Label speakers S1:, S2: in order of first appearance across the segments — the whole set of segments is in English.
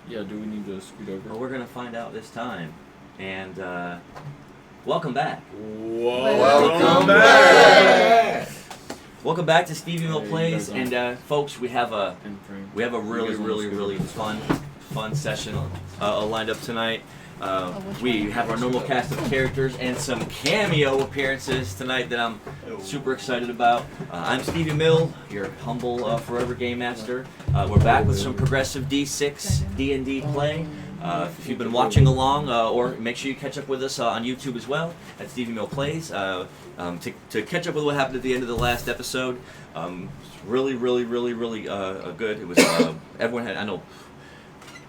S1: Yeah, do we need to scoot over?
S2: Well, we're going to find out this time. And welcome back.
S3: Welcome back.
S2: Welcome back to StevieMillPlays. And folks, we have a really fun session lined up tonight. We have our normal cast of characters and some cameo appearances tonight that I'm super excited about. I'm Stevie Mill, your humble forever game master. We're back with some progressive D6 D&D play. If you've been watching along, or make sure you catch up with us on YouTube as well at StevieMillPlays to catch up with what happened at the end of the last episode. Really good. It was everyone had, I know,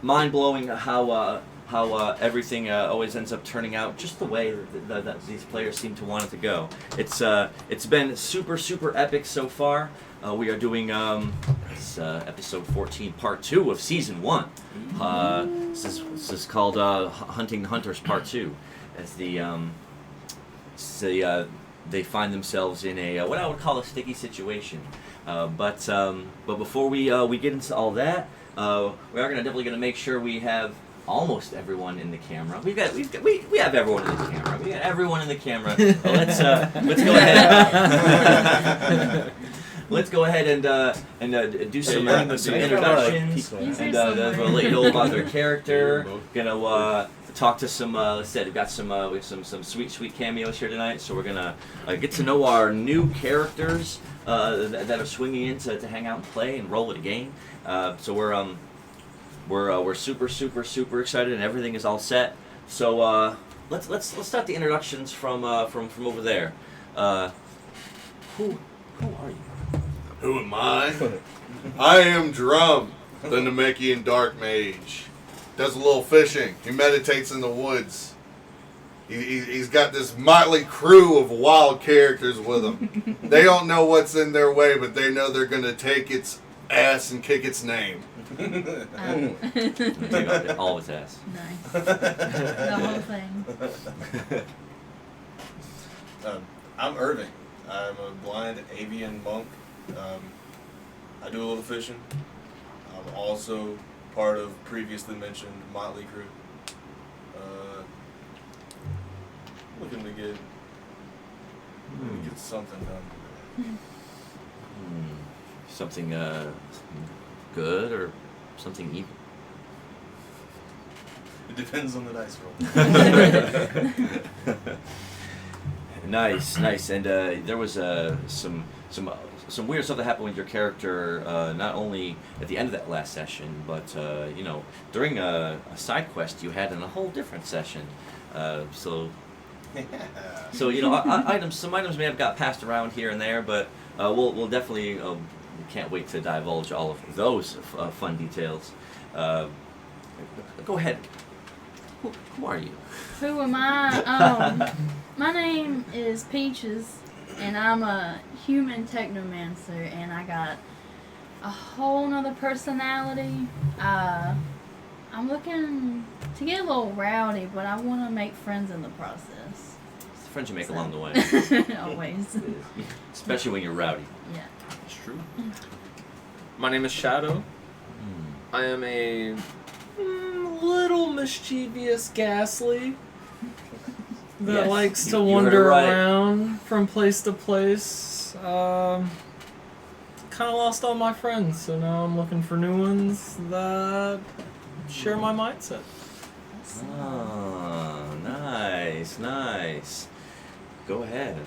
S2: mind-blowing how everything always ends up turning out just the way that these players seem to want it to go. It's been super epic so far. We are doing episode 14, part 2 of season 1. This is called Hunting the Hunters Part 2. As they find themselves in a what I would call a sticky situation. But before we get into all that, we are definitely gonna make sure we have almost everyone in the camera. We have everyone in the camera. We got everyone in the camera. Let's go ahead. Let's go ahead and do some introductions and we'll let you know about their character. Gonna talk to some. Let's say we've got some sweet cameos here tonight. So we're gonna get to know our new characters that are swinging in to hang out and play and roll at a game. So we're super excited and everything is all set. So let's start the introductions from over there. Who are you?
S3: Who am I? I am Drum, the Namekian Dark Mage. Does a little fishing. He meditates in the woods. He's got this motley crew of wild characters with him. They don't know what's in their way, but they know they're going to take its ass and kick its name.
S2: All its ass.
S4: Nice. The whole thing.
S5: I'm Irving. I'm a blind avian monk. I do a little fishing. I'm also part of previously mentioned motley crew. Looking to get something done.
S2: Something good or something evil?
S5: It depends on the dice roll.
S2: Nice. And there was some weird stuff that happened with your character, not only at the end of that last session, but during a side quest you had in a whole different session. So some items may have got passed around here and there, but we'll definitely can't wait to divulge all of those fun details. Go ahead. Who are you?
S4: Who am I? My name is Peaches, and I'm a human technomancer, and I got a whole nother personality. I'm looking to get a little rowdy, but I want to make friends in the process.
S2: It's the friends you make along the way.
S4: Always.
S2: Especially when you're rowdy.
S4: Yeah.
S1: It's true. My name is Shadow. I am a little mischievous ghastly that likes to wander around from place to place. Kind of lost all my friends, so now I'm looking for new ones that share my mindset.
S2: Oh, nice. Go ahead.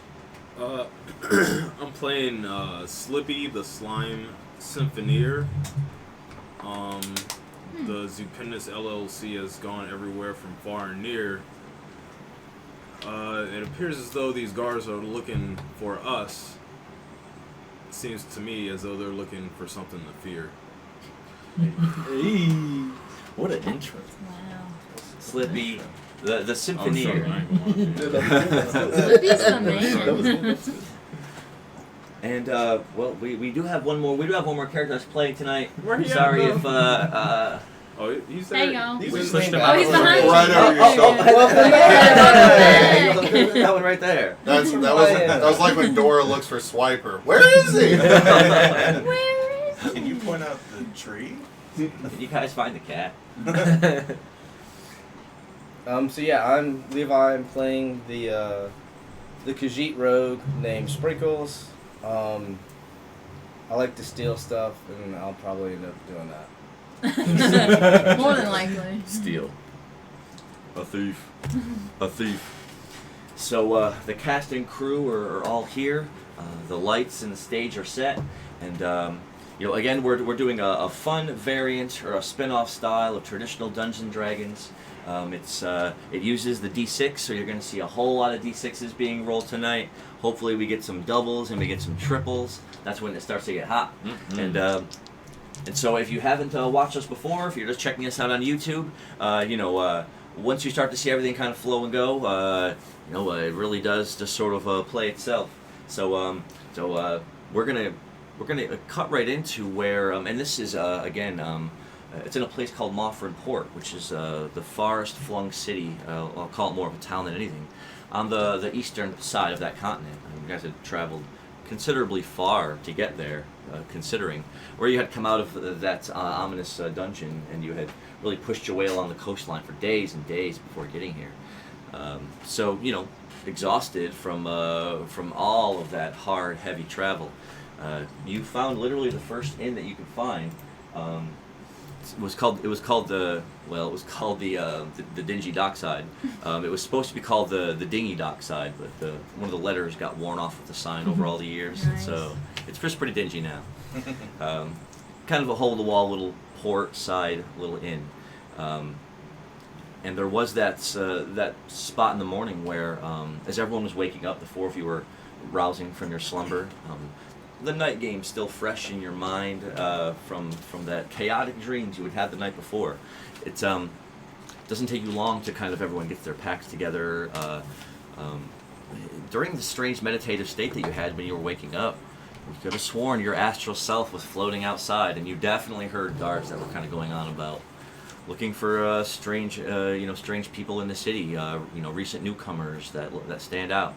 S6: I'm playing Slippy, the Slime Symphoneer. The Zupinus LLC has gone everywhere from far and near. It appears as though these guards are looking for us. It seems to me as though they're looking for something to fear.
S1: Hey,
S2: What an intro.
S4: Wow.
S2: Slippy, the Symphoneer.
S4: Slippy's the man.
S2: And we do have one more. We do have one more character that's playing tonight.
S1: Where he at,
S2: Sorry
S1: bro?
S2: if
S6: Oh, he's
S4: There
S6: there.
S4: you go.
S6: He's
S1: We
S6: in
S1: switched
S6: the
S1: him
S4: Oh, he's behind you.
S3: Right over your shoulder.
S2: that one right there.
S3: That was like when Dora looks for Swiper. Where is he?
S4: Where is
S5: Can you point out the tree?
S2: Did you guys find the cat?
S7: So yeah, I'm Levi. I'm playing the Khajiit rogue named Sprinkles. I like to steal stuff, and I'll probably end up doing that.
S4: More than likely.
S1: Steal.
S2: A thief. A thief. So the cast and crew are all here. The lights and the stage are set, and again we're doing a fun variant or a spin-off style of traditional Dungeons and Dragons. It uses the D6, so you're going to see a whole lot of D6s being rolled tonight. Hopefully we get some doubles and we get some triples. That's when it starts to get hot. Mm-hmm. And so if you haven't watched us before, if you're just checking us out on YouTube, once you start to see everything kind of flow and go, it really does just sort of play itself. So we're gonna cut right into where, and this is it's in a place called Moffrin Port, which is the farthest-flung city. I'll call it more of a town than anything, on the eastern side of that continent. You guys had traveled considerably far to get there, considering where you had come out of that ominous dungeon, and you had really pushed your way along the coastline for days and days before getting here. So exhausted from all of that hard, heavy travel, you found literally the first inn that you could find. It was called the dingy dockside. It was supposed to be called the dingy dockside, but one of the letters got worn off with the sign over all the years,
S4: Nice.
S2: so it's just pretty dingy now. Kind of a hole-in-the-wall little port side little inn, and there was that spot in the morning where, as everyone was waking up, the four of you were rousing from your slumber. The night game still fresh in your mind from that chaotic dreams you had had the night before. It doesn't take you long to kind of everyone gets their packs together. During the strange meditative state that you had when you were waking up, you could have sworn your astral self was floating outside, and you definitely heard guards that were kind of going on about looking for strange people in the city, recent newcomers that stand out.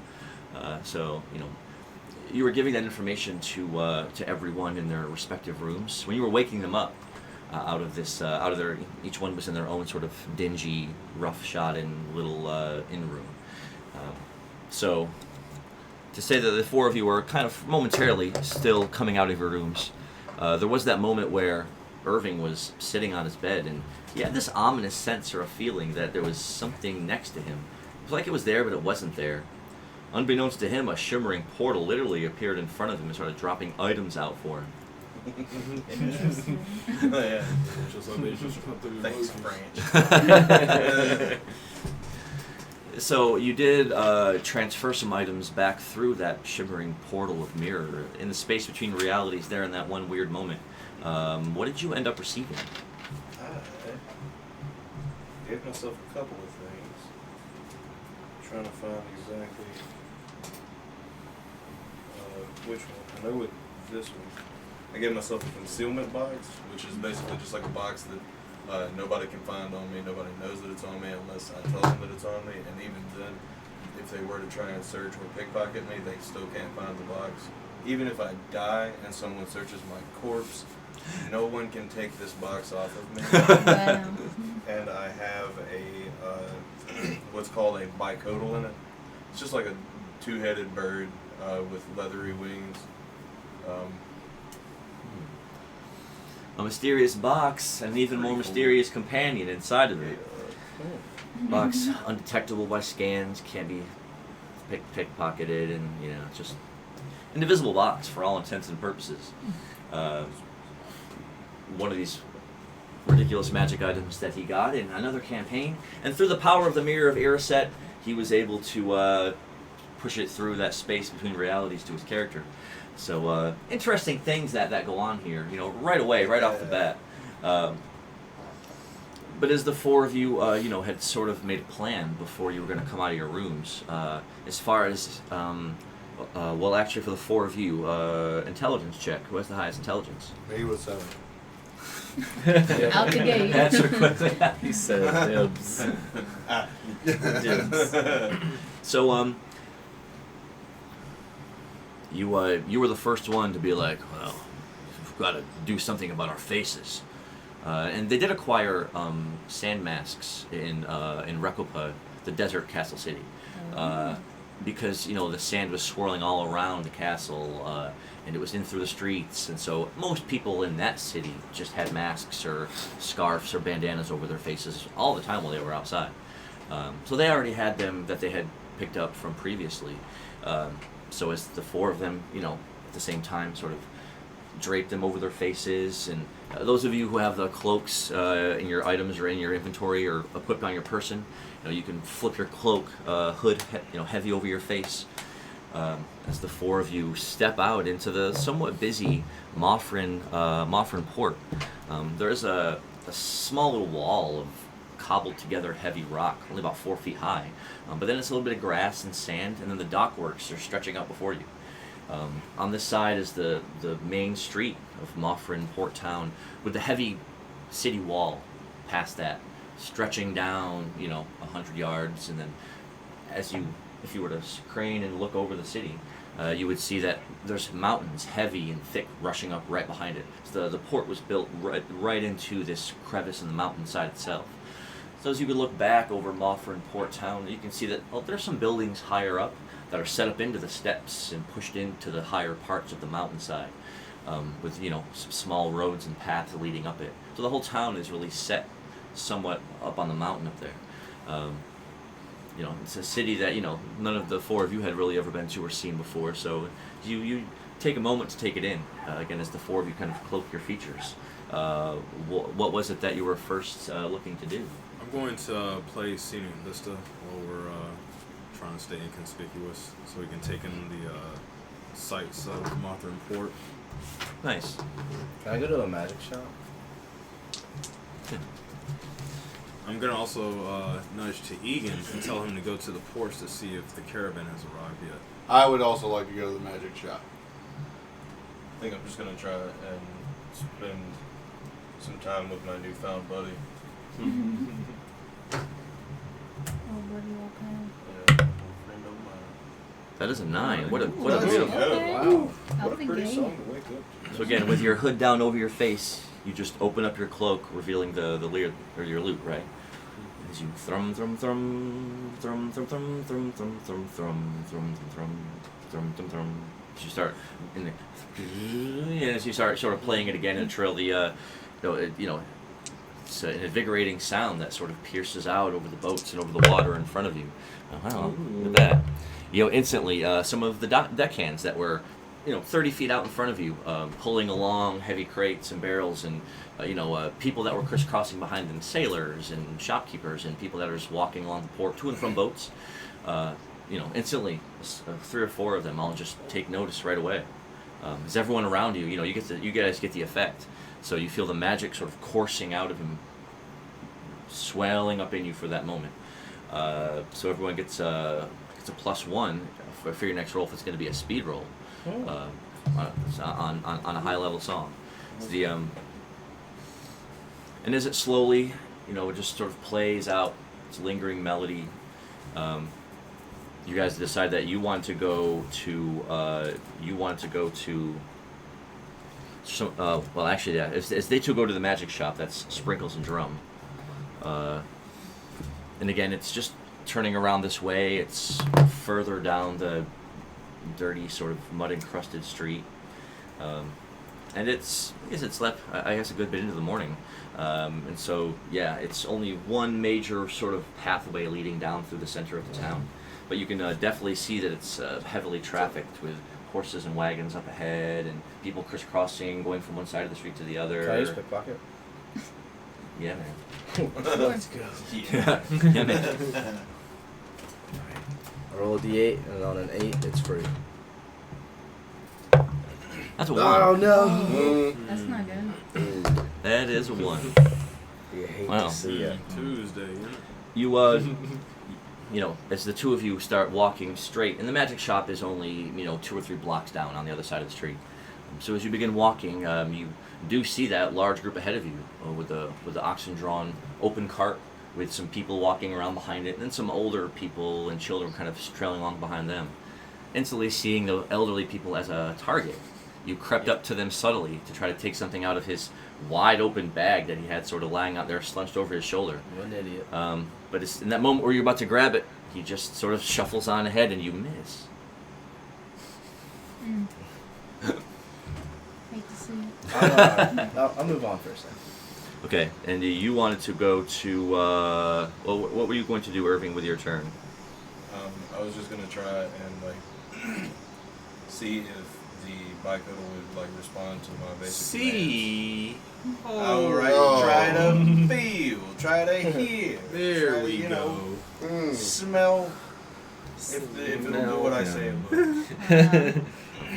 S2: You were giving that information to everyone in their respective rooms. When you were waking them up out of their, each one was in their own sort of dingy, rough-shodden little inn room. So, to say that the four of you were kind of momentarily still coming out of your rooms, there was that moment where Irving was sitting on his bed, and he had this ominous sense or a feeling that there was something next to him. It was like it was there, but it wasn't there. Unbeknownst to him, a shimmering portal literally appeared in front of him and started dropping items out for him.
S4: Interesting.
S5: Yeah.
S6: Just like they just cut through the
S5: Thanks,
S6: movies.
S5: Branch.
S2: So you did transfer some items back through that shimmering portal of mirror in the space between realities there in that one weird moment. What did you end up receiving?
S5: I gave myself a couple of things. Trying to find exactly which one. I know with this one, I gave myself a concealment box, which is basically just like a box that nobody can find on me. Nobody knows that it's on me unless I tell them that it's on me. And even then, if they were to try and search or pickpocket me, they still can't find the box. Even if I die and someone searches my corpse, no one can take this box off of me.
S4: Wow.
S5: And I have a what's called a bicodal in it. It's just like a two-headed bird with leathery wings.
S2: A mysterious box and an even more mysterious companion inside of it. Box undetectable by scans, can't be pickpocketed, and just an invisible box for all intents and purposes. One of these ridiculous magic items that he got in another campaign, and through the power of the Mirror of Iraset, he was able to push it through that space between realities to his character. So interesting things that go on here, right away, right off the bat. But as the four of you, had sort of made a plan before you were going to come out of your rooms, as far as, actually for the four of you, intelligence check. Who has the highest intelligence?
S3: Me with 7.
S4: Out the gate.
S2: Answer quickly.
S1: He said dibs.
S2: Dibs. So, you were the first one to be like, well, we've got to do something about our faces. And they did acquire sand masks in Rekopa, the desert castle city, because the sand was swirling all around the castle, and it was in through the streets, and so most people in that city just had masks or scarves or bandanas over their faces all the time while they were outside. So they already had them that they had picked up from previously. So as the four of them, at the same time, sort of drape them over their faces, and those of you who have the cloaks in your items or in your inventory or equipped on your person, you can flip your cloak hood, heavy over your face. As the four of you step out into the somewhat busy Moffrin port, there is a small little wall of cobbled together heavy rock, only about 4 feet high. But then it's a little bit of grass and sand, and then the dockworks are stretching out before you. On this side is the main street of Moffrin Port Town, with the heavy city wall past that, stretching down, 100 yards, and then if you were to crane and look over the city, you would see that there's mountains, heavy and thick, rushing up right behind it. So the port was built right into this crevice in the mountainside itself. So as you would look back over Moffrin Port Town, you can see that there's some buildings higher up that are set up into the steps and pushed into the higher parts of the mountainside, with some small roads and paths leading up it. So the whole town is really set somewhat up on the mountain up there. It's a city that none of the four of you had really ever been to or seen before. So you take a moment to take it in. Again, as the four of you kind of cloak your features. What was it that you were first looking to do?
S6: I'm going to play Scenic Vista while we're trying to stay inconspicuous, so we can take in the sights of Mothrin Port.
S2: Nice.
S7: Can I go to a magic shop?
S6: I'm gonna also nudge to Egan and tell him to go to the ports to see if the caravan has arrived yet.
S3: I would also like to go to the magic shop.
S5: I think I'm just gonna try and spend some time with my newfound buddy. Yeah, friend of mine.
S2: That is a 9. What a
S7: That's
S2: beautiful.
S4: Okay.
S7: Wow.
S5: What a pretty song to wake up to.
S2: So again, with your hood down over your face, you just open up your cloak, revealing the leer or your loot, right? As you thrum thrum thrum thrum thrum thrum thrum thrum thrum thrum thrum thrum thrum thrum thrum. As you start as you start sort of playing it again and trail the it's an invigorating sound that sort of pierces out over the boats and over the water in front of you. Wow, look at that. Instantly, some of the deckhands that were 30 feet out in front of you, pulling along heavy crates and barrels, and people that were crisscrossing behind them, sailors and shopkeepers and people that are just walking along the port to and from boats. Instantly, 3 or 4 of them all just take notice right away. As everyone around you, you guys get the effect. So you feel the magic sort of coursing out of him, swelling up in you for that moment. So everyone gets a +1 for your next roll if it's going to be a speed roll. On a high level song. It's and as it slowly, it just sort of plays out its lingering melody. You guys decide that you want to go to well, actually, yeah. As they two go to the magic shop, that's Sprinkles and Drum. And again, it's just turning around this way. It's further down the dirty, sort of mud-encrusted street. And it's left, I guess, a good bit into the morning. And so, yeah, it's only one major sort of pathway leading down through the center of the town. But you can definitely see that it's heavily trafficked with horses and wagons up ahead and people crisscrossing, going from one side of the street to the other.
S7: Can I use pickpocket?
S2: Yeah, man.
S7: Let's go.
S2: Yeah, man.
S7: I roll a d8, and on an 8, it's free.
S2: That's a 1.
S7: Oh no!
S4: That's not good.
S2: That is a 1.
S7: You hate
S2: Wow.
S7: to see it.
S6: Tuesday,
S2: You, as the two of you start walking straight, and the magic shop is only, 2 or 3 blocks down on the other side of the street. So as you begin walking, you do see that large group ahead of you with the oxen-drawn open cart with some people walking around behind it, and then some older people and children kind of trailing along behind them. Instantly seeing the elderly people as a target, You crept up to them subtly to try to take something out of his wide open bag that he had sort of lying out there, slunched over his shoulder.
S7: What an idiot.
S2: But it's in that moment where you're about to grab it, he just sort of shuffles on ahead and you miss.
S4: Hate to see it.
S7: I'll move on for a second.
S2: Okay, and you wanted to go to, well, what were you going to do, Irving, with your turn?
S5: I was just gonna try and like see if the bipedal would like respond to my basic commands. Alright, try to feel, try to hear.
S6: There
S5: try to,
S6: we
S5: you
S6: go.
S5: know, smell. If it'll do what I say it will.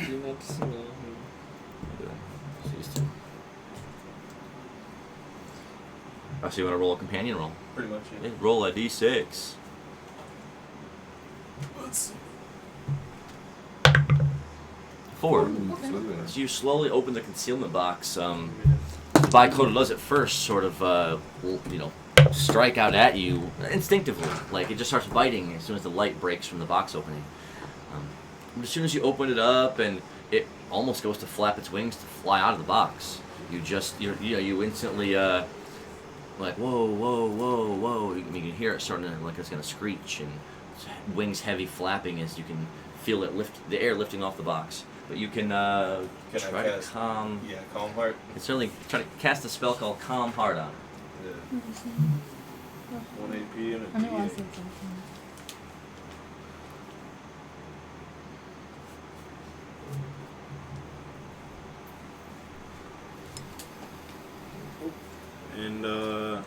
S1: Do not smell.
S2: Oh, so you want to roll a companion roll?
S5: Pretty much, yeah.
S2: Yeah, roll a d6.
S5: Let's see.
S2: 4. So you slowly open the concealment box. The bicodal does at first sort of, strike out at you instinctively. Like, it just starts biting as soon as the light breaks from the box opening. But as soon as you open it up and it almost goes to flap its wings to fly out of the box, you instantly, like, whoa, whoa, whoa, whoa. You can hear it starting to, like it's going to screech, and wings heavy flapping as you can feel it the air lifting off the box. But you can try to calm.
S5: Yeah, calm heart.
S2: You can certainly try to cast a spell called Calm Heart on.
S5: Yeah. 1 AP and a
S4: I know I
S5: D8.
S4: said something.
S6: And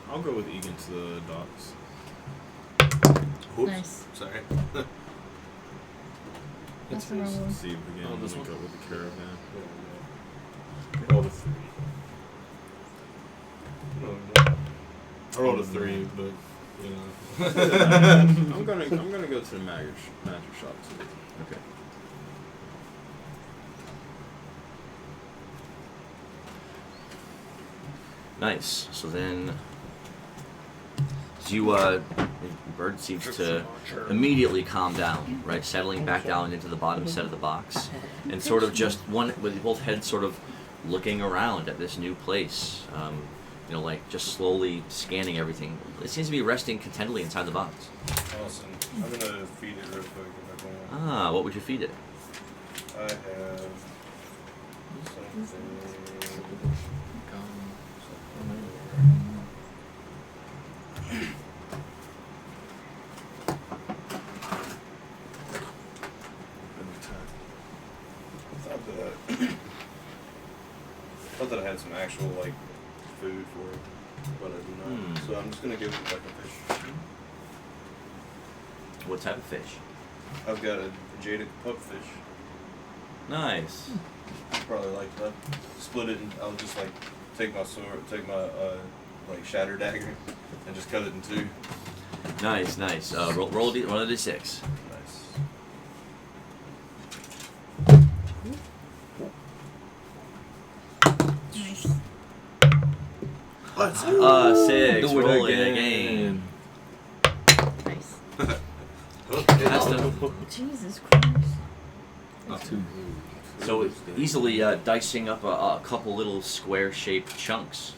S6: I'll go with Egan to the docks.
S5: Oops.
S4: Nice.
S5: Sorry.
S4: That's the wrong one.
S6: See if we can
S1: this
S6: link
S1: one?
S6: up with the caravan.
S5: I rolled a 3. I rolled a 3, but you know.
S6: I'm gonna go to the magic shop too.
S2: Okay. Nice. So then, the bird seems to immediately calm down, right? Settling back down into the bottom set of the box, and sort of just with both heads sort of looking around at this new place. Like just slowly scanning everything. It seems to be resting contentedly inside the box.
S5: Awesome. I'm gonna feed it real quick if I can.
S2: Ah, what would you feed it?
S5: I have something. I thought that I had some actual like food for it, but I do not. So I'm just gonna give it like a fish.
S2: What type of fish?
S5: I've got a jaded pupfish.
S2: Nice.
S5: Probably like that. Split it and I'll just like take my sword, take my like shatter dagger, and just cut it in 2.
S2: Nice. Roll a d6.
S5: Nice.
S4: Nice.
S5: Let's
S2: 6.
S1: Do it
S2: Roll it
S1: again.
S4: Nice.
S2: That's the,
S4: Jesus Christ.
S1: Not too.
S2: so easily dicing up a couple little square-shaped chunks.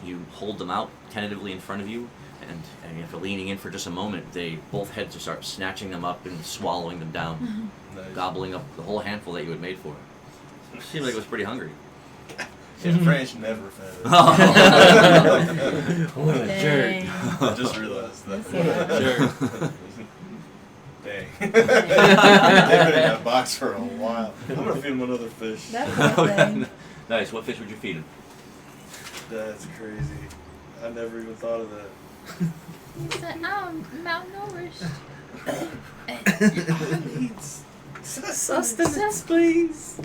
S2: You hold them out tentatively in front of you, and after leaning in for just a moment, both heads just start snatching them up and swallowing them down,
S5: Nice.
S2: gobbling up the whole handful that you had made for it. Seemed like it was pretty hungry.
S5: Yeah, French never fed it.
S1: What a jerk.
S4: Dang.
S5: I just realized that.
S1: Jerk.
S5: Dang. They've been in that box for a while. I'm gonna feed them another fish.
S4: That's my thing.
S2: Nice. What fish would you feed him?
S5: That's crazy. I never even thought of that.
S4: He said, I'm malnourished.
S5: I need
S1: Sustenance, please.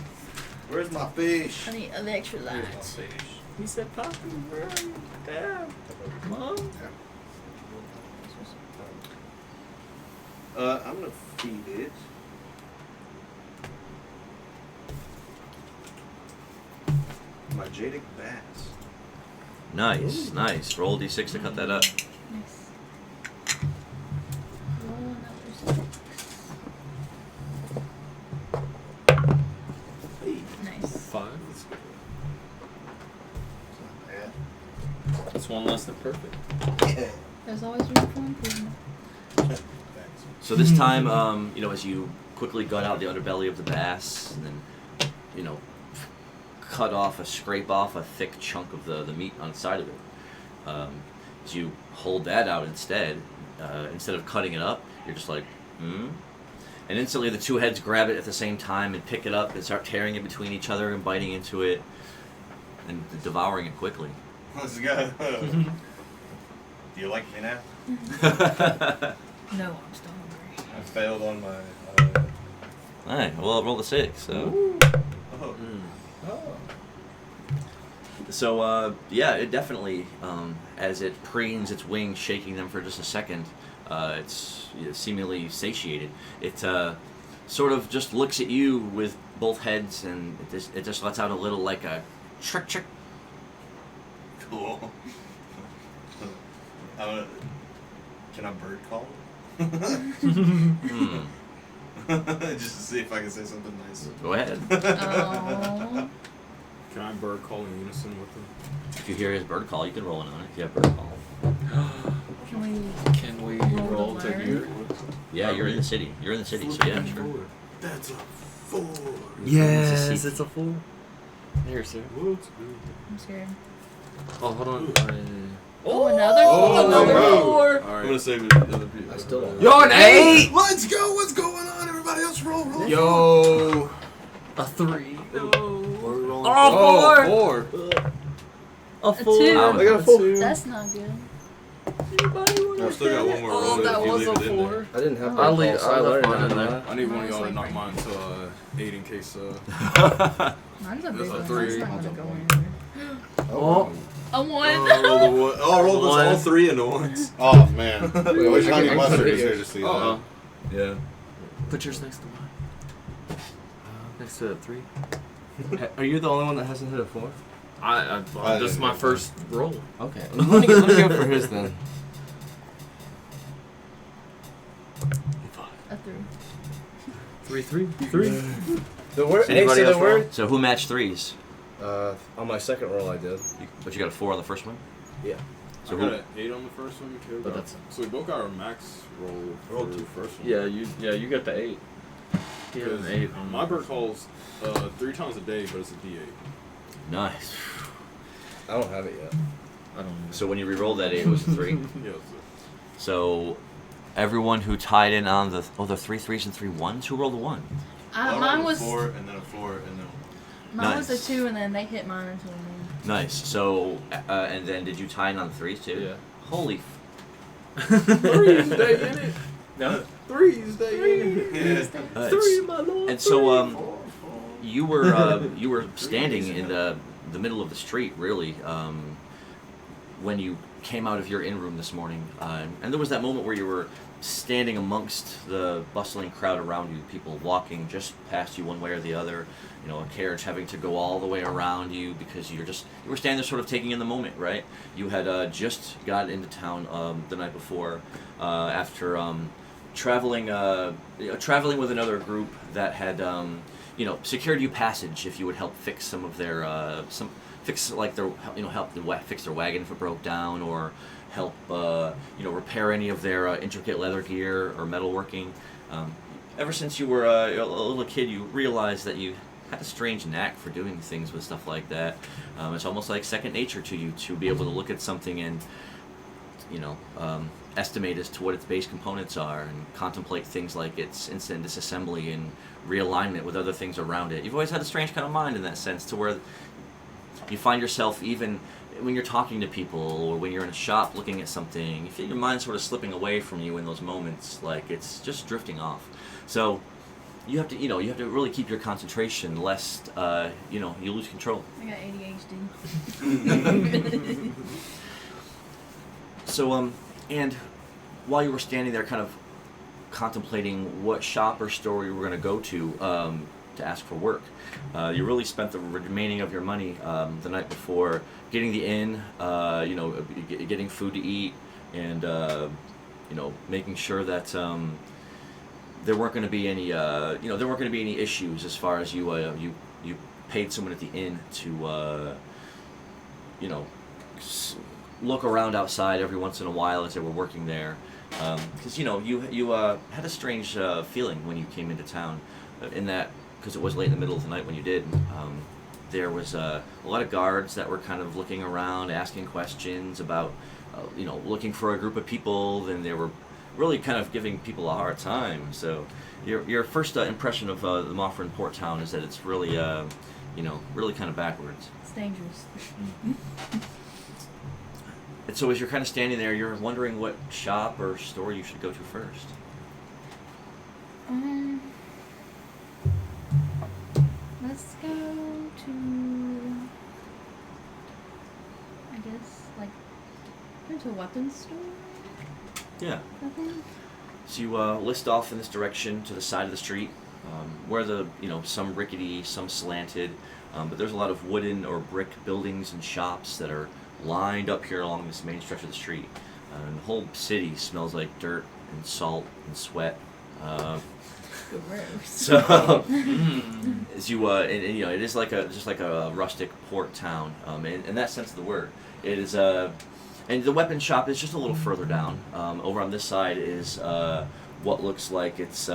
S5: Where's my fish?
S4: I need
S5: Where's my
S4: electrolytes.
S5: fish?
S1: He said, Papa, where are you? Dad, Mom.
S5: I'm gonna feed it. My jadic bass.
S2: Nice. Roll d6 to cut that up.
S4: Nice. Roll another 6.
S5: Hey.
S4: Nice.
S2: So this time, as you quickly gut out the underbelly of the bass, and then, scrape off a thick chunk of the meat on the side of it. As you hold that out instead of cutting it up, you're just like, And instantly the two heads grab it at the same time and pick it up and start tearing it between each other and biting into it and devouring it quickly.
S5: Let's go. Do you like me now?
S4: No, I'm still hungry.
S5: I failed on my.
S2: Alright, well, roll the 6. So, it definitely, as it preens its wings, shaking them for just a second, it's seemingly satiated. It sort of just looks at you with both heads, and it just lets out a little like a trick.
S5: Cool. Can I bird call? Just to see if I can say something nice.
S2: Go ahead.
S4: Oh.
S6: Can I bird call in unison with him?
S2: If you hear his bird call, you can roll in on it. If you have bird call.
S4: Can we
S1: roll
S4: to
S1: to hear?
S2: Yeah, you're in the city. You're in the city, so yeah, sure.
S5: That's a 4.
S1: Yes, it's a 4. Here, sir.
S4: I'm scared.
S1: Oh, hold on.
S4: Oh, another
S5: another
S1: 4.
S5: I'm gonna save it for the other people.
S7: I still don't.
S1: Yo, an 8.
S5: Let's go. What's going on? Everybody else roll.
S1: Yo, a 3.
S4: Oh,
S1: 4. A 4.
S4: 2.
S7: I got a 4.
S4: That's not good.
S5: I've still got one more roll.
S1: Oh, that
S5: if you
S1: was
S5: leave
S1: a
S5: it in there.
S1: 4.
S7: I didn't have.
S4: I
S7: bird
S1: leave-
S7: call, so
S1: I left
S7: learned
S1: mine in
S7: that.
S1: there.
S6: I need one of y'all to knock mine to 8 in case.
S4: Mine's a big
S6: That's a
S4: one.
S6: 3.
S4: That's not gonna go anywhere.
S1: Oh,
S4: A 1.
S5: Oh, roll the 1. Oh, roll those all
S1: One.
S5: 3 into ones.
S3: Oh man, I wish
S7: I
S3: Honey
S7: can-
S3: Mustard
S7: I
S3: was
S7: can-
S3: here to see
S1: uh-oh.
S5: Yeah.
S1: Put yours next to mine. Next to a 3.
S7: Are you the only one that hasn't hit a 4?
S1: This is my first roll.
S7: Okay. Let me go for his then.
S4: A 3.
S1: 3.
S7: The word. Hey,
S2: Anybody
S7: so
S2: else
S7: the
S2: roll?
S7: word.
S2: So who matched 3s?
S7: On my second roll, I did.
S2: But you got a 4 on the first one?
S7: Yeah.
S2: So
S6: I
S2: who?
S6: got an 8 on the first one. Caleb
S1: But
S6: got-
S1: that's-
S6: so we both got our max roll
S5: Roll
S6: for the
S5: 2.
S6: first one.
S1: Yeah, you got the 8. He had an 8 on
S6: My bird calls 3 times a day, but it's a D8.
S2: Nice.
S7: I don't have it yet.
S1: I don't know.
S2: So when you re-rolled that 8, it was a 3.
S6: Yeah,
S2: So everyone who tied in on the 3 3s and 3 1s, who rolled a 1?
S4: Mine was
S5: 4 and then a 4 and then.
S4: mine was a
S2: Nice.
S4: 2, and then they hit mine into a 1.
S2: Nice. So and then did you tie in on the 3s too?
S1: Yeah.
S2: Holy.
S1: 3's day in it. No.
S6: 3's day in.
S5: Yeah.
S1: My lord.
S2: And so you were standing in the middle of the street really when you came out of your inn room this morning, and there was that moment where you were standing amongst the bustling crowd around you, people walking just past you one way or the other, a carriage having to go all the way around you because you were standing there sort of taking in the moment, right? You had just got into town the night before after traveling with another group that had secured you passage if you would help fix some of their fix their wagon if it broke down, or help repair any of their intricate leather gear or metalworking. Ever since you were a little kid, you realized that you had a strange knack for doing things with stuff like that. It's almost like second nature to you to be able to look at something and estimate as to what its base components are and contemplate things like its instant disassembly and realignment with other things around it. You've always had a strange kind of mind in that sense, to where you find yourself, even when you're talking to people or when you're in a shop looking at something, you feel your mind sort of slipping away from you in those moments, like it's just drifting off. So you have to really keep your concentration, lest you lose control.
S4: I got ADHD.
S2: So and while you were standing there, kind of contemplating what shop or store you were going to go to ask for work, you really spent the remaining of your money the night before getting the inn, getting food to eat, and making sure that there weren't going to be any issues as far as you paid someone at the inn to look around outside every once in a while as they were working there, because you had a strange feeling when you came into town, in that because it was late in the middle of the night when you did. There was a lot of guards that were kind of looking around, asking questions about, looking for a group of people, and they were really kind of giving people a hard time. So your first impression of the Moffrin Port Town is that it's really, really kind of backwards.
S4: It's dangerous.
S2: And so as you're kind of standing there, you're wondering what shop or store you should go to first.
S4: Let's go to, I guess, into a weapons store?
S2: Yeah.
S4: I think.
S2: So you list off in this direction to the side of the street, where some rickety, some slanted, but there's a lot of wooden or brick buildings and shops that are lined up here along this main stretch of the street. And the whole city smells like dirt and salt and sweat.
S4: Gross.
S2: So as you it is just like a rustic port town, in that sense of the word. It is and the weapon shop is just a little further down. Over on this side is what looks like it's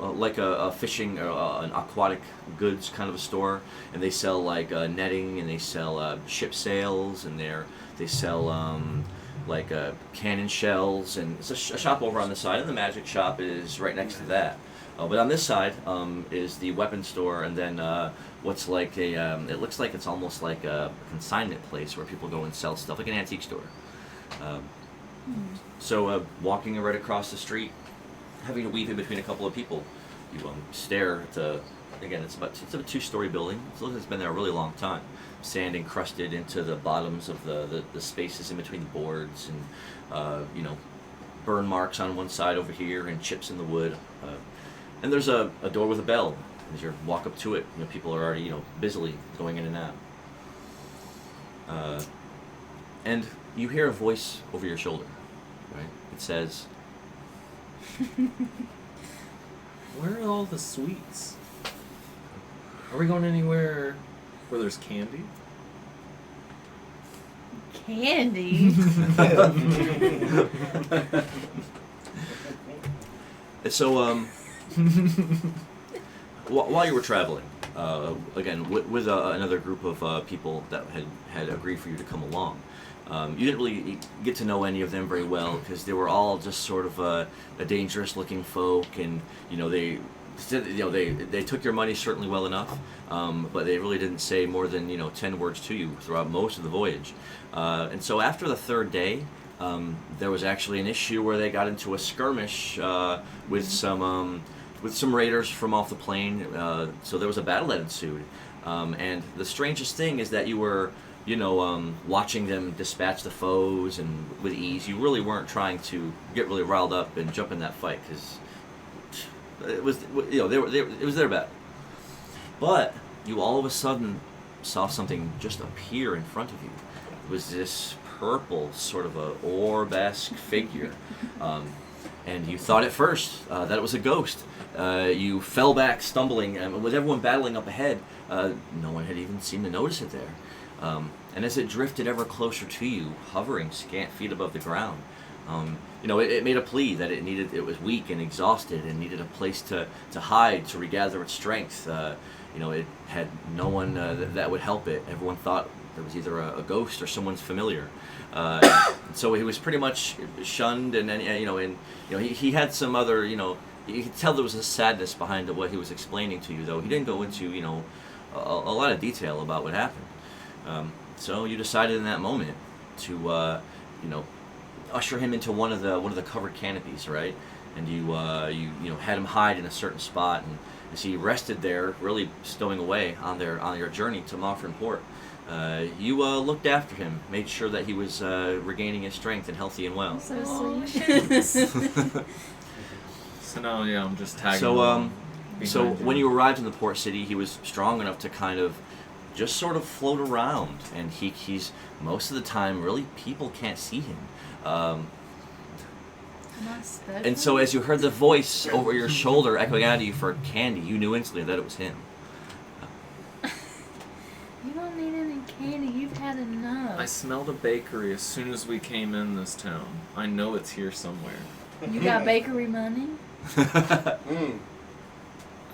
S2: like a fishing or an aquatic goods kind of a store, and they sell netting, and they sell ship sails, and they sell cannon shells, and it's a shop over on the side, and the magic shop is right next to that. But on this side is the weapon store, and then what's like it looks like it's almost like a consignment place where people go and sell stuff, like an antique store. So walking right across the street, having to weave in between a couple of people, you stare at it's a 2-story building. It's been there a really long time. Sand encrusted into the bottoms of the spaces in between the boards, and burn marks on one side over here, and chips in the wood. And there's a door with a bell. As you walk up to it, people are already busily going in and out. And you hear a voice over your shoulder, right? It says,
S1: "Where are all the sweets? Are we going anywhere where there's candy?"
S4: Candy?
S2: So, while you were traveling, again with another group of people that had agreed for you to come along, you didn't really get to know any of them very well, because they were all just sort of a dangerous-looking folk, and they said they took your money certainly well enough, but they really didn't say more than 10 words to you throughout most of the voyage. And so after the third day, there was actually an issue where they got into a skirmish with some raiders from off the plane. So there was a battle that ensued, and the strangest thing is that you were watching them dispatch the foes and with ease. You really weren't trying to get really riled up and jump in that fight, because it was it was their battle. But you all of a sudden saw something just appear in front of you. It was this purple sort of a orb-esque figure, and you thought at first that it was a ghost. You fell back stumbling, and with everyone battling up ahead, no one had even seemed to notice it there. And as it drifted ever closer to you, hovering scant feet above the ground, it made a plea that it was weak and exhausted and needed a place to hide, to regather its strength. It had no one that would help it. Everyone thought it was either a ghost or someone's familiar. So he was pretty much shunned, and then he had some other you could tell there was a sadness behind what he was explaining to you, though he didn't go into a lot of detail about what happened. So you decided in that moment to usher him into one of the covered canopies, right? And you had him hide in a certain spot, and as he rested there, really stowing away on your journey to Moffrin Port, you looked after him, made sure that he was regaining his strength and healthy and well.
S4: So sweet.
S1: So now, I'm just tagging
S2: So, so
S1: behind
S2: when
S1: him.
S2: you arrived in the port city, he was strong enough to kind of just sort of float around, and he's most of the time, really, people can't see him. And so as you heard the voice over your shoulder echoing out at you for candy, you knew instantly that it was him.
S4: You don't need any candy. You've had enough.
S1: I smelled a bakery as soon as we came in this town. I know it's here somewhere.
S4: You got bakery money?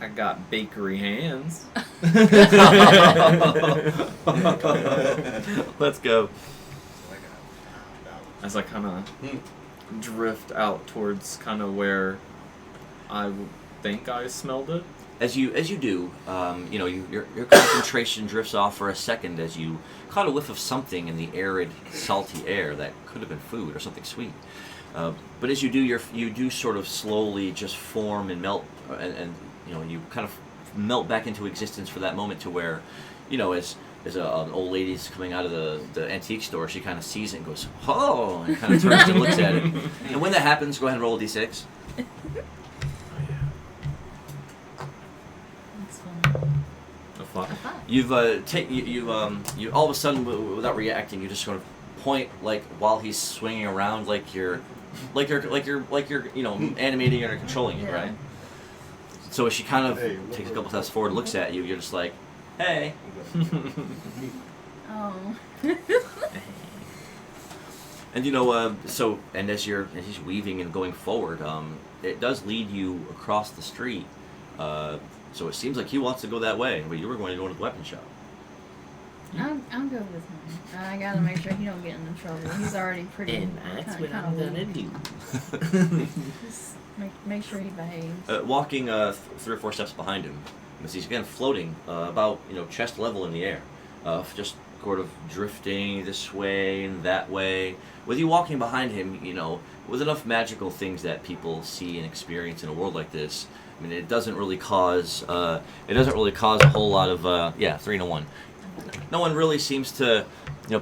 S1: I got bakery hands.
S2: Let's go.
S1: As I kind of drift out towards kind of where I think I smelled it.
S2: As you do, your concentration drifts off for a second as you caught a whiff of something in the arid, salty air that could have been food or something sweet. But as you do, you do sort of slowly just form and melt, and you kind of melt back into existence for that moment to where, as an old lady's coming out of the antique store, she kind of sees it and goes, "Oh," and kind of turns and looks at it. And when that happens, go ahead and roll a d6. You've you all of a sudden, without reacting, you just sort of point while he's swinging around, like you're animating or controlling it, right? So as she kind of takes a couple steps forward, looks at you, you're just like, "Hey."
S4: Oh.
S2: And and as he's weaving and going forward, it does lead you across the street. So it seems like he wants to go that way, but you were going to go into the weapon shop.
S4: I'll go with him. I gotta make sure he don't get into trouble. He's already pretty.
S1: And that's what I'm gonna do.
S4: Just make sure he behaves.
S2: Walking 3 or 4 steps behind him, as he's again floating about chest level in the air, just sort of drifting this way and that way. With you walking behind him, with enough magical things that people see and experience in a world like this, I mean, it doesn't really cause a whole lot of 3-1. No one really seems to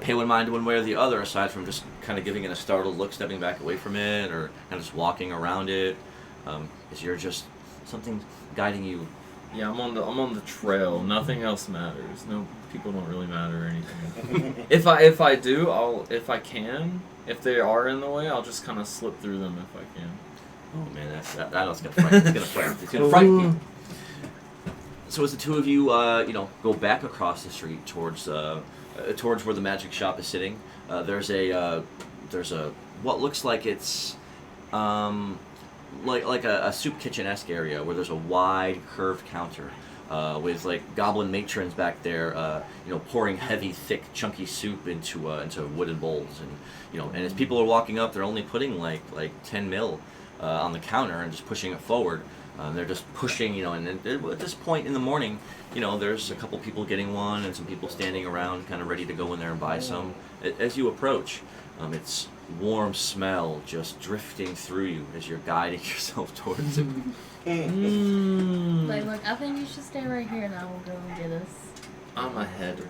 S2: pay one mind one way or the other, aside from just kind of giving it a startled look, stepping back away from it, or kind of just walking around it. As you're just something guiding you.
S1: Yeah, I'm on the trail. Nothing else matters. No, people don't really matter or anything. If I do, if if they are in the way, I'll just kind of slip through them if I can.
S2: Oh man, that's gonna frighten. It's gonna frighten you. So as the two of you, go back across the street towards where the magic shop is sitting, there's a what looks like it's like a soup kitchen-esque area where there's a wide curved counter with goblin matrons back there, pouring heavy, thick, chunky soup into wooden bowls, and as people are walking up, they're only putting like 10 mil on the counter and just pushing it forward. They're just pushing, and at this point in the morning, there's a couple people getting one and some people standing around kind of ready to go in there and buy some. As you approach, it's warm smell just drifting through you as you're guiding yourself towards it.
S4: Look, I think you should stay right here and I will go and get us.
S1: I'm ahead of you.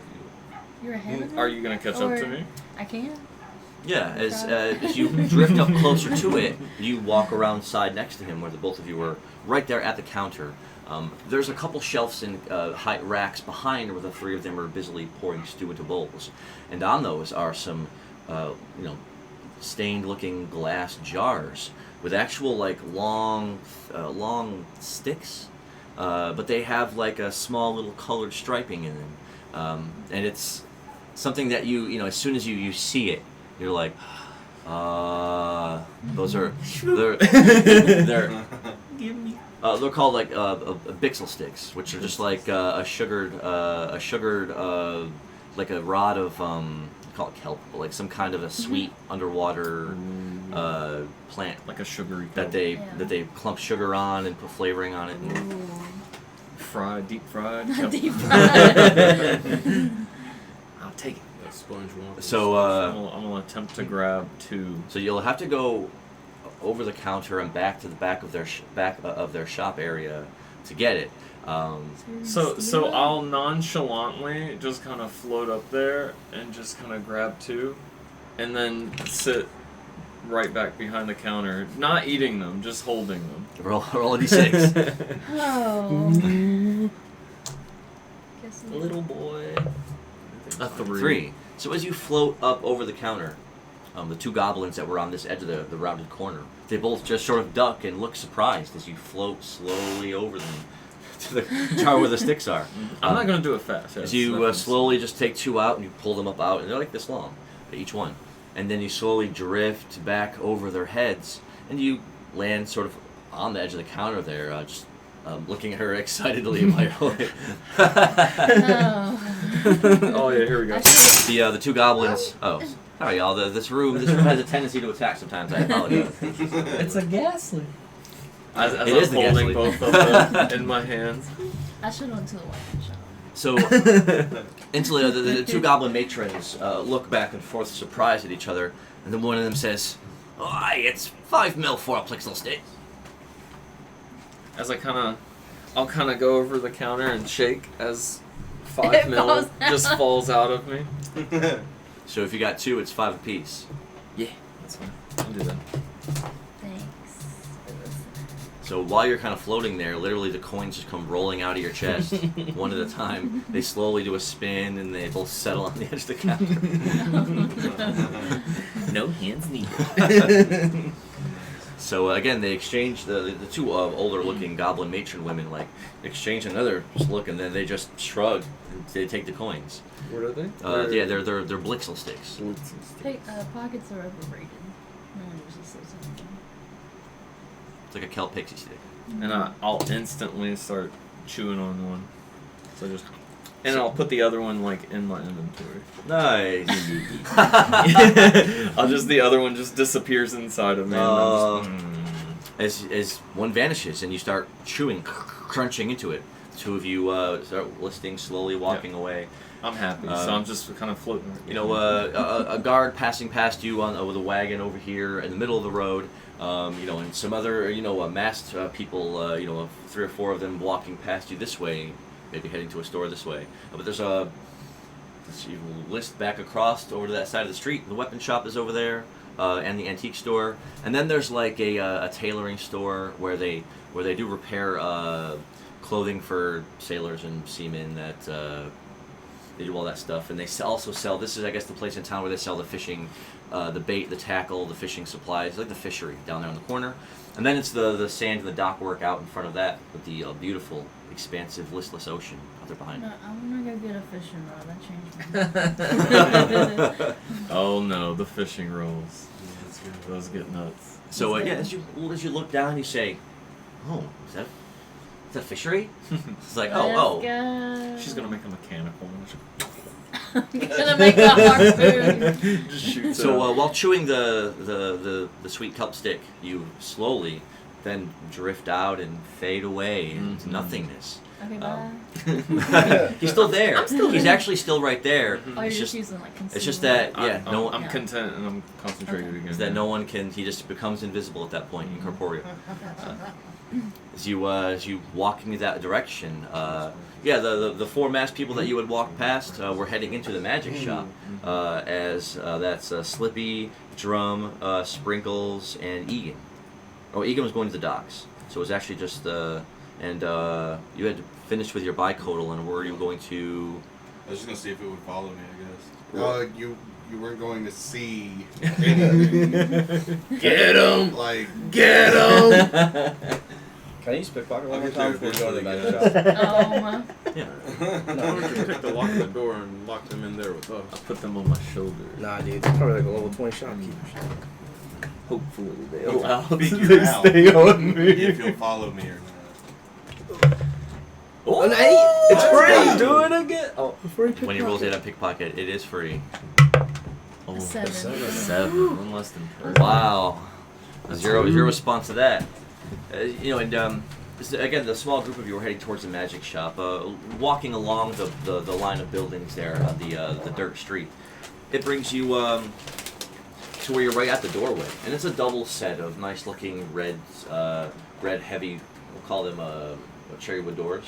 S4: You're ahead of me?
S1: Are you going to catch up to me?
S4: I can.
S2: Yeah, as you drift up closer to it, you walk around side next to him where the both of you were right there at the counter. There's a couple shelves and high racks behind where the three of them are busily pouring stew into bowls. And on those are some, stained-looking glass jars with actual, long sticks. But they have, a small little colored striping in them. And it's something that as soon as you see it, you're like, those are, they're called Bixel sticks, which are just like a sugared, like a rod of, call it kelp, but like some kind of a sweet underwater plant,
S1: like a sugary
S2: that they clump sugar on and put flavoring on it.
S1: Deep fried.
S4: Deep fried.
S1: I'll take it.
S6: Sponge waffles.
S2: So
S1: I'm gonna attempt to grab 2.
S2: So you'll have to go over the counter and back to the back of their shop area to get it.
S1: So I'll nonchalantly just kind of float up there and just kind of grab 2, and then sit right back behind the counter, not eating them, just holding them.
S2: Roll a d6.
S4: Oh.
S1: Little boy. A 3.
S2: So as you float up over the counter, the 2 goblins that were on this edge of the rounded corner, they both just sort of duck and look surprised as you float slowly over them to the jar where the sticks are.
S1: I'm not gonna do it fast.
S2: So you slowly just take 2 out and you pull them up out, and they're like this long, each one. And then you slowly drift back over their heads, and you land sort of on the edge of the counter there, just looking at her excitedly. Like,
S4: Oh.
S1: Oh yeah, here we go.
S2: the 2 goblins. Oh, sorry, y'all. This room has a tendency to attack sometimes. I apologize.
S1: It's a ghastly. As
S2: It
S1: I'm
S2: is the
S1: holding
S2: ghastly.
S1: both of them in my hands.
S4: I should have went to the weapon shop.
S2: So, instantly, the 2 goblin matrons look back and forth, surprised at each other, and then one of them says, "Oh, aye, it's 5 mil for a plexel stick."
S1: As I'll kind of go over the counter and shake as 5
S4: It
S1: mil
S4: falls
S1: just
S4: out.
S1: falls out of me.
S2: So if you got 2, it's 5 apiece.
S1: Yeah, that's fine. I'll do that.
S4: Thanks.
S2: So while you're kind of floating there, literally the coins just come rolling out of your chest, one at a time. They slowly do a spin, and they both settle on the edge of the counter.
S1: No hands needed.
S2: So again, they exchange the 2 older-looking goblin matron women exchange another look, and then they just shrug. And they take the coins.
S1: What are they?
S2: Yeah, they're blixel sticks.
S4: Pockets are overrated. No one uses those anymore.
S2: It's like a kelp pixie stick.
S1: And I'll instantly start chewing on one. And I'll put the other one in my inventory.
S2: Nice.
S1: The other one just disappears inside of me. And I'm just,
S2: As one vanishes and you start chewing, crunching into it, the 2 of you start listing, slowly walking away.
S1: I'm happy, so I'm just kind of floating.
S2: You know, a guard passing past you with a wagon over here in the middle of the road. And some other, masked people, 3 or 4 of them walking past you this way, maybe heading to a store this way. But there's you list back across over to that side of the street. The weapon shop is over there, and the antique store. And then there's like a tailoring store where they do repair clothing for sailors and seamen that they do all that stuff. And they also sell, this is I guess the place in town where they sell the fishing, the bait, the tackle, the fishing supplies, like the fishery down there in the corner. And then it's the sand and the dock work out in front of that with the beautiful, expansive, listless ocean out there behind.
S4: No, I'm gonna go get a fishing rod. That changed me.
S1: Oh no, the fishing rolls. Those get nuts.
S2: So yeah, as you look down, you say, "Oh, is that a fishery?" It's like, oh.
S1: She's gonna make a mechanical one.
S4: I'm gonna make a harpoon.
S1: Just shoot.
S2: So while chewing the sweet kelp stick, you slowly then drift out and fade away into nothingness.
S4: Okay, bye.
S2: He's still there.
S4: I'm still
S2: He's
S4: there.
S2: actually still right there.
S4: Oh, you're
S2: It's
S4: just using like concealer.
S2: It's just that
S1: I'm content and I'm concentrated again.
S2: Is that no one can. He just becomes invisible at that point, incorporeal. As you walk in that direction, the 4 masked people that you had walked past were heading into the magic shop. That's Slippy, Drum, Sprinkles, and Egan. Oh, Egan was going to the docks, so it was actually just you had to finish with your bicodal, and where are you going to?
S5: I was just gonna see if it would follow me, I guess.
S3: You weren't going to see.
S1: Get him! Get him!
S7: Can I use pickpocket one
S5: I'll
S7: more
S5: get
S7: time
S5: there
S7: before we go to the
S5: eventually,
S7: magic shop?
S2: Yeah.
S6: Why don't you pick the lock of the door and lock them in there with us?
S1: I'll put them on my shoulder.
S7: Nah, dude, it's probably like a level 20 shopkeeper.
S1: Hopefully they allow
S5: Figure
S1: they
S5: out
S1: stay on me.
S5: if you'll follow me or not.
S1: Oh,
S7: An 8! It's free!
S1: Do it again. Oh,
S2: When you roll it at pickpocket, it is free.
S1: oh.
S4: 7.
S1: 7. One less than perfect.
S2: Wow. Zero response to that. Again, the small group of you were heading towards the magic shop, walking along the line of buildings there on the dirt street. It brings you to where you're right at the doorway, and it's a double set of nice-looking red heavy, we'll call them cherrywood doors.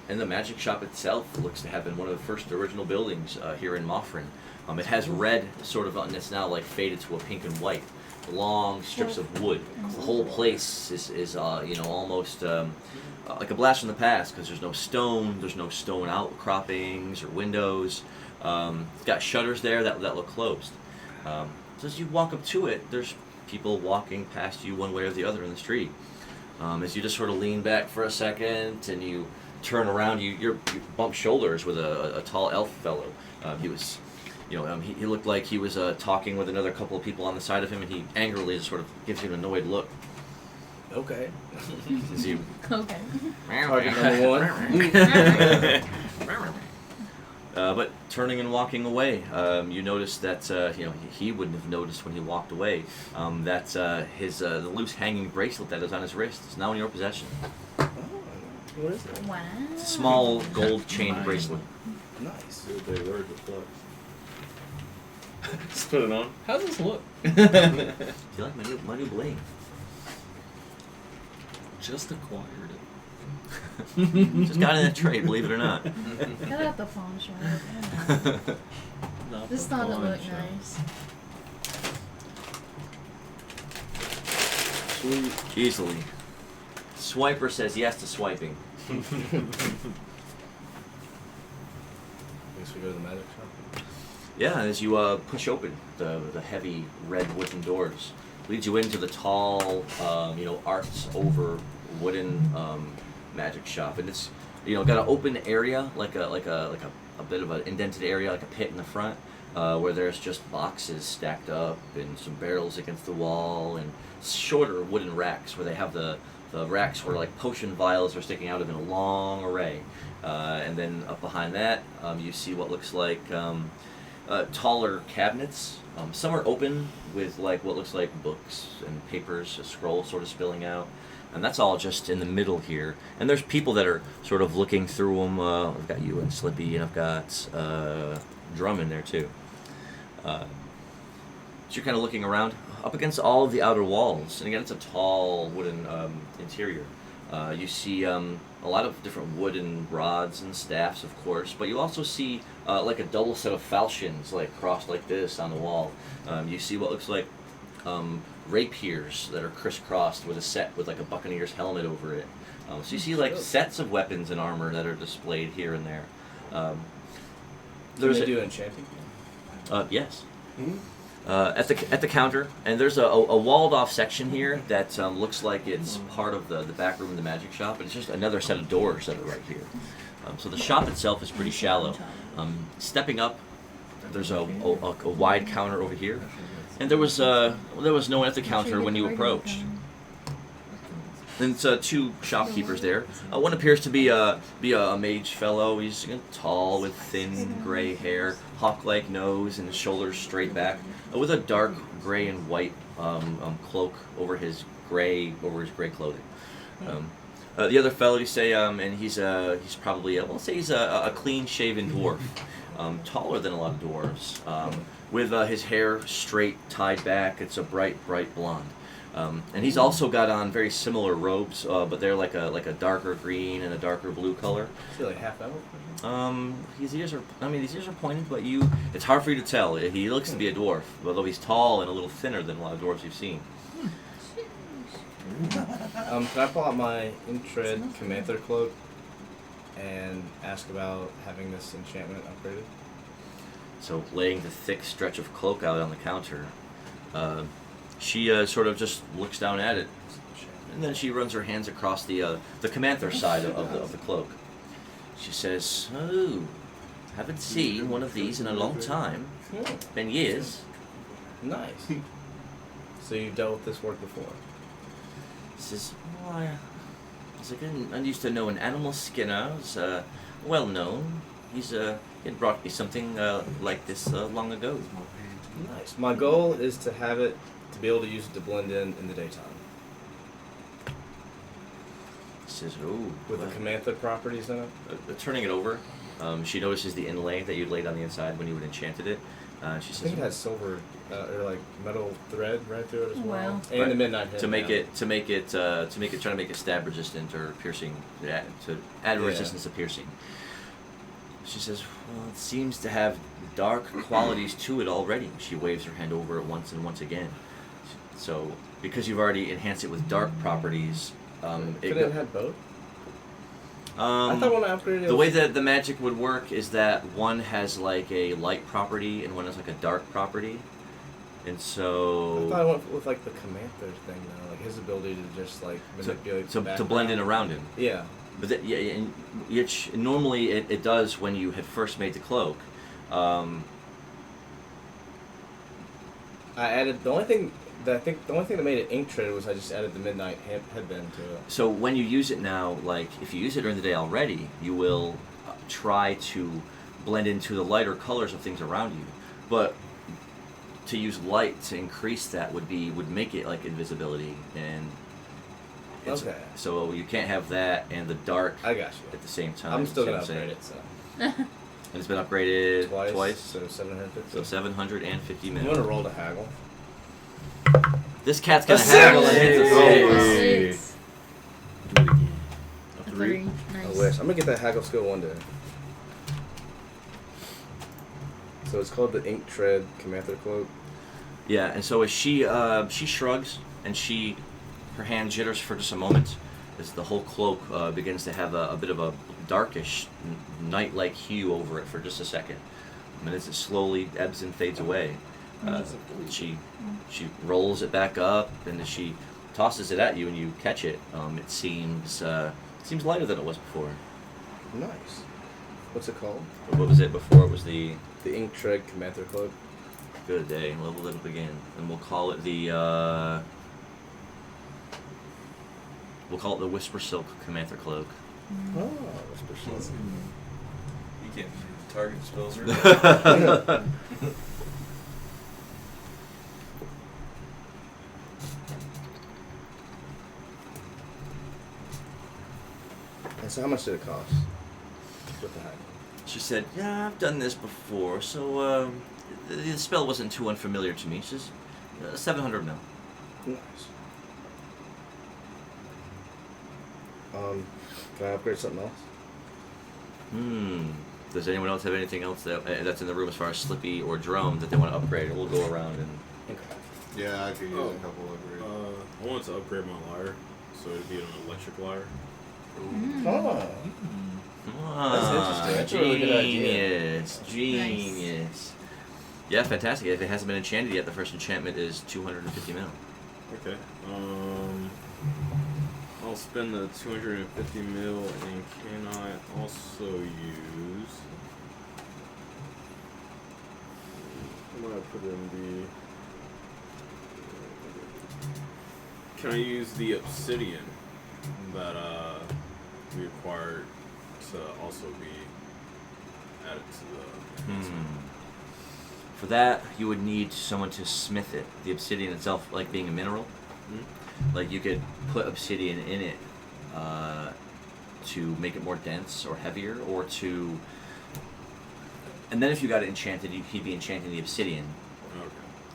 S2: And the magic shop itself looks to have been one of the first original buildings here in Moffrin. It has red sort of, and it's now like faded to a pink and white. Long strips of wood. The whole place is almost like a blast from the past because there's no stone outcroppings or windows. It's got shutters there that look closed. So as you walk up to it, there's people walking past you one way or the other in the street. As you just sort of lean back for a second and you turn around, you bump shoulders with a tall elf fellow. He was, he looked like he was talking with another couple of people on the side of him, and he angrily just sort of gives you an annoyed look.
S7: Okay.
S2: As you
S4: Okay.
S7: Target number one.
S2: But turning and walking away, you notice that he wouldn't have noticed when he walked away that his the loose hanging bracelet that is on his wrist is now in your possession.
S7: Oh, what is it?
S4: Wow.
S2: It's a small gold chain bracelet.
S7: Nice.
S5: Good day, where's the flex?
S1: Just put it on. How does this look?
S2: Do you like my new bling?
S1: Just acquired it.
S2: Just got in that trade, believe it or not.
S4: Got out the phone shop.
S1: Not
S4: This
S1: the
S4: thought it
S1: pawn
S4: looked
S1: shop.
S4: nice.
S2: Sweet. Easily. Swiper says yes to swiping.
S7: Thanks for going to the magic shop.
S2: Yeah, as you push open the heavy red wooden doors, leads you into the tall, arched over wooden magic shop, and it's got an open area like a bit of an indented area, like a pit in the front, where there's just boxes stacked up and some barrels against the wall and shorter wooden racks where they have the racks where like potion vials are sticking out of in a long array, and then up behind that you see what looks like taller cabinets. Some are open with like what looks like books and papers, a scroll sort of spilling out. And that's all just in the middle here. And there's people that are sort of looking through them. I've got you and Slippy, and I've got Drum in there too. So you're kind of looking around up against all of the outer walls. And again, it's a tall wooden interior. You see a lot of different wooden rods and staffs, of course, but you also see like a double set of falchions like crossed like this on the wall. You see what looks like rapiers that are crisscrossed with a set with like a buccaneer's helmet over it. So you see like sets of weapons and armor that are displayed here and there.
S7: Do
S2: There's
S7: they do enchanting?
S2: yes. At the counter, and there's a walled off section here that looks like it's part of the back room of the magic shop, and it's just another set of doors that are right here. So the shop itself is pretty shallow. Stepping up, there's a wide counter over here, and there was no one at the counter when you approached. Then two shopkeepers there. One appears to be a mage fellow. He's tall with thin gray hair, hawk-like nose, and his shoulders straight back, with a dark gray and white cloak over his gray clothing. The other fellow, you say, and he's probably we'll say he's a clean-shaven dwarf, taller than a lot of dwarves, with his hair straight tied back. It's a bright blonde. And he's also got on very similar robes, but they're like a darker green and a darker blue color.
S7: Is he like half elf?
S2: These ears are pointed, but it's hard for you to tell. He looks to be a dwarf, although he's tall and a little thinner than a lot of dwarves you've seen.
S7: Can I pull out my Intred Commander cloak and ask about having this enchantment upgraded?
S2: So laying the thick stretch of cloak out on the counter, she sort of just looks down at it, and then she runs her hands across the Commander side of the cloak. She says, "Oh, haven't seen one of these in a long time. Been years."
S7: Nice. So you've dealt with this work before?
S2: She says, "Why? I used to know an animal skinner. Was well known. He had brought me something like this long ago."
S7: Nice. My goal is to have it to be able to use it to blend in the daytime.
S2: She says, "Oh."
S7: With the Commander properties in it?
S2: Turning it over, she notices the inlay that you laid on the inside when you had enchanted it. She
S7: I
S2: says,
S7: think it has silver or like metal thread right through it as well.
S4: Wow.
S7: And
S2: Right.
S7: the midnight hit.
S2: trying to make it stab resistant or piercing, to add resistance to piercing. She says, "Well, it seems to have dark qualities to it already." She waves her hand over it once and once again. So, because you've already enhanced it with dark properties,
S7: Could it have both? I
S2: I
S7: thought when I upgraded it,
S2: the way that the magic would work is that one has like a light property and one has like a dark property. And
S7: I
S2: so
S7: thought I went with like the Commander thing though, like his ability to just like manipulate the
S2: to blend in around him.
S7: Yeah.
S2: But and normally it does when you had first made the cloak.
S7: I added the only thing that made it ink tread was I just added the midnight headband to it.
S2: So when you use it now, like if you use it during the day already, you will try to blend into the lighter colors of things around you. But to use light to increase that would make it like invisibility, and
S7: Okay.
S2: so you can't have that and the dark
S7: I got you.
S2: at the same time.
S7: I'm still
S2: See
S7: gonna
S2: what
S7: upgrade
S2: saying?
S7: it, so
S2: And it's been upgraded twice.
S7: So 750.
S2: So 750
S7: I'm
S2: minutes.
S7: gonna roll to haggle.
S2: This cat's gonna
S7: A
S2: haggle
S7: six!
S2: and hit the
S1: Hey.
S2: six.
S4: Six.
S2: Do it again.
S4: A 3. Nice.
S7: I wish. I'm gonna get that haggle skill one day. So it's called the Ink Tread Commander Cloak.
S2: Yeah, and so as she shrugs and her hand jitters for just a moment, as the whole cloak begins to have a bit of a darkish, night-like hue over it for just a second. And as it slowly ebbs and fades away, she rolls it back up, and as she tosses it at you and you catch it, it seems lighter than it was before.
S7: Nice. What's it called?
S2: What was it before? It was the
S7: The Ink Tread Commander Cloak.
S2: good day. Level it up again, and we'll call it the Whisper Silk Commander Cloak.
S7: Oh, Whisper Silk.
S5: You can't target spells or
S7: And so how much did it cost? With the haggle.
S2: She said, "Yeah, I've done this before, so the spell wasn't too unfamiliar to me." She says, 700 mil.
S7: Nice. Can I upgrade something else?
S2: Does anyone else have anything else that's in the room as far as Slippy or Drone that they want to upgrade? We'll go around and...
S7: Okay.
S3: Yeah, I could use a couple of upgrades.
S6: I wanted to upgrade my lyre, so it'd be an electric lyre.
S7: Oh. That's interesting. That's a really good idea.
S2: Genius. Yeah, fantastic. If it hasn't been enchanted yet, the first enchantment is 250 mil.
S6: Okay. I'll spend the 250 mil, and can I also use? What do I put in the? Can I use the obsidian that we acquired to also be added to the?
S2: For that, you would need someone to smith it. The obsidian itself, like being a mineral, like you could put obsidian in it to make it more dense or heavier, or to. And then if you got it enchanted, he'd be enchanting the obsidian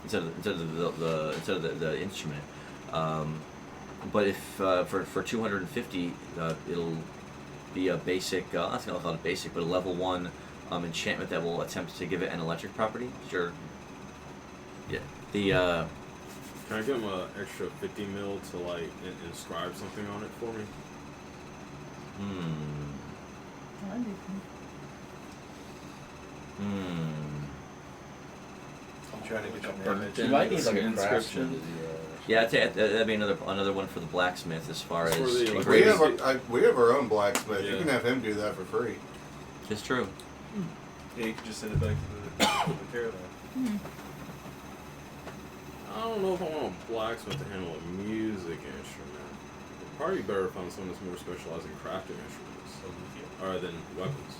S2: instead of the instrument. But if for 250, it'll be a basic. I'm not gonna call it basic, but a level 1 enchantment that will attempt to give it an electric property. Sure. Yeah. The.
S6: Can I give him an extra 50 mil to like inscribe something on it for me?
S4: That'd be cool.
S5: I'm trying to get your
S1: Burnt
S7: You
S1: in
S7: might need like a
S1: inscription.
S7: craftsman to do
S2: Yeah, that'd be another one for the blacksmith as far
S6: For
S2: as
S6: the, like,
S2: engraving.
S3: We have our own blacksmth. You
S6: Yeah.
S3: can have him do that for free.
S2: It's true.
S5: Yeah, you can just send it back to the caravan.
S6: I don't know if I want a blacksmith to handle a music instrument. It'd probably be better if I'm someone that's more specialized in crafting instruments rather than weapons.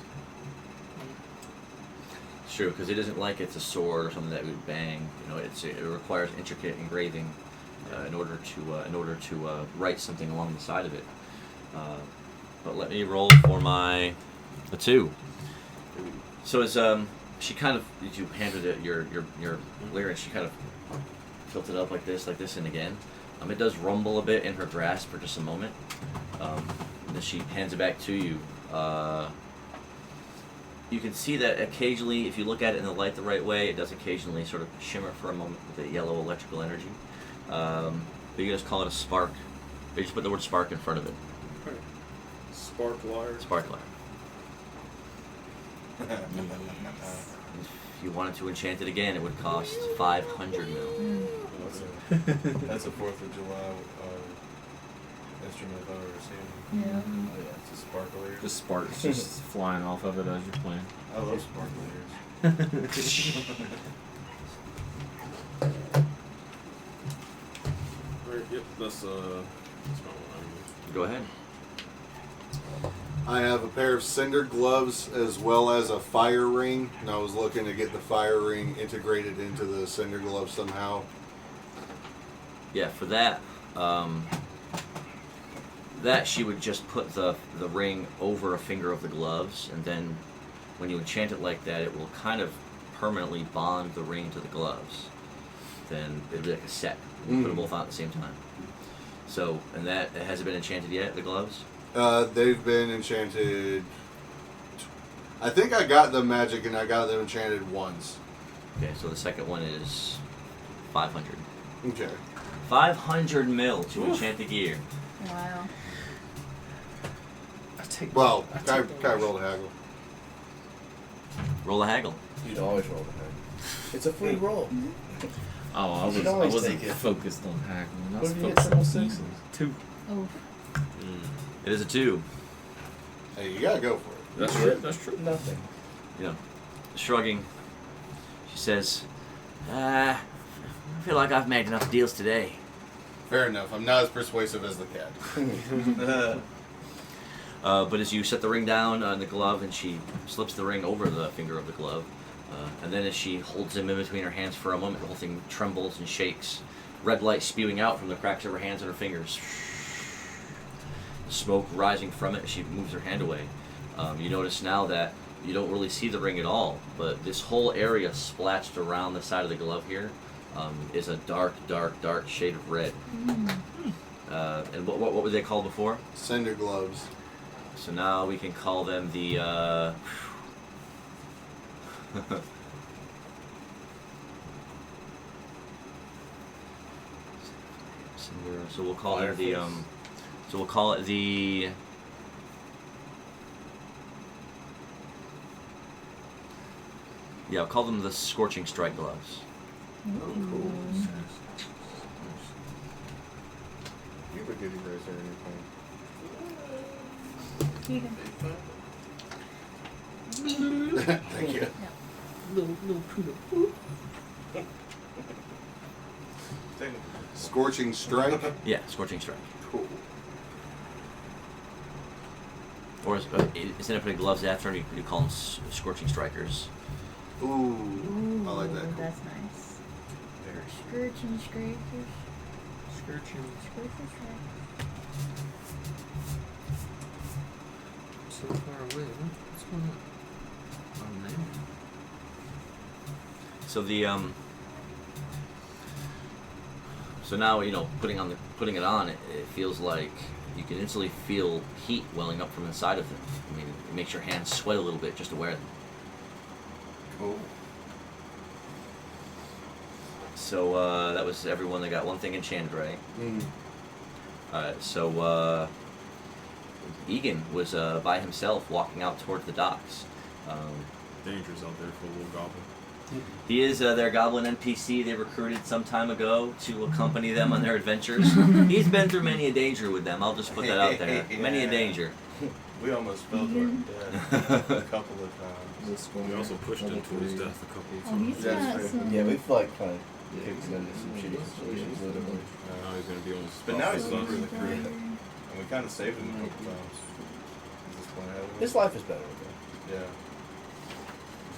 S2: It's true, because it isn't like it's a sword or something that would bang. You know, it requires intricate engraving in order to write something along the side of it. But let me roll for a 2. So as she kind of, as you handed it your lyre, and she kind of tilted up like this, and again. It does rumble a bit in her grasp for just a moment. And then she hands it back to you. You can see that occasionally, if you look at it in the light the right way, it does occasionally sort of shimmer for a moment with a yellow electrical energy. But you can just call it a spark. Or you just put the word spark in front of it.
S6: Okay. Spark lyre.
S2: Spark light. you wanted to enchant it again, it would cost 500 mil.
S5: That's a 4th of July instrument I've ever seen.
S4: Yeah.
S5: Oh yeah, it's a sparkler.
S1: Just sparks just flying off of it as you're playing.
S5: I love sparklers.
S6: Alright, yep, that's my one.
S2: Go ahead.
S3: I have a pair of cinder gloves as well as a fire ring, and I was looking to get the fire ring integrated into the cinder glove somehow.
S2: Yeah, for that, that she would just put the ring over a finger of the gloves, and then when you enchant it like that, it will kind of permanently bond the ring to the gloves. Then it'll be like a set. You put them both on at the same time. So, and that, has it been enchanted yet, the gloves?
S3: They've been enchanted. I think I got them magic and I got them enchanted once.
S2: Okay, so the second one is 500.
S3: Okay.
S2: 500 mil to enchant the gear.
S4: Wow.
S3: Well, I rolled a haggle.
S2: Roll a haggle.
S7: You'd always roll the haggle. It's a free roll.
S1: Oh,
S7: You should
S1: I
S7: always
S1: wasn't
S7: take it.
S1: focused on haggling. I
S7: What
S1: was
S7: if you hit
S1: focused on
S7: triple
S1: sixes.
S7: sixes?
S1: 2.
S4: Oh.
S2: It is a 2.
S3: Hey, you gotta go for it.
S1: That's true. That's true.
S7: Nothing.
S2: You know, shrugging, she says, I feel like I've made enough deals today.
S3: Fair enough. I'm not as persuasive as the cat.
S2: But as you set the ring down on the glove, and she slips the ring over the finger of the glove, and then as she holds him in between her hands for a moment, the whole thing trembles and shakes. Red light spewing out from the cracks of her hands and her fingers. Smoke rising from it as she moves her hand away. You notice now that you don't really see the ring at all, but this whole area splatched around the side of the glove here is a dark, dark, dark shade of red. And what were they called before?
S3: Cinder gloves.
S2: So now we can call them the, so we'll call it the, so we'll call it the, yeah, I'll call them the Scorching Strike gloves.
S3: You have a goodie eraser or anything. Thank you. Scorching strike.
S2: Yeah, Scorching Strike.
S3: Cool.
S2: Or instead of putting gloves after them, you call them Scorching Strikers.
S3: Ooh, I like that. Cool.
S4: That's nice. Scorching scrapers.
S1: Scorching.
S4: Scorching scrapers.
S1: So far away. What's going on? Oh, man.
S2: So the so now, you know, putting it on, it feels like you can instantly feel heat welling up from inside of them. I mean, it makes your hands sweat a little bit just to wear them.
S3: Cool.
S2: So that was everyone that got one thing enchanted, right? So Egan was by himself walking out towards the docks.
S6: Danger's out there for a little goblin.
S2: He is their goblin NPC they recruited some time ago to accompany them on their adventures. He's been through many a danger with them. I'll just put that out there. Many a danger.
S5: We almost fell to our death a couple of times.
S6: We also pushed him to his death a couple of
S4: Oh,
S6: times.
S4: he's
S5: That's
S4: got
S5: true.
S4: some.
S7: Yeah, we've like kind of kicked him into some shitty situations. Literally.
S6: Now he's gonna be on his
S5: But now he's
S6: spot
S5: over
S6: with
S5: the
S6: us.
S5: crew. And we kind of saved him a couple times. At this point, haven't we?
S7: His life is better with him.
S5: Yeah.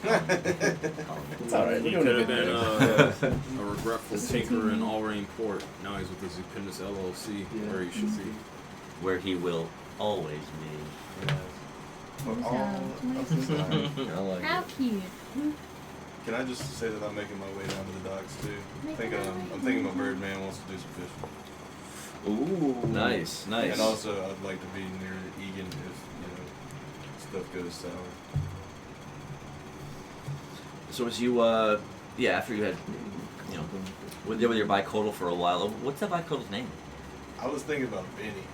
S7: It's alright.
S6: He
S7: We're doing
S6: could have
S7: a
S6: been
S7: good
S6: a regretful tinker in Allrain Port. Now he's with the Zupindus LLC, where he should be.
S2: Where he will always be.
S5: Yeah.
S4: He's
S1: I like
S4: How
S1: it.
S4: cute.
S5: Can I just say that I'm making my way down to the docks too?
S4: Make it
S5: I'm thinking my Birdman wants to do some fishing.
S1: Ooh.
S2: Nice, nice.
S5: And also, I'd like to be near Egan if stuff goes sour.
S2: So as you, after you had, with your bicodal for a while, what's that bicodal's name?
S5: I was thinking about Benny.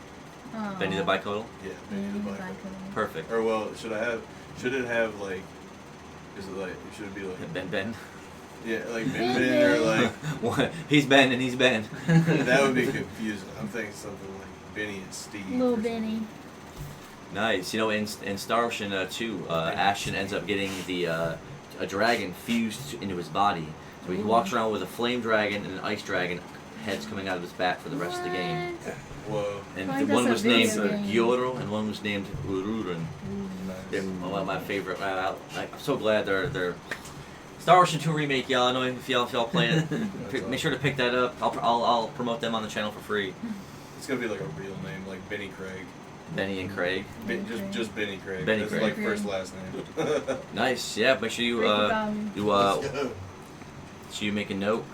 S4: Oh.
S2: Benny the bicodal?
S5: Yeah, Benny the Biker.
S2: Perfect.
S5: Or well, should it have like Is it like, should it be like
S2: Ben.
S5: Yeah, like Ben or like
S2: What? He's Ben and he's Ben.
S5: that would be confusing. I'm thinking something like Benny and Steve.
S4: Little Benny.
S2: Nice. You know, in Star Ocean 2, Ashton ends up getting a dragon fused into his body. So he walks around with a flame dragon and an ice dragon heads coming out of his back for the rest of the game.
S5: Whoa.
S2: And
S4: Like
S2: one
S4: that's
S2: was
S4: a
S2: named
S4: video game.
S2: Gyoro and one was named Ururun. They're one of my favorite. I'm so glad they're Star Wars 2 remake, y'all. I know if y'all playing it, make sure to pick that up. I'll promote them on the channel for free.
S5: It's gonna be like a real name, like Benny Craig.
S2: Benny and Craig.
S5: Just Benny Craig.
S2: Benny
S5: That's
S2: Craig.
S5: like first last name.
S2: Nice. Yeah. Make sure you make a note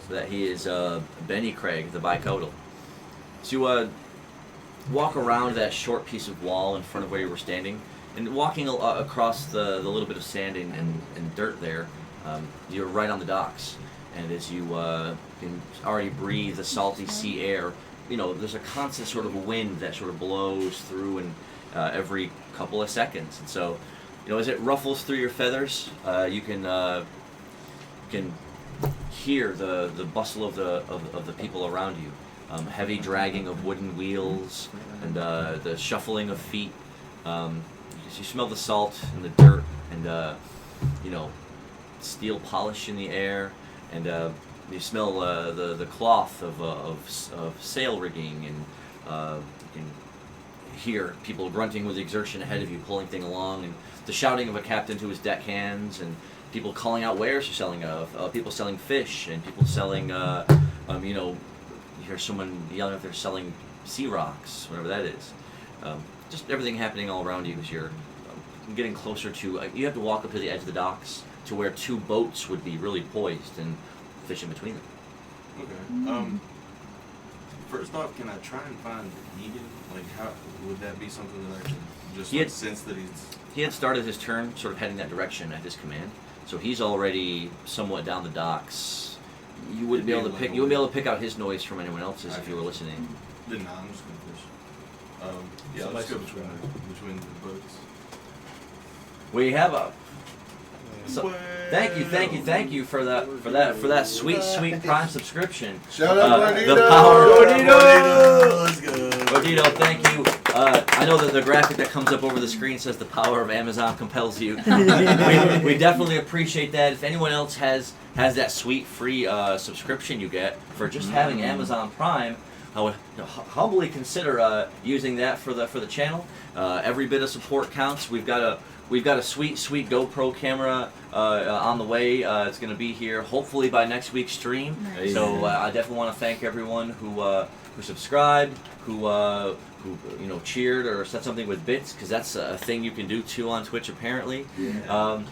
S2: that he is Benny Craig, the bicodal. So you walk around that short piece of wall in front of where you were standing, and walking across the little bit of sand and dirt there, you're right on the docks. And as you can already breathe the salty sea air, you know, there's a constant sort of wind that sort of blows through and every couple of seconds. And so, you know, as it ruffles through your feathers, you can hear the bustle of the people around you. Heavy dragging of wooden wheels and the shuffling of feet. You smell the salt and the dirt and you know, steel polish in the air, and you smell the cloth of sail rigging, and you can hear people grunting with exertion ahead of you, pulling things along, and the shouting of a captain to his deckhands, and people calling out wares they're selling of, people selling fish, and people selling, you know, you hear someone yelling if they're selling sea rocks, whatever that is. Just everything happening all around you as you're getting closer to, you have to walk up to the edge of the docks to where two boats would be really poised and fish in between them.
S5: Okay. First off, can I try and find Negan? Like, how would that be something that I can just sense that
S2: He had started his turn sort of heading that direction at his command, so he's already somewhat down the docks. You wouldn't be able to pick out his noise from anyone else's if you were listening.
S5: Then nah, I'm just gonna fish. Yeah, let's go between the boats.
S2: We have a. So, thank you for that sweet Prime subscription.
S3: Shout out
S2: the
S3: Gordito!
S2: power
S5: Gordito! Let's go.
S2: Gordito, thank you. I know that the graphic that comes up over the screen says the power of Amazon compels you. we definitely appreciate that. If anyone else has that sweet free subscription you get for just having Amazon Prime, I would humbly consider using that for the channel. Every bit of support counts. We've got a sweet GoPro camera on the way. It's going to be here hopefully by next week's stream.
S4: Nice.
S2: So I definitely want to thank everyone who subscribed, who you know, cheered or said something with bits, because that's a thing you can do too on Twitch apparently. Yeah.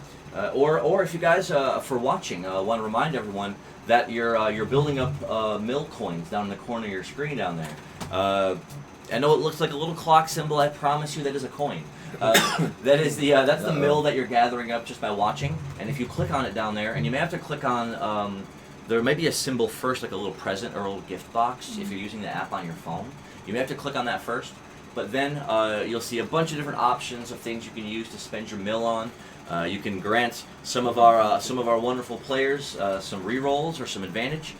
S2: Or if you guys for watching, want to remind everyone that you're building up mill coins down in the corner of your screen down there. I know it looks like a little clock symbol. I promise you that is a coin. That is that's the mill that you're gathering up just by watching. And if you click on it down there, and you may have to click on, there may be a symbol first, like a little present or a little gift box if you're using the app on your phone. You may have to click on that first, but then you'll see a bunch of different options of things you can use to spend your mill on. You can grant some of our wonderful players some rerolls or some advantage.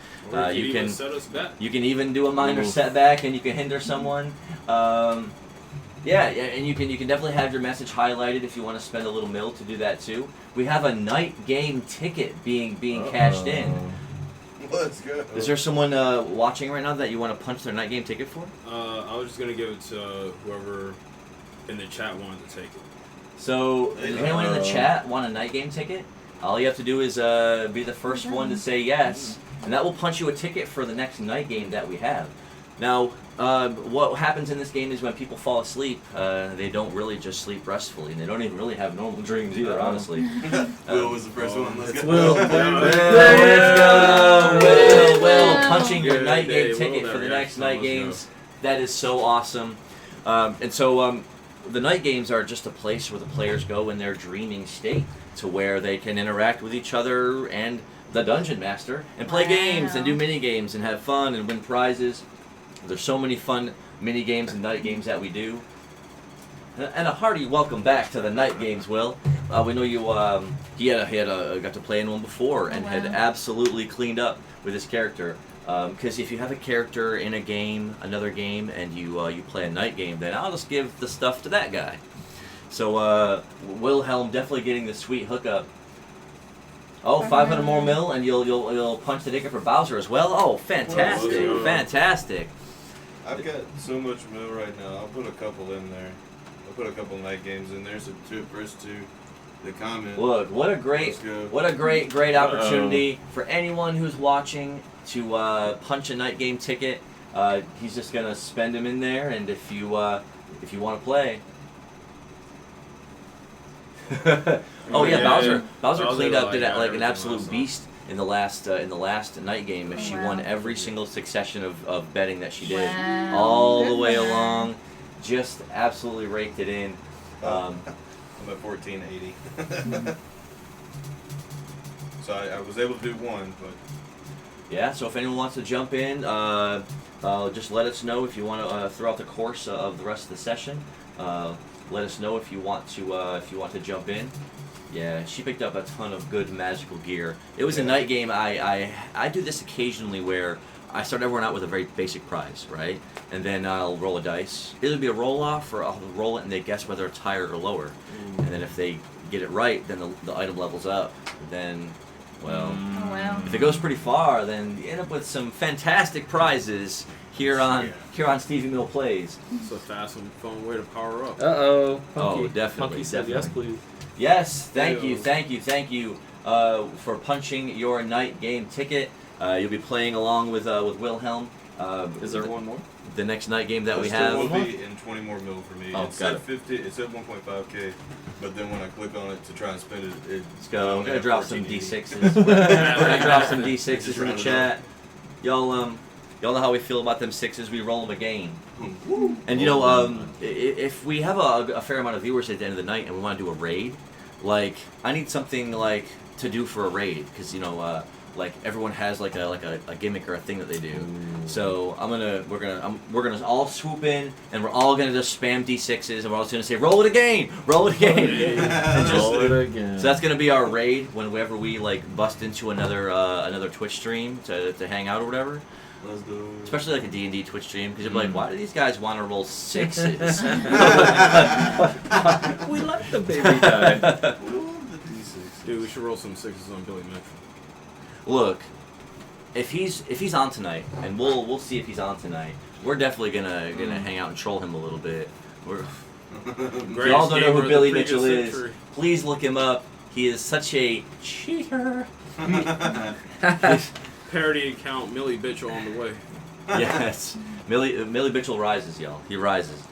S2: You can
S6: set us back.
S2: You can even do a minor setback, and you can hinder someone. Yeah, and you can definitely have your message highlighted if you want to spend a little mill to do that too. We have a night game ticket being cashed in.
S5: Let's go.
S2: Is there someone watching right now that you want to punch their night game ticket for?
S6: I was just gonna give it to whoever in the chat wanted to take it.
S2: So, does anyone in the chat want a night game ticket? All you have to do is be the first one to say yes, and that will punch you a ticket for the next night game that we have. Now, what happens in this game is when people fall asleep, they don't really just sleep restfully, and they don't even really have normal dreams either, honestly.
S5: Will was the first one. Let's go.
S2: Will, punching your night game ticket for the next night games. That is so awesome. And so the night games are just a place where the players go in their dreaming state, to where they can interact with each other and the Dungeon Master and play games and do mini games and have fun and win prizes. There's so many fun mini games and night games that we do. And a hearty welcome back to the night games, Will. We know you. He got to play in one before and had absolutely cleaned up with his character. Because if you have a character in a game, another game, and you play a night game, then I'll just give the stuff to that guy. So Wilhelm definitely getting the sweet hookup. Oh, 500 more mil, and you'll punch the ticket for Bowser as well. Oh, fantastic, fantastic.
S5: I've got so much mil right now. I'll put a couple in there. I'll put a couple night games in there. So first two, the comment.
S2: Look, what a great opportunity for anyone who's watching to punch a night game ticket. He's just gonna spend them in there, and if you want to play. Oh yeah, Bowser cleaned up, did like an absolute beast in the last night game. She won every single succession of betting that she did, all the way along. Just absolutely raked it in.
S5: I'm at 1480. So I was able to do one, but
S2: yeah. So if anyone wants to jump in, just let us know if you want to throughout the course of the rest of the session. Let us know if you want to jump in. Yeah, she picked up a ton of good magical gear. It was a night game. I do this occasionally where I start everyone out with a very basic prize, right? And then I'll roll a dice. It'll be a roll off, or I'll roll it and they guess whether it's higher or lower. And then if they get it right, then the item levels up. Then, well, if it goes pretty far, then you end up with some fantastic prizes here on StevieMillPlays.
S6: It's a fast and fun way to power up.
S1: Uh-oh.
S2: Oh, definitely.
S1: Punky said yes, please.
S2: Yes, thank you for punching your night game ticket. You'll be playing along with Wilhelm.
S1: Is there one more?
S2: The next night game that we
S5: still
S2: have.
S5: will be in 20 more mil for me.
S2: Oh,
S5: it said 50. It said 1.5k, but then when I click on it to try and spend it,
S2: Let's go. I'm gonna drop some D6s. We're gonna drop some D6s in the chat. Y'all know how we feel about them sixes. We roll them again. And if we have a fair amount of viewers at the end of the night and we want to do a raid, like I need something like to do for a raid because like everyone has like a gimmick or a thing that they do. So we're gonna all swoop in and we're all gonna just spam D6s and we're all just gonna say roll it again. And
S1: roll it again.
S2: So that's gonna be our raid whenever we like bust into another Twitch stream to hang out or whatever.
S5: Let's go.
S2: Especially like a D&D Twitch stream, because you're like, why do these guys want to roll sixes?
S1: We like the baby guy.
S6: Dude, we should roll some sixes on Billy Mitchell.
S2: Look, if he's on tonight, and we'll see if he's on tonight. We're definitely gonna hang out and troll him a little bit. If y'all don't know who Billy Mitchell is, please look him up. He is such a cheater.
S6: Parody account Millie Bitchell on the way.
S2: Yes, Millie Bitchell rises, y'all. He rises.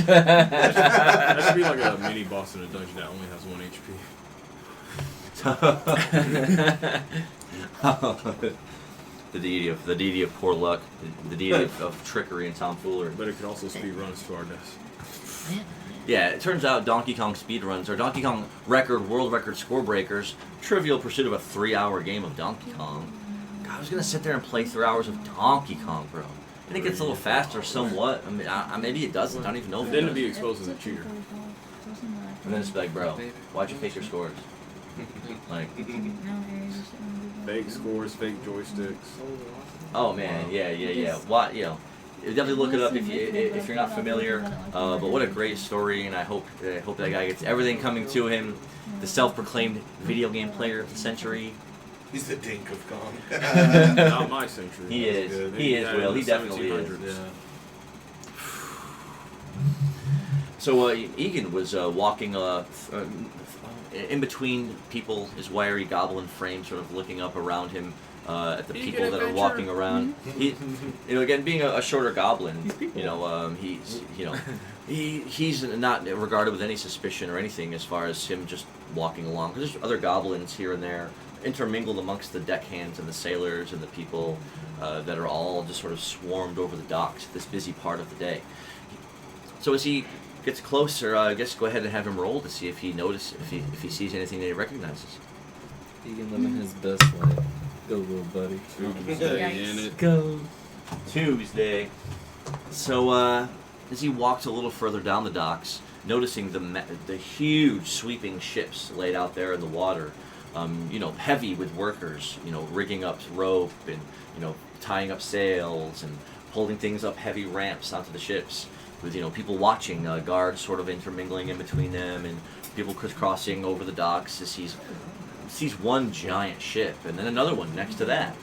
S6: That should be like a mini boss in a dungeon that only has 1 HP.
S2: The deity of poor luck, the deity of trickery and tomfoolery.
S6: But it could also speed runs to our deaths.
S2: Yeah, it turns out Donkey Kong speedruns, or Donkey Kong world record score breakers, trivial pursuit of a 3-hour game of Donkey Kong. God, I was gonna sit there and play 3 hours of Donkey Kong, bro. And it gets a little faster somewhat. I mean, maybe it doesn't. I don't even know if it
S6: Then
S2: does.
S6: to be exposed as a cheater.
S2: And then it's like, bro, why'd you fake your scores? Like,
S6: Fake scores, fake joysticks.
S2: oh man, yeah. What, definitely look it up if you're not familiar. But what a great story, and I hope that guy gets everything coming to him. The self-proclaimed video game player of the century.
S5: He's the Dink of Kong.
S6: Not my century.
S2: He is. He is, Will. He definitely is.
S5: Yeah.
S2: So Egan was walking in between people, his wiry goblin frame, sort of looking up around him at the people that are walking around. He, again, being a shorter goblin, he's not regarded with any suspicion or anything as far as him just walking along. Because there's other goblins here and there, intermingled amongst the deckhands and the sailors and the people that are all just sort of swarmed over the docks at this busy part of the day. So as he gets closer, I guess go ahead and have him roll to see if he sees anything that he recognizes.
S1: Egan living his best life. Go, little buddy.
S6: Tuesday in it.
S1: Go.
S2: Tuesday. So as he walks a little further down the docks, noticing the huge sweeping ships laid out there in the water, heavy with workers, rigging up rope and, tying up sails and holding things up heavy ramps onto the ships with, people watching, guards sort of intermingling in between them and people crisscrossing over the docks as he sees one giant ship and then another one next to that.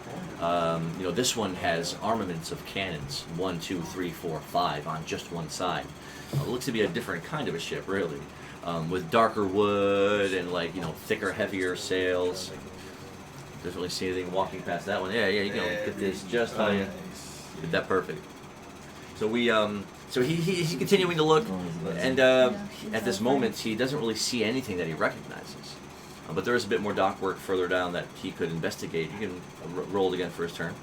S2: This one has armaments of cannons, 1, 2, 3, 4, 5 on just one side. It looks to be a different kind of a ship, really, with darker wood and thicker, heavier sails. Doesn't really see anything walking past that one. Yeah, you can get this just how you did that perfect. So he's continuing to look, and at this moment he doesn't really see anything that he recognizes. But there is a bit more dock work further down that he could investigate. You can roll it again for his turn.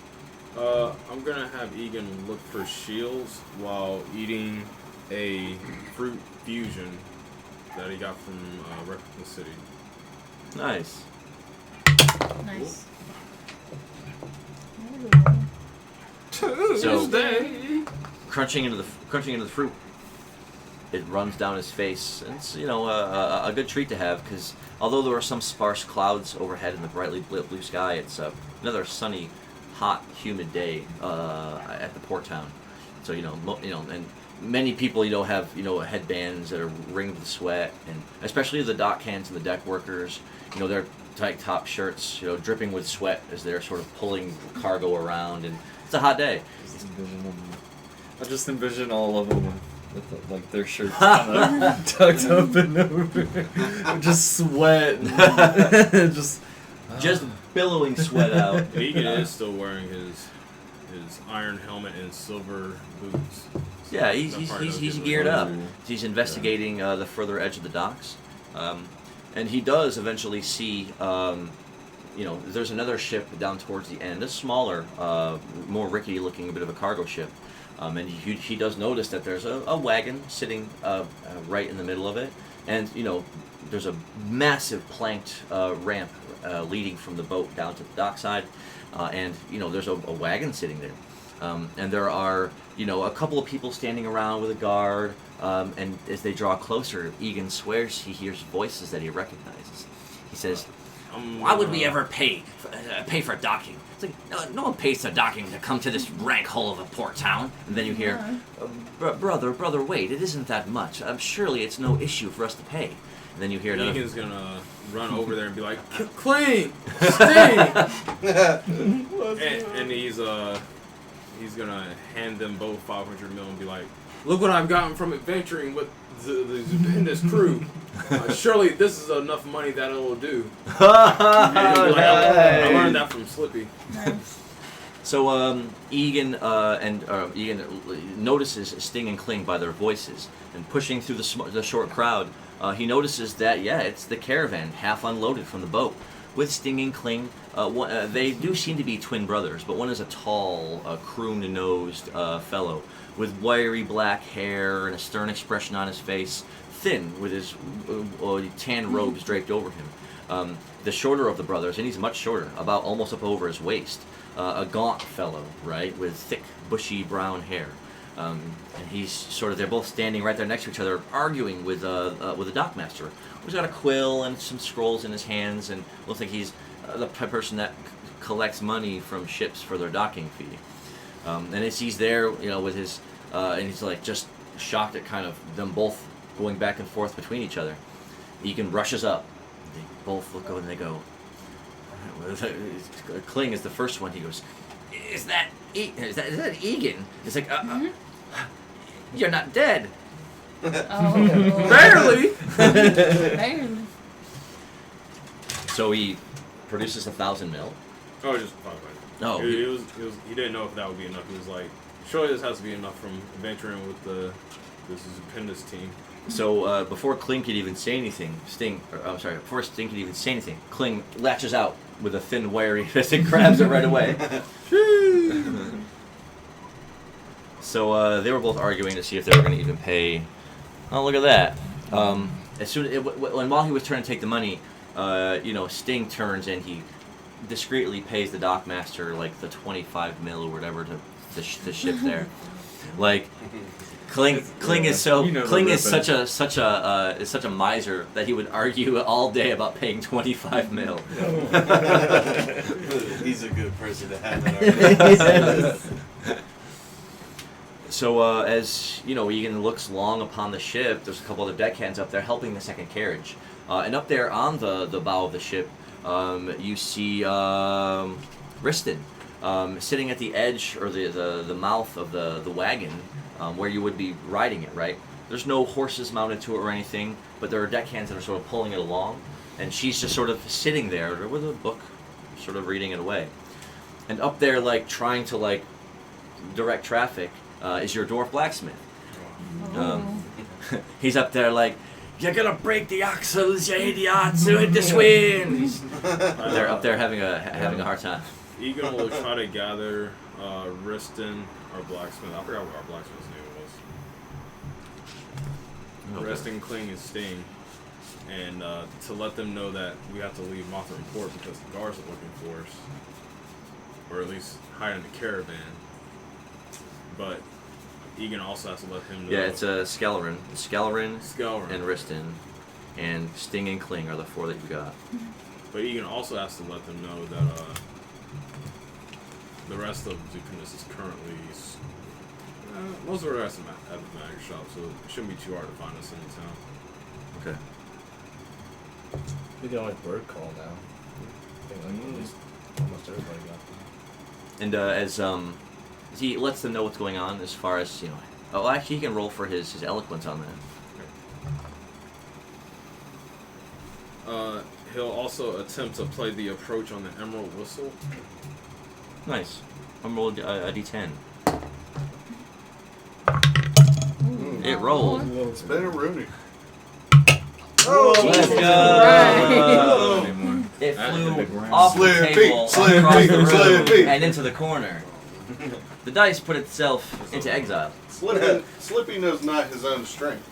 S6: I'm gonna have Egan look for shields while eating a fruit fusion that he got from Replicant City.
S2: Nice.
S4: Nice.
S2: So, crunching into the fruit, it runs down his face. And it's a good treat to have because although there are some sparse clouds overhead in the brightly blue sky, it's another sunny, hot, humid day at the port town. So and many people have headbands that are ringed with sweat, and especially the dock hands and the deck workers. Their tight top shirts dripping with sweat as they're sort of pulling cargo around, and it's a hot day.
S1: I just envision all of them with their shirts kind of tucked up and over, just sweat, and
S2: just billowing sweat out.
S6: Egan is still wearing his iron helmet and silver boots.
S2: Yeah, he's geared up. He's investigating the further edge of the docks, and he does eventually see. There's another ship down towards the end, a smaller, more rickety-looking, bit of a cargo ship. And he does notice that there's a wagon sitting right in the middle of it, and there's a massive planked ramp leading from the boat down to the dockside, and there's a wagon sitting there, and there are a couple of people standing around with a guard, and as they draw closer, Egan swears he hears voices that he recognizes. He says, "Why would we ever pay for docking? It's like no one pays for docking to come to this rank hole of a port town." And then you hear, brother, wait, it isn't that much. Surely it's no issue for us to pay." And then you hear another.
S6: Egan's gonna run over there and be like, "Clean, Sting!" and he's gonna hand them both 500 mil and be like, "Look what I've gotten from adventuring with this crew. Surely this is enough money that it'll do." And he'll be like, I learned that from Slippy.
S4: Nice.
S2: So Egan notices Sting and Kling by their voices, and pushing through the short crowd, he notices that it's the caravan half unloaded from the boat with Sting and Kling. They do seem to be twin brothers, but one is a tall, croon-nosed fellow with wiry black hair and a stern expression on his face, thin with his tan robes draped over him. The shorter of the brothers, and he's much shorter, about almost up over his waist, a gaunt fellow, right, with thick, bushy brown hair. And they're both standing right there next to each other, arguing with a dockmaster who's got a quill and some scrolls in his hands, and looks like he's the person that collects money from ships for their docking fee. And as he's there, with his, and he's just shocked at kind of them both going back and forth between each other. Egan rushes up. They both look over and they go. Kling is the first one. He goes, "Is that Egan?" It's like, "You're not dead."
S4: Oh.
S2: Barely.
S4: Barely.
S2: So he produces 1,000 mil.
S6: Oh, just talk about it.
S2: No,
S6: he didn't know if that would be enough. He was like, "Surely this has to be enough from adventuring with this Zupindus team."
S2: So before Kling could even say anything, before Sting could even say anything, Kling latches out with a thin, wiry fist and grabs it right away. So they were both arguing to see if they were going to even pay. Oh, look at that! While he was trying to take the money, Sting turns and he discreetly pays the dockmaster the 25 mil or whatever to the ship there. Like, Kling is so
S6: You know the
S2: Kling is
S6: reference.
S2: such a miser that he would argue all day about paying 25 mil.
S5: He's a good person to have in our
S2: So as you know, Egan looks long upon the ship. There's a couple other deckhands up there helping the second carriage, and up there on the bow of the ship, you see Riston sitting at the edge or the mouth of the wagon where you would be riding it. Right? There's no horses mounted to it or anything, but there are deckhands that are sort of pulling it along, and she's just sort of sitting there with a book, sort of reading it away. And up there, like trying to like direct traffic. Is your dwarf blacksmith. He's up there like, you're gonna break the axles, you idiots, who hit the swing. They're up there having a hard time.
S6: Egan will try to gather Riston, our blacksmith. I forgot what our blacksmith's name was.
S2: Okay.
S6: Riston, Kling, and Sting. And to let them know that we have to leave Mothram Port because the guards are looking for us. Or at least hide in the caravan. But Egan also has to let him know.
S2: Yeah, it's a Skelerin,
S6: Skelerin.
S2: and Riston, and Sting and Kling are the four that you got.
S6: But Egan also has to let them know that the rest of Zukunis is currently... most of the rest at the magic shop, so it shouldn't be too hard to find us in the town.
S2: Okay.
S7: We can always bird call now. I think like at least almost everybody got that.
S2: And as he lets them know what's going on as far as, you know... Oh, actually, he can roll for his eloquence on that.
S6: He'll also attempt to play the approach on the Emerald Whistle.
S2: Nice. I'm rolling a d10. It rolled.
S3: It's been a Rooney.
S2: Let's go! It flew off the table, across the room, and into the corner. The dice put itself into exile.
S3: Slippy knows not his own strength.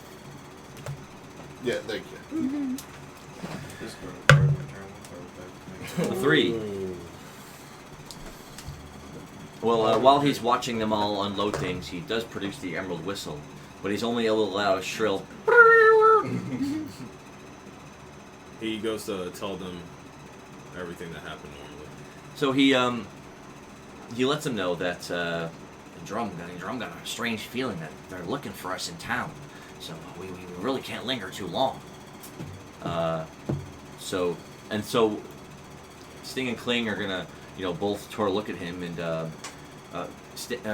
S3: Yeah, thank you.
S2: A 3. Well, while he's watching them all unload things, he does produce the Emerald Whistle, but he's only able to allow a shrill.
S6: He goes to tell them everything that happened normally.
S2: So he lets them know that the drum got a strange feeling that they're looking for us in town, so we really can't linger too long. So Sting and Kling are gonna, both toward look at him, and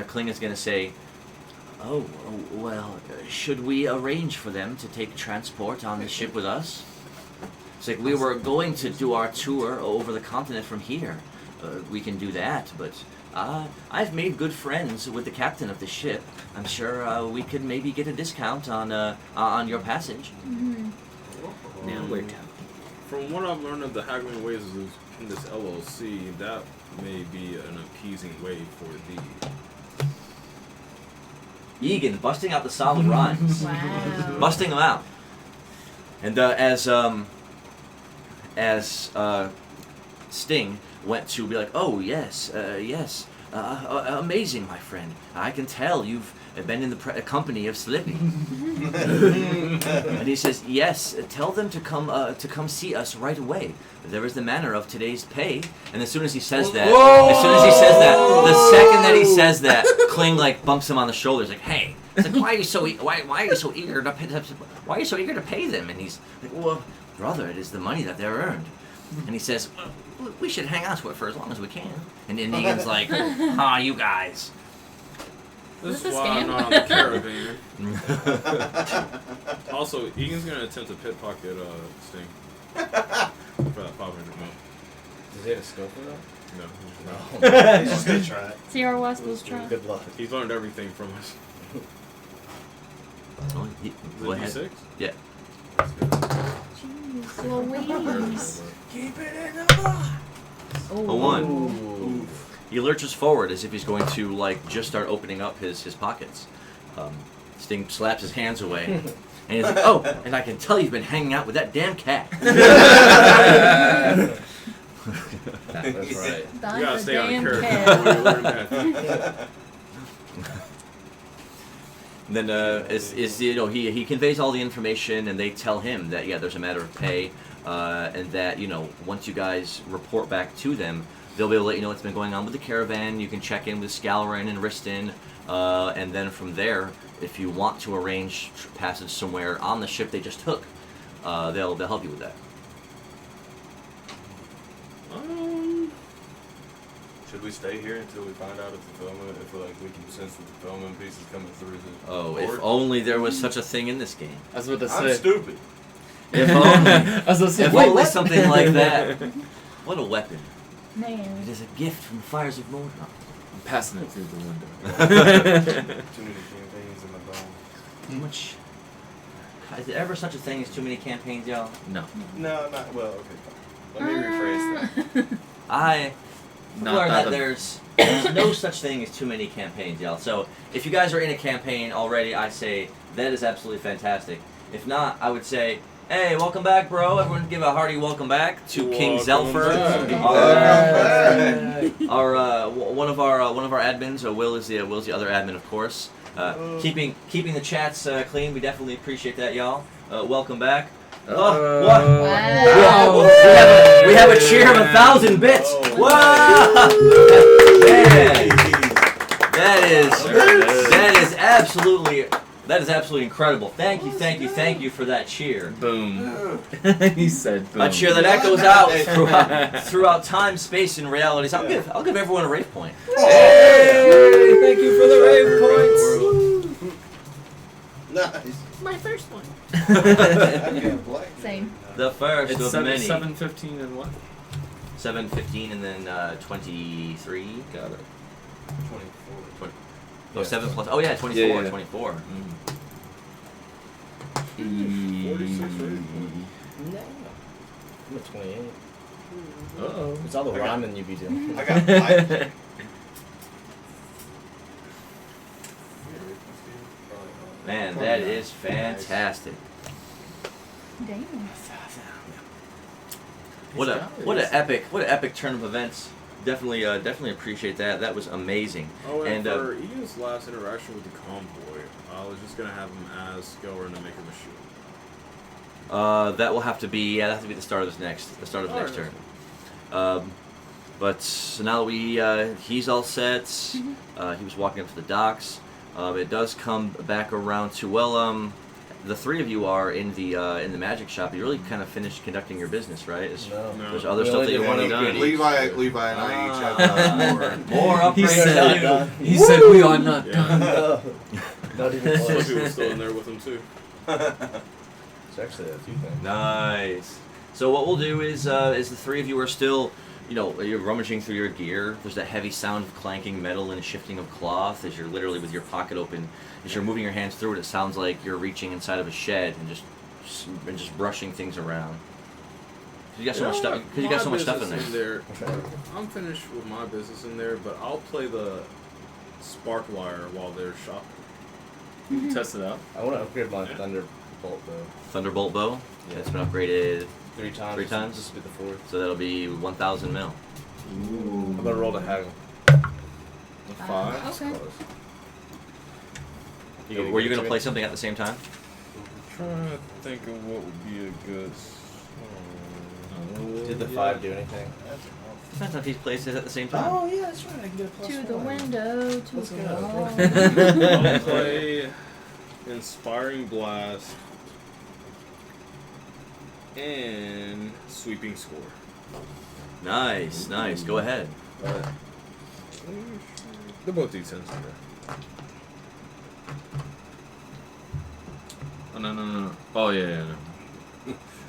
S2: Kling is gonna say, "Oh, well, should we arrange for them to take transport on the ship with us? It's like we were going to do our tour over the continent from here. We can do that, but I've made good friends with the captain of the ship. I'm sure we could maybe get a discount on your passage."
S4: Mm-hmm.
S1: Now we're talking.
S6: From what I've learned of the haggling ways in this LLC, that may be an appeasing way for thee.
S2: Egan busting out the solid rhymes.
S4: Wow.
S2: Busting them out. And as Sting went to be like, "Oh yes, yes, amazing, my friend. I can tell you've been in the company of Slippy." And he says, "Yes, tell them to come see us right away. There is the manner of today's pay." And as soon as he says that, the second that he says that, Kling like bumps him on the shoulder. He's like, "Hey." It's like, why are you so eager to pay them? And he's like, "Well, brother, it is the money that they're earned." And he says, "Well, we should hang on to it for as long as we can." And then Egan's like, you guys."
S6: This
S4: Is
S6: is
S4: this a
S6: why I'm
S4: scam?
S6: not on the caravan. Also, Egan's gonna attempt to pickpocket Sting for that 500 mil.
S7: Does he have a skill for that?
S6: No,
S5: He's just gonna try it.
S4: Sierra West was trying.
S7: Good luck.
S6: he's learned everything from us.
S2: Well, go ahead.
S6: D6?
S2: Yeah.
S4: Jeez Louise.
S5: Keep it in the box.
S2: A 1. He lurches forward as if he's going to just start opening up his pockets. Sting slaps his hands away, and he's like, "Oh, and I can tell you've been hanging out with that damn cat."
S7: That's right.
S6: You gotta
S4: That's a
S6: stay on the
S4: damn
S6: caravan
S4: cat.
S6: before you learn that.
S2: Then he conveys all the information, and they tell him that there's a matter of pay, and that once you guys report back to them, they'll be able to let you know what's been going on with the caravan. You can check in with Scalarin and Riston, and then from there, if you want to arrange passage somewhere on the ship they just took, they'll help you with that.
S5: Should we stay here until we find out if the fulfillment, if we can sense the fulfillment piece is coming through the board?
S2: If only there was such a thing in this game.
S1: I was about to
S5: I'm
S1: say.
S5: stupid.
S2: If only.
S1: I was about to say.
S2: If
S1: Wait,
S2: only
S1: what?
S2: something like that. What a weapon. It
S4: Man.
S2: is a gift from the fires of Mordor.
S1: I'm passing it through the window.
S5: Too many campaigns in my bone.
S2: Too much. Is there ever such a thing as too many campaigns, y'all?
S1: No.
S5: No, not well. Okay, fine. Let me rephrase that.
S2: I
S1: Not
S2: learned that
S1: that
S2: there's no such thing as too many campaigns, y'all. So if you guys are in a campaign already, I say that is absolutely fantastic. If not, I would say, hey, welcome back, bro. Everyone give a hearty welcome back to King Zelfer. One of our admins. Will is the other admin, of course. Keeping the chats clean. We definitely appreciate that, y'all. Welcome back. What?
S4: Wow.
S2: We have a cheer of 1,000 bits. Wow! Man, that is absolutely incredible. Thank you for that cheer.
S1: Boom. He said boom.
S2: A cheer that echoes out throughout time, space, and realities. I'll give everyone a rave point.
S1: Hey, thank you for the rave points.
S5: Nice.
S4: My first one. Same.
S2: The first
S1: It's
S2: of many.
S1: 7:15 and what?
S2: 7:15 and then 23. Got it.
S5: 24.
S2: Oh, 7 plus. Oh yeah, 24.
S1: Yeah.
S2: 24.
S5: 46, right?
S7: No. I'm at 28.
S1: Uh-oh.
S7: It's all the
S5: I got-
S7: ramen you be doing.
S5: I got light.
S2: Man, that is fantastic.
S4: Damn.
S2: What an epic turn of events. Definitely appreciate that. That was amazing.
S6: Oh, and
S2: And,
S6: for Ian's last interaction with the convoy, I was just gonna have him ask Gelrin to make him a shield.
S2: That will have to be the start of the next turn. But so now that he's all set. He was walking up to the docks. It does come back around to the three of you are in the magic shop. You really kind of finished conducting your business, right?
S7: No.
S2: There's other
S7: We
S2: stuff
S7: only
S2: that you
S7: did
S2: want to
S7: one
S2: do.
S3: Levi and I each have
S2: More
S1: He
S2: upgrades
S1: said-
S2: to do.
S1: He said we are not
S6: Yeah.
S1: done.
S7: Not even
S6: Some
S7: close.
S6: people still in there with him too.
S7: It's actually a few things.
S2: Nice. So what we'll do is the three of you are still, you're rummaging through your gear. There's that heavy sound of clanking metal and shifting of cloth as you're literally with your pocket open. As you're moving your hands through it, it sounds like you're reaching inside of a shed and just brushing things around. 'Cause you got so much stuff. Because you got so much stuff in there.
S6: I'm finished with my business in there, but I'll play the spark wire while they're shopping.
S1: Test it out.
S7: I want to upgrade my Thunderbolt though.
S2: Thunderbolt bow.
S7: Yeah.
S2: It's been upgraded,
S7: 3 times.
S2: Three times?
S7: This will be the 4th.
S2: so that'll be 1,000 mil.
S7: I'm gonna roll to haggle.
S6: The 5.
S4: Okay.
S2: Were you going to play something at the same time?
S6: Trying to think of what would be a good.
S7: Did the 5 do anything?
S2: Depends on if he plays it at the same time.
S7: Oh yeah, that's right. I can get a plus
S4: To the
S7: 1.
S4: window, to
S7: Let's
S4: the
S7: go.
S4: wall.
S6: I'll play Inspiring Blast and Sweeping Score.
S2: Nice. Go ahead.
S6: They're both D10s in there.
S1: Oh, no. Oh, yeah.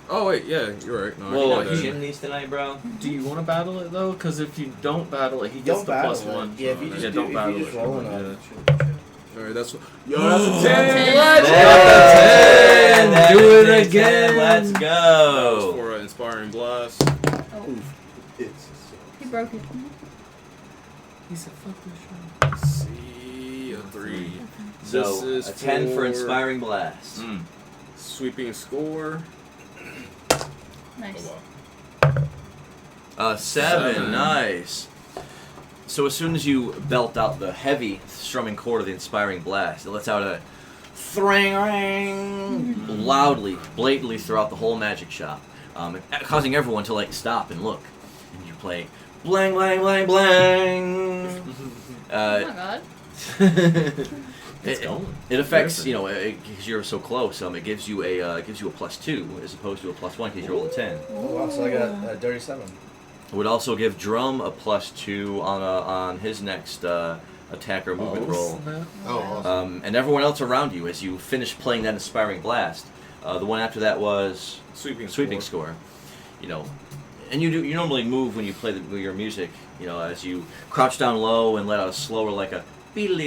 S6: Oh wait, yeah, you're right. No,
S2: Whoa,
S6: I did that.
S2: chimneys tonight, bro.
S1: Do you want to battle it, though? Because if you don't battle it, he gets
S7: Don't
S1: the
S7: battle
S1: plus
S7: it.
S1: 1.
S7: Yeah, if you just
S1: yeah,
S7: do-
S1: don't
S7: if you
S1: battle
S7: just
S1: it.
S7: roll
S1: Yeah.
S7: enough.
S6: Alright, that's yo, that's a 10.
S1: Let's
S2: That
S1: go! Do
S2: is
S1: it
S2: a
S1: again!
S2: 10. Let's
S6: That was
S2: go.
S6: for Inspiring Blast.
S4: Oh, he broke it.
S1: He said, fuck this shit.
S6: See, a 3.
S2: So
S6: This is
S2: a 10 for Inspiring Blast.
S6: Sweeping Score.
S4: Nice.
S6: Oh wow.
S2: 7. Nice. So as soon as you belt out the heavy strumming chord of the Inspiring Blast, it lets out thring loudly, blatantly throughout the whole magic shop, causing everyone to like stop and look. And you play blang blang blang blang.
S4: Oh my god.
S2: It affects, you know, because you're so close. It gives you a +2 as opposed to a +1 because you rolled a 10.
S7: Oh wow, so I got a dirty 7.
S2: It would also give Drum a +2 on his next attack or movement roll.
S3: Oh, awesome.
S2: And everyone else around you as you finish playing that inspiring blast. The one after that was sweeping score. You know, and you normally move when you play your music. You know, as you crouch down low and let out a slower like a. You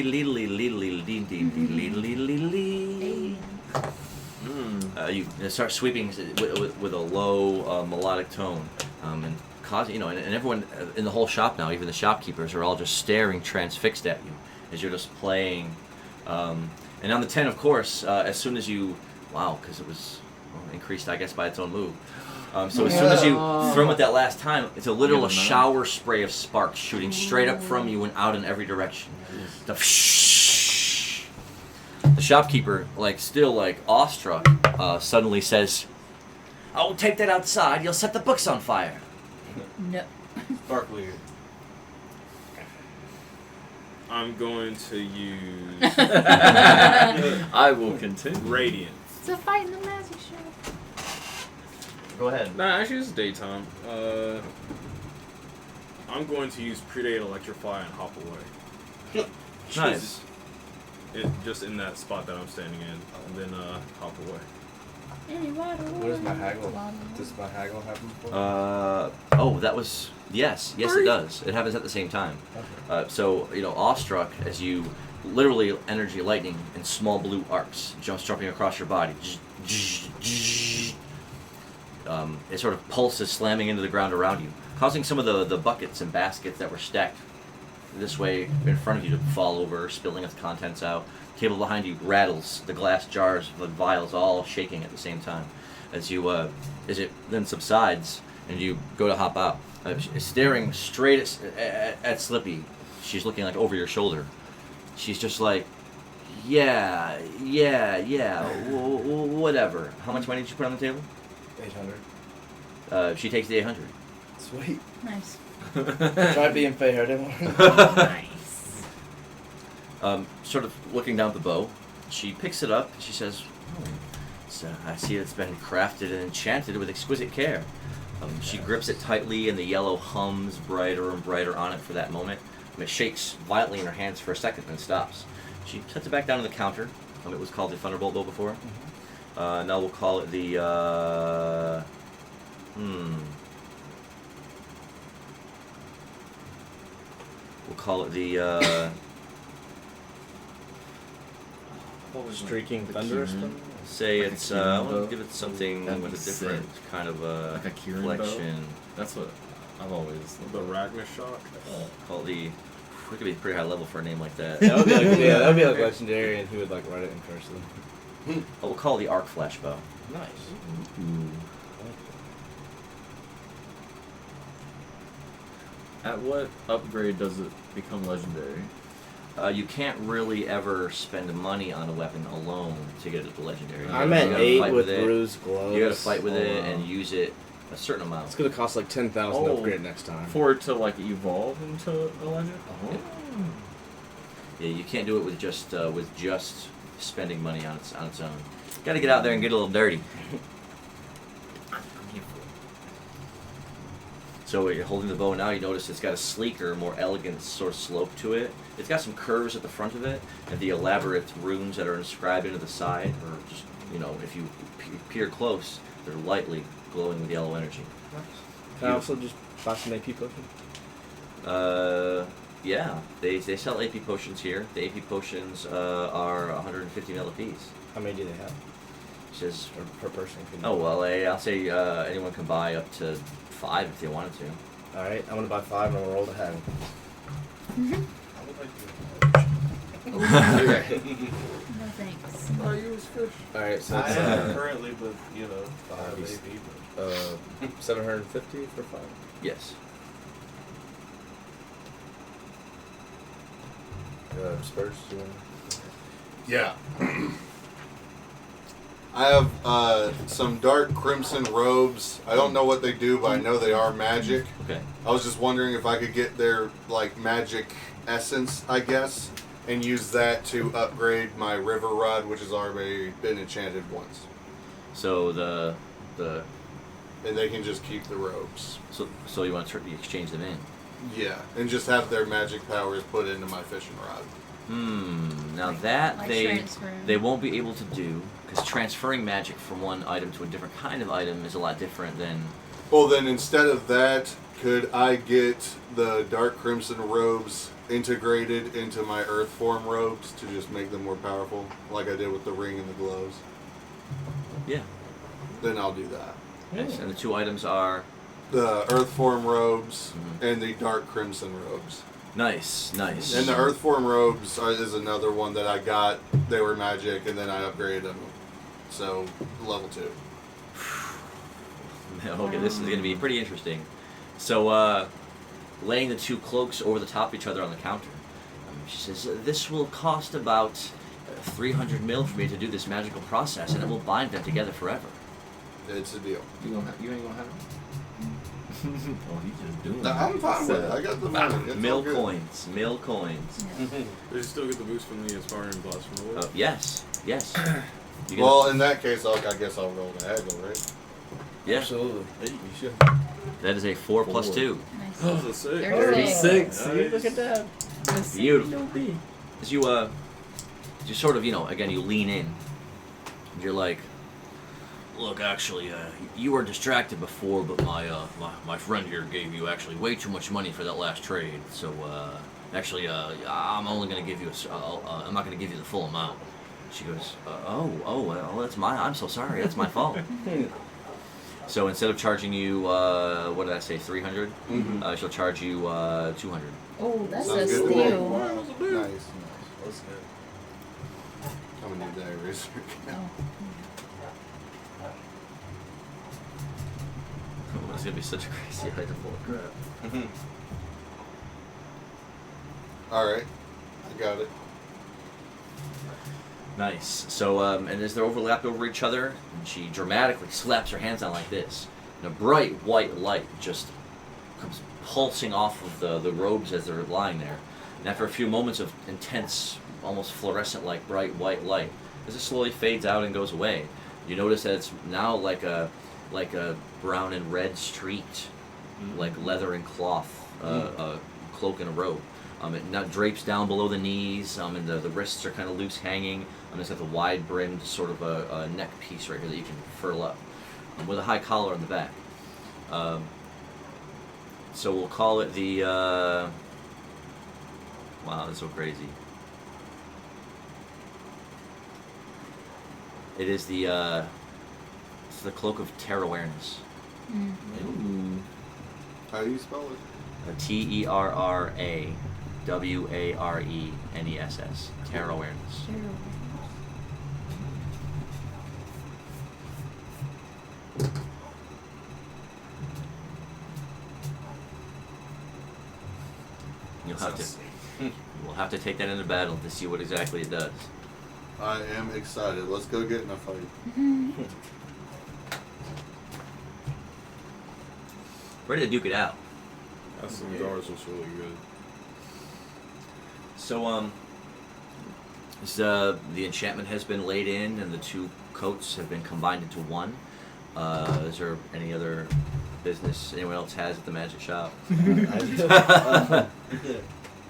S2: start sweeping with a low melodic tone, and causing, you know, and everyone in the whole shop now, even the shopkeepers, are all just staring transfixed at you as you're just playing. And on the 10, of course, as soon as you, because it was increased, I guess, by its own move. So as soon as you throw them at that last time, it's a literal shower spray of sparks shooting straight up from you and out in every direction. The shopkeeper, still awestruck, suddenly says, "I will take that outside. You'll set the books on fire."
S4: No.
S5: Sparkly.
S6: I'm going to use
S1: I will continue.
S6: Radiant.
S4: It's a fight in the magic show.
S2: Go ahead.
S6: Nah, actually it's daytime. I'm going to use Predate Electrify and hop away.
S2: Nice.
S6: Just in that spot that I'm standing in, and then hop away.
S4: Any water?
S7: What is my haggle? Does my haggle happen before?
S2: That was yes, it does. It happens at the same time.
S7: Okay.
S2: So you know, awestruck as you literally energy lightning in small blue arcs jumping across your body. It sort of pulses, slamming into the ground around you, causing some of the buckets and baskets that were stacked this way in front of you to fall over, spilling its contents out. Table behind you rattles, the glass jars, the vials all shaking at the same time. As it then subsides and you go to hop out, staring straight at Slippy. She's looking over your shoulder. She's just like, yeah, whatever. How much money did you put on the table?
S7: 800.
S2: She takes the 800.
S7: Sweet.
S4: Nice.
S7: Try being fair, didn't I?
S4: Nice.
S2: Sort of looking down at the bow, she picks it up and she says, I see it's been crafted and enchanted with exquisite care. She grips it tightly and the yellow hums brighter and brighter on it for that moment. It shakes violently in her hands for a second and stops. She sets it back down on the counter. It was called the Thunderbolt bow before. Now we'll call it the, We'll call it the,
S7: Streaking Thunderstone?
S2: say
S1: Like
S2: it's,
S1: a
S2: I
S1: Kieran
S2: want
S1: bow?
S2: to give it something
S1: That'd
S2: with
S1: be
S2: a different kind of
S1: Like a Kieran bow?
S2: flexion.
S1: That's what I've always.
S6: The Ragnar Shock.
S2: Call it the, it could be a pretty high level for a name like that.
S7: That would be that would be legendary, and he would write it in cursive.
S2: We'll call it the Arc Flash bow.
S7: Nice.
S1: At what upgrade does it become legendary?
S2: You can't really ever spend money on a weapon alone to get it to legendary.
S7: I'm
S2: You
S7: at
S2: gotta
S7: 8
S2: fight
S7: with
S2: it.
S7: bruised gloves.
S2: You gotta fight with it
S7: Oh,
S2: and use it a certain amount.
S7: It's gonna cost 10,000
S1: Oh.
S7: to upgrade next time.
S1: For it to evolve into a legend? Oh.
S2: Yeah, you can't do it with just spending money on its own. Got to get out there and get a little dirty. So you're holding the bow now. You notice it's got a sleeker, more elegant sort of slope to it. It's got some curves at the front of it, and the elaborate runes that are inscribed into the side, or just if you peer close, they're lightly glowing with yellow energy.
S7: Can I also just buy some AP potion?
S2: Yeah, they sell AP potions here. The AP potions are 150 mil apiece.
S7: How many do they have?
S2: Says,
S7: Or per person?
S2: oh well, I'll say anyone can buy up to 5 if they wanted to.
S7: Alright, I'm gonna buy 5 and I'm gonna roll the hat.
S4: No thanks.
S6: I use fish.
S7: Alright, so
S5: I
S7: that's
S5: am currently with 5
S7: Obvious.
S5: AP,
S7: 750 for 5.
S2: Yes.
S7: Spurs, do you want
S3: Yeah. I have some dark crimson robes. I don't know what they do, but I know they are magic.
S2: Okay.
S3: I was just wondering if I could get their like magic essence, I guess, and use that to upgrade my river rod, which has already been enchanted once.
S2: So
S3: And they can just keep the robes.
S2: so you want to exchange them in?
S3: Yeah, and just have their magic powers put into my fishing rod.
S2: Now that
S4: Like
S2: they
S4: transferring.
S2: won't be able to do, because transferring magic from one item to a different kind of item is a lot different than.
S3: Well, then instead of that, could I get the dark crimson robes integrated into my earth form robes to just make them more powerful, like I did with the ring and the gloves?
S2: Yeah.
S3: Then I'll do that.
S2: Yes, and the two items are.
S3: The earth form robes and the dark crimson robes.
S2: Nice.
S3: And the earth form robes is another one that I got. They were magic, and then I upgraded them. So, level 2.
S2: Okay, this is going to be pretty interesting. So, laying the two cloaks over the top of each other on the counter, she says, "This will cost about 300 mil for me to do this magical process, and it will bind them together forever."
S3: It's a deal.
S1: You ain't gonna have it.
S6: Oh, he's just doing
S3: I'm fine with it. I got the money. It's all
S2: Mill
S3: good.
S2: coins.
S6: They still get the boost from the Aspiring Blast from the Lord.
S2: Yes. You get
S3: Well, in that case, I guess I'll roll the haggle, right?
S2: yeah.
S7: Absolutely.
S6: Hey, you should.
S2: That is a 4 plus 2.
S4: Nice.
S6: That was a 6.
S1: 36.
S6: Nice.
S1: See, look at that.
S2: Beautiful. As you sort of, again, you lean in. You're like, "Look, actually, you were distracted before, but my friend here gave you actually way too much money for that last trade. So, actually, I'm only going to give you I'm not going to give you the full amount." She goes, well, that's I'm so sorry. That's my fault. So instead of charging you, what did I say, 300? She'll charge you 200.
S4: Oh, that's
S3: Sounds
S4: a
S3: good to me.
S4: steal.
S3: Nice.
S5: That's good.
S3: I'm gonna need that eraser.
S4: Oh.
S2: It's going to be such a crazy item, full of crap.
S3: Alright. I got it.
S2: Nice. So, and as they're overlapped over each other, and she dramatically slaps her hands down like this, and a bright white light just comes pulsing off of the robes as they're lying there. And after a few moments of intense, almost fluorescent-like bright white light, as it slowly fades out and goes away, you notice that it's now like a brown and red streaked, like leather and cloth, cloak and a robe. It now drapes down below the knees, and the wrists are kind of loose hanging. It's got the wide brimmed sort of a neck piece right here that you can furl up, with a high collar on the back. So we'll call it the. Wow, that's so crazy. It is the. It's the Cloak of Terror Awareness.
S3: How do you spell it?
S2: TerraWareness. Terror Awareness. We'll have to take that into battle to see what exactly it does.
S3: I am excited. Let's go get in a fight.
S2: Ready to duke it out.
S6: That's some guards was really good.
S2: So, the enchantment has been laid in, and the two coats have been combined into one. Is there any other business anyone else has at the magic shop?
S7: Can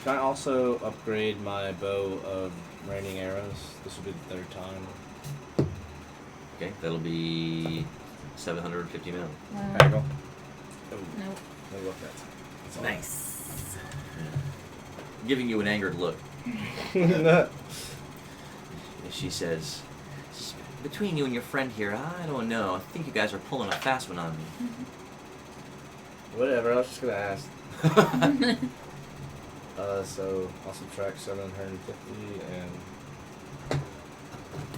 S7: I also upgrade my bow of raining arrows? This will be the third time.
S2: Okay, that'll be 750 mil.
S7: Haggle.
S4: Nope.
S7: Let me look at that.
S1: Nice.
S2: Giving you an angered look. She says, "Between you and your friend here, I don't know. I think you guys are pulling a fast one on me."
S7: Whatever, I was just gonna ask. So I'll subtract 750 and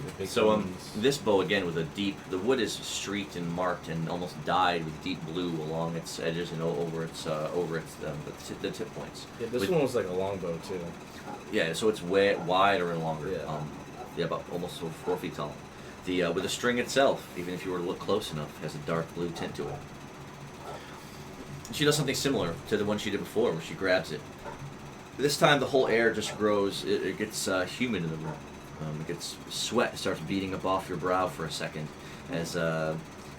S7: the big
S2: So
S7: ones.
S2: this bow again with the wood is streaked and marked and almost dyed with deep blue along its edges and over its the tip points.
S7: Yeah, this one was like a longbow too.
S2: Yeah, so it's way wider and longer.
S7: Yeah.
S2: About almost 4 feet tall. with the string itself, even if you were to look close enough, has a dark blue tint to it. And she does something similar to the one she did before, where she grabs it. This time, the whole air just grows. It gets humid in the room. It gets sweat starts beating up off your brow for a second, as the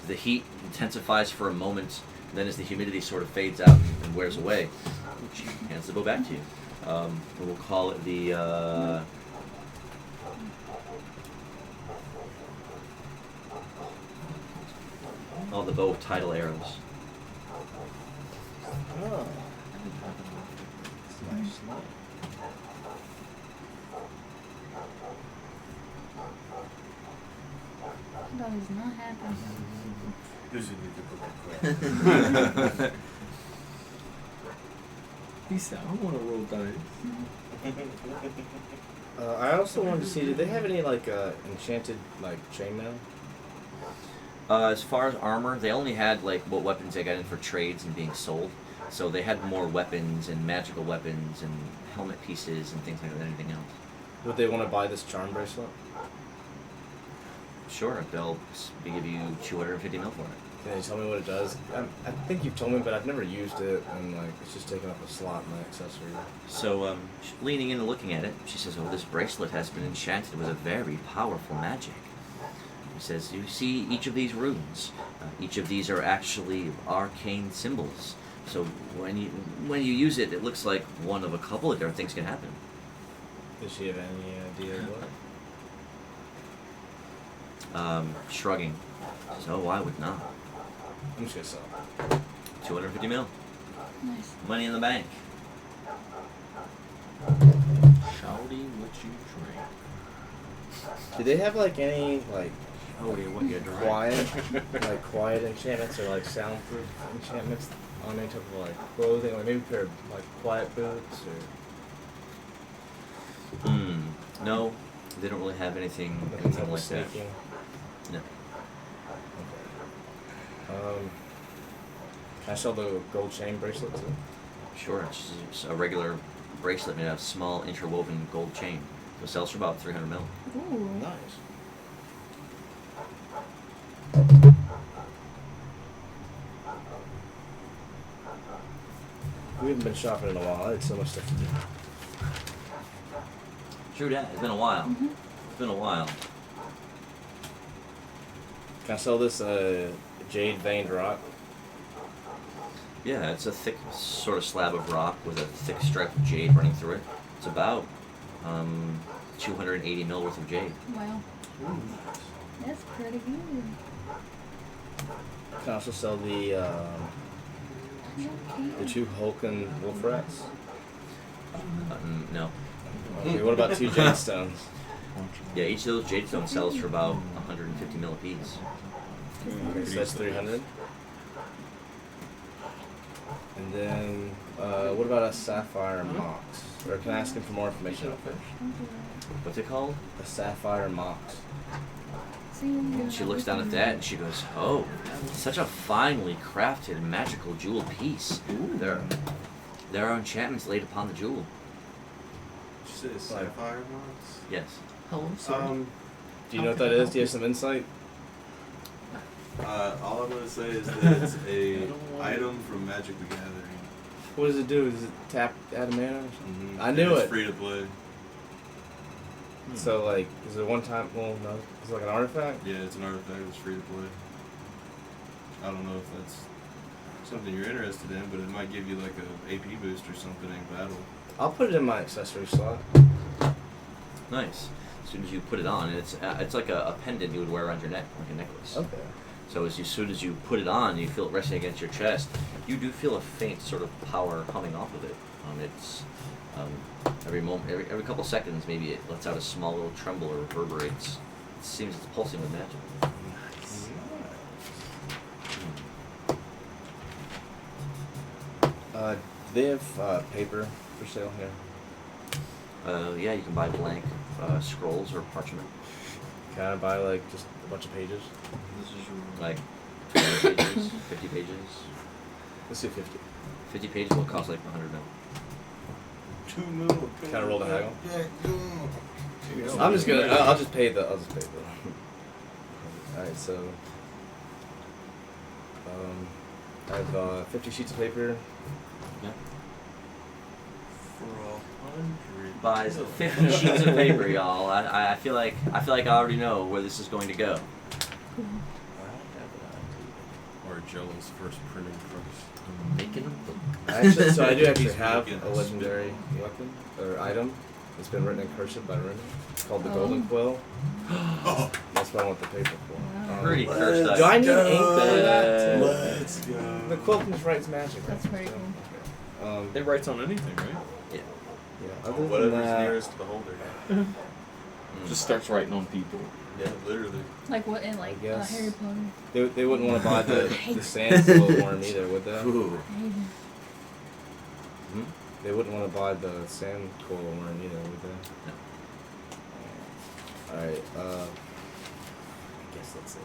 S2: heat intensifies for a moment. And then, as the humidity sort of fades out and wears away, she hands the bow back to you. We'll call it the. The bow of tidal arrows.
S7: Oh.
S4: That is not happening.
S5: This is a difficult question.
S1: He said, I want to roll dice.
S7: I also wanted to see, do they have any like enchanted like chainmail?
S2: As far as armor, they only had like what weapons they got in for trades and being sold. So they had more weapons and magical weapons and helmet pieces and things like that than anything else.
S7: Would they want to buy this charm bracelet?
S2: Sure, they'll give you 250 mil for it.
S7: Can you tell me what it does? I think you've told me, but I've never used it, and like it's just taking up a slot in my accessory.
S2: So, leaning in and looking at it, she says, "Oh, this bracelet has been enchanted with a very powerful magic." He says, "You see each of these runes. Each of these are actually arcane symbols. So when you use it, it looks like one of a couple of different things can happen."
S7: Does she have any idea what?
S2: Shrugging. So why would not?
S7: I'm just gonna sell.
S2: 250 mil.
S4: Nice.
S2: Money in the bank.
S6: Shawty, what you drink?
S7: Do they have like any like
S6: Shawty, what you drink?
S7: quiet enchantments or like soundproof enchantments on any type of like clothing, like maybe a pair of like quiet boots or
S2: No, they don't really have anything
S7: nothing
S2: like that.
S7: sneaking?
S2: No.
S7: Okay. Can I sell the gold chain bracelet too?
S2: Sure, it's just a regular bracelet made out of small interwoven gold chain. It sells for about 300 mil.
S4: Ooh.
S7: Nice. We haven't been shopping in a while. I had so much stuff to do.
S2: True that. It's been a while.
S4: Mm-hmm.
S2: It's been a while.
S7: Can I sell this jade veined rock?
S2: Yeah, it's a thick sort of slab of rock with a thick stripe of jade running through it. It's about 280 mil worth of jade.
S4: Wow.
S5: Ooh.
S4: That's pretty good.
S7: Can I also sell the two Hulken wolf rats?
S2: No.
S7: Okay, what about two jade stones?
S2: Yeah, each of those jade stones sells for about 150 mil apiece.
S7: Okay, so that's 300. And then, what about a sapphire mox? Or can I ask him for more information on first?
S2: What's it called?
S7: A sapphire mox.
S2: She looks down at that and she goes, "Oh, such a finely crafted magical jewel piece. There are enchantments laid upon the jewel."
S5: Did you say a sapphire mox?
S2: Yes.
S1: Hello, sir.
S7: Do you know what that is? Do you have some insight?
S5: All I'm gonna say is that it's a item from Magic the Gathering.
S7: What does it do? Does it tap add a mana or something?
S5: Mm-hmm.
S7: I knew
S5: it's
S7: it.
S5: free to play.
S7: So, like, is it one time? Well, no. It's like an artifact?
S5: Yeah, it's an artifact that's free to play. I don't know if that's something you're interested in, but it might give you like a AP boost or something in battle.
S7: I'll put it in my accessory slot.
S2: Nice. As soon as you put it on, it's like a pendant you would wear around your neck, like a necklace.
S7: Okay.
S2: So as soon as you put it on, you feel it resting against your chest. You do feel a faint sort of power coming off of it. It's every moment, every couple seconds, maybe it lets out a small little tremble or reverberates. It seems it's pulsing with magic.
S5: Nice.
S7: Do they have paper for sale here?
S2: Yeah, you can buy blank scrolls or parchment.
S7: Can I buy like just a bunch of pages?
S5: This is your
S2: Like 200 pages, 50 pages.
S7: Let's do 50.
S2: 50 pages will cost like 100 mil.
S5: 2 mil.
S7: Can I roll the haggle?
S5: Yeah,
S7: I'm just gonna. I'll just pay the. Alright, so I have 50 sheets of paper.
S5: For 100.
S2: Buys 50 sheets of paper, y'all. I feel like I already know where this is going to go.
S6: Argela's first printing press.
S2: I'm making a book.
S7: So I do actually
S5: He's
S7: have
S5: making
S7: a legendary weapon or item. It's been written in cursive by Remy. It's called the Golden Quill. That's what I want the paper for.
S4: Wow.
S2: Pretty cursed.
S7: Do I need ink for that?
S5: Let's go.
S7: The quill can just writes magic. Right?
S4: That's pretty cool.
S1: It writes on anything, right?
S7: Yeah. Other than
S5: Whatever's
S7: that,
S5: nearest to the holder.
S1: Just starts writing on people.
S5: Yeah, literally.
S4: Like what in
S7: I
S4: like
S7: guess.
S4: Harry Potter.
S7: they wouldn't want to buy the sand glowworm either, would they?
S2: Ooh.
S7: They wouldn't want to buy the sand glowworm either, would they?
S2: No.
S7: Alright, I guess that's it.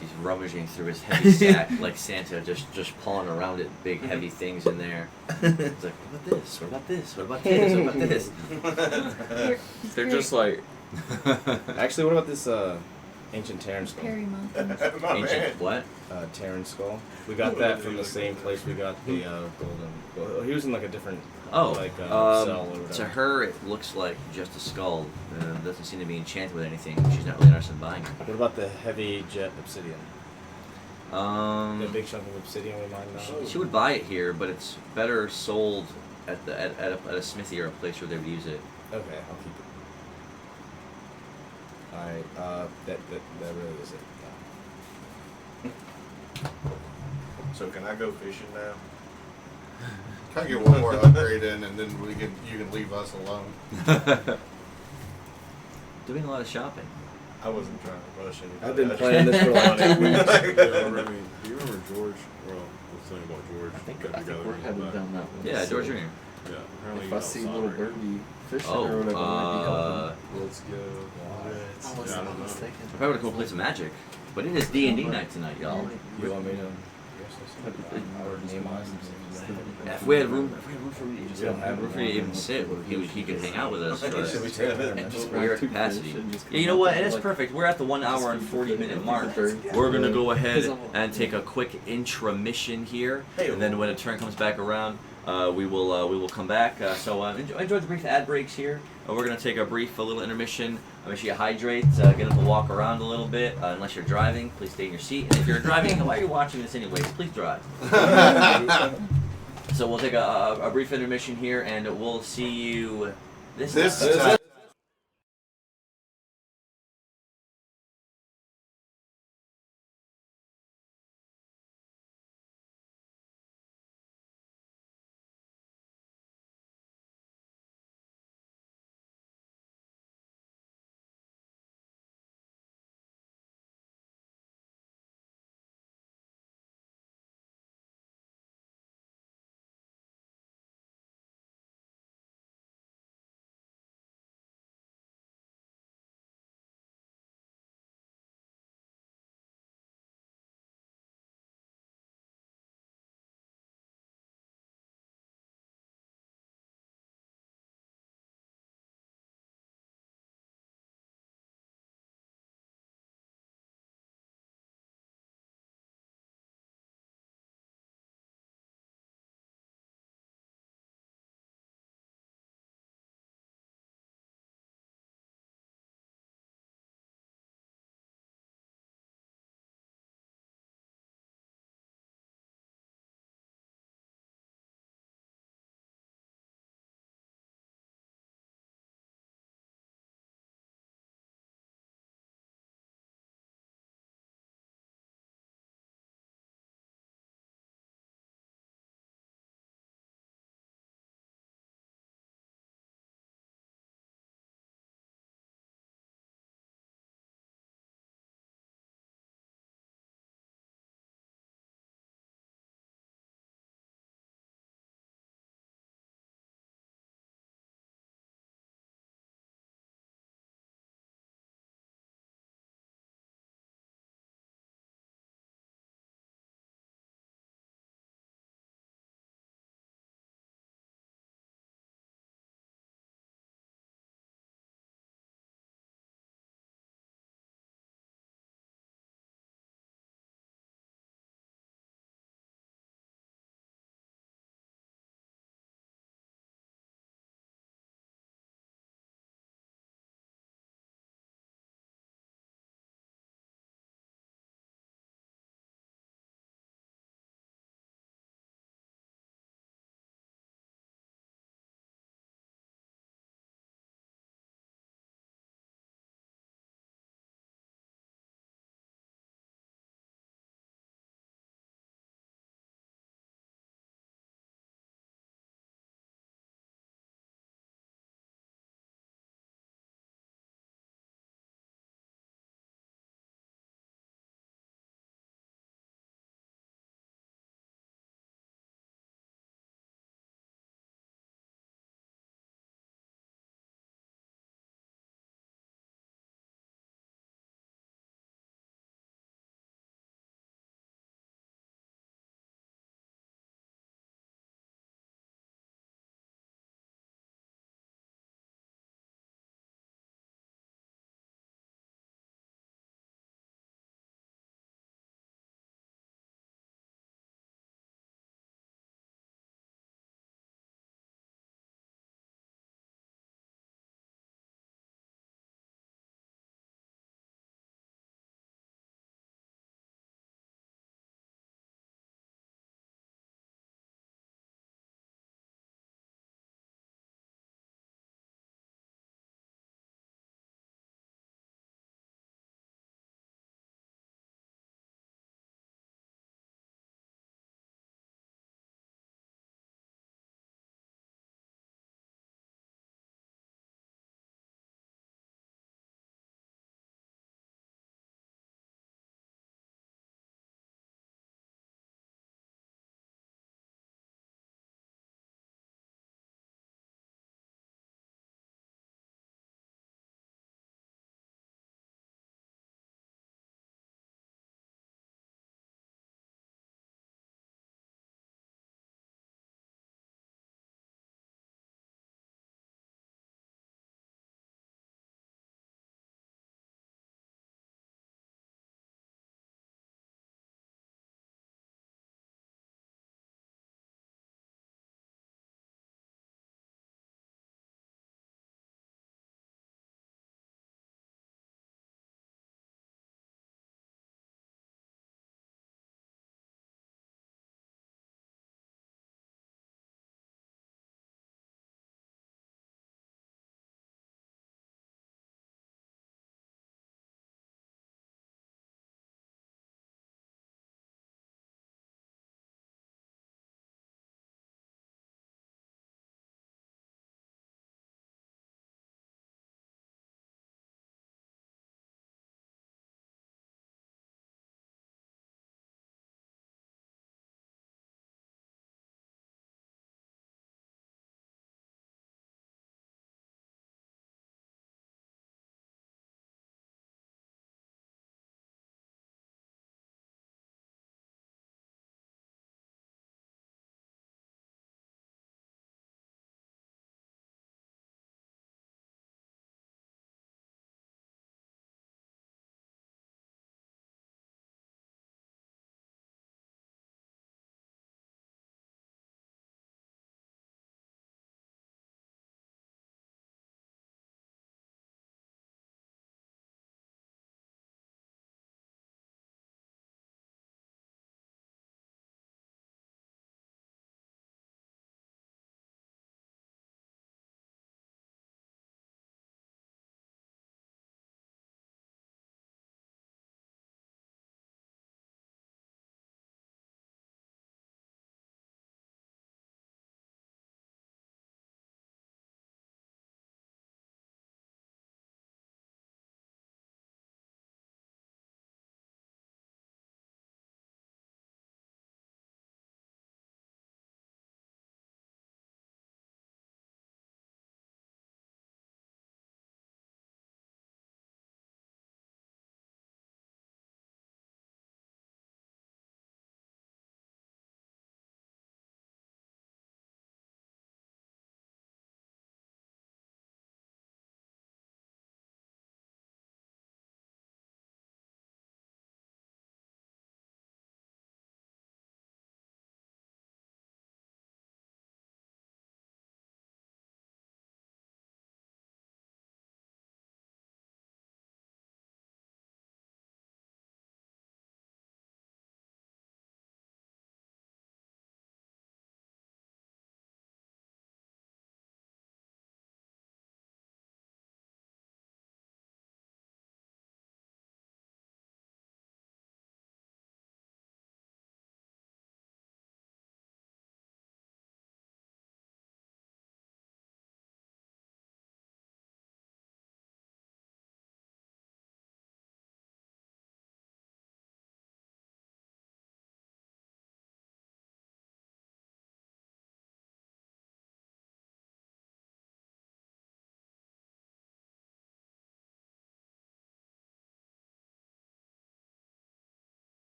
S2: He's rummaging through his heavy sack like Santa, just pawing around at big heavy things in there. It's like, what about this? What about this? What about this? What about this?
S1: They're just like,
S7: Actually, what about this ancient Terran skull?
S4: Perry Muffins.
S2: Ancient what?
S7: Terran skull. We got that from the same place we got the golden. Well, he was in like a different cell or whatever.
S2: To her, it looks like just a skull. Doesn't seem to be enchanted with anything. She's not really interested in buying it.
S7: What about the heavy jet obsidian? The big chunk of obsidian we mined out.
S2: She would buy it here, but it's better sold at a smithy or a place where they would use it.
S7: Okay, I'll keep it. Alright, that really is it.
S5: So can I go fishing now?
S3: Can I get one more upgrade in, and then you can leave us alone.
S2: Doing a lot of shopping.
S5: I wasn't trying to rush anything.
S7: I've been playing this for like 2 weeks.
S6: Do you remember George? Well, let's tell you about George.
S1: I think we're headed down that way.
S2: Yeah, George Jr.
S6: Yeah, apparently
S1: If I see little birdie fishing or whatever, I might be helping.
S5: Let's go.
S1: I was
S6: Yeah, I don't know.
S1: mistaken.
S2: I probably would go play some Magic, but it is D&D night tonight, y'all.
S7: You want me to?
S2: If we had room for you,
S7: don't have
S2: room for you to even sit, he could hang out with us.
S7: Should we
S2: But
S7: take it?
S2: we're at capacity. Yeah, you know what? And it's perfect. We're at the 1 hour and 40-minute mark. We're gonna go ahead and take a quick intramission here, and then when a turn comes back around, we will come back. So enjoy the brief ad breaks here. We're gonna take a little intermission. Make sure you hydrate. Get up and walk around a little bit. Unless you're driving, please stay in your seat. And if you're driving, why are you watching this anyways? Please drive. So we'll take a brief intermission here, and we'll see you this time.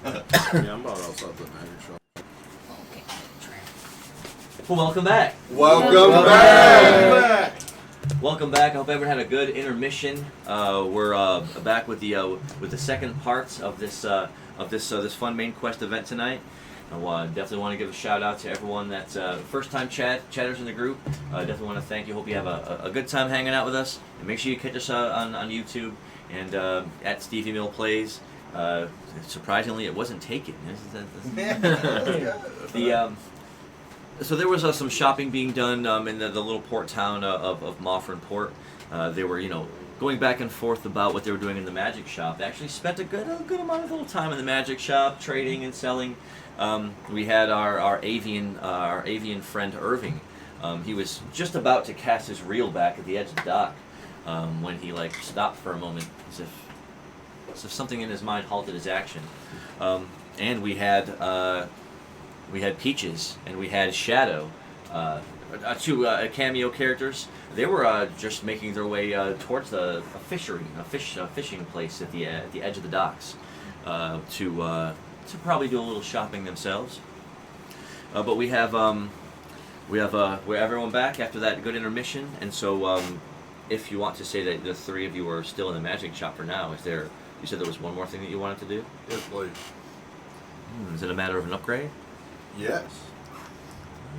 S6: Yeah, I'm about outside the magic shop.
S2: Well, welcome back.
S3: Welcome back.
S2: Welcome back. I hope everyone had a good intermission. We're back with the second parts of this fun main quest event tonight. I definitely want to give a shout out to everyone that's first time chatters in the group. Definitely want to thank you. Hope you have a good time hanging out with us. And make sure you catch us on YouTube and at StevieMillPlays. Surprisingly, it wasn't taken. So there was some shopping being done in the little port town of Moffrin Port. They were, going back and forth about what they were doing in the magic shop. They actually spent a good amount of little time in the magic shop, trading and selling. We had our avian friend Irving. He was just about to cast his reel back at the edge of the dock when he stopped for a moment, as if something in his mind halted his action. And we had Peaches and we had Shadow, two cameo characters. They were just making their way towards a fishing place at the edge of the docks to probably do a little shopping themselves. But we have everyone back after that good intermission, and so if you want to say that the three of you are still in the magic shop for now, you said there was one more thing that you wanted to do?
S3: Yes, please.
S2: Is it a matter of an upgrade?
S3: Yes.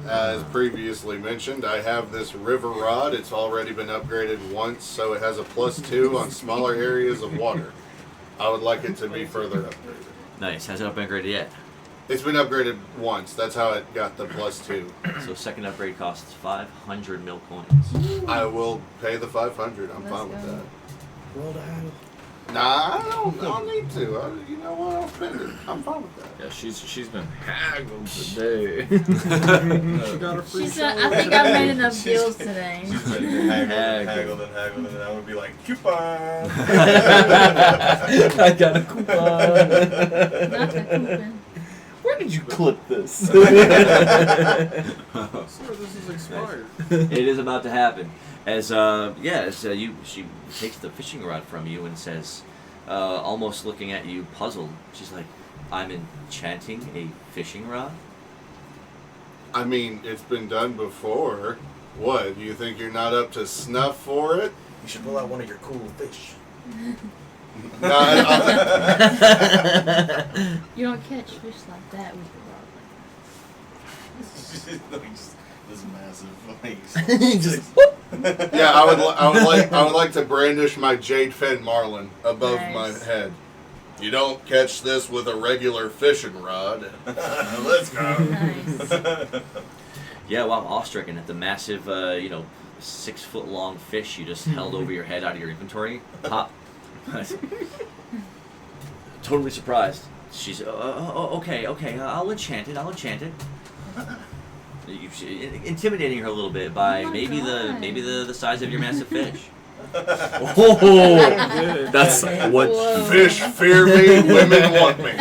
S3: As previously mentioned, I have this river rod. It's already been upgraded once, so it has a +2 on smaller areas of water. I would like it to be further upgraded.
S2: Nice. Has it been upgraded yet?
S3: It's been upgraded once. That's how it got the +2.
S2: So second upgrade costs 500 mil coins.
S3: I will pay the 500. I'm
S4: Let's
S3: fine with
S4: go.
S3: that.
S7: Roll to haggle.
S3: Nah, I don't need to. You know what? I'll spend it. I'm fine with that.
S1: Yeah, she's been haggled today.
S6: She got a free
S4: She
S6: show.
S4: said, I think I made enough deals today.
S5: She's ready to haggle and I would be like, coupon!
S1: I got a coupon.
S4: Not the coupon.
S1: Where did you clip this?
S6: Sir, this is expired.
S2: It is about to happen. She takes the fishing rod from you and says, almost looking at you puzzled, she's like, I'm enchanting a fishing rod?
S3: I mean, it's been done before. What? You think you're not up to snuff for it?
S5: You should pull out one of your cool fish.
S3: No,
S4: You don't catch fish like that with the rod.
S5: This massive
S3: yeah, I would like to brandish my jade fin marlin above my
S4: Nice.
S3: head. You don't catch this with a regular fishing rod.
S5: Let's go.
S4: Nice.
S2: Yeah, well, I'm awestricken at the massive, 6 foot long fish you just held over your head out of your inventory. Pop. Totally surprised. She's, okay, I'll enchant it. Intimidating her a little bit by
S4: Oh my
S2: maybe
S4: God.
S2: the size of your massive fish.
S1: Oh, that's what.
S4: Whoa.
S3: Fish fear me, women want me.
S6: I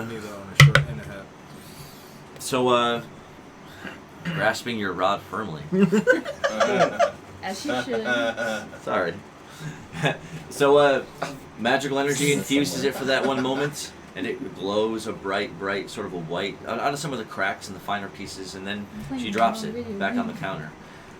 S6: need a shirt and a hat.
S2: So, grasping your rod firmly.
S4: As you should.
S2: Sorry. So, magical energy infuses it for that one moment, and it glows a bright, sort of a white, out of some of the cracks and the finer pieces, and then she drops it back on the counter.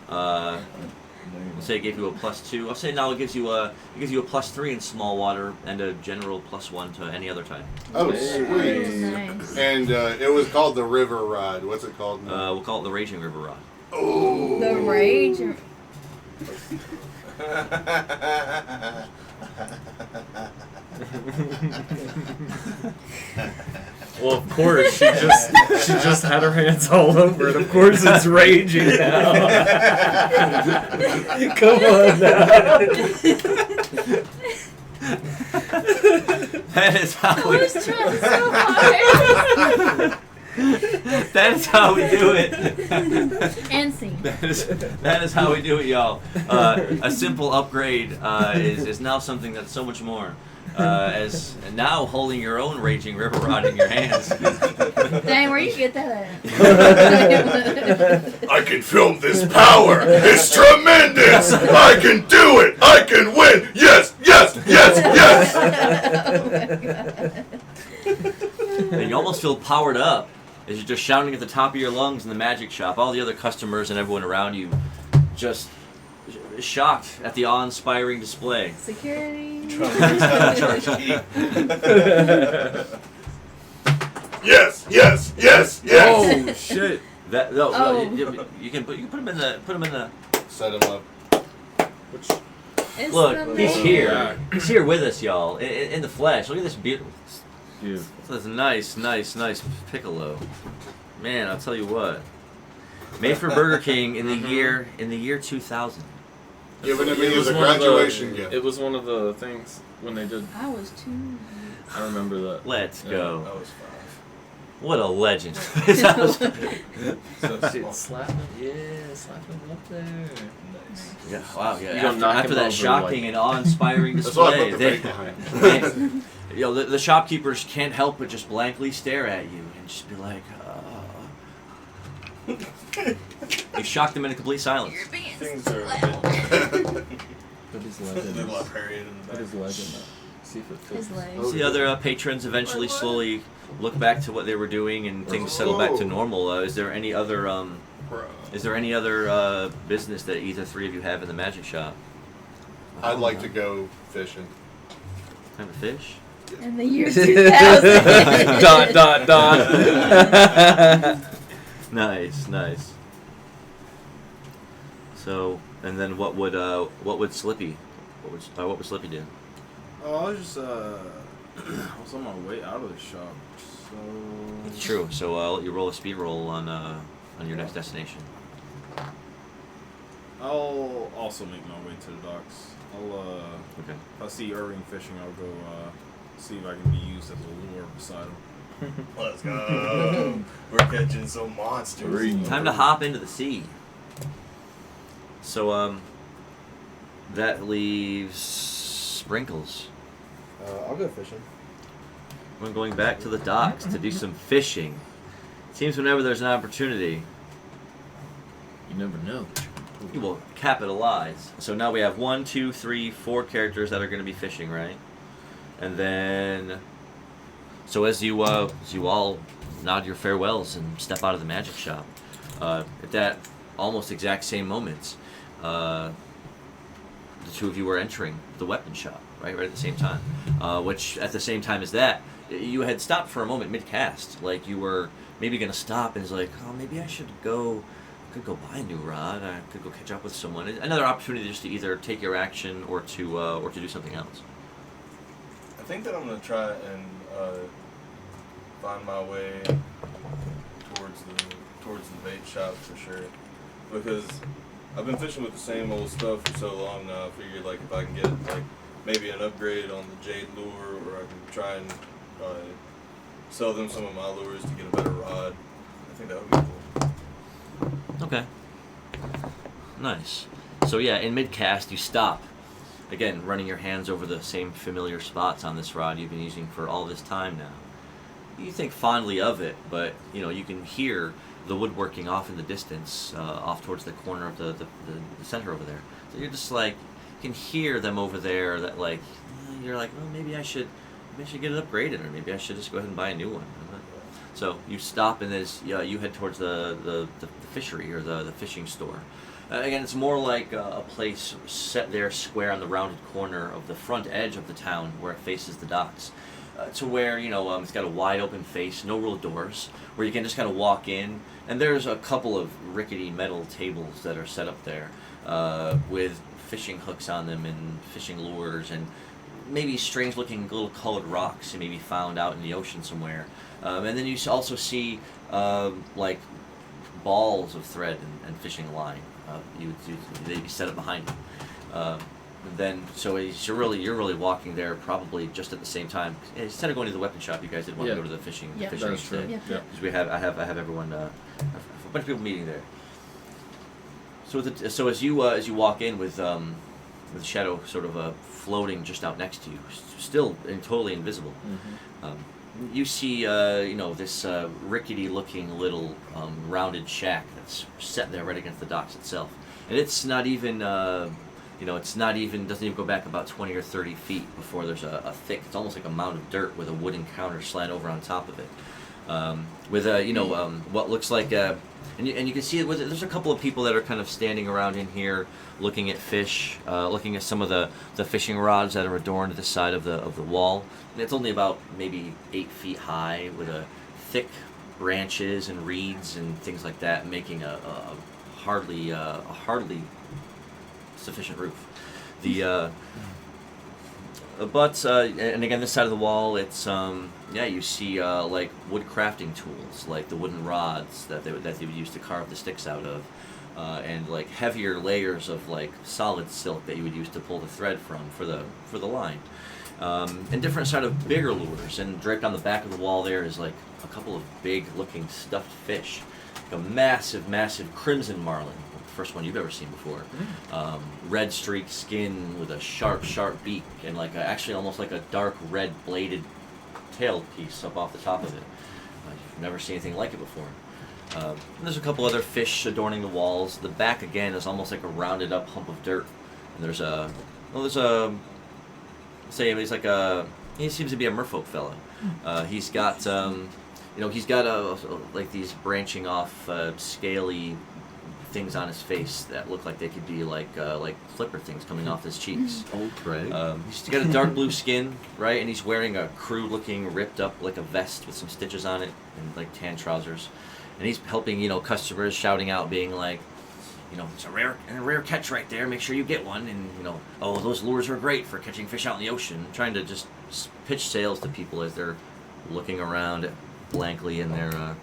S2: Let's say it gave you a +2. I'll say now it gives you a +3 in small water and a general +1 to any other type.
S3: Oh,
S4: Oh,
S3: sweet.
S4: nice.
S3: And it was called the river rod. What's it called now?
S2: We'll call it the Raging River Rod.
S3: Oh.
S4: The rage.
S1: Well, of course, she just had her hands all over it. Of course, it's raging now. Come on now.
S2: That is how
S4: I
S2: we.
S4: was trying so hard.
S2: That is how we do it.
S4: And scene.
S2: That is how we do it, y'all. A simple upgrade is now something that's so much more. As now holding your own Raging River Rod in your hands.
S4: Dang, where you get that at?
S3: I can film this power. It's tremendous. I can do it. I can win. Yes, yes, yes.
S2: And you almost feel powered up as you're just shouting at the top of your lungs in the magic shop. All the other customers and everyone around you just shocked at the awe-inspiring display.
S4: Security.
S3: Yes, yes, yes, yes.
S6: Oh shit!
S2: That no,
S4: Oh.
S2: you can put him in the.
S3: Set him up.
S5: Which
S4: It's
S2: Look,
S4: the
S2: he's
S4: main-
S2: here. He's here with us, y'all, in the flesh. Look at this beautiful.
S1: Beautiful.
S2: This nice piccolo. Man, I'll tell you what. Made for Burger King in the year 2000.
S3: Giving him
S1: It
S3: as
S1: was
S3: a
S1: one of the-
S3: graduation gift.
S1: It was one of the things when they did.
S4: I was 2.
S1: I remember that.
S2: Let's
S1: Yeah.
S2: go.
S5: I was 5.
S2: What a legend.
S5: So
S1: Shit, slap him. Yeah, slap him up there.
S5: Nice.
S2: Yeah, wow, yeah.
S1: You don't knock
S2: After
S1: him
S2: that
S1: over,
S2: shocking
S1: like-
S2: and awe-inspiring
S3: That's why I
S2: display,
S3: put the
S2: they,
S3: bait behind.
S2: you know, the shopkeepers can't help but just blankly stare at you and just be like, You shocked them into complete silence.
S5: Things are a
S1: Put his
S5: bit
S1: leg in.
S5: little librarian in the
S1: Put
S5: back.
S1: his leg in there. See if it fits.
S4: His legs.
S2: The other patrons eventually slowly look back to what they were doing and things settle back to normal. Is there any other business that either three of you have in the magic shop?
S3: I'd like to go fishing.
S2: Have a fish?
S4: In the year 2000.
S1: Dot.
S2: Nice. So, and then what would Slippy? What would Slippy do?
S6: Oh, I was just I was on my way out of the shop, so.
S2: It's true. So I'll let you roll a speed roll on your next destination.
S6: I'll also make my way to the docks.
S2: Okay.
S6: If I see Irving fishing, I'll go see if I can be used as a lure beside him.
S5: Let's go. We're catching some monsters.
S2: Time to hop into the sea. So that leaves Sprinkles.
S7: I'll go fishing.
S2: We're going back to the docks to do some fishing. Seems whenever there's an opportunity,
S1: You never know.
S2: you will capitalize. So now we have 1, 2, 3, 4 characters that are going to be fishing, right? And then, so as you all nod your farewells and step out of the magic shop, at that almost exact same moment, the two of you were entering the weapon shop, right at the same time. Which at the same time as that, you had stopped for a moment mid-cast, like you were maybe going to stop, and it's like, oh, maybe I should go. Could go buy a new rod. I could go catch up with someone. Another opportunity just to either take your action or to do something else.
S5: I think that I'm gonna try and find my way towards the bait shop for sure, because I've been fishing with the same old stuff for so long now. I figured like if I can get like maybe an upgrade on the jade lure, or I can try and sell them some of my lures to get a better rod. I think that would be cool.
S2: Okay. Nice. So yeah, in mid-cast you stop. Again, running your hands over the same familiar spots on this rod you've been using for all this time now. You think fondly of it, but you can hear the woodworking off in the distance, off towards the corner of the center over there. So you're just like, you can hear them over there. That like, you're like, well, maybe I should get it upgraded, or maybe I should just go ahead and buy a new one. So you stop, and as you head towards the fishery or the fishing store. Again, it's more like a place set there square on the rounded corner of the front edge of the town where it faces the docks. To where, it's got a wide open face, no real doors, where you can just kind of walk in. And there's a couple of rickety metal tables that are set up there with fishing hooks on them and fishing lures and maybe strange looking little colored rocks you may be found out in the ocean somewhere. And then you also see like balls of thread and fishing line. They'd be set up behind you. Then, so you're really walking there probably just at the same time. Instead of going to the weapon shop, you guys did want to go to the fishing
S4: Yep.
S2: fishing
S1: That's true.
S2: instead.
S4: Yep.
S2: Because I have everyone, a bunch of people meeting there. So as you walk in with Shadow sort of floating just out next to you, still totally invisible.
S1: Mm-hmm.
S2: You see, this rickety-looking little rounded shack that's set there right against the docks itself, and it's not even, it's not even, doesn't even go back about 20 or 30 feet before there's a thick, it's almost like a mound of dirt with a wooden counter slid over on top of it. With what looks like and you can see there's a couple of people that are kind of standing around in here looking at fish, looking at some of the fishing rods that are adorned at the side of the wall. And it's only about maybe 8 feet high with a thick branches and reeds and things like that, making a hardly sufficient roof. And again, this side of the wall, it's you see like wood crafting tools, like the wooden rods that they would use to carve the sticks out of, and like heavier layers of like solid silk that you would use to pull the thread from for the line, and different sort of bigger lures. And draped on the back of the wall there is like a couple of big-looking stuffed fish, like a massive crimson marlin. First one you've ever seen before. Red streaked skin with a sharp beak and like actually almost like a dark red bladed tail piece up off the top of it. You've never seen anything like it before. And there's a couple other fish adorning the walls. The back again is almost like a rounded up hump of dirt. And he seems to be a merfolk fellow. He's got like these branching off scaly things on his face that look like they could be like flipper things coming off his cheeks.
S1: Okay.
S2: He's got a dark blue skin, right? And he's wearing a crude-looking, ripped up like a vest with some stitches on it and like tan trousers. And he's helping, customers, shouting out, being like, it's a rare catch right there. Make sure you get one. And oh, those lures are great for catching fish out in the ocean. Trying to just pitch sales to people as they're looking around blankly in their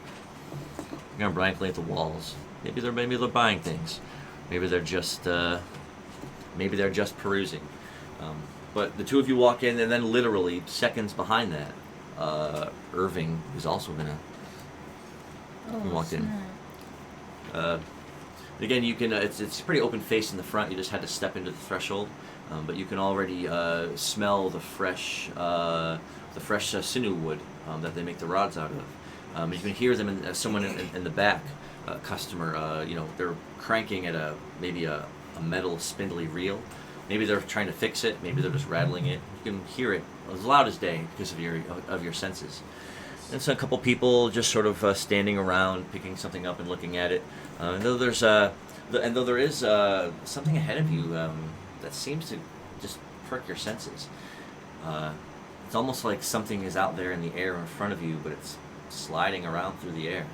S2: blankly at the walls. Maybe they're buying things. Maybe they're just perusing. But the two of you walk in, and then literally seconds behind that, Irving is also gonna. Walked in. Again, you can. It's pretty open face in the front. You just had to step into the threshold, but you can already smell the fresh sinew wood that they make the rods out of. You can hear them someone in the back. Customer, they're cranking at maybe a metal spindly reel. Maybe they're trying to fix it. Maybe they're just rattling it. You can hear it as loud as day because of your senses. And so a couple people just sort of standing around, picking something up and looking at it. And though there is something ahead of you that seems to just perk your senses. It's almost like something is out there in the air in front of you, but it's sliding around through the air.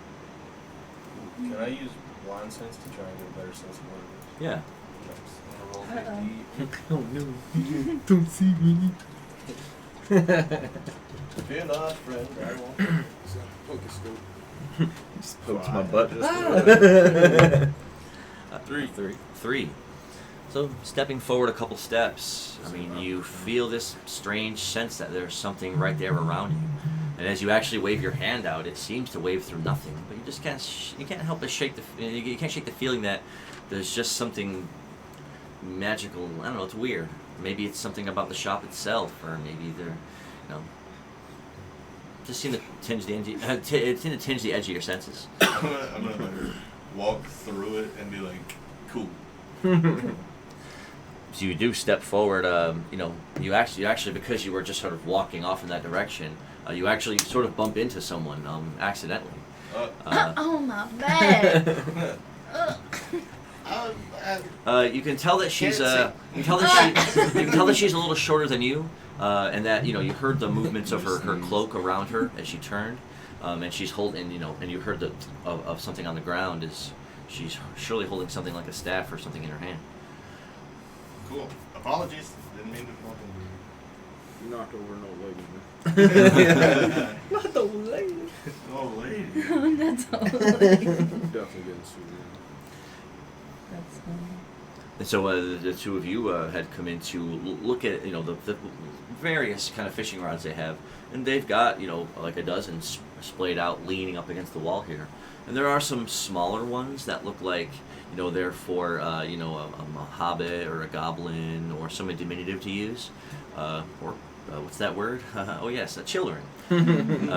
S5: Can I use blind sense to try and get a better sense of what it is?
S2: Yeah.
S5: I'm gonna roll 50.
S1: Oh no! Don't see me.
S5: Fear not, friend. I won't.
S6: Focus scope.
S1: Just pokes my butt.
S2: Three. So stepping forward a couple steps, you feel this strange sense that there's something right there around you. And as you actually wave your hand out, it seems to wave through nothing. But you just can't help but shake you can't shake the feeling that there's just something magical. I don't know. It's weird. Maybe it's something about the shop itself, or maybe they're, just seem to tinge the edge of your senses.
S5: I'm gonna like walk through it and be like, cool.
S2: So you do step forward. You actually because you were just sort of walking off in that direction. You actually sort of bump into someone accidentally.
S4: Oh my bad.
S2: You can tell that she's you can tell that she's a little shorter than you, and that you heard the movements of her cloak around her as she turned, and she's holding and you heard of something on the ground as she's surely holding something like a staff or something in her hand.
S5: Cool. Apologies. Didn't mean to walk into
S6: You knocked over an old lady, man.
S1: Not the lady.
S5: Oh, lady.
S4: That's all.
S6: Definitely getting sued.
S4: That's funny.
S2: And so the two of you had come in to look at the various kind of fishing rods they have, and they've got like a dozen splayed out, leaning up against the wall here. And there are some smaller ones that look like they're for a hobbit or a goblin or something diminutive to use, or what's that word? Oh yes, children. And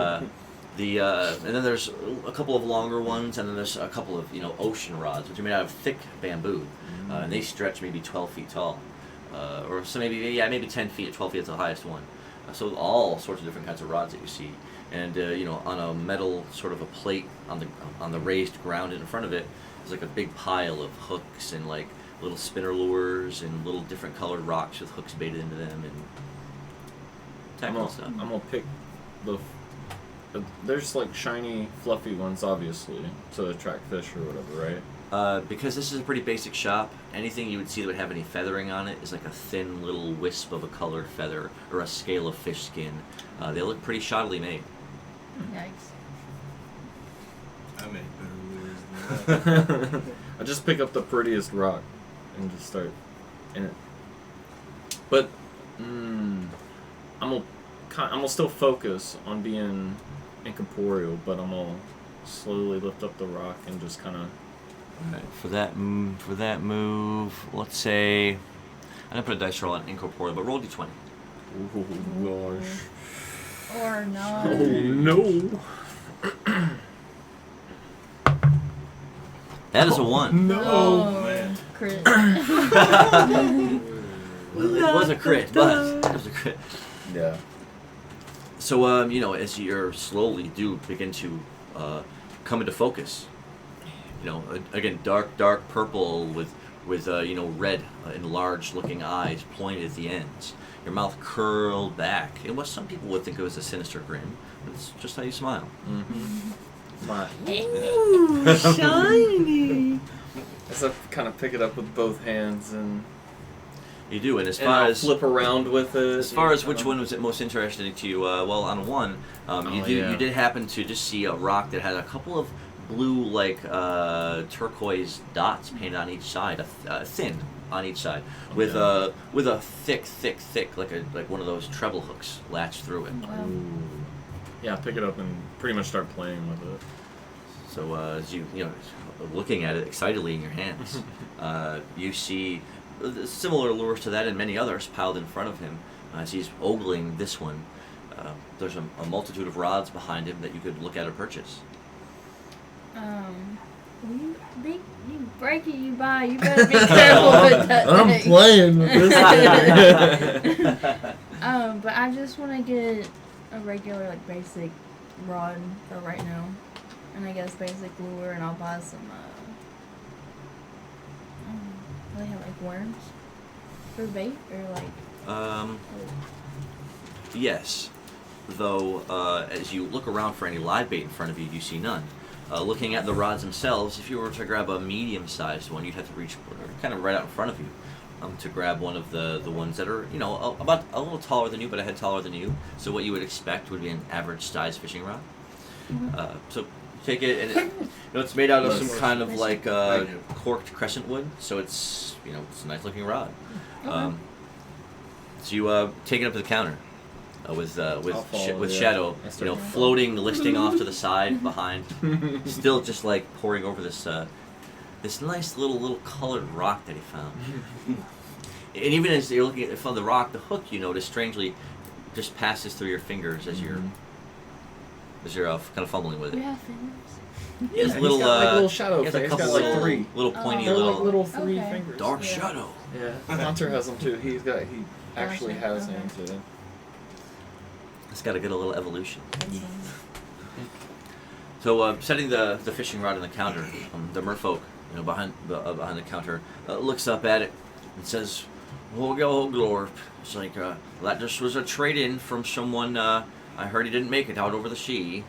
S2: then there's a couple of longer ones, and then there's a couple of ocean rods, which are made out of thick bamboo, and they stretch maybe 12 feet tall. or so maybe 10 feet, 12 feet is the highest one. So all sorts of different kinds of rods that you see, and on a metal sort of a plate on the raised ground in front of it is like a big pile of hooks and like little spinner lures and little different colored rocks with hooks baited into them and technical stuff.
S1: I'm gonna pick there's like shiny, fluffy ones, obviously, to attract fish or whatever, right?
S2: Because this is a pretty basic shop, anything you would see that would have any feathering on it is like a thin little wisp of a colored feather or a scale of fish skin. They look pretty shoddily made.
S4: Yikes.
S5: I make better lures than that.
S1: I just pick up the prettiest rock and just start in it. But I'm gonna still focus on being incorporeal, but I'm gonna slowly lift up the rock and just kind of.
S2: Alright, for that move, let's say I'm gonna put a dice roll on incorporeal, but roll d20.
S1: Oh gosh.
S4: Or no.
S1: Oh no.
S2: That is a 1.
S1: No.
S4: Oh,
S5: man.
S4: Crit.
S2: Well, it was a crit, but it was a crit.
S1: Yeah.
S2: So, as you slowly do begin to come into focus, again, dark purple with red enlarged-looking eyes pointed at the ends. Your mouth curled back, and what some people would think of as a sinister grin. It's just how you smile.
S1: Mm-hmm.
S4: Ooh, shiny.
S1: As I kind of pick it up with both hands and.
S2: You do, and as
S1: And
S2: far
S1: I'll
S2: as
S1: flip around with it.
S2: As far as which one was it most interesting to you, on one, you did happen to just see a rock that had a couple of blue, turquoise dots painted on each side, thin on each side, with a thick, like one of those treble hooks latched through it.
S4: Wow.
S1: Yeah, pick it up and pretty much start playing with it.
S2: So as you looking at it excitedly in your hands, you see similar lures to that and many others piled in front of him. As he's ogling this one, there's a multitude of rods behind him that you could look at or purchase.
S4: You break it, you buy. You better be careful with that thing.
S1: playing with this thing.
S4: But I just want to get a regular, basic rod for right now. And I guess basic lure, and I'll buy some, do they have, worms for bait? Or,
S2: Yes. Though, as you look around for any live bait in front of you, you see none. Looking at the rods themselves, if you were to grab a medium-sized one, you'd have to reach kind of right out in front of you to grab one of the ones that are, about a little taller than you, but a head taller than you. So what you would expect would be an average-sized fishing rod.
S4: Mm-hmm.
S2: So take it, and it's made out of some kind of corked crescent wood. So it's it's a nice-looking rod.
S4: Okay.
S2: So you take it up to the counter. With
S1: follow,
S2: Shadow,
S1: I start
S2: floating, listing off to the side behind, still just pouring over this nice little colored rock that he found. And even as you're looking at the rock, the hook, you notice strangely just passes through your fingers as you're kind of fumbling with
S4: We
S2: it.
S4: have fingers.
S2: He has
S1: He's got, little shadow
S2: he has a
S1: face.
S2: couple
S1: He's got
S2: little,
S1: 3.
S2: little pointy
S1: They're
S2: little
S1: like little 3
S4: Okay.
S1: fingers.
S2: dark
S4: Yeah.
S2: shadow.
S1: Yeah, Hunter has them too. He actually has
S4: Okay.
S1: them too.
S2: It's got to get a little evolution.
S4: That's nice.
S2: So setting the fishing rod on the counter, the merfolk behind the counter looks up at it and says, "Oh, Lord, it's like that just was a trade-in from someone. I heard he didn't make it out over the sea."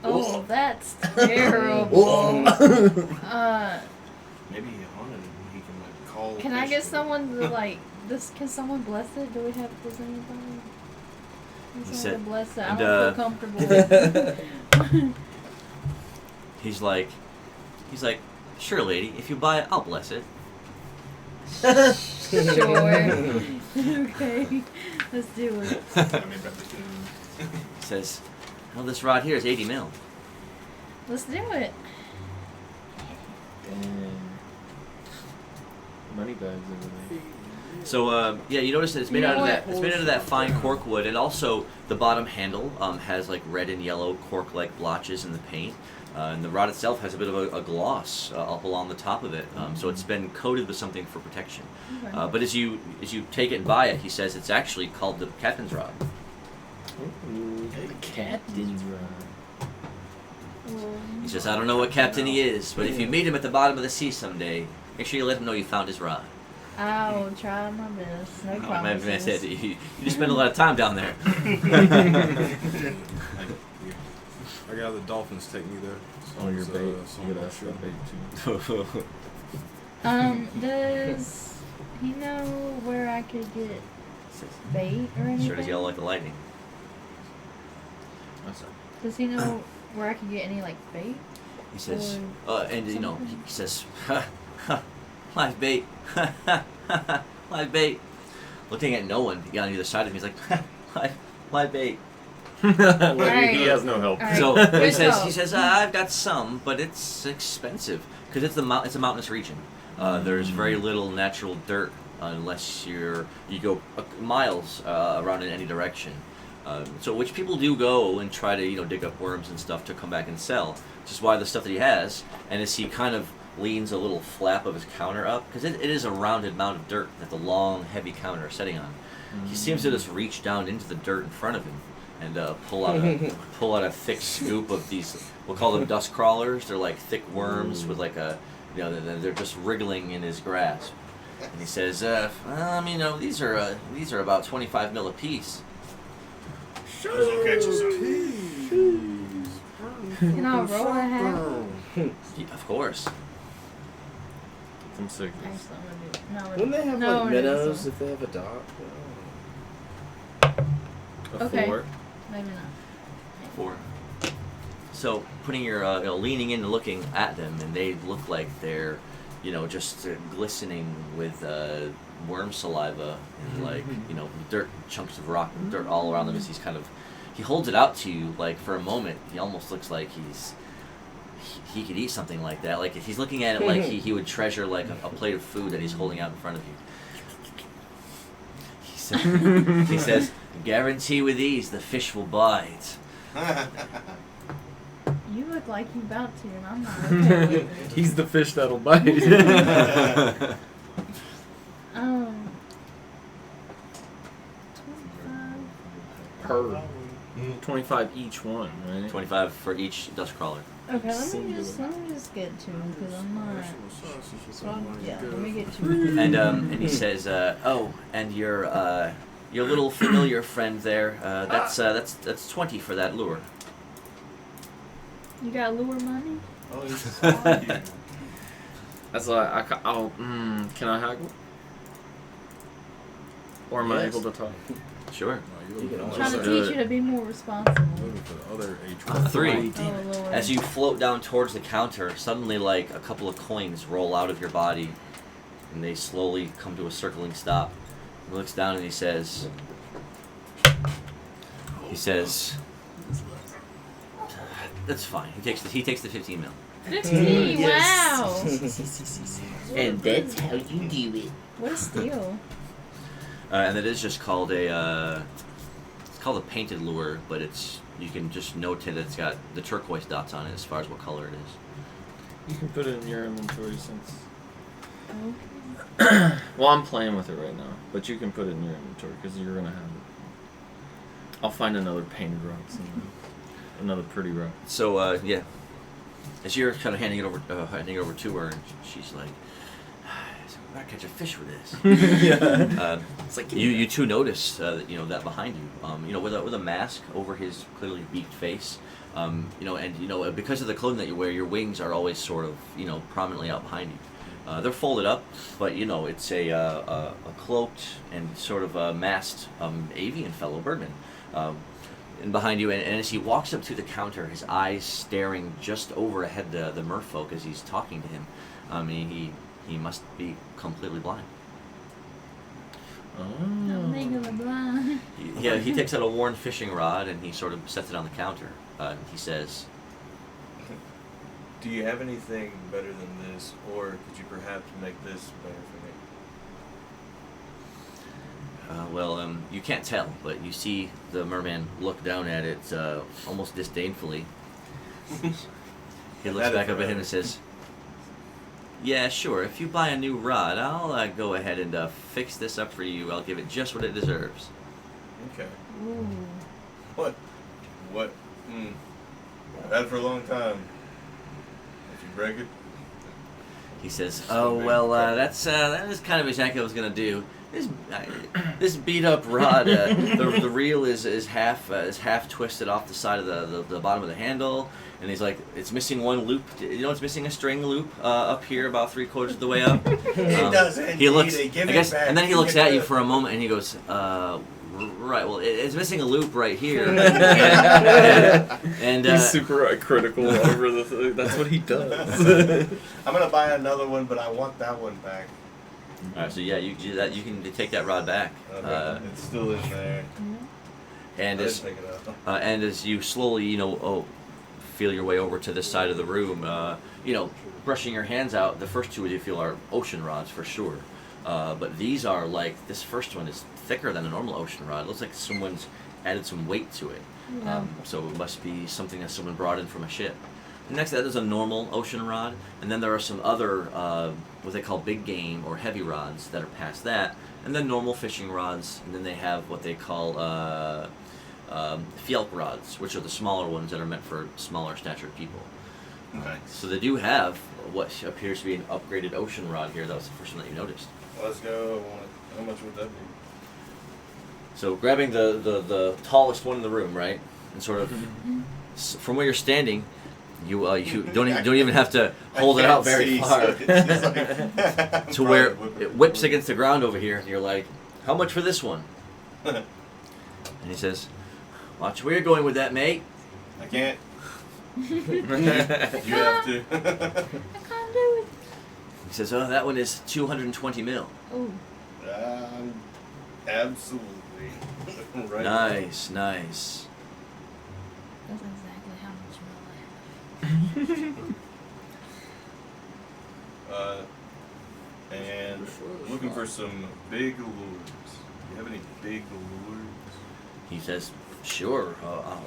S4: Oh, that's terrible.
S5: Maybe he haunted him. He can call.
S4: Can I
S5: fish
S4: get
S5: to-
S4: someone to this? Can someone bless it? Does anybody? Can
S2: He
S4: someone
S2: said-
S4: to bless it? I
S2: and,
S4: don't feel comfortable with it.
S2: He's like, "Sure, lady. If you buy it, I'll bless it."
S4: Sure. Okay. Let's do it.
S2: He says, "Well, this rod here is 80 mil."
S4: Let's do it.
S1: Dang. Money bags over there.
S2: So yeah, you notice that it's made out of that. It's made out of that fine cork wood, and also the bottom handle has like red and yellow cork-like blotches in the paint. And the rod itself has a bit of a gloss up along the top of it, so it's been coated with something for protection.
S4: Okay.
S2: But as you take it and buy it, he says it's actually called the captain's rod.
S1: Ooh, captain's rod.
S2: He says, I don't know what captain he is, but if you meet him at the bottom of the sea someday, make sure you let him know you found his rod.
S4: I will try my best. No
S2: I
S4: promises.
S2: said, you just spend a lot of time down there.
S6: I got the dolphins take me there.
S1: Oh, your bait.
S6: So
S1: You
S6: I'm
S1: gotta
S6: not
S1: ask
S6: sure.
S1: that bait too.
S4: Does he know where I could get bait or anything?
S2: Sure does yell like the lightning.
S4: Does he know where I could get any like bait?
S2: He says,
S4: Or
S2: and you know,
S4: something?
S2: he says, live bait, live bait. Looking at no one on either side of me, he's like, live bait.
S4: Alright.
S6: He has no help.
S4: Alright.
S2: So
S4: Good
S2: he says, I've got some, but it's expensive because it's a mountainous region. There's very little natural dirt unless you go miles around in any direction. So which people do go and try to dig up worms and stuff to come back and sell. Which is why the stuff that he has, and as he kind of leans a little flap of his counter up, because it is a rounded mound of dirt that the long, heavy counter is sitting on. He seems to just reach down into the dirt in front of him and pull out a thick scoop of these. We'll call them dust crawlers. They're like thick worms with like a, they're just wriggling in his grasp. And he says, these are about 25 mil a piece.
S3: This'll get you some.
S4: Can I roll a hat?
S2: Yeah, of course.
S1: I'm sick.
S4: Actually, I'm gonna do it. No,
S7: Wouldn't they have
S4: no,
S7: like
S4: we're doing
S7: minnows
S4: this
S7: if they have a dock?
S1: A
S4: Okay.
S1: 4.
S4: one. Maybe not.
S2: 4. So putting your leaning in and looking at them, and they look like they're just glistening with worm saliva and like dirt, chunks of rock and dirt all around them as he holds it out to you. Like for a moment he almost looks like he could eat something like that. Like if he's looking at it like he would treasure like a plate of food that he's holding out in front of you. He says, guarantee with these the fish will bite.
S4: You look like you about to, and I'm not okay with it.
S1: He's the fish that'll bite.
S4: 25.
S1: 25 each one, right?
S2: 25 for each dust crawler.
S4: Okay, let me just get to him because I'm not. Let me get to him.
S2: And he says, and your little familiar friend there, that's 20 for that lure.
S4: You got lure money?
S5: Oh, he's
S1: That's like can I haggle? Or am I
S7: Yes.
S1: able to talk?
S2: Sure.
S7: You can
S4: I'm
S7: always
S4: trying to
S1: do
S4: teach
S1: it.
S4: you to be more responsible.
S6: Looking for the other H1.
S2: 3.
S4: Oh, Lord.
S2: As you float down towards the counter, suddenly like a couple of coins roll out of your body, and they slowly come to a circling stop. He looks down and he says, that's fine. He takes the 15 mil.
S4: 15, wow.
S8: And that's how you do it.
S4: What a steal.
S2: And it is just called it's called a painted lure, but you can just note that it's got the turquoise dots on it as far as what color it is.
S1: You can put it in your inventory since.
S4: Okay.
S1: Well, I'm playing with it right now, but you can put it in your inventory because you're gonna have it. I'll find another painted rod somewhere. Another pretty rod.
S2: So yeah, as you're kind of handing it over to her, and she's like, "I gotta catch a fish with this."
S1: Yeah.
S2: It's like you two notice that that behind you, with a mask over his clearly beaked face, and because of the clothing that you wear, your wings are always sort of prominently out behind you. They're folded up, but it's a cloaked and sort of a masked avian fellow, Birdman. And behind you, and as he walks up to the counter, his eyes staring just over ahead the merfolk as he's talking to him. He must be completely blind.
S4: I'm legally blind.
S2: He takes out a worn fishing rod and he sort of sets it on the counter. He says,
S5: Do you have anything better than this, or could you perhaps make this better for me?
S2: well, you can't tell, but you see the merman look down at it almost disdainfully. He looks back up at him and says, yeah, sure, if you buy a new rod, I'll go ahead and fix this up for you. I'll give it just what it deserves.
S5: Okay.
S4: Ooh.
S5: What? I've had it for a long time. If you break it.
S2: He says, oh, well, that is kind of exactly what I was going to do. This beat up rod, the reel is half twisted off the side of the bottom of the handle, and he's like, it's missing one loop. You know, it's missing a string loop up here, about 3/4 of the way up.
S9: It does.
S2: He looks,
S9: Give
S2: I
S9: it
S2: guess,
S9: back.
S2: and then he looks
S9: Give it
S2: at you
S9: back.
S2: for a moment, and he goes, right. Well, it's missing a loop right here. and
S1: He's super critical over the thing. That's what he does.
S5: I'm gonna buy another one, but I want that one back.
S2: all right, so yeah, you can take that rod back.
S5: Okay. It's still in there.
S2: And
S5: I
S2: as
S5: didn't pick it up.
S2: and as you slowly, feel your way over to this side of the room, brushing your hands out, the first two you feel are ocean rods for sure. But these are like, this first one is thicker than a normal ocean rod. It looks like someone's added some weight to it.
S4: Yeah.
S2: So it must be something that someone brought in from a ship. Next to that is a normal ocean rod, and then there are some other, what they call big game or heavy rods that are past that, and then normal fishing rods, and then they have what they call fielk rods, which are the smaller ones that are meant for smaller statured people.
S5: Nice.
S2: So they do have what appears to be an upgraded ocean rod here. That was the first one that you noticed.
S5: Let's go. How much would that be?
S2: So grabbing the tallest one in the room, right, and sort of from where you're standing, you don't even have to hold it out very far to where it whips against the ground over here, and you're like, how much for this one? And he says, watch where you're going with that, mate.
S5: I can't. You have to.
S4: I can't do it.
S2: He says, oh, that one is 220 mil.
S4: Oh.
S5: Absolutely. Right.
S2: Nice.
S4: That's exactly how much will I have.
S5: And looking for some big lures. Do you have any big lures?
S2: He says, sure,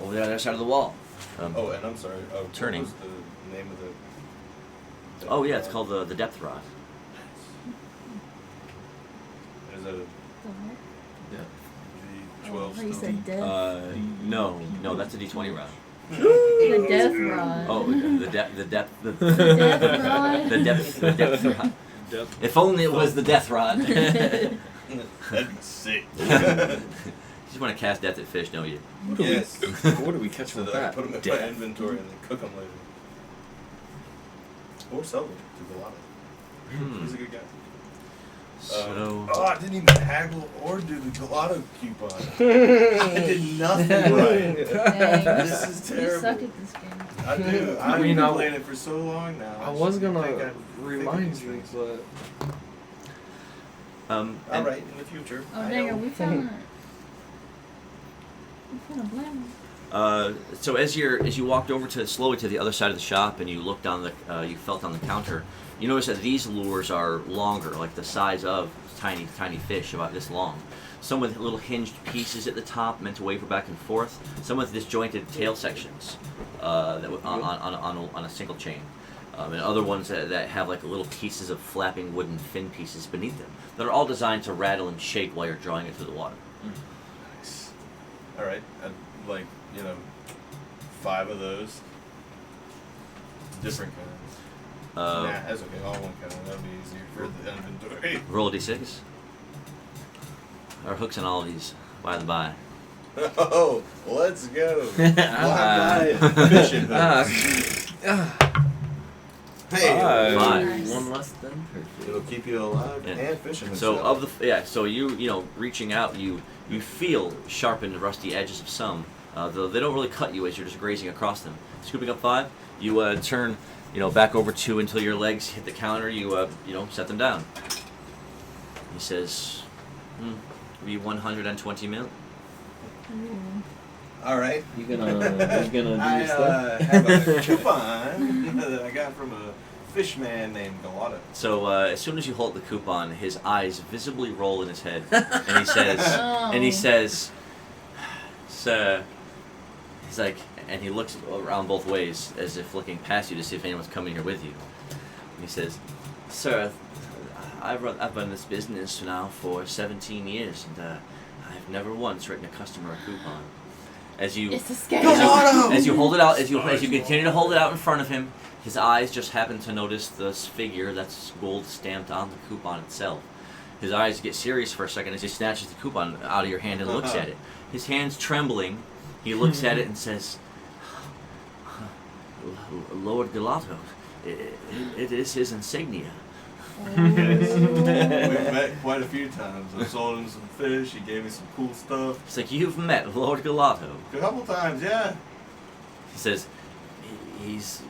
S2: over the other side of the wall.
S5: And I'm sorry.
S2: Turning.
S5: What was the name of the?
S2: Oh yeah, it's called the depth rod.
S5: Is that a
S4: Oh,
S5: D12
S4: I thought you
S5: still?
S4: said death.
S2: No, that's a D20 rod.
S4: The death rod.
S2: Oh, the depth
S4: The death rod.
S2: the depth rod. If only it was the death rod.
S5: That'd be sick.
S2: You just want to cast death at fish, don't you?
S5: Yes.
S1: What do we catch
S5: So
S1: with
S5: that I
S1: that?
S5: put them in my inventory and then cook them later. Or sell them to Galata. He's a good guy.
S2: So
S5: I didn't even haggle or do the Gelato coupon. I did nothing right.
S4: Dang,
S5: This is
S4: you
S5: terrible.
S4: suck at this game.
S5: I do. I've
S1: mean,
S5: been
S1: I-
S5: playing it for so long now.
S1: I was
S5: think
S1: gonna
S5: I'd
S1: remind
S5: think
S1: you,
S5: it's
S1: but
S2: and-
S5: Alright, in the future.
S4: Oh
S5: I
S4: dang,
S5: know.
S4: we found a blame.
S2: so as you walked over slowly to the other side of the shop and you looked on you felt on the counter, you notice that these lures are longer, like the size of tiny fish, about this long. Some with little hinged pieces at the top meant to waver back and forth. Some with disjointed tail sections that on a single chain. And other ones that have like little pieces of flapping wooden fin pieces beneath them that are all designed to rattle and shake while you're drawing it through the water.
S5: Nice. Alright, I'd like, 5 of those. Different kinds. Nah, that's okay, all one kind. That'd be easier for the inventory.
S2: Roll a d6. Our hooks on all of these, by the by.
S5: Oh, let's go. Fishing hooks. Hey,
S2: Five.
S4: Nice.
S8: One less than perfect.
S5: it'll keep you alive
S2: Yeah.
S5: and fishing.
S2: So
S5: himself.
S2: so you reaching out, you feel sharpened, rusty edges of some, though they don't really cut you as you're just grazing across them. Scooping up 5, you turn, back over 2 until your legs hit the counter. You set them down. He says, "Be 120 mil."
S5: All right.
S1: you gonna do
S5: I
S1: stuff?
S5: have a coupon that I got from a fish man named Galata.
S2: So as soon as you hold the coupon, his eyes visibly roll in his head, and he says, "Sir," he's like, and he looks around both ways as if looking past you to see if anyone's coming here with you. And he says, "Sir, I've run this business now for 17 years, and I've never once written a customer a coupon." As you hold it out, as you continue to hold it out in front of him, his eyes just happen to notice this figure that's gold stamped on the coupon itself. His eyes get serious for a second as he snatches the coupon out of your hand and looks at it. His hand's trembling. He looks at it and says, "Lord Gelato, it is his insignia."
S5: Yes. We've met quite a few times. I sold him some fish. He gave me some cool stuff.
S2: It's like, "You've met Lord Gelato."
S5: A couple times, yeah.
S2: He says, "He's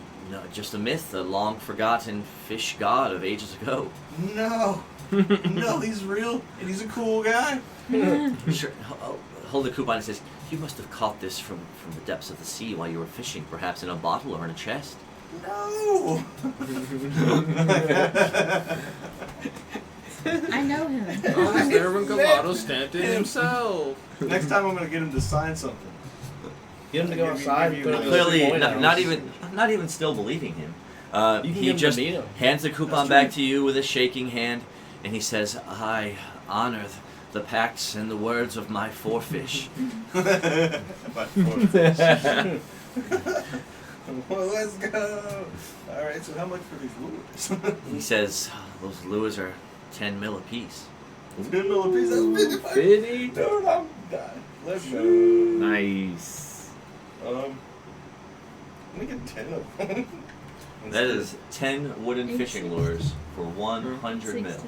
S2: just a myth, a long-forgotten fish god of ages ago."
S5: No, no, he's real, and he's a cool guy.
S2: Sure. Hold the coupon and says, "You must have caught this from the depths of the sea while you were fishing, perhaps in a bottle or in a chest."
S5: No.
S4: I know him.
S6: Oh, it's there when Gelato stamped it himself.
S5: Next time I'm gonna get him to sign something.
S7: Get him to go outside and put it
S2: Clearly, not even still believing him. He just hands the coupon back to you with a shaking hand, and he says, "I honor the pacts and the words of my four fish."
S5: My four fish. Well, let's go. All right. So how much for these lures?
S2: He says, "Those lures are 10 mil apiece."
S5: 10 mil a piece. That's
S1: 50?
S5: Dude, I'm dying. Let's go.
S1: Nice.
S5: Let me get 10 of them.
S2: That is 10 wooden fishing lures for 100 mil.
S4: 60.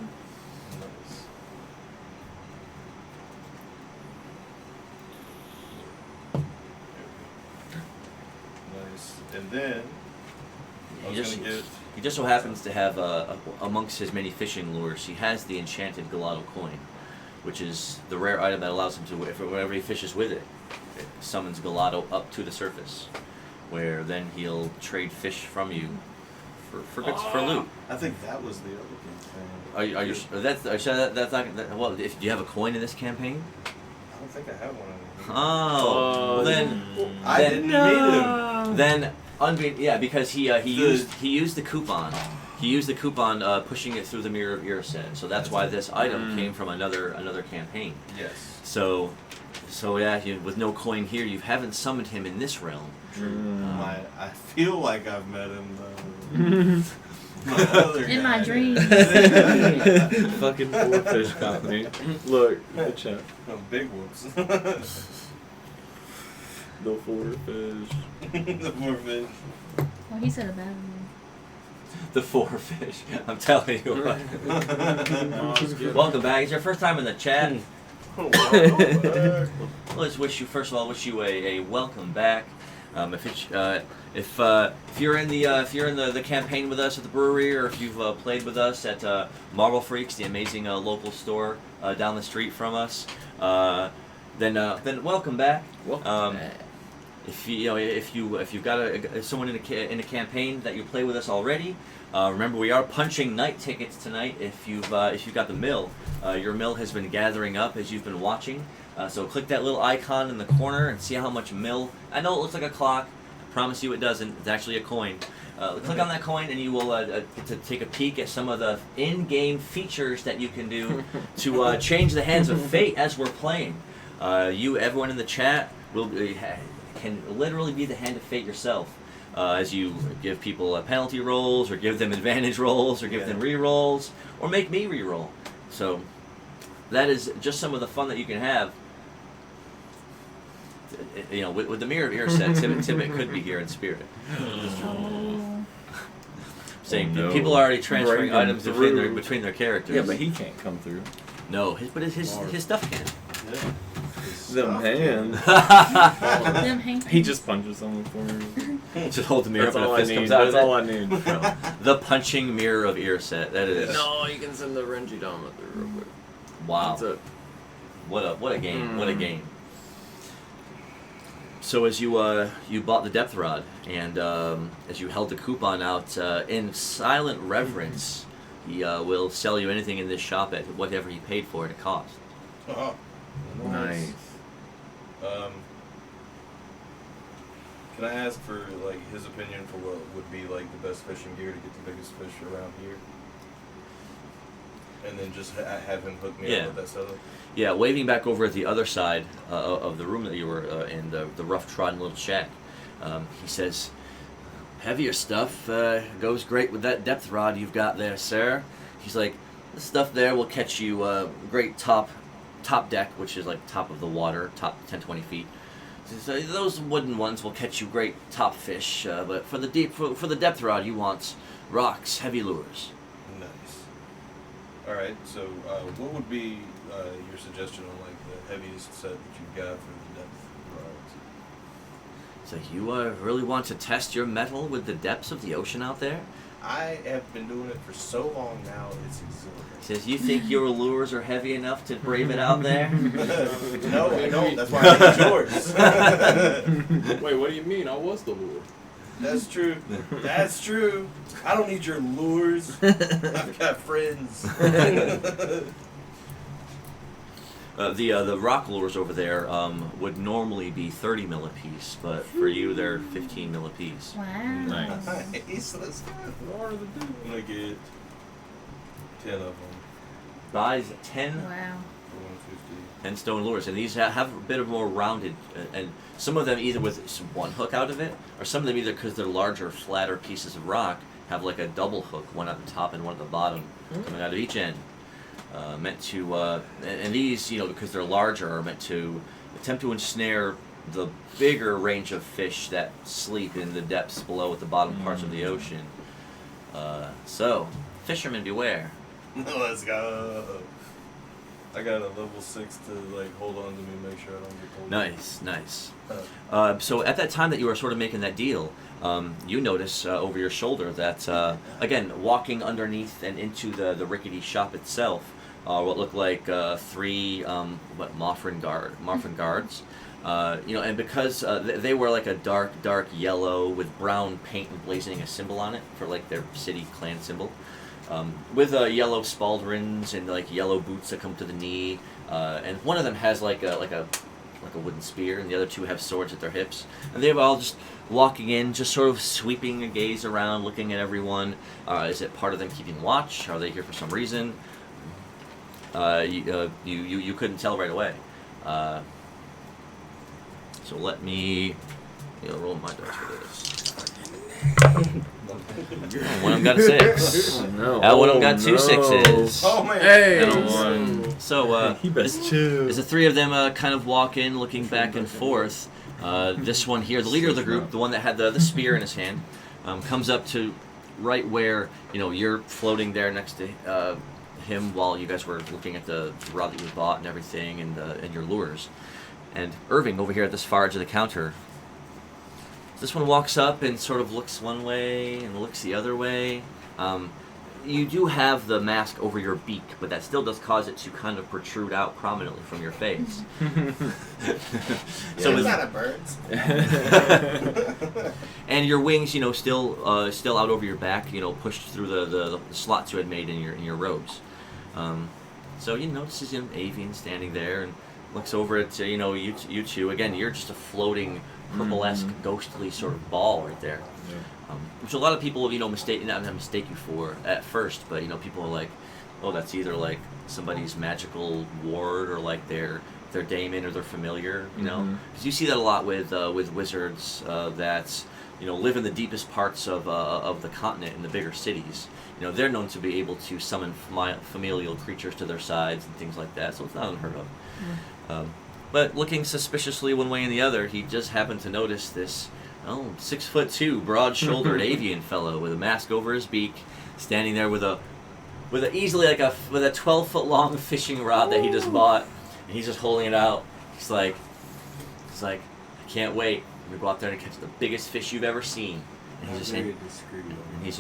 S5: Nice. And then
S2: He just so happens to have, amongst his many fishing lures, he has the enchanted Gelato coin, which is the rare item that allows him to, whenever he fishes with it, it summons Gelato up to the surface, where then he'll trade fish from you for loot.
S5: I think that was the other thing.
S2: Are you that's not well? Do you have a coin in this campaign?
S5: I don't think I have one.
S2: Oh, well then
S5: I didn't meet him.
S2: Then because he used the coupon. He used the coupon, pushing it through the mirror of Iraset. So that's why this item came from another campaign.
S5: Yes.
S2: So with no coin here, you haven't summoned him in this realm.
S5: I feel like I've met him though.
S4: In my dreams.
S1: Fucking four fish caught me. Look, the chat.
S5: No, big whoops.
S1: The four fish.
S5: The four fish.
S4: Well, he said a bad one.
S2: The four fish. I'm telling you what. Welcome back. It's your first time in the chat. Let's wish you a welcome back. If you're in the campaign with us at the brewery, or if you've played with us at Marble Freaks, the amazing local store down the street from us, then welcome back.
S1: Welcome back.
S2: If you've got someone in a campaign that you play with us already, remember we are punching night tickets tonight. If you've got the mill, your mill has been gathering up as you've been watching. So click that little icon in the corner and see how much mill. I know it looks like a clock. I promise you it doesn't. It's actually a coin. Click on that coin and you will get to take a peek at some of the in-game features that you can do to change the hands of fate as we're playing. Everyone in the chat can literally be the hand of fate yourself. As you give people penalty rolls, or give them advantage rolls, or give them re-rolls, or make me re-roll. So that is just some of the fun that you can have. With the Mirror of Iraset, Tibbet could be here in spirit. Saying people are already transferring items between their characters.
S1: Yeah, but he can't come through.
S2: No, his stuff can.
S5: Yeah.
S1: Them hands.
S4: Them hands.
S1: He just punches someone for me.
S2: Just hold the mirror
S1: That's
S2: up and
S1: all
S2: a
S1: I
S2: fist
S1: need.
S2: comes out
S1: That's
S2: of it.
S1: all I need.
S2: No. The punching Mirror of Iraset. That is.
S6: No, you can send the Renji Dama through real quick.
S2: Wow.
S6: That's it.
S2: What a game. What a game. So as you bought the depth rod, and as you held the coupon out in silent reverence, he will sell you anything in this shop at whatever he paid for it at cost.
S5: Oh,
S1: Nice.
S5: Can I ask for like his opinion for what would be like the best fishing gear to get the biggest fish around here? And then just have him hook me up with that setup?
S2: Yeah, waving back over at the other side of the room that you were in, the rough-trodden little shack, he says, heavier stuff goes great with that depth rod you've got there, sir. He's like, this stuff there will catch you great top deck, which is like top of the water, top 10-20 feet. So those wooden ones will catch you great top fish, but for the depth rod you want rocks, heavy lures.
S5: Nice. All right. So, what would be your suggestion on like the heaviest set that you've got for the depth rods?
S2: So you really want to test your mettle with the depths of the ocean out there?
S5: I have been doing it for so long now, it's exhilarating.
S2: Says, you think your lures are heavy enough to brave it out there?
S5: No, I don't. That's why I need yours.
S6: Wait, what do you mean? I was the lure.
S5: That's true. That's true. I don't need your lures. I've got friends.
S2: The rock lures over there would normally be 30 mil a piece, but for you they're 15 mil a piece.
S4: Wow.
S1: Nice.
S5: Nice. Let's go. I'm gonna get 10 of them
S2: Buys 10
S4: Wow.
S5: for 150.
S2: 10 stone lures, and these have a bit of more rounded, and some of them either with one hook out of it, or some of them either because they're larger, flatter pieces of rock have like a double hook, one at the top and one at the bottom, coming out of each end. Meant to, and these, because they're larger, are meant to attempt to ensnare the bigger range of fish that sleep in the depths below at the bottom parts of the ocean. So, fishermen beware.
S5: Let's go. I got a level 6 to like hold on to me, make sure I don't get pulled.
S2: Nice. So at that time that you were sort of making that deal, you notice over your shoulder that, again, walking underneath and into the rickety shop itself, what looked like 3 Moffrin guards. And because they were like a dark yellow with brown paint emblazoning a symbol on it for like their city clan symbol, with yellow spaldrons and like yellow boots that come to the knee, and one of them has like a wooden spear, and the other 2 have swords at their hips, and they're all just walking in, just sort of sweeping a gaze around, looking at everyone. Is it part of them keeping watch? Are they here for some reason? You couldn't tell right away. So let me roll my dice for this. One of them got a 6.
S1: Oh, no.
S2: That one of them got 2 6s.
S5: Oh man.
S6: Hey!
S1: And a 1.
S2: So
S1: He best chill.
S2: as the 3 of them kind of walk in, looking back and forth, this one here, the leader of the group, the one that had the spear in his hand, comes up to right where you're floating there next to him while you guys were looking at the rod that you bought and everything, and your lures. And Irving over here at this far edge of the counter. This one walks up and sort of looks one way and looks the other way. You do have the mask over your beak, but that still does cause it to kind of protrude out prominently from your face.
S5: So it's not a bird's.
S2: And your wings, still out over your back, pushed through the slots you had made in your robes. So you notices Avian standing there and looks over at you two. Again, you're just a floating purple-esque, ghostly sort of ball right there.
S1: Yeah.
S2: Which a lot of people, mistake you for at first, but people are like, oh, that's either like somebody's magical ward or like their daemon or their familiar, because you see that a lot with wizards that live in the deepest parts of the continent in the bigger cities. They're known to be able to summon familial creatures to their sides and things like that, so it's not unheard of. But looking suspiciously one way and the other, he just happened to notice this 6'2", broad-shouldered avian fellow with a mask over his beak, standing there with a easily like a 12-foot-long fishing rod that he just bought, and he's just holding it out. He's like, I can't wait. I'm gonna go out there and catch the biggest fish you've ever seen. And he's just like, he's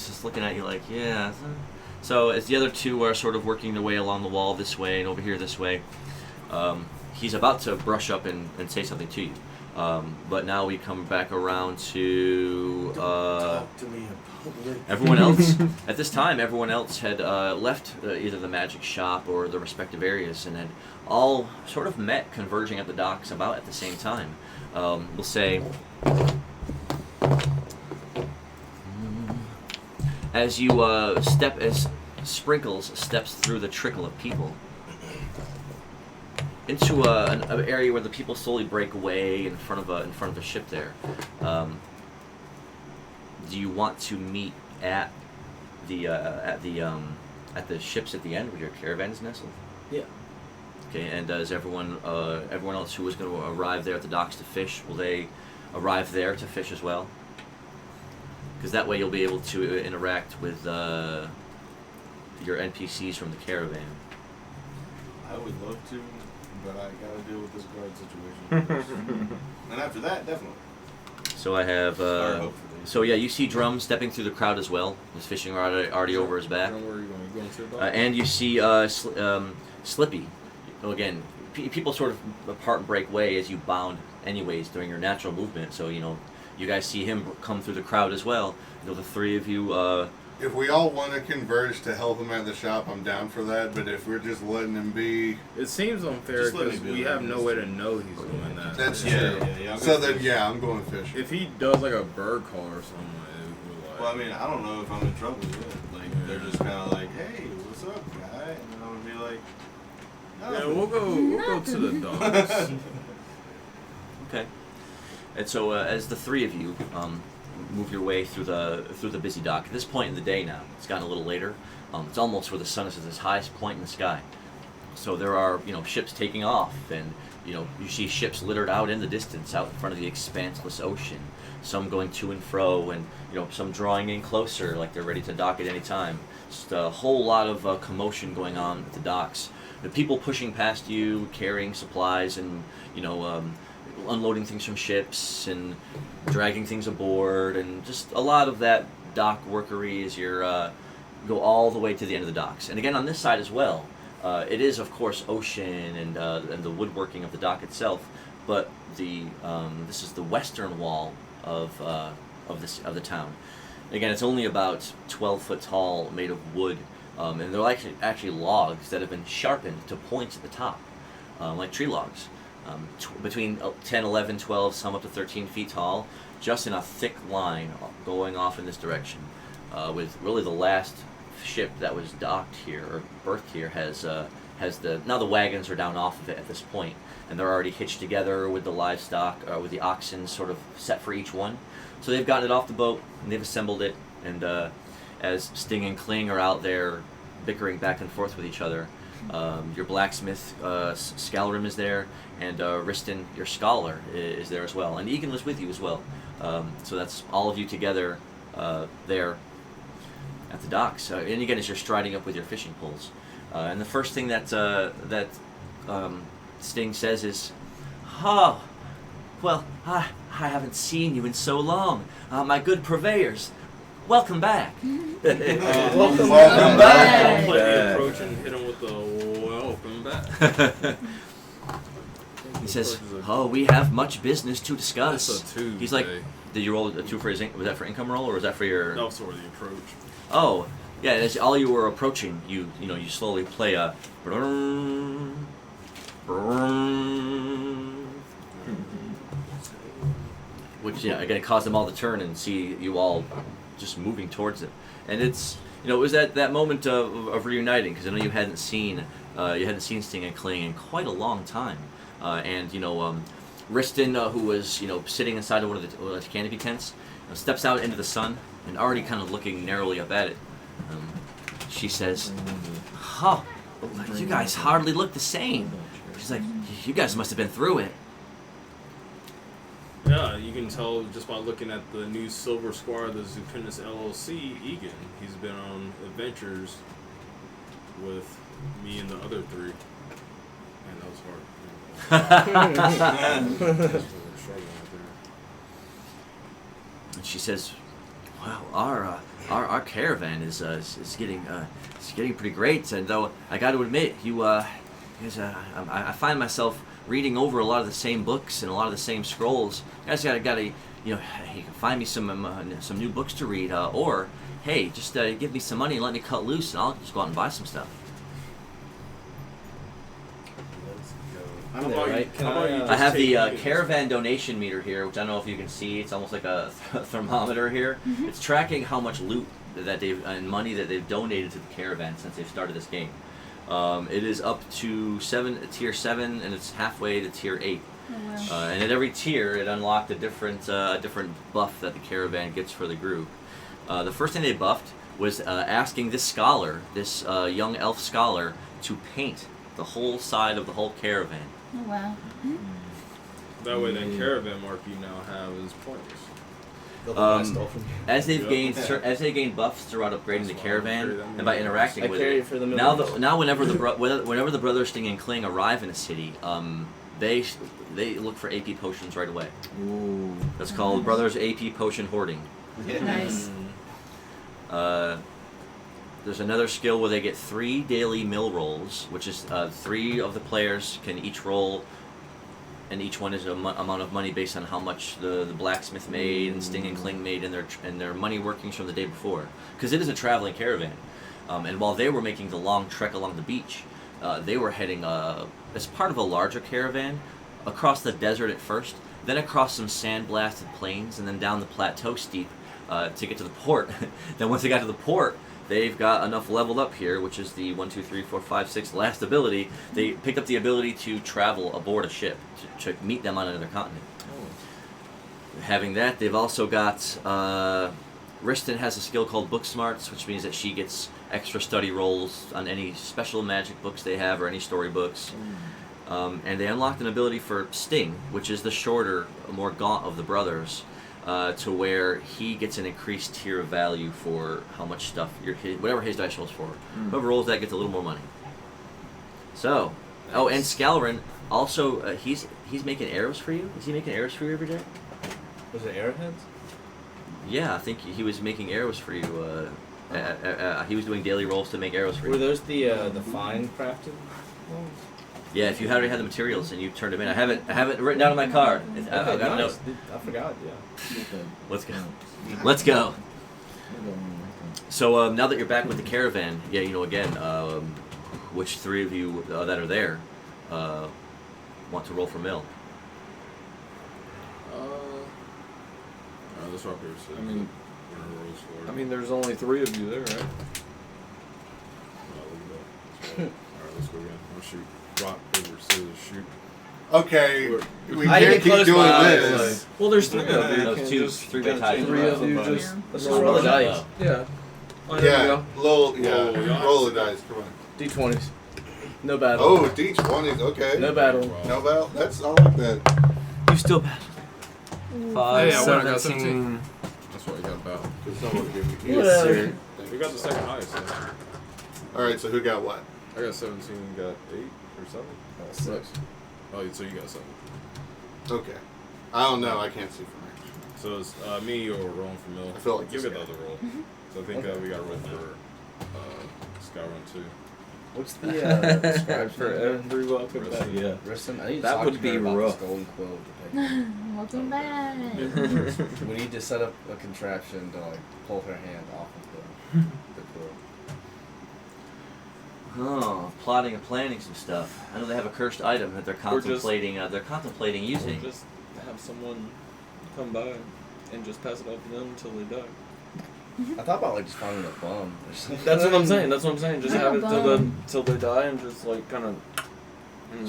S2: just looking at you like, yeah. So as the other 2 are sort of working their way along the wall this way and over here this way, he's about to brush up and say something to you. But now we come back around to
S5: Talk to me in public.
S2: everyone else. At this time, everyone else had left either the magic shop or the respective areas and had all sort of met, converging at the docks about at the same time. We'll say, as you as Sprinkles steps through the trickle of people into an area where the people slowly break away in front of the ship there. Do you want to meet at the ships at the end where your caravan's nestled?
S7: Yeah.
S2: Okay, and does everyone else who was going to arrive there at the docks to fish, will they arrive there to fish as well? Because that way you'll be able to interact with your NPCs from the caravan.
S5: I would love to, but I gotta deal with this guard situation. And after that, definitely.
S2: So I have.
S5: Or hopefully.
S2: So yeah, you see Drum stepping through the crowd as well. His fishing rod already over his back.
S6: Where are you going? You going to the dock?
S2: And you see Slippy. Again, people sort of part and break way as you bound anyways during your natural movement. So, you guys see him come through the crowd as well. The three of you...
S3: If we all want to converge to help him at the shop, I'm down for that. But if we're just letting him be...
S6: It seems unfair
S5: Just let
S6: because
S5: me do
S6: we
S5: it.
S6: have no way to know he's doing that.
S3: That's
S5: Yeah,
S3: true.
S5: yeah,
S3: So
S5: I'm
S3: then,
S5: gonna-
S3: yeah, I'm going fishing.
S6: If he does like a bird call or something, it would like...
S5: Well, I mean, I don't know if I'm in trouble yet. Like, they're just kind of like, hey, what's up, guy? And then I'm gonna be like, no.
S6: yeah, we'll go to the docks.
S2: Okay. And so as the three of you move your way through the busy dock, at this point in the day now, it's gotten a little later. It's almost where the sun is at its highest point in the sky. So there are, ships taking off, and, you see ships littered out in the distance, out in front of the expanseless ocean. Some going to and fro, and, some drawing in closer, like they're ready to dock at any time. Just a whole lot of commotion going on at the docks. The people pushing past you, carrying supplies, and, unloading things from ships, and dragging things aboard, and just a lot of that dock workery as you're go all the way to the end of the docks. And again, on this side as well, it is of course ocean and the woodworking of the dock itself, but this is the western wall of the town. Again, it's only about 12 foot tall, made of wood, and they're actually logs that have been sharpened to points at the top, like tree logs. Between 10, 11, 12, some up to 13 feet tall, just in a thick line going off in this direction. With really the last ship that was docked here or berthed here has now the wagons are down off of it at this point, and they're already hitched together with the livestock, with the oxen sort of set for each one. So they've gotten it off the boat and they've assembled it, and as Sting and Kling are out there bickering back and forth with each other, your blacksmith Scalrim is there, and Riston, your scholar, is there as well, and Egan was with you as well. So that's all of you together there at the docks. And again, as you're striding up with your fishing poles, and the first thing that Sting says is, "Oh, well, I haven't seen you in so long, my good purveyors. Welcome back."
S7: Welcome
S3: back.
S6: I'll play the approach and hit him with the welcome back.
S2: He says, "Oh, we have much business to discuss."
S6: That's a 2.
S2: He's like, "Did you roll a 2 for his? Was that for income roll, or was that for your?"
S6: No, sort of the approach.
S2: Oh, yeah. As all you were approaching, you slowly play a, brum, brum, which again caused them all to turn and see you all just moving towards it. And it's it was that moment of reuniting, because I know you hadn't seen Sting and Kling in quite a long time, and Riston, who was sitting inside of one of the canopy tents, steps out into the sun and already kind of looking narrowly up at it. She says, "Huh, you guys hardly look the same." She's like, "You guys must have been through it."
S6: Yeah, you can tell just by looking at the new Silver Squire of the Zupinus LLC, Egan. He's been on adventures with me and the other 3. And that was hard.
S2: And she says, "Wow, our caravan is getting pretty great. And though I got to admit, I find myself reading over a lot of the same books and a lot of the same scrolls. You guys gotta you know, hey, find me some new books to read, or hey, just give me some money and let me cut loose, and I'll just go out and buy some stuff.
S7: I'm there, right?
S2: I have the caravan donation meter here, which I don't know if you can see. It's almost like a thermometer here. It's tracking how much loot that they've and money that they've donated to the caravan since they've started this game. It is up to tier 7, and it's halfway to tier 8.
S4: Oh, wow.
S2: And at every tier, it unlocked a different buff that the caravan gets for the group. The first thing they buffed was asking this scholar, this young elf scholar, to paint the whole side of the whole caravan.
S4: Oh, wow.
S6: That way, that caravan mark you now have is pointless.
S2: As they've gained buffs throughout upgrading the caravan and by interacting with it,
S7: for the
S2: now whenever the brothers Sting and Kling arrive in a city, they look for AP potions right away.
S1: Ooh.
S2: That's called Brothers AP Potion Hoarding.
S4: Nice.
S2: There's another skill where they get 3 daily mill rolls, which is 3 of the players can each roll, and each one is an amount of money based on how much the blacksmith made and Sting and Kling made in their money workings from the day before. Because it is a traveling caravan, and while they were making the long trek along the beach, they were heading as part of a larger caravan across the desert at first, then across some sand-blasted plains, and then down the plateau steep to get to the port. Then once they got to the port, they've got enough leveled up here, which is the 1, 2, 3, 4, 5, 6 last ability. They picked up the ability to travel aboard a ship to meet them on another continent. Oh. Having that, they've also got Riston has a skill called Book Smarts, which means that she gets extra study rolls on any special magic books they have or any story books. And they unlocked an ability for Sting, which is the shorter, more gaunt of the brothers. To where he gets an increased tier of value for how much stuff whatever his dice rolls for. Whoever rolls that gets a little more money. So, oh, and Scalarin also he's making arrows for you. Is he making arrows for you every day?
S7: Was it arrowheads?
S2: Yeah, I think he was making arrows for you. He was doing daily rolls to make arrows for you.
S7: Were those the fine crafted ones?
S2: Yeah, if you already had the materials and you turned them in, I have it written down on my card. I got a note.
S7: I forgot. Yeah.
S2: Let's go. Let's go. So now that you're back with the caravan, yeah, you know, again, which 3 of you that are there want to roll for mill?
S6: Let's rock paper scissors.
S1: I mean, there's only 3 of you there, right?
S6: Alright, let's go again. I'll shoot. Rock, paper, scissors, shoot.
S3: Okay, we
S7: I
S3: can't
S7: get
S3: keep
S7: close
S3: doing
S7: my eyes,
S3: this.
S1: Well, there's 3 of you.
S2: No,
S1: You can't
S2: 2,
S1: just
S2: 3 by tie.
S1: 3 of you just
S7: Let's just roll the dice.
S1: Yeah. Oh, there we
S3: Yeah,
S1: go.
S3: roll the dice. Come on.
S7: D20s. No battle.
S3: Oh, D20s. Okay.
S7: No battle.
S3: No battle. I like that.
S2: You still battle.
S1: 5,
S6: Hey, I won, I got
S1: 17.
S6: That's what I got about.
S3: Could someone give me?
S1: Yes, sir.
S6: We got the second highest. So.
S3: All right. So who got what?
S6: I got 17, you got 8 or 7?
S7: 6.
S6: Oh, so you got 7.
S3: Okay. I don't know. I can't see from here.
S6: So it's me or rolling for mill.
S3: I feel like
S6: Give
S3: this
S6: it the
S3: guy.
S6: other roll. So I think we got to roll for Skyrun too.
S7: What's the scribe
S1: For every welcome back. Yeah.
S7: Riston? I need to
S1: That
S7: talk
S1: would
S7: to
S1: be
S7: her about
S1: rough.
S7: this golden quill to pick.
S4: Welcome back.
S7: We need to set up a contraption to like pull her hand off of the quill.
S2: Oh, plotting and planning some stuff. I know they have a cursed item that they're contemplating. They're contemplating
S1: Or
S2: using.
S1: just have someone come by and just pass it off to them until they die.
S7: I thought about like just finding a bum or something.
S1: That's what I'm saying. Just have it
S4: Bum.
S1: till they die and just like kind of.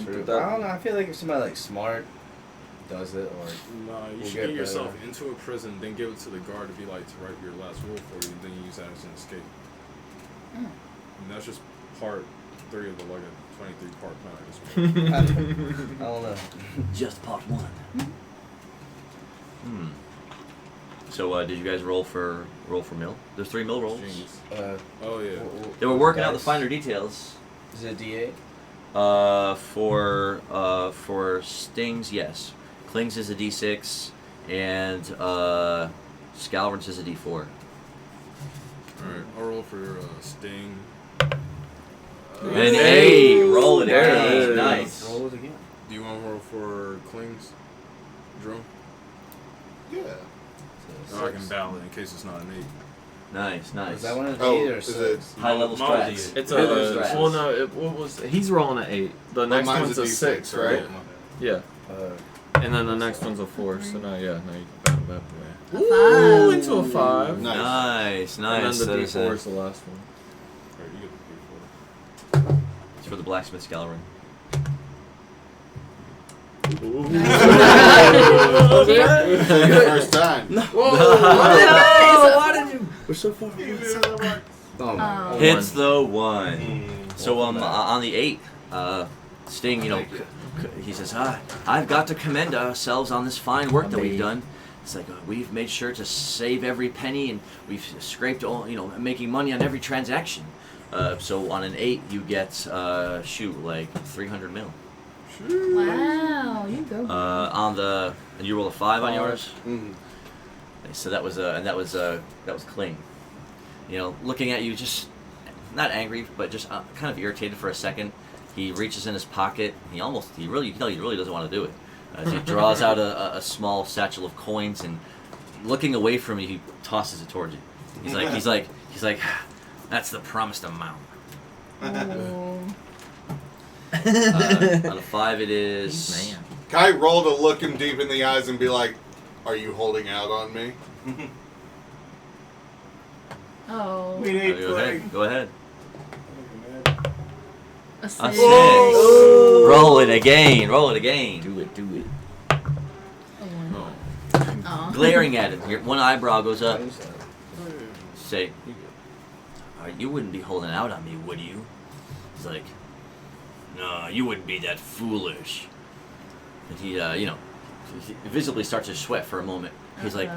S7: True. I don't know. I feel like if somebody like smart does it, or
S6: Nah, you
S7: We'll
S6: should
S7: get
S6: get yourself
S7: there.
S6: into a prison, then give it to the guard to be like to write your last roll for you, then you use that as an escape. And that's just part 3 of the like a 23-part plan.
S7: I don't know.
S2: Just part 1. So did you guys roll for mill? There's 3 mill rolls.
S6: Genius.
S7: Oh
S6: yeah.
S2: They were working out the finer details.
S7: Is it a D8?
S2: For Stings, yes. Kling's is a D6, and Scalarin's is a D4.
S6: Alright, I'll roll for Sting.
S2: An 8! Roll it
S1: There it
S2: again.
S1: is.
S2: Nice.
S7: Roll it again.
S6: Do you want to roll for Kling's drum?
S3: Yeah.
S6: Or I can battle it in case it's not an 8.
S2: Nice, nice.
S7: Is that one of the
S3: Oh,
S7: 8 or
S3: is
S7: 6?
S2: High level
S6: Mine's
S2: strats.
S1: It's
S2: High level
S1: a
S2: strats.
S1: well, no. What was he's rolling an 8. The next
S3: mine's
S1: one's
S3: a
S1: a
S3: D6,
S1: 6, right?
S6: Yeah.
S1: Yeah, and then the next one's a 4. So now, yeah, now you can battle that way.
S4: A
S1: Ooh,
S4: 5.
S1: into a 5.
S2: Nice,
S1: And
S2: nice.
S1: then
S2: That
S1: the
S2: is,
S1: D4 is the last one.
S6: Alright, you get the
S2: it's for the blacksmith's gallery.
S3: First time.
S7: Why did you? We're so far. Oh my.
S2: Hits the 1. So on the 8, Sting, he says, I've got to commend ourselves on this fine work that we've done. It's like we've made sure to save every penny, and we've scraped all, making money on every transaction. So on an 8, you get like 300 mil.
S4: Wow, you go.
S2: And you roll a 5 on yours.
S3: Mhm.
S2: So that was Kling. Looking at you, just not angry, but just kind of irritated for a second. He reaches in his pocket. He really doesn't want to do it. He draws out a small satchel of coins, and looking away from you, he tosses it towards you. He's like, that's the promised amount.
S4: Oh.
S2: On a 5, it is.
S1: Man.
S3: Can I roll to look him deep in the eyes and be like, "Are you holding out on me?"
S4: Oh.
S5: We need
S2: Go ahead. Go ahead.
S4: A
S2: A
S4: 6.
S2: 6. Roll it again. Roll it again.
S1: Do it.
S4: A 1. Oh.
S2: Glaring at him, one eyebrow goes up. Say, you wouldn't be holding out on me, would you? He's like, no, you wouldn't be that foolish. And he, he visibly starts to sweat for a moment. He's like,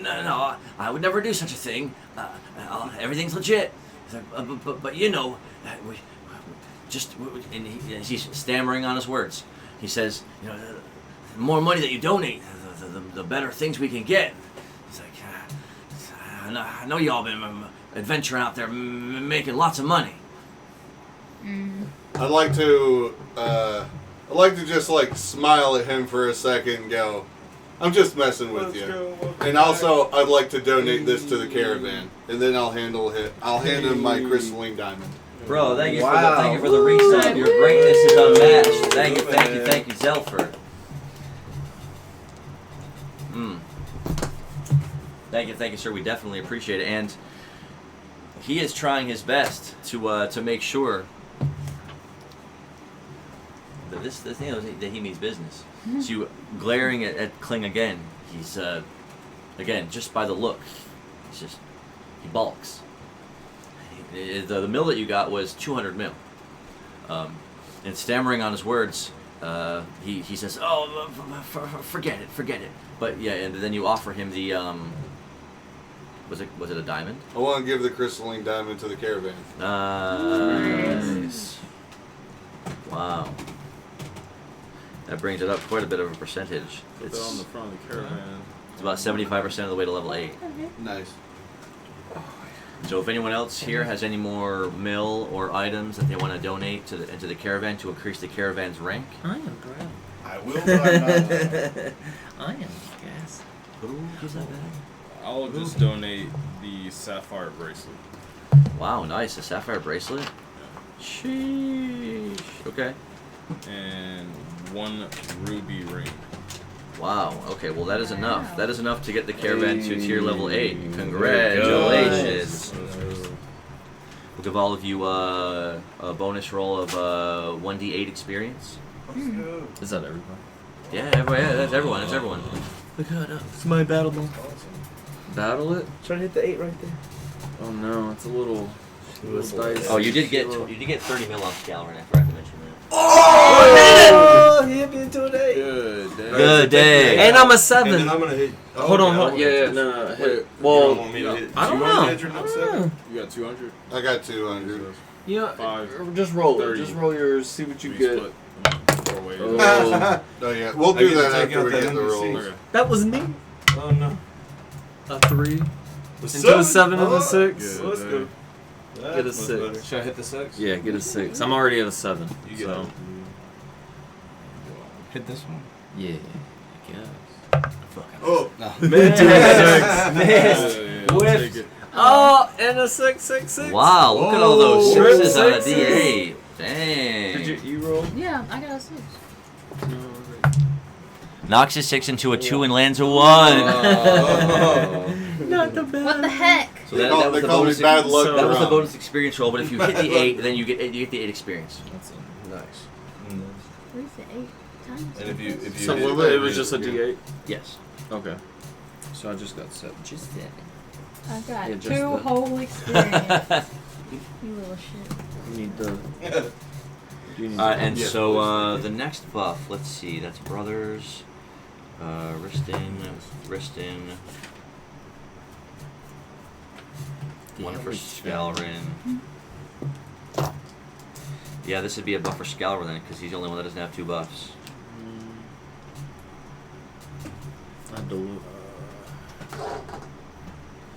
S2: no, I would never do such a thing. Everything's legit. He's like, but and he's stammering on his words. He says, the more money that you donate, the better things we can get. He's like, I know y'all been adventuring out there, making lots of money.
S3: I'd like to just like smile at him for a second and go, "I'm just messing with you." And also, I'd like to donate this to the caravan, and then I'll hand him my crystalline diamond.
S2: Bro, thank you for the resub. Your greatness is unmatched. Thank you, Zelfer. Thank you, sir. We definitely appreciate it, and he is trying his best to make sure that that he means business. So you glaring at Kling again. He's again, just by the look, he balks. The mill that you got was 200 mil. And stammering on his words, he says, "Oh, forget it." But yeah, and then you offer him the was it a diamond?
S3: I want to give the crystalline diamond to the caravan.
S2: Nice. Wow. That brings it up quite a bit of a percentage.
S6: Put that on the front of the caravan.
S2: It's about 75% of the way to level 8.
S3: Nice.
S2: So if anyone else here has any more mill or items that they want to donate to the caravan to increase the caravan's rank,
S1: I am proud.
S5: I will, but I'm not.
S1: I am gas.
S2: who gives that back?
S6: I'll just donate the sapphire bracelet.
S2: Wow, nice. A sapphire bracelet? Sheesh. Okay.
S6: And 1 ruby ring.
S2: Wow. Okay, well that is enough. That is enough to get the caravan to tier level 8. Congratulations. We'll give all of you a bonus roll of 1d8 experience.
S1: Is that everybody?
S2: Yeah, that's everyone. That's everyone.
S1: Look at it. It's my battle ball. Battle it?
S7: Try to hit the 8 right there.
S1: Oh no, it's a little dice.
S2: Oh, you did get 30 mil on Scalran. I forgot to mention that.
S7: Oh, he hit me into an 8.
S6: Good day.
S2: Good day.
S1: And I'm a
S5: And
S1: 7.
S5: then I'm gonna hit.
S1: Hold on. Yeah, no.
S6: Wait,
S1: Hit.
S5: You
S1: Well,
S5: don't want me to hit
S1: I don't
S5: 200
S1: know.
S5: hit your next seven?
S6: You got 200?
S3: I got 200.
S1: you know,
S6: 5,
S1: just roll it.
S6: 30.
S1: Just roll yours. See what you
S6: We
S1: get.
S6: split 4 ways.
S1: Oh,
S3: Oh yeah, we'll
S5: I
S3: do
S5: get to
S3: that
S5: take
S3: after
S5: out
S3: we
S5: that
S3: get the
S5: NPC.
S3: rolls.
S6: Okay.
S1: that was me.
S5: Oh no.
S1: A 3.
S5: The
S1: Into a 7 and a 6.
S6: Good.
S5: Let's go.
S1: Get a
S5: That's much
S1: 6.
S5: better.
S9: Should I hit the 6?
S1: Yeah, get a 6. I'm already at a 7.
S5: You get
S1: So.
S9: hit this one?
S6: Yeah.
S3: Oh,
S2: No.
S6: Missed.
S2: Whiffed.
S1: Oh, and a 666.
S2: Wow, look at all those
S3: Oh.
S2: sixes on a
S1: Sixes.
S2: D8. Dang.
S1: Did you roll?
S4: Yeah, I got a 6.
S2: Knocks a 6 into a 2 and lands a 1.
S1: Not the bad.
S4: What the heck?
S2: So
S3: they
S2: that
S3: call,
S2: was
S3: they
S2: the
S3: call me
S2: bonus.
S3: bad luck.
S1: so-
S2: That was the
S3: Drum.
S2: bonus experience roll. But if you hit the 8, then you get the 8 experience.
S7: Nice.
S4: What is it, 8 times?
S5: And if you
S1: So
S5: hit
S1: it
S5: that,
S1: was just a D8.
S2: Yes.
S1: Okay. So I just got 7.
S8: Just that.
S4: I got
S1: Yeah, just
S4: 2
S1: the-
S4: whole experience. You little shit.
S1: You need the. You need
S2: And
S3: Yeah.
S2: so the next buff, let's see, that's brothers, Riston, one for Scalarin. Yeah, this would be a buff for Scalarin then, because he's the only one that doesn't have 2 buffs.
S1: I dilute.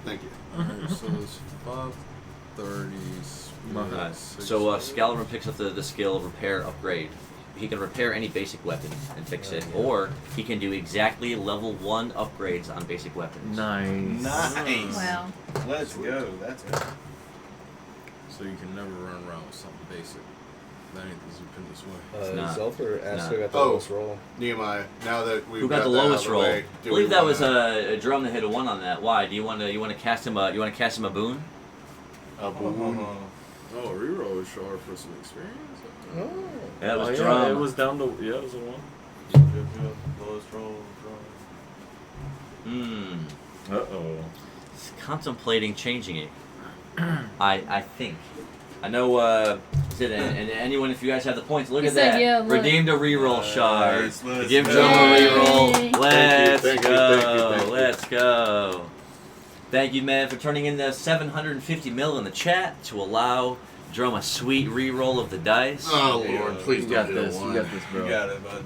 S3: Thank you.
S6: Alright, so it's 530s.
S2: So Scalarin picks up the skill Repair Upgrade. He can repair any basic weapon and fix it, or he can do exactly level 1 upgrades on basic weapons.
S1: Nice.
S5: Nice.
S4: Wow.
S5: Let's go. That's it.
S6: So you can never run around with something basic. That ain't the stupendous way.
S2: not.
S7: Zelf or Astro
S2: not.
S7: got the
S3: Oh.
S7: lowest roll.
S3: Nehemiah, now that we've
S2: Who got the
S3: that out of
S2: lowest roll?
S3: way,
S2: I
S3: do
S2: believe
S3: we
S2: that was
S3: wanna-
S2: a drum that hit a 1 on that. Why? Do you want to cast him a boon?
S3: a boon.
S6: Oh, reroll is short for some experience.
S2: That was
S1: Oh, yeah,
S2: drum.
S1: it was down to. Yeah, it was a 1.
S5: Lowest roll.
S2: Hmm.
S1: Uh-oh.
S2: He's contemplating changing it. I think. I know. Is it and anyone? If you guys have the points, look
S4: He
S2: at
S4: said,
S2: that.
S4: yeah, look.
S2: Redeemed a reroll shard.
S5: Nice, let's
S2: Give
S5: go.
S2: Drum a
S4: Yay.
S2: reroll. Let's
S3: Thank you,
S2: go.
S3: thank you.
S2: Let's go. Thank you, man, for turning in the 750 mil in the chat to allow Drum a sweet reroll of the dice.
S3: Oh Lord, please
S1: You
S3: don't
S1: got
S3: do
S1: this.
S3: that
S1: You
S3: one.
S1: got this,
S5: You
S1: bro.
S5: got it, bud.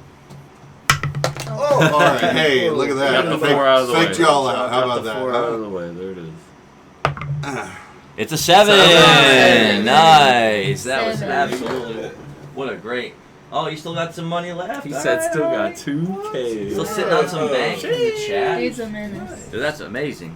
S3: Oh, all right. Hey, look at that.
S1: Got the 4 out of the way.
S3: Faked y'all out. How
S1: Got
S3: about
S1: the
S3: that?
S1: 4 out of
S3: Huh?
S1: the way. There it is.
S2: It's a 7.
S1: Seven.
S2: Nice. That was
S4: 7.
S2: absolutely. What a great. Oh, you still got some money left.
S1: He
S2: All
S1: said
S2: right,
S1: still
S2: all
S1: got
S2: right.
S1: 2K.
S2: Still sitting on some bank in the chat.
S4: Dude's a menace.
S2: Dude, that's amazing.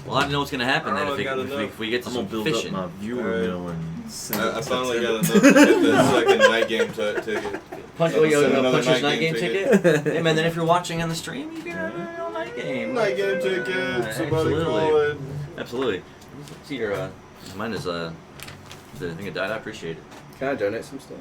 S2: Well, I don't know what's gonna happen then
S5: Oh,
S2: if,
S5: I got
S2: if we get to
S1: I'm
S2: some
S1: gonna build
S2: fishing.
S1: up my viewer
S5: Alright.
S1: mill and send
S5: I
S1: it
S5: finally
S1: to
S5: got enough to get the second night game ticket.
S2: Punch,
S5: Send another
S2: Puncher's
S5: night
S2: night game
S5: game
S2: ticket. Hey man, then if you're watching on the stream, you get a night game.
S5: Night game ticket. Somebody
S2: Absolutely.
S5: call it.
S2: Absolutely. See your mine is I think it died. I appreciate it.
S7: Can I donate some stuff?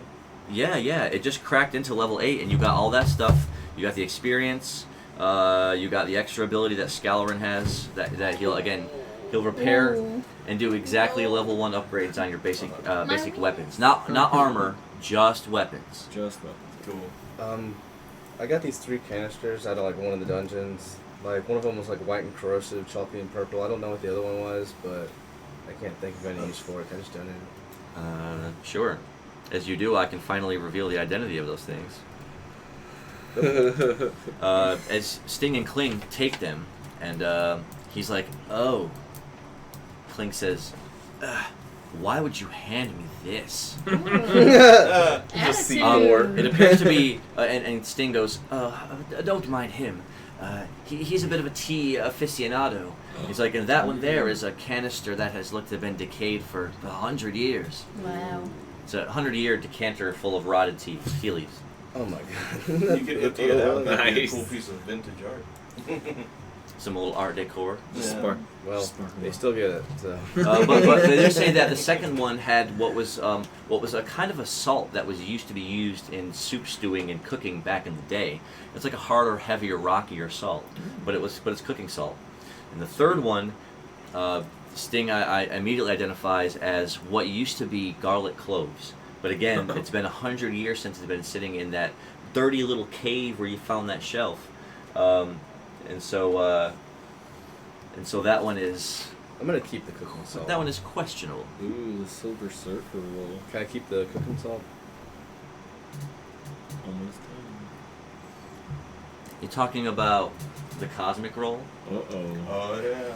S2: Yeah, it just cracked into level 8, and you got all that stuff. You got the experience. You got the extra ability that Scalarin has. That he'll repair
S4: Ooh.
S2: and do exactly level 1 upgrades on your basic weapons. Not armor, just weapons.
S1: Just that.
S5: Cool.
S7: I got these 3 canisters out of like one of the dungeons. Like one of them was like white and corrosive, chalky and purple. I don't know what the other one was, but I can't think of any use for it. I just donated it.
S2: Sure. As you do, I can finally reveal the identity of those things. As Sting and Kling take them, and he's like, "Oh." Kling says, "Why would you hand me this?"
S4: Attitude.
S2: It appears to be, and Sting goes, "Don't mind him. He's a bit of a tea aficionado." He's like, and that one there is a canister that has looked to have been decayed for 100 years.
S4: Wow.
S2: It's a 100-year decanter full of rotted tea leaves.
S7: Oh my god.
S5: You could empty it out. That'd be a
S1: Nice.
S5: cool piece of vintage art.
S2: Some little art decor.
S5: Yeah.
S7: Well, they still get it. So.
S2: But they just say that the second one had what was a kind of a salt that was used to be used in soup stewing and cooking back in the day. It's like a harder, heavier, rockier salt, but it's cooking salt. And the third one, Sting I immediately identifies as what used to be garlic cloves. But again, it's been 100 years since it's been sitting in that dirty little cave where you found that shelf. And so that one is.
S7: I'm gonna keep the cooking salt.
S2: That one is questionable.
S1: Ooh, the silver circle.
S7: Can I keep the cooking salt?
S1: Almost done.
S2: You're talking about the cosmic roll?
S1: Uh-oh.
S5: Oh yeah.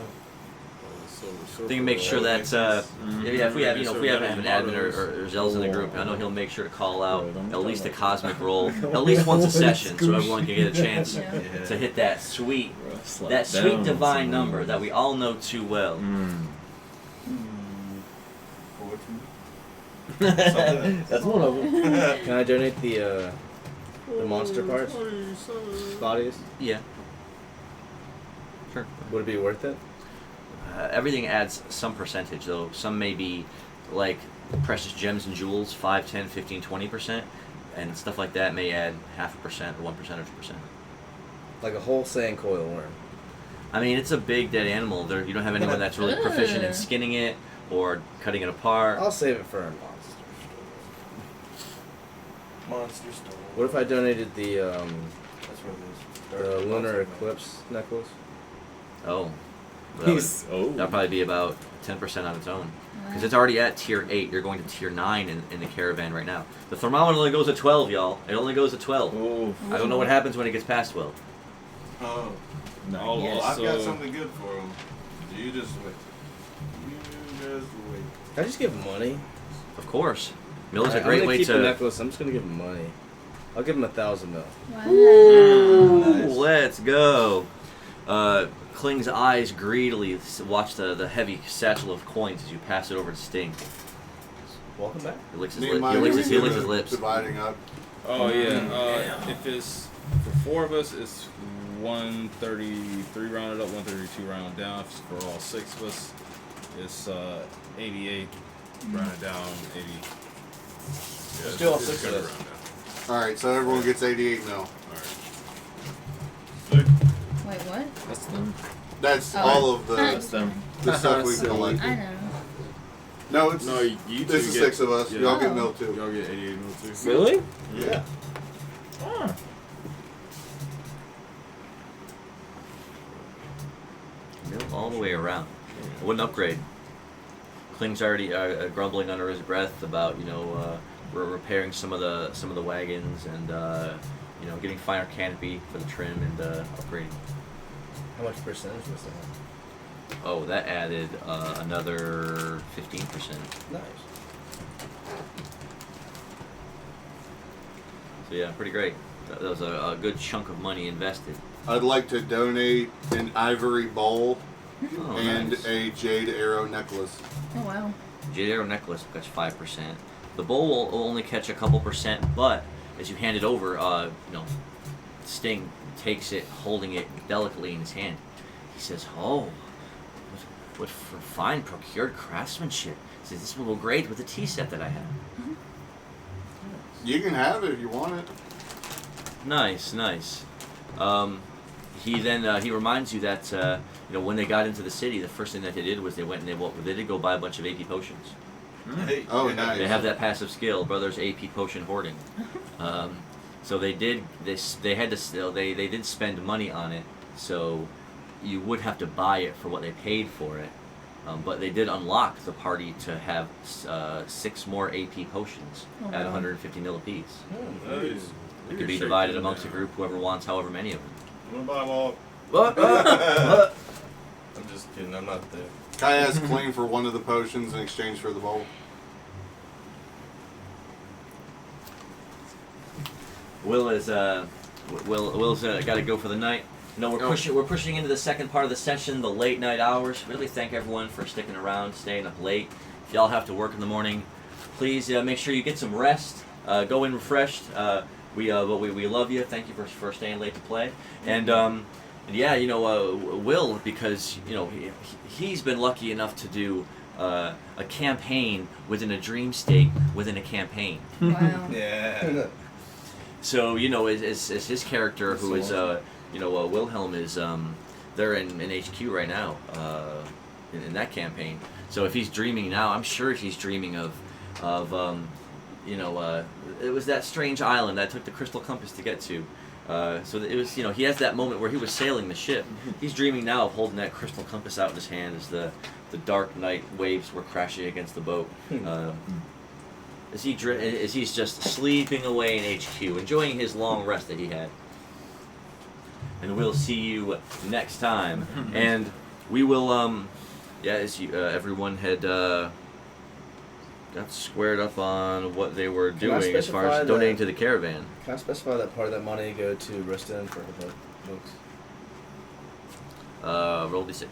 S2: They can make sure that if we have an admin or Zell's in the group, I know he'll make sure to call out at least a cosmic roll at least once a session, so everyone can get a chance to hit that sweet divine number that we all know too well.
S7: That's one of them. Can I donate the monster parts? Bodies?
S2: Yeah. Sure.
S7: Would it be worth it?
S2: Everything adds some percentage, though. Some may be like precious gems and jewels, 5, 10, 15, 20%, and stuff like that may add 0.5% or 1% or 2%.
S7: Like a whole sand coil worm.
S2: I mean, it's a big dead animal. You don't have anyone that's really proficient in skinning it or cutting it apart.
S7: I'll save it for a
S5: Monster store.
S7: What if I donated the
S5: That's what it is.
S7: the lunar eclipse necklace?
S2: Oh. That'll probably be about 10% on its own. Because it's already at tier 8. You're going to tier 9 in the caravan right now. The thermometer only goes to 12, y'all. It only goes to 12.
S6: Oh.
S2: I don't know what happens when it gets past 12.
S5: Oh.
S6: No,
S5: Well, I've got something good for him. You just wait.
S7: Can I just give him money?
S2: Of course. Mill is a
S7: I'm
S2: great
S7: gonna
S2: way
S7: keep the
S2: to...
S7: necklace. I'm just gonna give him money. I'll give him 1,000 mil.
S4: Wow.
S2: Ooh,
S5: Nice.
S2: let's go. Kling's eyes greedily watch the heavy satchel of coins as you pass it over to Sting.
S7: Welcome back.
S2: He licks his,
S3: Me and
S2: he
S3: Mike
S2: licks
S3: are
S2: his lips.
S3: dividing up.
S6: Oh yeah. If it's for 4 of us, it's 133 rounded up, 132 rounded down. If it's for all 6 of us, it's 88 rounded down, 80. Yeah,
S7: Still all
S6: it's
S7: 6 of
S6: good
S7: us.
S6: round down.
S3: All right, so everyone gets 88 mil.
S6: All right.
S4: Wait, what?
S1: That's them.
S3: That's
S4: Oh.
S3: all of the
S1: That's them.
S3: stuff we
S1: Silly.
S3: collected.
S4: I know.
S3: No, it's
S6: No, you two
S3: this is
S6: get,
S3: 6 of us.
S6: yeah.
S3: Y'all get
S4: Oh.
S3: mil too.
S6: Y'all get 88 mil too.
S1: Really?
S3: Yeah.
S1: Oh.
S2: Mill all the way around. I wouldn't upgrade. Kling's already grumbling under his breath about we're repairing some of the wagons and getting finer canopy for the trim and upgrading.
S7: How much percentage was that?
S2: Oh, that added another 15%.
S7: Nice.
S2: So yeah, pretty great. That was a good chunk of money invested.
S3: I'd like to donate an ivory bowl
S2: Oh,
S3: and
S2: nice.
S3: a jade arrow necklace.
S4: Oh wow.
S2: Jade arrow necklace will catch 5%. The bowl will only catch a couple percent, but as you hand it over, Sting takes it, holding it delicately in his hand. He says, "Oh, what for fine procured craftsmanship. He says, this will go great with the tea set that I have."
S3: You can have it if you want it.
S2: Nice, nice. He then he reminds you that when they got into the city, the first thing that they did was they went and they did go buy a bunch of AP potions.
S5: Hey,
S3: Oh, nice.
S2: They have that passive skill, brothers AP potion hoarding. So they did they had to still they did spend money on it. So you would have to buy it for what they paid for it. But they did unlock the party to have 6 more AP potions
S4: Oh,
S2: at
S4: wow.
S2: 150 mil apiece.
S5: nice.
S2: It could be divided amongst a group, whoever wants however many of them.
S5: I'm gonna buy them all.
S2: What?
S5: I'm just kidding. I'm not there.
S3: Can I ask Kling for one of the potions in exchange for the bowl?
S2: Will's got to go for the night. We're pushing into the second part of the session, the late night hours. Really thank everyone for sticking around, staying up late. If y'all have to work in the morning, please make sure you get some rest. Go in refreshed. We love you. Thank you for staying late to play. And Will, because he's been lucky enough to do a campaign within a dream state within a campaign.
S4: Wow.
S5: Yeah.
S2: So as his character, who is Wilhelm, is they're in HQ right now in that campaign. So if he's dreaming now, I'm sure he's dreaming of it was that strange island that took the crystal compass to get to. So that it was he has that moment where he was sailing the ship. He's dreaming now of holding that crystal compass out in his hand as the dark night waves were crashing against the boat. As he's just sleeping away in HQ, enjoying his long rest that he had. And we'll see you next time. And we will as you, everyone had got squared up on what they were
S7: Can I
S2: doing as far as
S7: specify
S2: donating
S7: that-
S2: to the caravan.
S7: Can I specify that part of that money go to Riston for the books?
S2: Roll d6.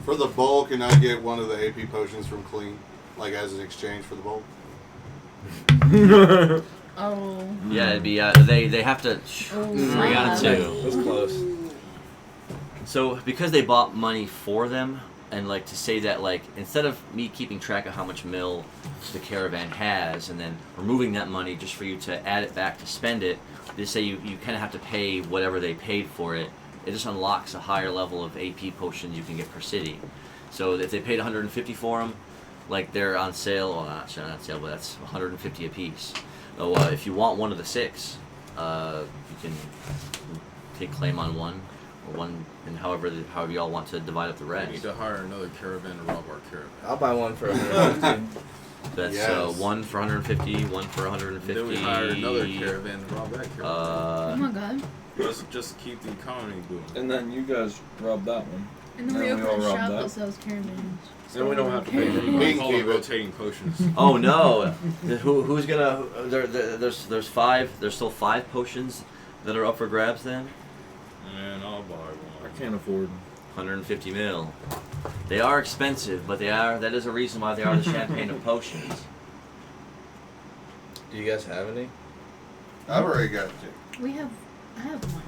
S3: For the bowl, can I get one of the AP potions from Clean, like as an exchange for the bowl?
S4: Oh.
S2: Yeah, it'd be they have to
S4: Oh,
S2: 3 out of 2.
S7: That's close.
S2: So because they bought money for them, and like to say that like instead of me keeping track of how much mil the caravan has and then removing that money just for you to add it back to spend it, they say you kind of have to pay whatever they paid for it. It just unlocks a higher level of AP potions you can get per city. So if they paid 150 for them, like they're on sale, well not on sale, but that's 150 a piece. So if you want one of the 6, you can take claim on one, or one, and however y'all want to divide up the
S6: We
S2: rest.
S6: need to hire another caravan to rob our caravan.
S7: I'll buy one for 150.
S2: That's
S3: Yes.
S2: 1 for 150, 1 for 150.
S6: Then we hire another caravan to rob that caravan.
S4: Oh my god.
S6: Let's just keep the economy booming.
S1: And then you guys rob that one.
S4: And then we
S1: Then we
S4: open
S1: all
S4: a
S1: rob
S4: shop
S1: that.
S4: that sells caravans.
S1: Then we don't have to pay
S6: We
S1: anybody.
S3: Me.
S6: call it
S3: keep it.
S6: rotating potions.
S2: Oh no! Who's gonna? There's 5. There's still 5 potions that are up for grabs. Then
S6: Man, I'll buy one.
S1: I can't afford.
S2: 150 mil. They are expensive, but they are. That is a reason why they are the champagne of potions.
S7: Do you guys have any?
S3: I've already got 2.
S4: I have one.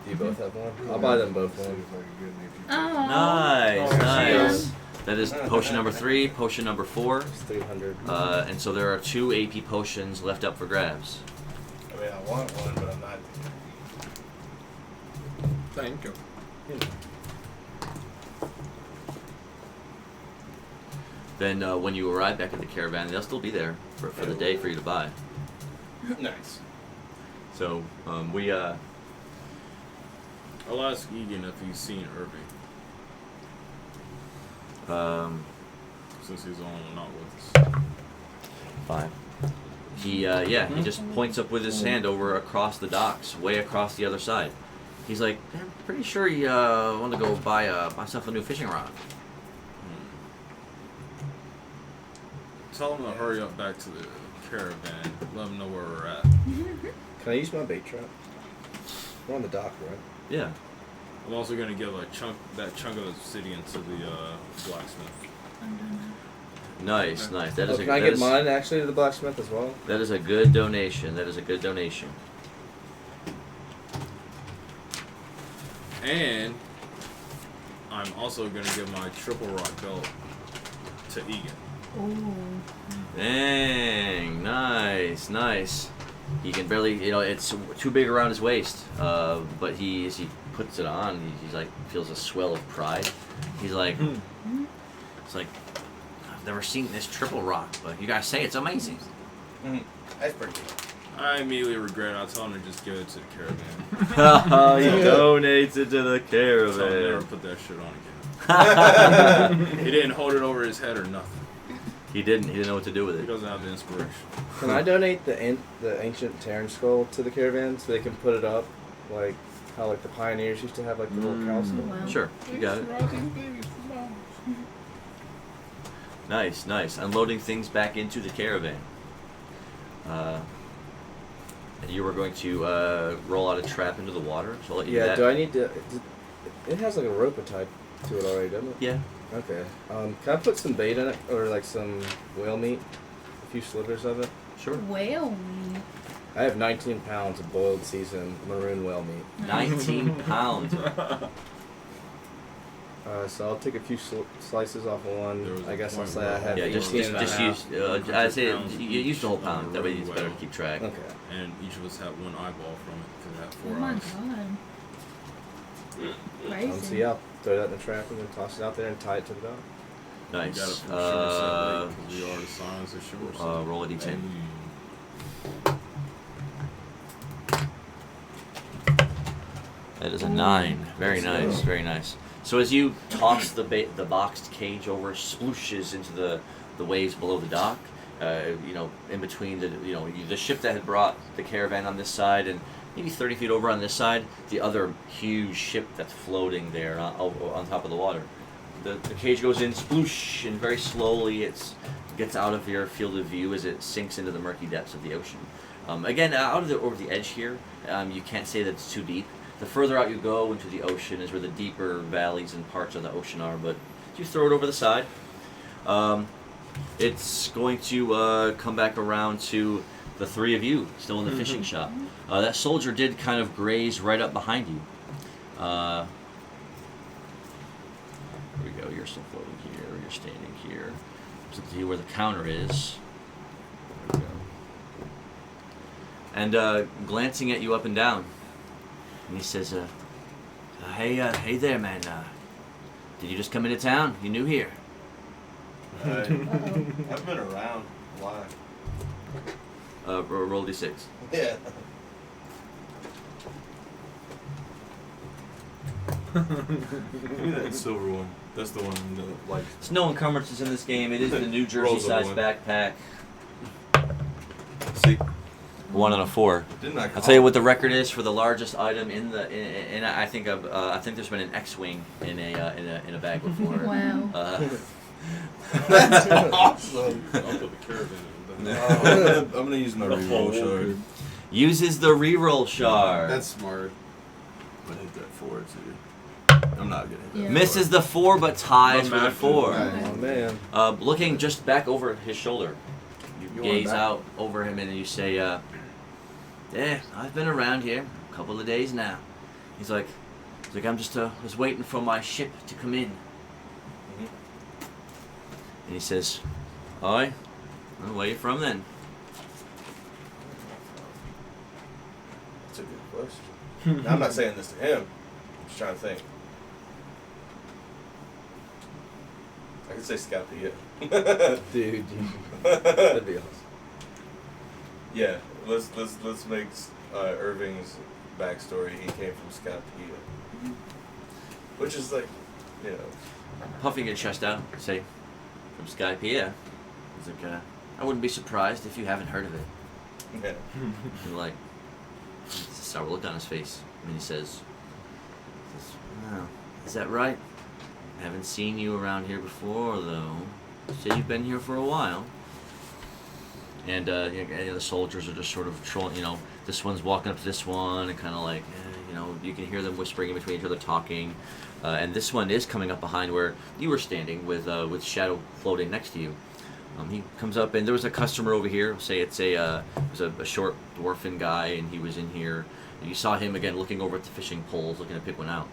S7: Do you both have one? I'll buy them both
S3: See if
S7: one.
S3: I can get any.
S4: Oh.
S2: Nice,
S3: Oh,
S2: nice. That is potion number 3, potion number 4,
S7: It's 300.
S2: and so there are 2 AP potions left up for grabs.
S5: I mean, I want one, but I'm not.
S1: Thank you.
S2: Then when you arrive back at the caravan, they'll still be there for the day for you to buy.
S5: Nice.
S2: So we
S6: I'll ask Egan if he's seen Irving, since he's on not with us.
S2: 5. He he just points up with his hand over across the docks, way across the other side. He's like, I'm pretty sure you want to go buy myself a new fishing rod.
S6: Tell him to hurry up back to the caravan. Let him know where we're at.
S7: Can I use my bait trap? We're on the dock, right?
S2: Yeah.
S6: I'm also gonna give that chunk of obsidian to the blacksmith.
S4: I'm done.
S2: Nice, nice. That is
S7: Can I
S2: that
S7: get
S2: is-
S7: mine actually to the blacksmith as well?
S2: That is a good donation. That is a good donation.
S6: And I'm also gonna give my triple rock belt to Egan.
S4: Oh.
S2: Dang, nice, nice. He can barely, it's too big around his waist. But as he puts it on, he's like feels a swell of pride. He's like, it's like I've never seen this triple rock, but you guys say it's amazing.
S5: That's pretty good.
S6: I immediately regret it. I told him to just give it to the caravan.
S2: He donates it to the
S6: So I'll never
S2: caravan.
S6: put that shit on again. He didn't hold it over his head or nothing.
S2: He didn't know what to do with
S6: He
S2: it.
S6: doesn't have the inspiration.
S7: Can I donate the ancient Terran skull to the caravan so they can put it up, like how like the pioneers used to have like the little cow skull?
S4: Wow.
S2: Sure, you got it. Nice, nice. Unloading things back into the caravan. You were going to roll out a trap into the water, so I'll let you do
S7: Yeah.
S2: that.
S7: Do I need to? It has like a rope tied to it already, doesn't it?
S2: Yeah.
S7: Okay. Can I put some bait in it, or like some whale meat? A few slivers of it.
S2: Sure.
S4: Whale meat.
S7: I have 19 pounds of boiled seasoned maroon whale meat.
S2: 19 pounds.
S7: So I'll take a few slices off of
S6: There
S7: one.
S6: was
S7: I
S6: a
S7: guess I'll
S6: point
S7: say
S6: where
S7: I have
S2: Yeah,
S7: 18
S2: just
S7: and a half.
S2: use. I'd say use the whole pound. That way it's better to keep track.
S7: Okay.
S6: And each of us had one eyeball from it because it had
S4: Oh
S6: 4
S4: my
S6: eyes.
S4: god. Crazy.
S7: So yeah, I'll throw that in the trap and then toss it out there and tie it to the dock.
S6: You got it
S2: Nice.
S6: from Sugar Set Lake 'cause we are the Science of Sugar Set.
S2: Roll a d10. That is a 9. Very nice, very nice. So as you toss the boxed cage over, splooshes into the waves below the dock. In between the ship that had brought the caravan on this side and maybe 30 feet over on this side, the other huge ship that's floating there on top of the water. The cage goes in, sploosh, and very slowly it gets out of your field of view as it sinks into the murky depths of the ocean. Again, over the edge here, you can't say that it's too deep. The further out you go into the ocean is where the deeper valleys and parts of the ocean are, but if you throw it over the side, it's going to come back around to the three of you still in the fishing shop. That soldier did kind of graze right up behind you. Here we go, you're still floating here, you're standing here. It's up to you where the counter is. There we go. And glancing at you up and down, and he says, hey there, man. Did you just come into town? You new here?
S5: I've been around. Why?
S2: Roll d6.
S5: Yeah. Give me that silver one. That's the one that, like...
S2: There's no encumbrances in this game. It is the New Jersey-sized backpack.
S5: See?
S2: 1 on a 4.
S5: Didn't I call
S2: I'll tell you what the record is for the largest item in the. I think there's been an X-wing in a bag before.
S4: Wow.
S5: That's awesome.
S6: I'll put the caravan in.
S5: I'm gonna use my reroll shard.
S2: Uses the reroll shard.
S5: That's smart. I'm gonna hit that 4 too. I'm not gonna hit that.
S4: Yeah.
S2: Misses the 4, but ties for the 4.
S7: Oh man.
S2: Looking just back over his shoulder, you
S7: You
S2: gaze
S7: want back?
S2: out over him and you say, "Yeah, I've been around here a couple of days now." He's like, I'm just was waiting for my ship to come in. And he says, "Aye, well, where you from then?"
S5: That's a good question. Now, I'm not saying this to him. I'm just trying to think. I could say Scalpia.
S7: Dude, that'd be awesome.
S5: Yeah, let's make Irving's backstory. He came from Scalpia, which is like, you know.
S2: Puffing your chest out, say, "From Skypea." He's like, "I wouldn't be surprised if you haven't heard of it."
S5: Yeah.
S2: And like, it's a sour look on his face. And he says, "Oh, is that right? Haven't seen you around here before, though. You said you've been here for a while." And the soldiers are just sort of trolling. This one's walking up to this one and kind of like, you can hear them whispering in between each other, talking. And this one is coming up behind where you were standing with Shadow floating next to you. He comes up, and there was a customer over here. Say it was a short dwarfen guy, and he was in here. And you saw him again looking over at the fishing poles, looking to pick one out.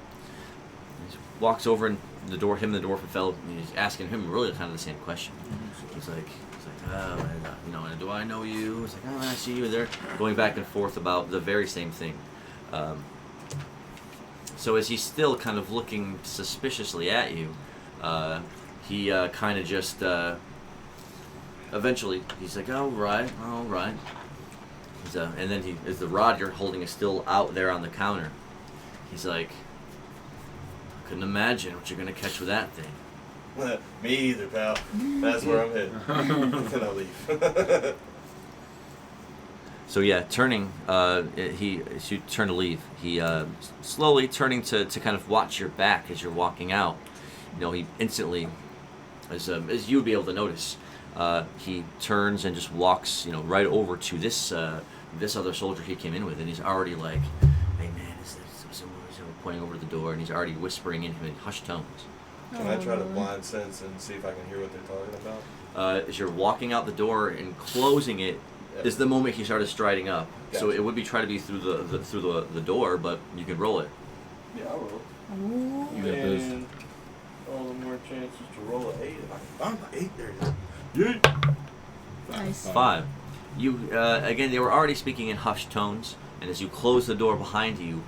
S2: He walks over, and the dwarfen fellow, and he's asking him really kind of the same question. He's like, do I know you? He's like, I see you. They're going back and forth about the very same thing. So as he's still kind of looking suspiciously at you, he kind of just, eventually, he's like, all right. And then as the rod you're holding is still out there on the counter, he's like, I couldn't imagine what you're going to catch with that thing.
S5: Me either, pal. That's where I'm headed. Then I'll leave.
S2: So yeah, turning, as you turn to leave, he slowly turning to kind of watch your back as you're walking out. He instantly, as you would be able to notice, he turns and just walks, right over to this other soldier he came in with, and he's already like, "Hey man, is someone pointing over to the door?" And he's already whispering in hushed tones.
S5: Can I try to blind sense and see if I can hear what they're talking about?
S2: As you're walking out the door and closing it, is the moment he started striding up.
S5: Gotcha.
S2: So it would be try to be through the door, but you can roll it.
S5: Yeah, I'll roll.
S4: Ooh.
S6: You got this.
S5: And all the more chances to roll an 8. If I can find my 8, there it is.
S4: Nice.
S2: 5. You again, they were already speaking in hushed tones, and as you close the door behind you,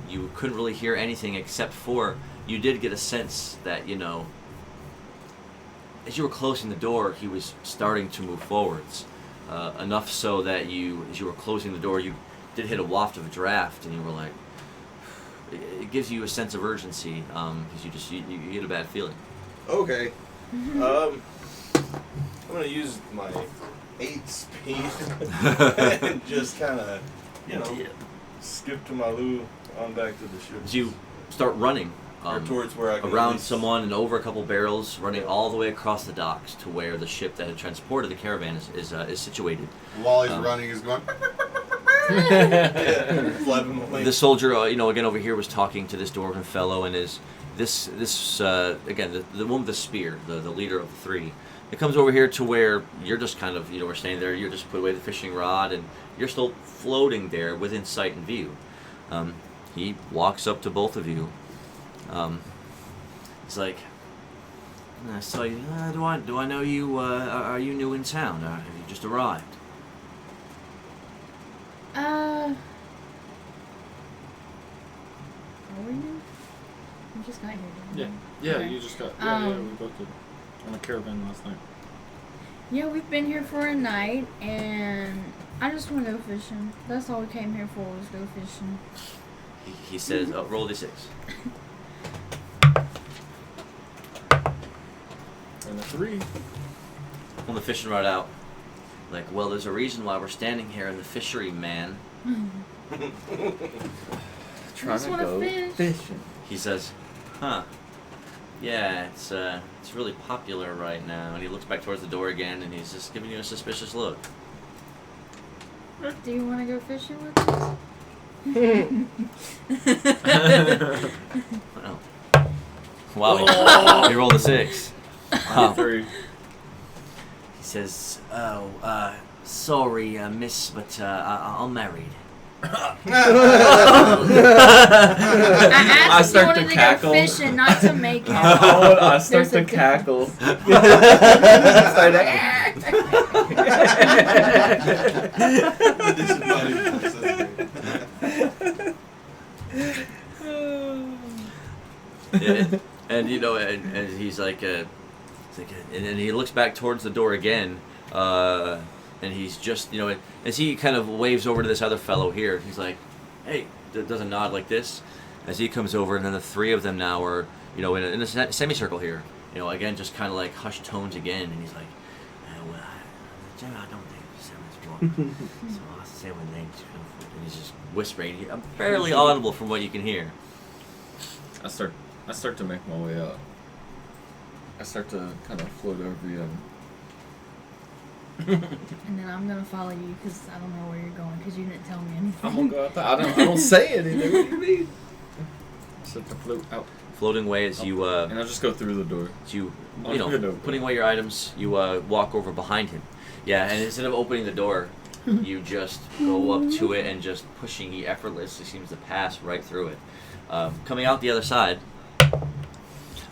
S2: you couldn't really hear anything except for you did get a sense that as you were closing the door, he was starting to move forwards, enough so that as you were closing the door, you did hit a waft of a draft, and you were like, it gives you a sense of urgency, because you get a bad feeling.
S5: Okay. I'm gonna use my 8 speed and just kind of you know, skip to my loo on back to the ship.
S2: As you start running
S5: or towards where I can
S2: around
S5: release.
S2: someone and over a couple barrels, running all the way across the docks to where the ship that had transported the caravan is situated.
S3: While he's running, he's going.
S5: Flapping the wings.
S2: The soldier, again over here was talking to this dwarven fellow, and this again the one with the spear, the leader of the three. It comes over here to where you're just kind of, we're standing there. You're just put away the fishing rod, and you're still floating there within sight and view. He walks up to both of you. He's like, "I saw you. Do I know you? Are you new in town? Have you just arrived?"
S4: Are we new? We just got here. didn't we?
S1: Yeah,
S4: Okay.
S1: you just got. Yeah, we both did. On a caravan last night.
S4: Yeah, we've been here for a night, and I just want to go fishing. That's all we came here for, was go fishing.
S2: He says, "Roll d6."
S1: And a 3.
S2: Pull the fishing rod out. Like, well, there's a reason why we're standing here in the fishery, man.
S1: Trying
S4: just
S1: to
S4: wanna
S1: go
S4: fish.
S1: fishing.
S2: He says, "Huh. Yeah, it's really popular right now." And he looks back towards the door again, and he's just giving you a suspicious look.
S4: Do you want to go fishing with us?
S2: Well, wow, he rolled a 6. Wow.
S1: 3.
S2: He says, "Oh, sorry, miss, but I'm married."
S4: I asked
S1: I
S4: if you
S1: start
S4: wanted
S1: to
S4: to
S1: cackle.
S4: go fishing, not to make out.
S1: I start
S4: There's a
S1: to cackle.
S2: Yeah, and he's like, and then he looks back towards the door again, and he's just, as he kind of waves over to this other fellow here, he's like, "Hey," does a nod like this, as he comes over, and then the three of them now are, in a semicircle here, again, just kind of like hushed tones again, and he's like, "Well, I don't think it's semicircle, so I'll say what names," and he's just whispering, barely audible from what you can hear.
S1: I start to make my way up. I start to kind of float over you.
S4: And then I'm gonna follow you because I don't know where you're going because you didn't tell me anything.
S1: I'm gonna go out there. I don't say anything. What do you mean? I start to float out.
S2: Floating away as you,
S1: And I'll just go through the door.
S2: as you,
S1: I'm gonna-
S2: putting away your items, you walk over behind him. Yeah, and instead of opening the door, you just go up to it and just pushing, he effortlessly seems to pass right through it. Coming out the other side,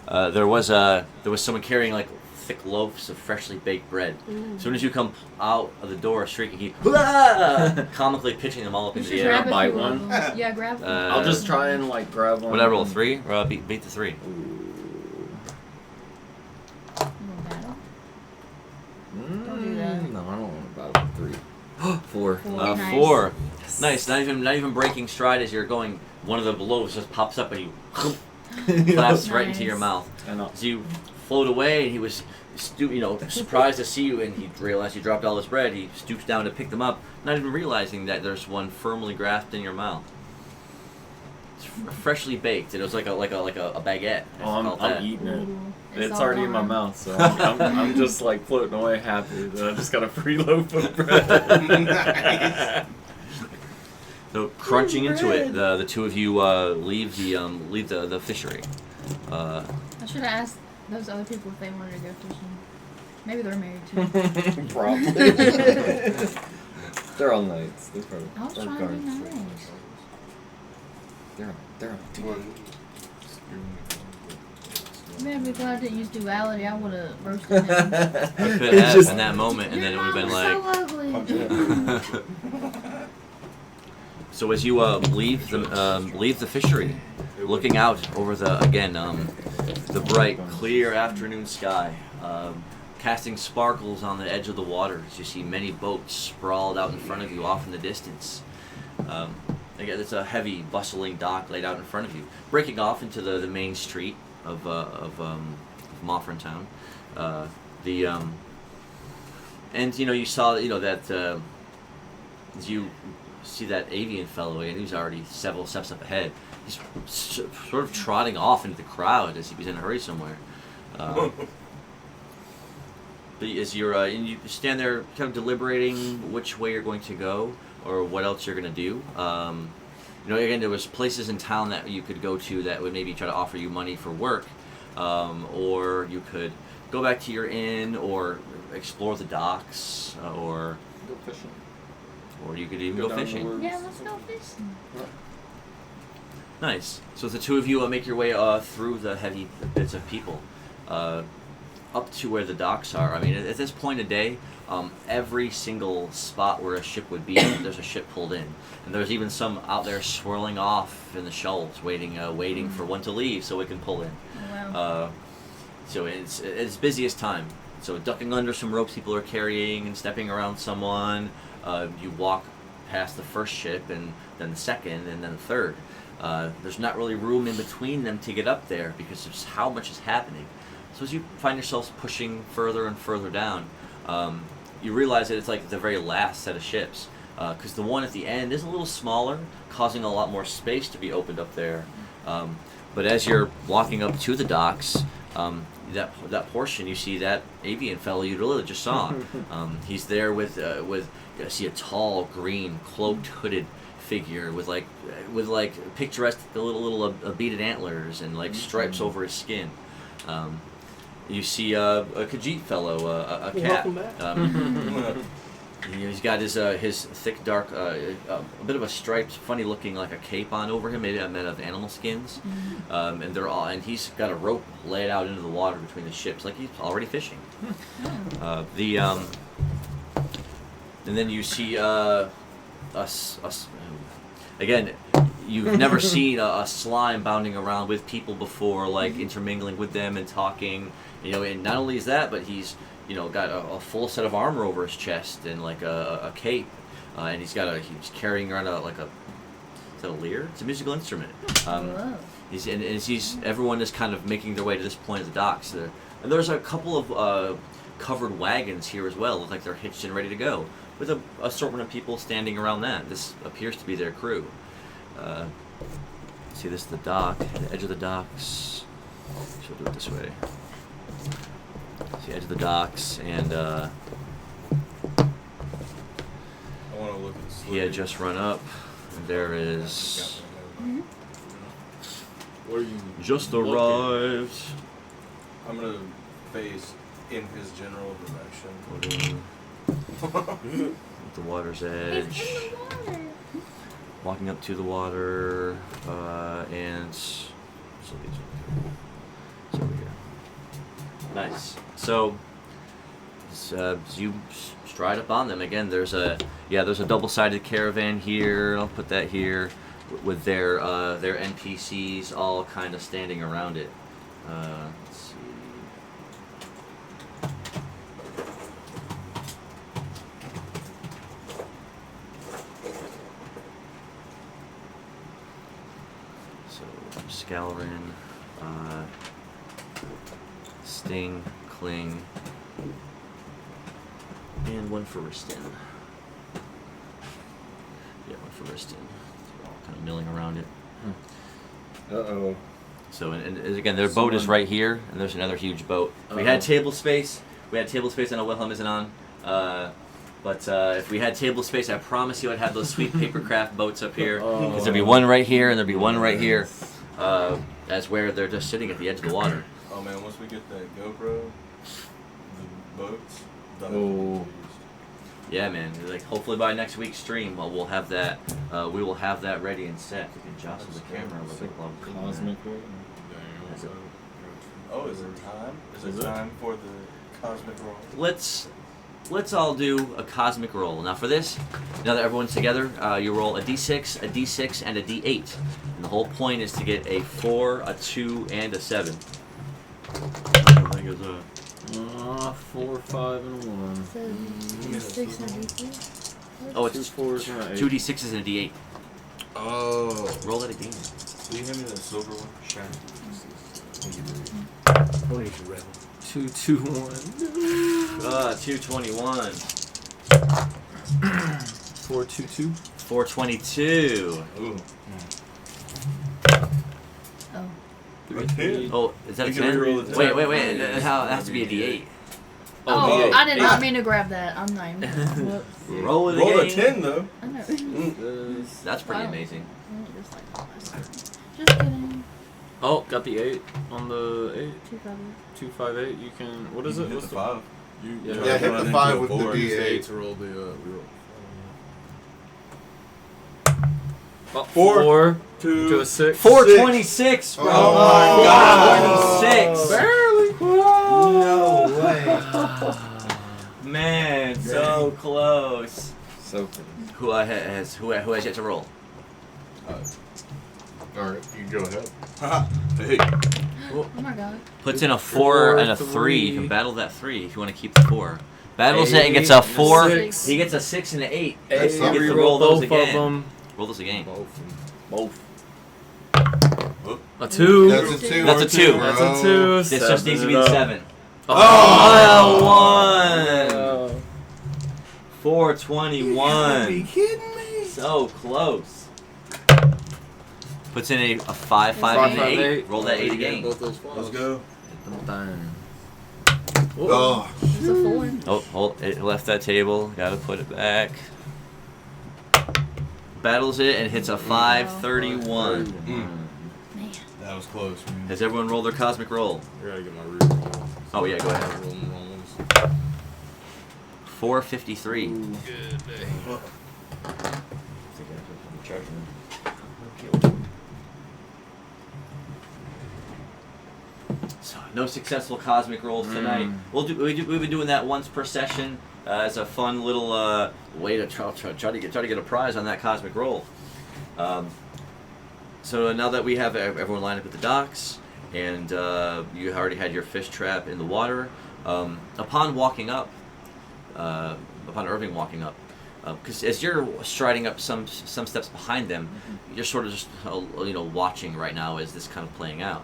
S2: there was someone carrying like thick loaves of freshly baked bread. As soon as you come out of the door, shrieking, he comically pitching them all up
S4: You
S2: into
S4: should
S2: the
S4: grab
S2: air.
S4: a
S1: bite
S4: few of
S1: one?
S4: them. Yeah, grab one.
S1: I'll just try and like grab one.
S2: Would I roll 3? Or beat the 3?
S4: You want battle?
S1: Don't
S4: do that.
S1: No, I don't want to battle with 3. 4.
S4: Nice.
S2: 4. Nice. Not even breaking stride as you're going. One of the loaves just pops up and you collapse right into your
S4: Nice.
S2: mouth.
S1: And
S2: As you float away, and he was surprised to see you, and he realized you dropped all his bread. He stoops down to pick them up, not even realizing that there's one firmly grasped in your mouth. It's freshly baked. It was like a baguette. I call it
S1: I'm
S2: that.
S1: eating it.
S4: Ooh,
S1: It's
S4: all
S1: already in my
S4: gone.
S1: mouth, so I'm just like floating away happy that I just got a free loaf of bread.
S2: So crunching into it, the two of you leave the fishery.
S4: I should have asked those other people if they wanted to go fishing. Maybe they're married too.
S1: Probably. They're all nights. They're probably.
S4: I was
S1: they're
S4: trying to be
S1: guards.
S4: nice.
S1: They're on team.
S4: Man, I'd be glad I didn't use duality. I would have roasted him.
S2: You could have in that moment, and then it would have been
S4: Your
S2: like.
S4: mom was so ugly.
S2: So as you leave the fishery, looking out over the bright, clear afternoon sky, casting sparkles on the edge of the water, as you see many boats sprawled out in front of you, off in the distance. Again, it's a heavy, bustling dock laid out in front of you, breaking off into the main street of Moffrin Town. And you saw that as you see that avian fellow, and he's already several steps up ahead. He's sort of trotting off into the crowd as if he's in a hurry somewhere. But as and you stand there kind of deliberating which way you're going to go or what else you're going to do. Again, there was places in town that you could go to that would maybe try to offer you money for work, or you could go back to your inn or explore the docks, or
S1: Go fishing.
S2: or you could even go
S1: down the
S2: fishing.
S1: woods.
S4: Yeah, let's go fishing.
S2: Nice. So the two of you make your way through the heavy bits of people up to where the docks are. I mean, at this point of day, every single spot where a ship would be, there's a ship pulled in, and there's even some out there swirling off in the shoals, waiting for one to leave so it can pull in.
S4: Oh, wow.
S2: So it's busiest time. So ducking under some ropes people are carrying and stepping around someone. You walk past the first ship and then the second and then the third. There's not really room in between them to get up there because of how much is happening. So as you find yourselves pushing further and further down, you realize that it's like the very last set of ships, because the one at the end is a little smaller, causing a lot more space to be opened up there. But as you're walking up to the docks, that portion, you see that avian fellow you really just saw. He's there with you see a tall, green, cloaked, hooded figure with picturesque little beaded antlers and like stripes over his skin. You see a Khajiit fellow, a cat.
S1: Welcome back.
S2: He's got his thick, dark, a bit of a striped, funny-looking like a cape on over him, maybe made of animal skins. And he's got a rope laid out into the water between the ships, like he's already fishing. And then you see again. You've never seen a slime bounding around with people before, like intermingling with them and talking. And not only is that, but he's got a full set of armor over his chest and like a cape, and he's carrying around is that a lyre? It's a musical instrument. Everyone is kind of making their way to this point of the docks. And there's a couple of covered wagons here as well. Look like they're hitched and ready to go, with an assortment of people standing around that. This appears to be their crew. See, this is the dock, the edge of the docks. She'll do it this way. See, edge of the docks, and
S5: I want to look at the
S2: he had just run up, and there is
S6: Where you
S2: just
S6: looking?
S2: arrived.
S5: I'm going to face in his general direction.
S2: At the water's edge.
S4: It's in the water.
S2: Walking up to the water, and so it's over here. Nice. So you stride up on them again. There's a double-sided caravan here. I'll put that here with their NPCs all kind of standing around it. Let's see. Scalarin, Sting, Kling, and one for Ristin. Yeah, one for Ristin. They're all kind of milling around it.
S1: Uh-oh.
S2: So, and again, their boat is right here, and there's another huge boat. If we had table space. I know Wilhelm isn't on. But if we had table space, I promise you I'd have those sweet papercraft boats up here. Because there'd be one right here, and there'd be one right here. That's where they're just sitting at the edge of the water.
S5: Oh man, once we get that GoPro, the boats,
S1: Oh.
S2: Yeah, man. Like hopefully by next week's stream, we'll have that. We will have that ready and set. We can jostle the camera a little bit while we're
S1: Cosmic roll.
S5: Oh, is it time? Is it time for the cosmic roll?
S2: Let's all do a cosmic roll. Now for this, now that everyone's together, you roll a d6, a d6, and a d8. And the whole point is to get a 4, a 2, and a 7. How many is that?
S1: 4, 5, and 1.
S4: So, 6 and 8.
S2: Oh,
S1: Two
S2: it's
S1: fours and an
S2: 2
S1: 8.
S2: d6s and a d8.
S5: Oh.
S2: Roll that again.
S5: Will you hand me that silver one? Sure.
S7: What is your rebel?
S1: 2, 2, 1.
S2: 221.
S1: 4, 2, 2.
S2: 422.
S5: Ooh.
S4: Oh.
S5: A 10.
S2: Oh, is that a
S5: You can
S2: 10?
S5: reroll the 10.
S2: Wait. It has to be a D8.
S4: Oh,
S1: D8.
S4: I did not mean to grab that. I'm not even. Whoops.
S2: Roll it
S5: Roll a
S2: again.
S5: 10 though.
S4: I know.
S2: That's pretty
S4: Wow.
S2: amazing.
S4: Just like just kidding.
S1: Oh, got the 8 on the 8.
S4: 258.
S1: 258. You can. What is
S5: You
S1: it?
S5: hit
S1: What's
S5: the 5.
S1: Yeah,
S3: Yeah, hit the 5 with the
S6: Use the 8
S3: D8.
S6: to roll the reroll.
S1: Oh,
S5: 4
S1: 4
S5: 2
S1: to a 6.
S2: 426, bro.
S3: Oh
S5: my
S3: God.
S2: 426.
S1: Barely.
S7: No way.
S2: Man, so close.
S1: So close.
S2: Who has yet to roll?
S3: Alright, you can go ahead.
S5: Hey.
S4: Oh my god.
S2: Puts in a 4
S1: 4,
S2: and a 3.
S1: 3.
S2: You can battle that 3 if you want to keep the 4. Battles it and gets a
S1: 8
S2: 4.
S1: and a 6.
S2: He gets a 6 and an 8.
S3: That's
S2: He
S3: some
S2: gets to
S3: reroll
S2: roll those
S1: both of
S2: again.
S1: them.
S2: Roll those again.
S1: Both.
S5: Whoop.
S1: A 2.
S3: That's a 2.
S2: That's a 2.
S1: That's a 2.
S2: This just needs to be the 7.
S3: Oh!
S2: 1. 421.
S5: kidding me?
S2: So close. Puts in a 5, 5,
S1: 5,
S2: and an 8.
S1: 8.
S2: Roll that 8 again.
S6: Both those files.
S5: Let's go.
S3: Oh.
S4: It's a 4.
S2: Oh, hold it left that table. Gotta put it back. Battles it and hits a 531.
S4: Man.
S5: That was close. Man.
S2: Has everyone rolled their cosmic roll?
S6: I gotta get my reroll.
S2: Oh, yeah, go ahead.
S6: Roll the wrong ones.
S2: 453.
S6: Good day.
S2: So, no successful cosmic rolls tonight. We've been doing that once per session as a fun little way to try to get a prize on that cosmic roll. So now that we have everyone lined up at the docks, and you already had your fish trap in the water, upon Irving walking up, because as you're striding up some steps behind them, you're sort of just watching right now as this kind of playing out.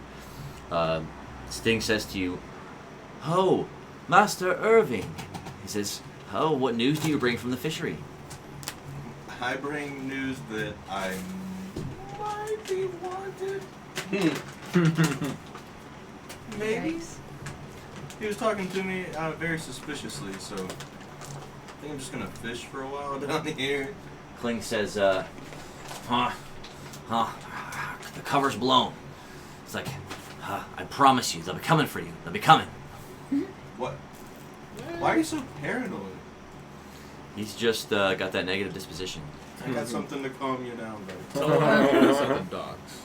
S2: Sting says to you, "Oh, Master Irving," he says, "Oh, what news do you bring from the fishery?"
S5: I bring news that I might be wanted. Maybe. He was talking to me very suspiciously, so I think I'm just gonna fish for a while down here.
S2: Kling says, the cover's blown. It's like, I promise you, they'll be coming for you. They'll be coming.
S5: What? Why are you so paranoid?
S2: He's just got that negative disposition.
S5: I got something to calm you down, buddy.
S6: Tell them we'll at the docks.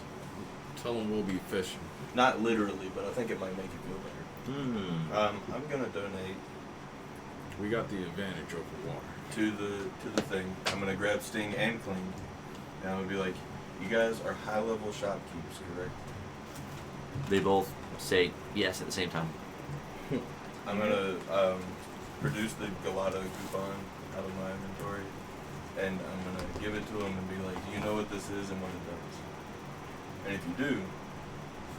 S6: Tell them we'll be fishing.
S5: Not literally, but I think it might make you feel better. I'm gonna donate
S6: We got the advantage over water.
S5: to the thing. I'm gonna grab Sting and Clean, and I'm gonna be like, "You guys are high-level shopkeepers, correct?"
S2: They both say yes at the same time.
S5: I'm gonna produce the Galata coupon out of my inventory, and I'm gonna give it to him and be like, "Do you know what this is and what it does? And if you do,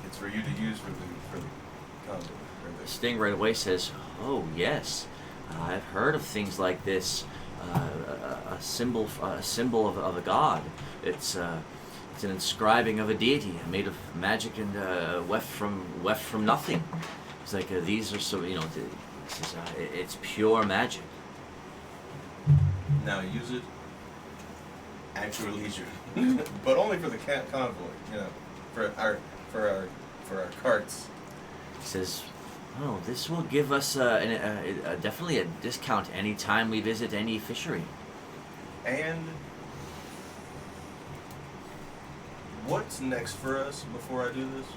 S5: it's for you to use for the conduit."
S2: Sting right away says, "Oh yes, I've heard of things like this. A symbol of a god. It's an inscribing of a deity made of magic and weft from nothing. It's like these are it's pure magic."
S5: Now use it at your leisure, but only for the convoy. For our carts.
S2: He says, "Oh, this will give us definitely a discount any time we visit any fishery."
S5: And what's next for us before I do this?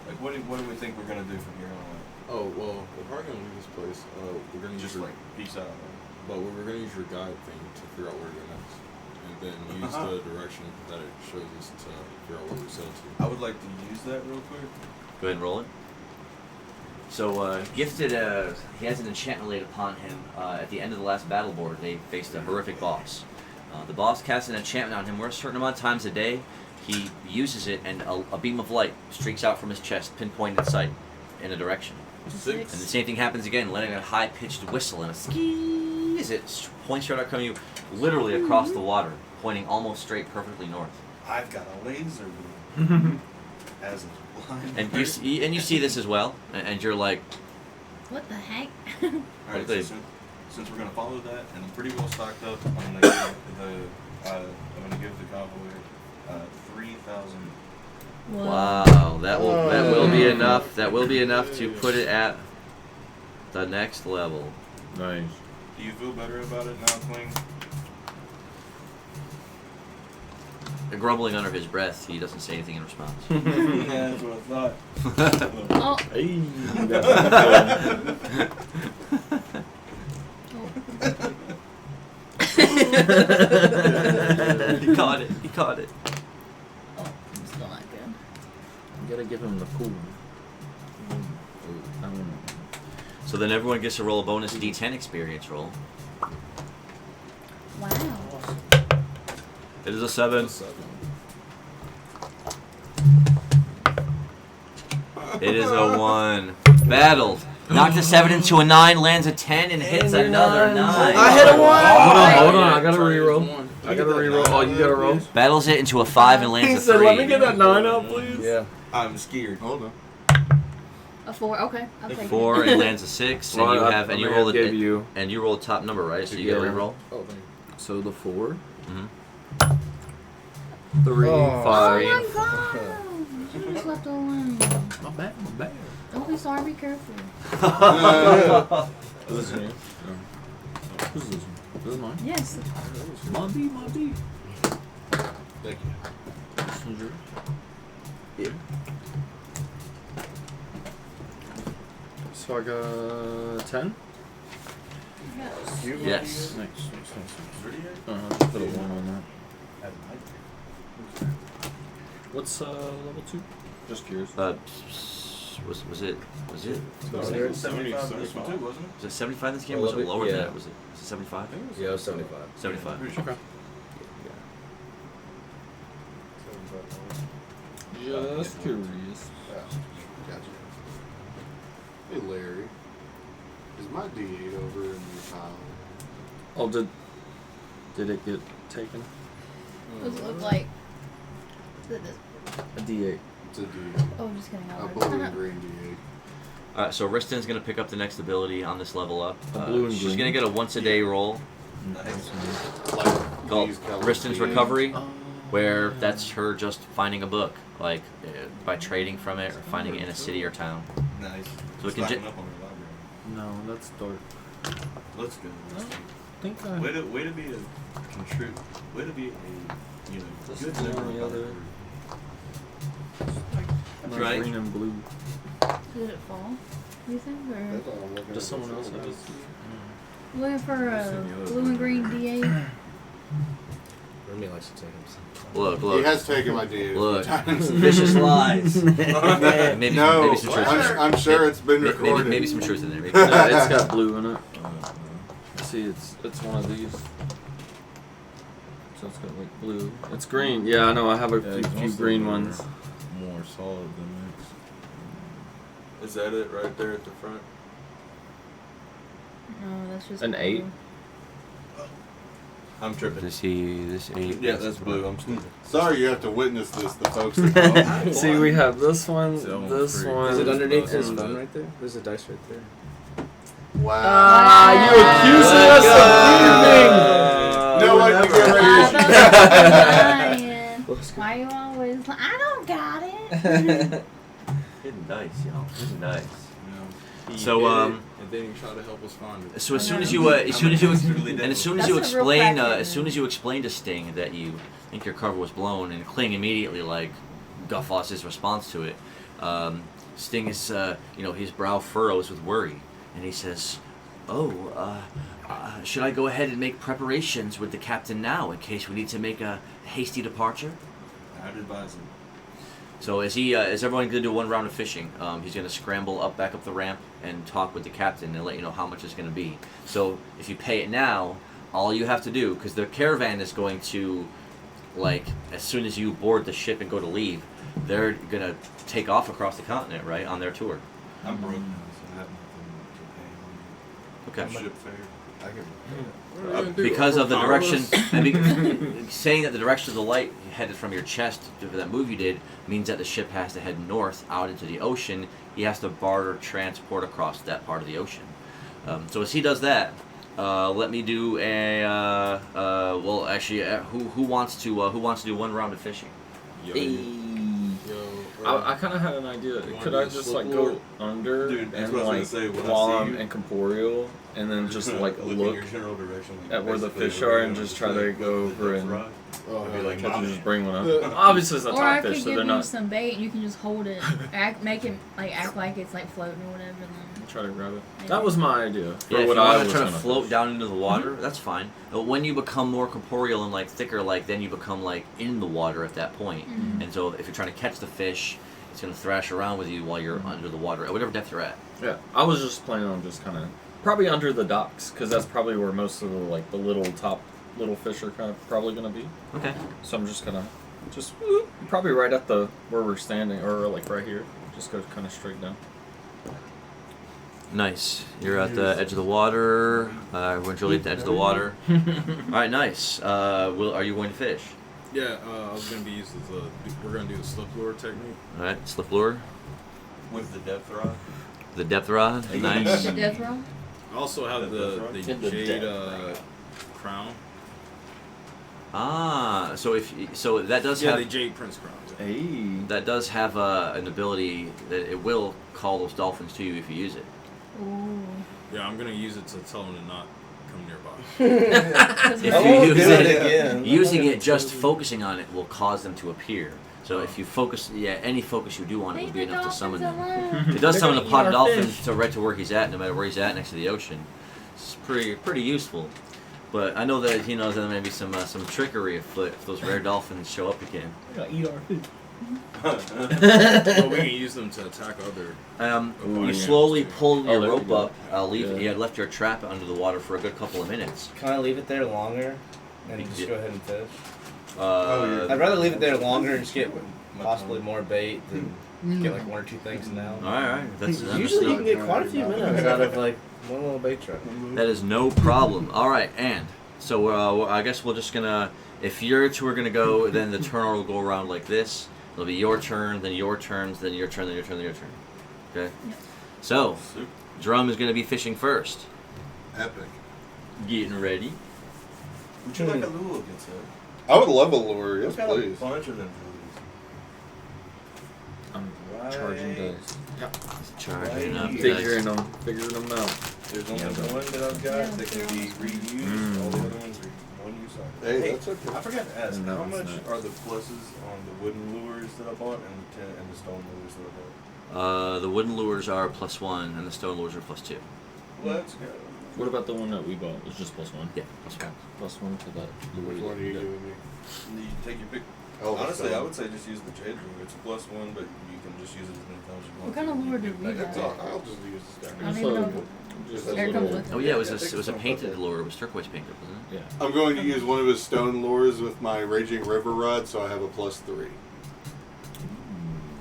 S5: Like, what do we think we're gonna do from here on out?
S6: Oh, well, we're probably going to leave this place. We're going to
S5: Just
S6: use
S5: like peace out.
S6: but we're going to use your guide thing to figure out where to go next. And then use the direction that it shows us to figure out where we sail to.
S5: I would like to use that real quick.
S2: Go ahead and roll it. So, Gifted, he has an enchantment laid upon him. At the end of the last battle board, they faced a horrific boss. The boss casts an enchantment on him where a certain amount of times a day, he uses it and a beam of light streaks out from his chest, pinpointed sight in a direction.
S5: 6.
S2: And the same thing happens again, letting a high-pitched whistle and a ski as it points straight out, coming you literally across the water, pointing almost straight, perfectly north.
S5: I've got a laser beam. As a blind.
S2: And you see this as well, and you're like,
S4: What the heck?
S5: Alright, so since we're gonna follow that, and I'm pretty well stocked up, I'm gonna give the convoy 3,000.
S2: wow, that will be enough. That will be enough to put it at the next level.
S6: Nice.
S5: Do you feel better about it now, Kling?
S2: Grumbling under his breath, he doesn't say anything in response.
S5: Yeah, that's what I thought.
S4: Oh.
S6: Hey.
S2: He caught it. He caught it.
S4: Oh, I'm still not good.
S6: You gotta give him the cool one.
S2: So then everyone gets to roll a bonus D10 experience roll.
S4: Wow.
S2: It is a 7. It is a 1. Battled. Knocked a 7 into a 9, lands a 10, and hits another 9.
S7: I hit a 1!
S1: Hold on, I gotta reroll. I gotta reroll. Oh, you gotta roll?
S2: Battles it into a 5 and lands
S1: He
S2: a
S1: said,
S2: 3.
S1: let me get that 9 out, please.
S7: Yeah.
S5: I'm scared.
S3: Hold on.
S4: A 4. Okay. I'll take
S2: 4
S4: it.
S2: and lands a 6, and you have and you roll and you roll a top number, right? So you get a reroll.
S1: Oh, thank you. So the 4,
S2: Mm-hmm.
S1: 3,
S7: Oh.
S1: 5.
S4: Oh my god! You should have just left it alone.
S1: My bad, my bad.
S4: Don't be sorry, be careful.
S6: This is here. Who's this one? This is mine.
S4: Yes.
S1: My B, my B.
S3: Thank you.
S1: This one's yours.
S2: Yeah.
S1: So I got 10.
S4: Yes.
S2: Yes.
S1: Nice.
S5: Pretty
S1: Put a 1 on that. What's level 2? Just curious.
S2: Was it?
S5: Was it 75 for this one too, wasn't it?
S2: Was it 75 in this game? Or was it lower than
S7: Yeah.
S2: that? Was it 75?
S7: Yeah, it was 75.
S2: 75.
S5: Pretty sure.
S1: Okay. Just curious.
S9: Gotcha. Hey Larry, is my D8 over in your pile?
S1: Oh, did it get taken?
S4: What does it look like?
S1: A D8.
S9: It's a D8.
S4: Oh, just kidding.
S9: A blue and green D8.
S2: Alright, so Risten's gonna pick up the next ability on this level up.
S1: A blue and
S2: she's
S1: green.
S2: gonna get a once a day roll
S5: Nice.
S9: Like
S2: called
S9: these colors
S2: Risten's
S9: D8.
S2: Recovery, where that's her just finding a book, like by trading from it or finding it in a city or town.
S5: Nice.
S2: So it can
S5: Stocking up on your library.
S1: No, that's dark.
S5: Let's go.
S1: I think I.
S5: Way to be a way to be a
S1: This
S5: good
S1: is
S5: member
S1: on the
S5: of
S1: other.
S2: That's right.
S1: Green and blue.
S4: Did it fall? You think? Or
S9: That's all I'm looking
S1: Does
S9: at.
S1: someone else have this?
S4: looking for a blue and green D8?
S7: Remy likes to take himself.
S2: Look,
S9: He
S2: look,
S9: has taken my D8 a few
S2: look.
S9: times.
S2: Vicious lies. maybe
S9: No,
S2: some truth.
S9: I'm sure it's been
S2: Maybe,
S9: recorded.
S2: maybe some truth in there. Maybe.
S1: Yeah, it's got blue in it. See, it's one of these. So it's got like blue. It's green. Yeah, I know. I have a few green ones.
S6: More solid than mixed.
S5: Is that it right there at the front?
S4: No, that's just
S1: An
S4: blue.
S1: 8?
S5: I'm tripping.
S2: This 8.
S5: Yeah, that's blue. I'm stupid.
S3: Sorry you have to witness this, the folks at home.
S1: See, we have this one,
S6: So
S1: this
S6: free.
S1: one.
S7: Is it underneath his
S1: and-
S7: phone right there? There's a dice right there.
S3: Wow.
S1: Ah, you accusing us of thieving!
S3: No one can get
S4: Ah,
S3: ready to
S4: that's Ryan. Why you always like, I don't got it.
S2: Hidden dice, y'all. Hidden dice.
S6: He
S2: So,
S6: hid it,
S2: and
S6: then he tried to help us find it.
S2: So as soon as
S4: know.
S2: you, as soon as you
S4: That's a real crackhead.
S2: to Sting that you think your cover was blown, and Kling immediately like guffaws his response to it. Sting is, his brow furrows with worry, and he says, "Oh, should I go ahead and make preparations with the captain now in case we need to make a hasty departure?"
S5: I'd advise him.
S2: So as everyone gonna do one round of fishing, he's gonna scramble back up the ramp and talk with the captain and let you know how much it's gonna be. So if you pay it now, all you have to do, because the caravan is going to, like, as soon as you board the ship and go to leave, they're gonna take off across the continent, right, on their tour.
S5: I'm broke now, so I have nothing to pay.
S2: Okay.
S5: Ship fare. I can.
S2: Because of the direction, and saying that the direction of the light headed from your chest to that move you did means that the ship has to head north out into the ocean. He has to barter transport across that part of the ocean. So as he does that, let me do a well, actually, who wants to do one round of fishing?
S1: I kind of had an idea. Could I just like go under
S5: Dude, that's
S1: and
S5: what I
S1: like
S5: was gonna say, when I
S1: while
S5: see
S1: I'm
S5: you-
S1: incorporeal, and then just like
S5: in
S1: look
S5: your general direction, like,
S1: at where the
S5: basically
S1: fish
S5: where
S1: are
S5: you're
S1: and
S5: gonna
S1: just try to go over and
S9: Oh,
S5: I'd be like,
S1: catch
S5: "Mom."
S1: and just bring one up. Obviously, it's a
S4: Or I
S1: top
S4: could
S1: fish, so
S4: give
S1: they're
S4: you
S1: not.
S4: some bait and you can just hold it, make it like act like it's like floating or whatever. And then
S1: Try to grab it. That was my idea. For
S2: Yeah, if
S1: what
S2: you
S1: I
S2: want
S1: was
S2: to try to
S1: gonna
S2: float
S1: fish.
S2: down into the water, that's fine. But when you become more corporeal and like thicker, like then you become like in the water at that point. And so if you're trying to catch the fish, it's gonna thrash around with you while you're under the water at whatever depth you're at.
S1: Yeah, I was just planning on just kind of probably under the docks because that's probably where most of the like the little fish are kind of probably gonna be.
S2: Okay.
S1: So I'm just gonna probably right at the where we're standing or like right here. Just go kind of straight down.
S2: Nice. You're at the edge of the water. We're really at the edge of the water. All right, nice. Are you going to fish?
S6: Yeah, I was gonna be using we're gonna do the slip lure technique.
S2: All right, slip lure.
S5: with the depth rod.
S2: The depth rod. Nice.
S4: the death row.
S6: I also have the
S1: In the
S6: jade
S1: deck.
S6: crown.
S2: So that does
S6: Yeah,
S2: have
S6: the jade prince crown.
S1: Hey.
S2: that does have an ability that it will call those dolphins to you if you use it.
S4: Ooh.
S6: Yeah, I'm gonna use it to tell them to not come nearby.
S2: If
S7: I
S2: you
S7: won't
S2: use
S7: do it
S2: it,
S7: again.
S2: using it, just focusing on it will cause them to appear. So if you focus, any focus you do on it will
S4: Leave
S2: be
S4: the
S2: enough to summon
S4: dolphins
S2: them.
S4: alone.
S2: It does
S1: They're
S2: summon the
S1: gonna eat
S2: potted
S1: our
S2: dolphin
S1: fish.
S2: to right to where he's at, no matter where he's at next to the ocean. It's pretty useful. But I know that he knows that there may be some trickery afoot if those rare dolphins show up again.
S1: They're gonna eat our fish.
S6: Well, we can use them to attack other.
S2: You slowly pull your
S1: there we
S2: rope
S1: go.
S2: up. I'll leave.
S1: Yeah.
S2: You had left your trap under the water for a good couple of minutes.
S7: Can I leave it there longer and
S2: You
S7: just
S2: did.
S7: go ahead and fish?
S3: you're-
S7: I'd rather leave it there longer and just get possibly more bait than get like one or two things now.
S2: All right, that's
S7: Usually you can
S2: understood.
S7: get quite a few minnows out of like one little bait trap.
S2: That is no problem. All right, and so I guess we're just gonna. If your two are gonna go, then the turn order will go around like this. It'll be your turn, then your turns, then your turn, then your turn, then your turn. Okay.
S4: Yep.
S2: So, Drum is gonna be fishing first.
S3: Epic.
S2: Getting ready.
S5: Would you like a lure against that?
S3: I would love a lure, yes
S5: I've got a
S3: please.
S5: bunch of them
S1: I'm
S5: Right.
S1: charging dice.
S2: Charging up.
S1: Figuring them out.
S5: There's only
S1: Yeah,
S5: one that I've got that can be reused. All the other ones are one use.
S3: Hey, that's okay.
S5: I forgot to ask,
S1: And that
S5: how
S1: one's
S5: much
S1: nice.
S5: are the pluses on the wooden lures that I bought and the stone lures that I bought?
S2: The wooden lures are +1, and the stone lures are +2.
S5: Let's go.
S1: What about the one that we bought? It was just +1.
S2: Yeah, +1.
S1: +1 to that.
S3: Which one are you giving me?
S5: You take your pick.
S3: Oh, the
S5: Honestly,
S3: stone.
S5: I would say just use the jade lure. It's a +1, but you can just use it as many times as you want.
S4: What kind of lure did we
S3: That's
S4: have?
S3: all. I'll just use this
S4: I
S3: guy.
S4: don't even know.
S1: Just
S4: There
S1: a
S4: comes
S1: little.
S4: with
S2: Oh yeah, it was a painted lure. It was turquoise painted, wasn't it?
S1: Yeah.
S3: I'm going to use one of his stone lures with my Raging River rod, so I have a +3.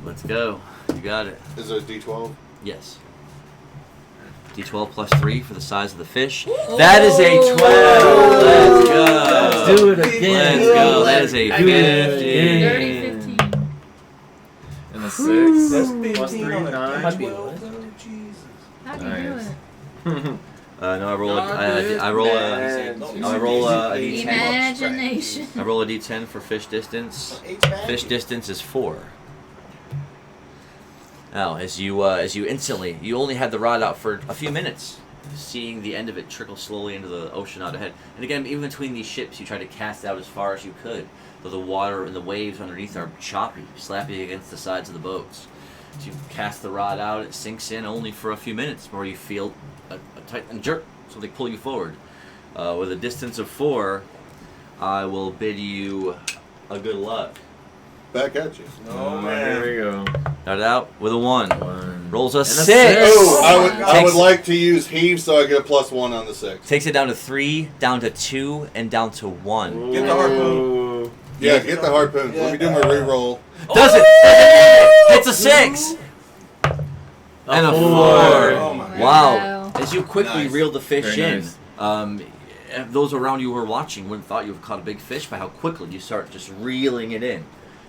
S2: Let's go. You got it.
S3: Is it a D12?
S2: Yes. D12 +3 for the size of the fish. That is a 12. Let's go.
S1: Let's do it again.
S2: Let's go. That is a 15.
S4: Dirty 15.
S1: And a 6.
S5: That's
S1: Plus
S5: 15
S1: 3,
S5: on a
S1: 9.
S7: Might be
S5: 12, though, Jesus.
S4: How'd you do
S1: Nice.
S4: it?
S2: No, I roll a D10.
S4: Imagination.
S2: I roll a D10 for fish distance. Fish distance is 4. Now, as you instantly, you only had the rod out for a few minutes, seeing the end of it trickle slowly into the ocean out ahead. And again, even between these ships, you try to cast it out as far as you could, though the water and the waves underneath are choppy, slapping against the sides of the boats. So you cast the rod out, it sinks in only for a few minutes, before you feel a tight and jerk, so they pull you forward. With a distance of 4, I will bid you a good luck.
S3: Back at you.
S5: Oh,
S1: There
S5: man.
S1: we go.
S2: Start out with a 1.
S1: 1.
S2: Rolls a
S1: a
S2: 6.
S1: six.
S3: Oh, I would
S2: Takes-
S3: like to use heave so I get a +1 on the 6.
S2: Takes it down to 3, down to 2, and down to 1.
S5: Get the harpoon.
S3: Yeah, get the harpoon. Let me do my reroll.
S2: Does it? Hits a 6! And a 4.
S5: Oh, my
S2: Wow.
S4: Wow.
S2: As you quickly
S5: Nice.
S2: reel the fish
S1: Very
S2: in,
S1: nice.
S2: Those around you who are watching wouldn't have thought you have caught a big fish by how quickly you start just reeling it in.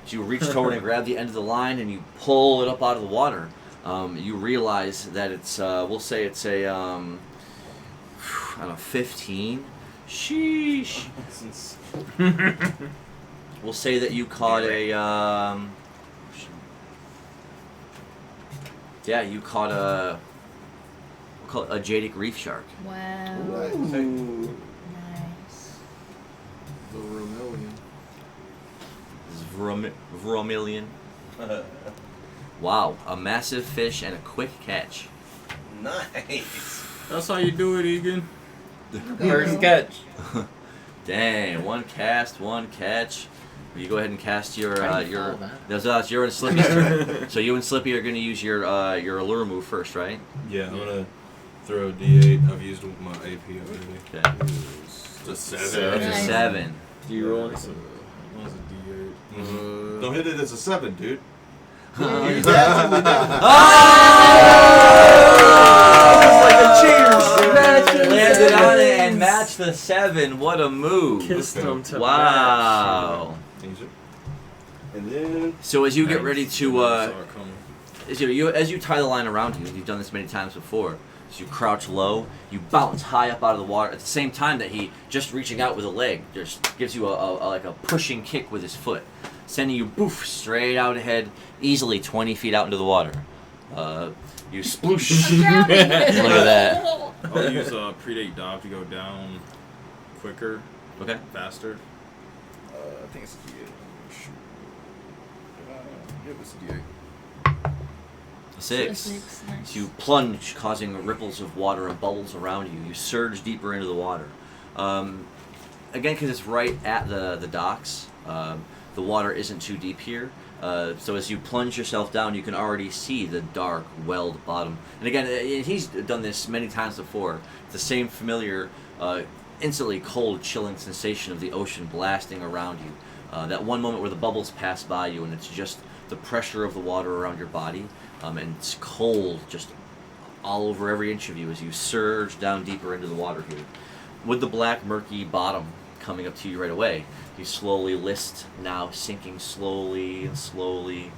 S2: So you reach toward and grab the end of the line and you pull it up out of the water. You realize that it's, we'll say it's a, I don't know, 15. Sheesh. We'll say that you caught a, you caught a, we'll call it a Jadic reef shark.
S4: Wow.
S3: Ooh.
S4: Nice.
S6: The
S2: Vermilion. Wow, a massive fish and a quick catch.
S5: Nice.
S6: That's how you do it, Egan.
S1: First catch.
S2: Dang, one cast, one catch. You go ahead and cast your
S1: How do you
S2: your.
S1: call that?
S2: That's you're in Slippy's turn. So you and Slippy are going to use your allure move first, right?
S5: Yeah, I'm gonna throw a D8. I've used my AP already.
S2: Okay.
S5: It's a 7.
S2: It's a
S4: Nice.
S2: 7.
S1: Do you roll?
S6: It's a D8.
S5: Don't hit it as a 7, dude.
S2: Landed on it and matched the 7. What a move!
S1: Kissed them to
S2: Wow.
S5: Easy. And then
S2: So as you get ready to
S6: Saw it coming.
S2: as you tie the line around you, you've done this many times before. So you crouch low, you bounce high up out of the water at the same time that he just reaching out with a leg just gives you a like a pushing kick with his foot, sending you boof straight out ahead, easily 20 feet out into the water. You sploosh.
S4: I'm drowning.
S2: Look at that.
S6: I'll use predate dive to go down quicker,
S2: Okay.
S6: faster. I think it's a D8. It was a D8.
S2: 6.
S4: 6. Nice.
S2: So you plunge, causing ripples of water and bubbles around you. You surge deeper into the water. Again, because it's right at the docks, the water isn't too deep here. So as you plunge yourself down, you can already see the dark, welled bottom. And again, he's done this many times before. It's the same familiar, instantly cold, chilling sensation of the ocean blasting around you. That one moment where the bubbles pass by you and it's just the pressure of the water around your body. And it's cold just all over every inch of you as you surge down deeper into the water here. With the black, murky bottom coming up to you right away, you slowly list, now sinking slowly and slowly,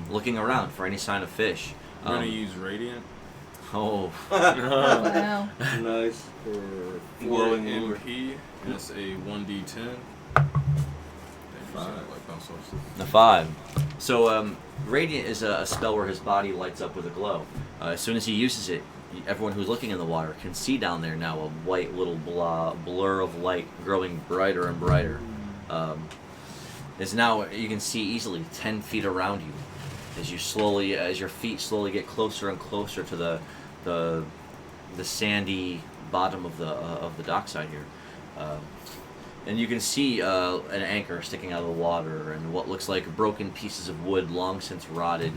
S2: looking around for any sign of fish.
S6: I'm going to use Radiant
S2: Oh.
S4: Wow.
S5: Nice.
S6: for 4
S5: Glowing
S6: MP, and it's a 1d10.
S2: The 5. So, Radiant is a spell where his body lights up with a glow. As soon as he uses it, everyone who's looking in the water can see down there now a white little blur of light growing brighter and brighter. As now you can see easily 10 feet around you as your feet slowly get closer and closer to the sandy bottom of the dockside here. And you can see an anchor sticking out of the water and what looks like broken pieces of wood long since rotted.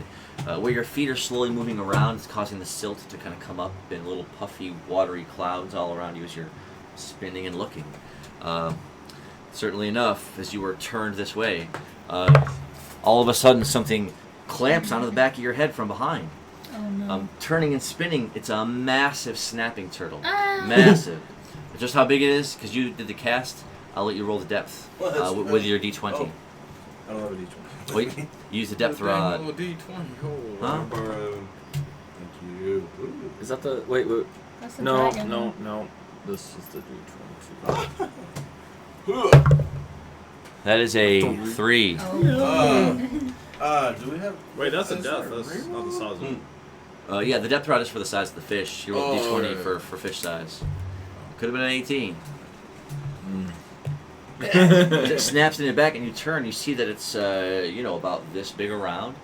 S2: Where your feet are slowly moving around, it's causing the silt to kind of come up in little puffy, watery clouds all around you as you're spinning and looking. Certainly enough, as you were turned this way, all of a sudden something clamps onto the back of your head from behind.
S4: Oh no.
S2: Turning and spinning, it's a massive snapping turtle.
S4: Ah.
S2: Massive. Just how big it is, because you did the cast, I'll let you roll the depth with your D20.
S5: Oh. I don't have a D20.
S2: Wait, use the depth rod.
S6: Oh, D20. Oh,
S2: Huh?
S5: Borrow. Thank you. Ooh.
S1: Is that the wait?
S4: That's the
S1: No,
S4: dragon.
S1: no. This is the D20.
S2: That is a 3.
S4: Oh.
S5: Do we have?
S6: Wait, that's a
S5: Is
S6: death.
S5: that
S6: That's
S5: real?
S6: not the size of it.
S2: Yeah, the depth rod is for the size of the fish. You roll
S6: Oh,
S2: D20
S6: right.
S2: for fish size. Could have been an 18. It snaps in the back, and you turn. You see that it's about this big around,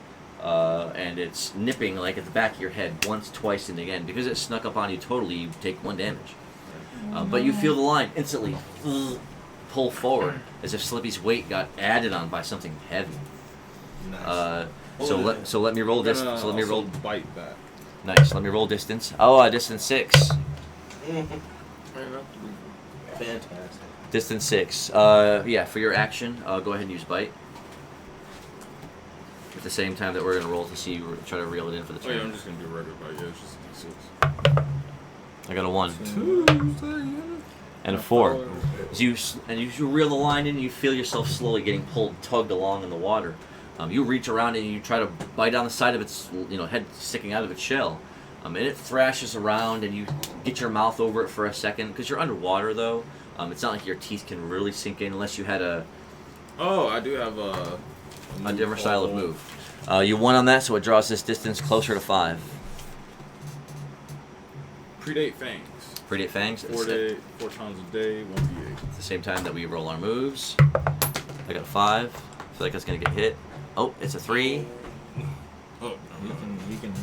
S2: and it's nipping like at the back of your head once, twice, and again. Because it snuck up on you totally, you take 1 damage. But you feel the line instantly pull forward as if Slippy's weight got added on by something heavy.
S5: Nice.
S2: So let me roll this. So let me roll.
S6: Bite back.
S2: Nice. Let me roll distance. Oh, distance 6.
S5: Fantastic.
S2: Distance 6. Yeah, for your action, go ahead and use bite. At the same time that we're gonna roll to see, try to reel it in for the
S6: Oh yeah,
S2: turn.
S6: I'm just gonna do regular bite. Yeah, it's just D6.
S2: I got a 1. And a 4. As you reel the line in, you feel yourself slowly getting tugged along in the water. You reach around and you try to bite on the side of its, head sticking out of its shell. And it thrashes around and you get your mouth over it for a second. Because you're underwater, though. It's not like your teeth can really sink in unless you had a...
S6: Oh, I do have a
S2: different style of move. You won on that, so it draws this distance closer to 5.
S6: Predate Fangs.
S2: Predate Fangs.
S6: 4 times a day, 1d8.
S2: At the same time that we roll our moves. I got a 5. I feel like that's going to get hit. Oh, it's a 3.
S6: Oh,
S1: You can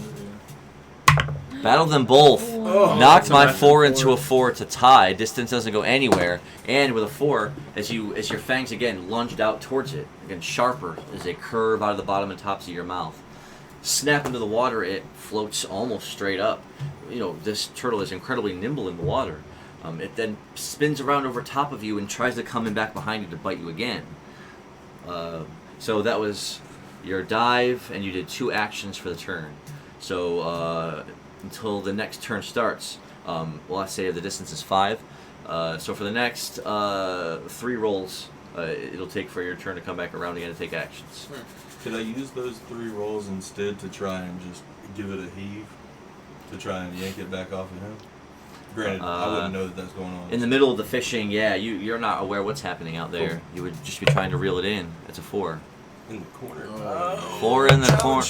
S2: Battled them both.
S6: Oh,
S2: Knocked my
S1: that's
S2: 4
S1: a
S2: into a 4 to tie. Distance doesn't go anywhere. And with a 4, as your fangs again lunged out towards it, again sharper as they curve out of the bottom and tops of your mouth. Snap into the water, it floats almost straight up. This turtle is incredibly nimble in the water. It then spins around over top of you and tries to come in back behind you to bite you again. So that was your dive, and you did 2 actions for the turn. So until the next turn starts, let's say the distance is 5. So for the next 3 rolls, it'll take for your turn to come back around again and take actions.
S5: Could I use those 3 rolls instead to try and just give it a heave? To try and yank it back off of him? Granted, I wouldn't know that that's going on.
S2: In the middle of the fishing, yeah, you're not aware what's happening out there. You would just be trying to reel it in. It's a 4.
S5: In the corner.
S2: 4 in the corner.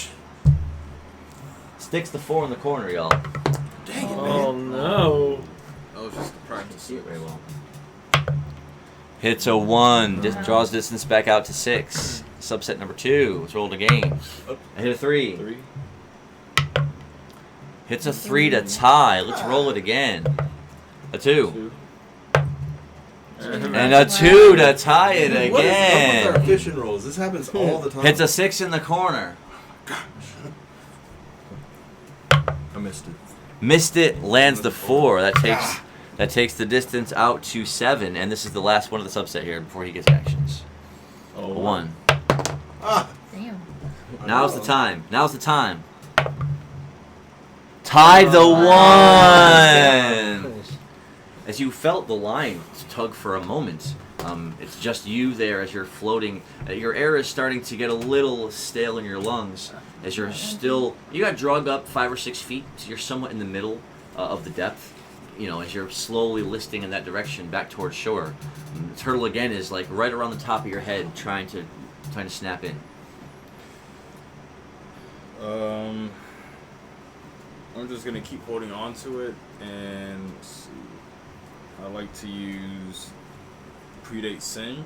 S2: Sticks the 4 in the corner, y'all.
S5: Dang it, man.
S1: Oh no.
S6: that was just the practice.
S2: See it very well. Hits a 1. Draws distance back out to 6. Subset number 2. Let's roll the game. I hit a 3.
S1: 3.
S2: Hits a 3 to tie. Let's roll it again. A 2. And a 2 to tie it
S5: What is up with our
S2: again.
S5: fishing rolls? This happens all the time.
S2: Hits a 6 in the corner.
S5: I missed it.
S2: Missed it. Lands the 4. That takes the distance out to 7. And this is the last one of the subset here before he gets actions. A 1.
S5: Ah!
S4: Damn.
S2: Now's the time. Now's the time. Tied the 1. As you felt the line tug for a moment, it's just you there as you're floating. Your air is starting to get a little stale in your lungs as you're still. You got drug up 5 or 6 feet, so you're somewhat in the middle of the depth. As you're slowly listing in that direction back towards shore. The turtle again is like right around the top of your head, trying to snap in.
S6: I'm just gonna keep holding on to it, and let's see. I like to use Predate Singe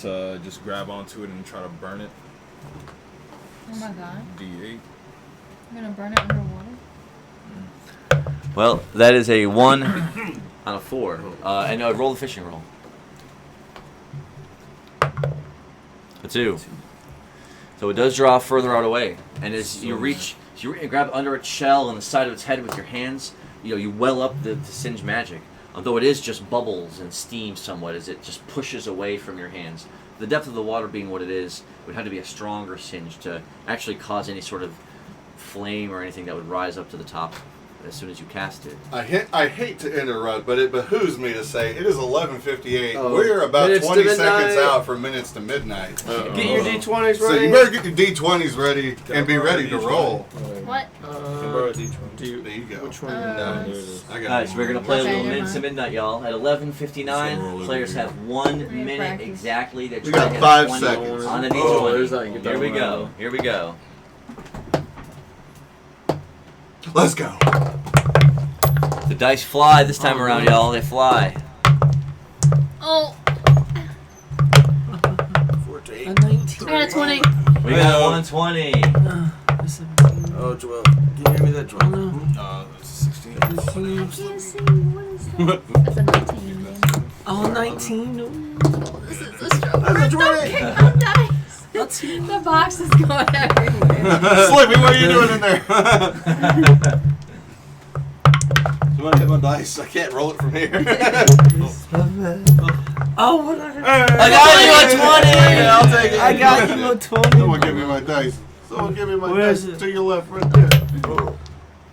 S6: to just grab onto it and try to burn it.
S4: Oh my god.
S6: D8.
S4: I'm gonna burn it underwater.
S2: Well, that is a 1 on a 4. And roll the fishing roll. A 2. So it does draw further out away. And as you reach, you grab under its shell and the side of its head with your hands, you well up the singe magic. Although it is just bubbles and steam somewhat as it just pushes away from your hands. The depth of the water being what it is, it would have to be a stronger singe to actually cause any sort of flame or anything that would rise up to the top as soon as you cast it.
S3: I hate to interrupt, but it behooves me to say it is 11:58.
S7: Oh,
S3: We're about
S7: minutes
S3: 20
S7: to
S3: seconds
S7: midnight.
S3: out from minutes to midnight.
S7: Get your D20s ready.
S3: So you better get your D20s ready and be ready to roll.
S4: What?
S5: Can borrow a D20.
S1: Do you,
S3: There you go.
S1: which one?
S4: Uh,
S3: Nice.
S5: I got
S2: Alright, so we're going to play a
S4: Okay,
S2: little
S4: never
S2: minutes to
S4: mind.
S2: midnight, y'all. At 11:59, players have 1 minute
S4: practice.
S2: exactly. They're
S3: We
S2: trying
S3: got
S2: to
S3: 5
S2: get 20
S3: seconds.
S2: on the
S1: Oh,
S2: D20.
S1: there's that. Get
S2: Here
S1: that
S2: we
S1: one
S2: go.
S1: out.
S2: Here we go.
S3: Let's go.
S2: The dice fly this time around, y'all. They fly.
S4: Oh,
S5: 14.
S1: A 19.
S4: I got a 20.
S2: We got 120.
S1: A 17.
S5: Oh, Joel. Can you hear me that, Joel?
S1: No.
S5: 16.
S4: I can't see. What is that? That's a 19. Man.
S1: Oh, 19. No.
S4: This is a struggle.
S5: That's a
S4: Don't
S5: 20.
S4: kick my dice. The box is going everywhere.
S3: Slippy, what are you doing in there?
S5: Somebody hit my dice. I can't roll it from here.
S1: Oh, what are
S2: I got you a 20!
S5: I'll take it.
S1: I got you a 20.
S3: Someone give me my dice. Someone give me my
S1: Where
S3: dice
S1: is it?
S3: to your left right there.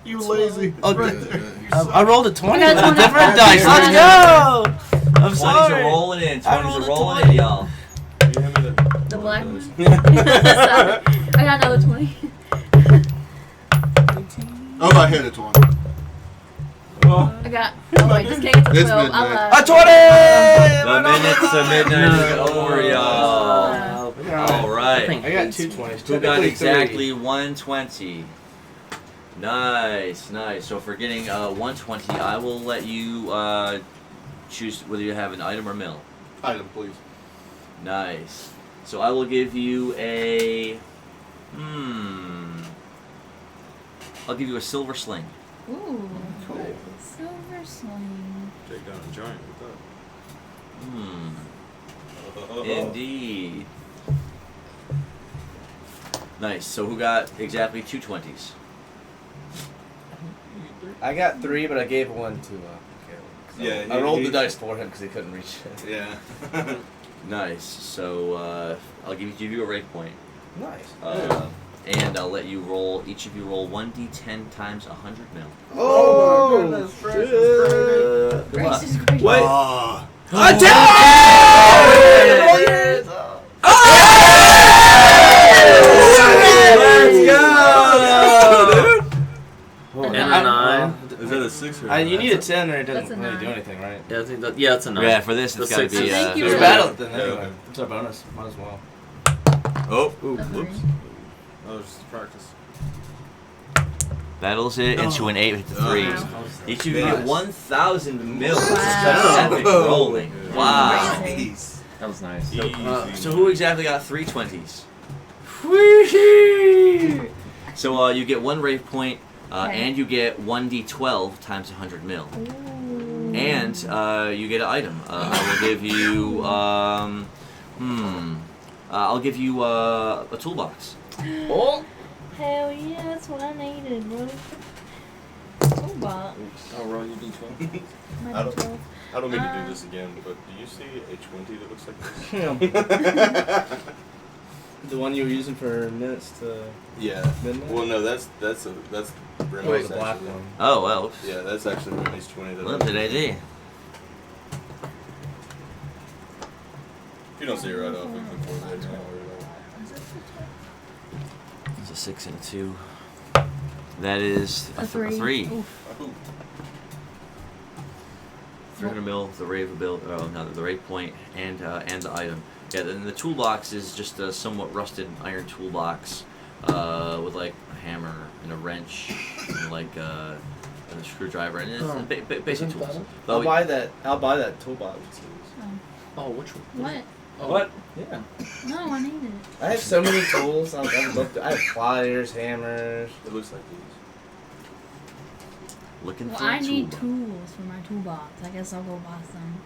S9: You lazy.
S7: I rolled a 20
S4: I
S7: with
S4: got
S7: a different
S4: 20.
S7: dice. Let's go! I'm
S2: 20s
S7: sorry.
S2: are rolling in.
S7: I
S2: 20s
S7: rolled
S2: are
S7: a
S2: rolling
S7: 20.
S2: in, y'all.
S5: You hand me that?
S4: The black one. Sorry. I got another 20.
S9: Oh, I hit a 20.
S4: I got. Oh wait, just can't get to
S3: It's
S4: 12. I
S3: midnight.
S4: lied.
S7: A 20!
S2: The minutes to midnight is over, y'all.
S7: Alright.
S2: Alright.
S7: I got 2 20s.
S2: Who got exactly 120? Nice, nice. So for getting 120, I will let you choose whether you have an item or mill.
S9: Item, please.
S2: Nice. So I will give you a... I'll give you a silver sling.
S4: Ooh.
S6: Cool.
S4: Silver sling.
S6: Take down a giant with that.
S2: Indeed. Nice. So who got exactly 2 20s?
S7: I got 3, but I gave 1 to Caleb.
S5: Yeah,
S7: I rolled
S5: he-
S7: the dice for him because he couldn't reach it.
S5: Yeah.
S2: Nice. So I'll give you a rate point.
S7: Nice.
S2: And I'll let you roll, each of you roll 1d10 times 100 mil.
S7: Oh,
S9: goodness,
S4: Gracious gracious.
S7: Wait.
S9: Ah.
S2: Let's go!
S1: And a 9.
S5: Is that a 6 or
S7: You need a 10 or it
S4: That's
S7: doesn't
S4: a
S7: really do
S4: 9.
S7: anything, right?
S1: Yeah, I think that. Yeah, it's a 9.
S2: Yeah, for this,
S1: The
S2: it's got to
S1: six
S2: be.
S1: is-
S4: Thank you.
S7: Just
S4: Yeah.
S7: battle it then
S5: Yeah,
S7: anyway.
S5: okay.
S7: It's our bonus. Might as well.
S5: Oh,
S4: A
S5: whoops.
S4: 3.
S6: Oh, just practice.
S2: Battles it into an 8 with the 3.
S4: Wow.
S2: Each of you get
S9: Nice.
S2: 1,000 mil.
S4: Wow.
S2: That's epic rolling. Wow.
S4: Crazy.
S1: That was nice.
S5: Easy.
S2: So who exactly got 3 20s? So you get 1 rave point,
S4: Okay.
S2: and you get 1d12 times 100 mil.
S4: Ooh.
S2: And you get an item. I will give you, I'll give you a toolbox.
S7: Oh!
S4: Hell yeah, that's what I needed, bro. Toolbox.
S1: Oh, roll your d12.
S5: I don't-
S4: 12.
S5: I don't mean to do this again, but do you see a 20 that looks like this?
S7: The one you were using for minutes to
S5: Yeah.
S7: midnight?
S5: Well, no, that's
S7: Oh,
S5: Remy's
S7: the black
S5: actually.
S7: one.
S2: Oh, well. Oops.
S5: Yeah, that's actually Remy's 20. That
S2: Limited AD.
S5: If you don't see it right off, we can look for it later. Don't worry about it.
S2: It's a 6 and a 2. That is a 3.
S4: Oof.
S5: Oh,
S2: 300 mil, the rave bill, the rave point, and the item. Yeah, then the toolbox is just a somewhat rusted iron toolbox with like a hammer and a wrench and like a screwdriver and it's basic
S1: Isn't
S2: tools.
S1: that
S2: But
S7: I'll
S2: we-
S7: buy that toolbox.
S1: Oh, which one?
S4: What?
S1: Oh,
S7: What? Yeah.
S4: No, I need it.
S7: I have so many tools. I have pliers, hammers.
S5: it looks like these.
S2: looking
S4: Well,
S2: for
S4: I
S2: a
S4: need
S2: toolbox.
S4: tools for my toolbox. I guess I'll go buy some.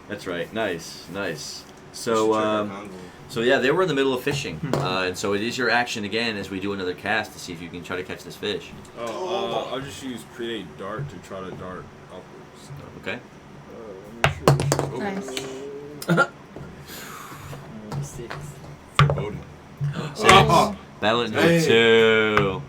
S2: That's right. Nice, nice.
S5: Check our
S2: So,
S5: console.
S2: so yeah, they were in the middle of fishing, and so it is your action again as we do another cast to see if you can try to catch this fish.
S6: I'll just use predate dart to try to dart upwards.
S2: Okay.
S4: Nice.
S5: Foreboding.
S4: Oh.
S2: Battle it into
S5: Dang.
S2: a 2.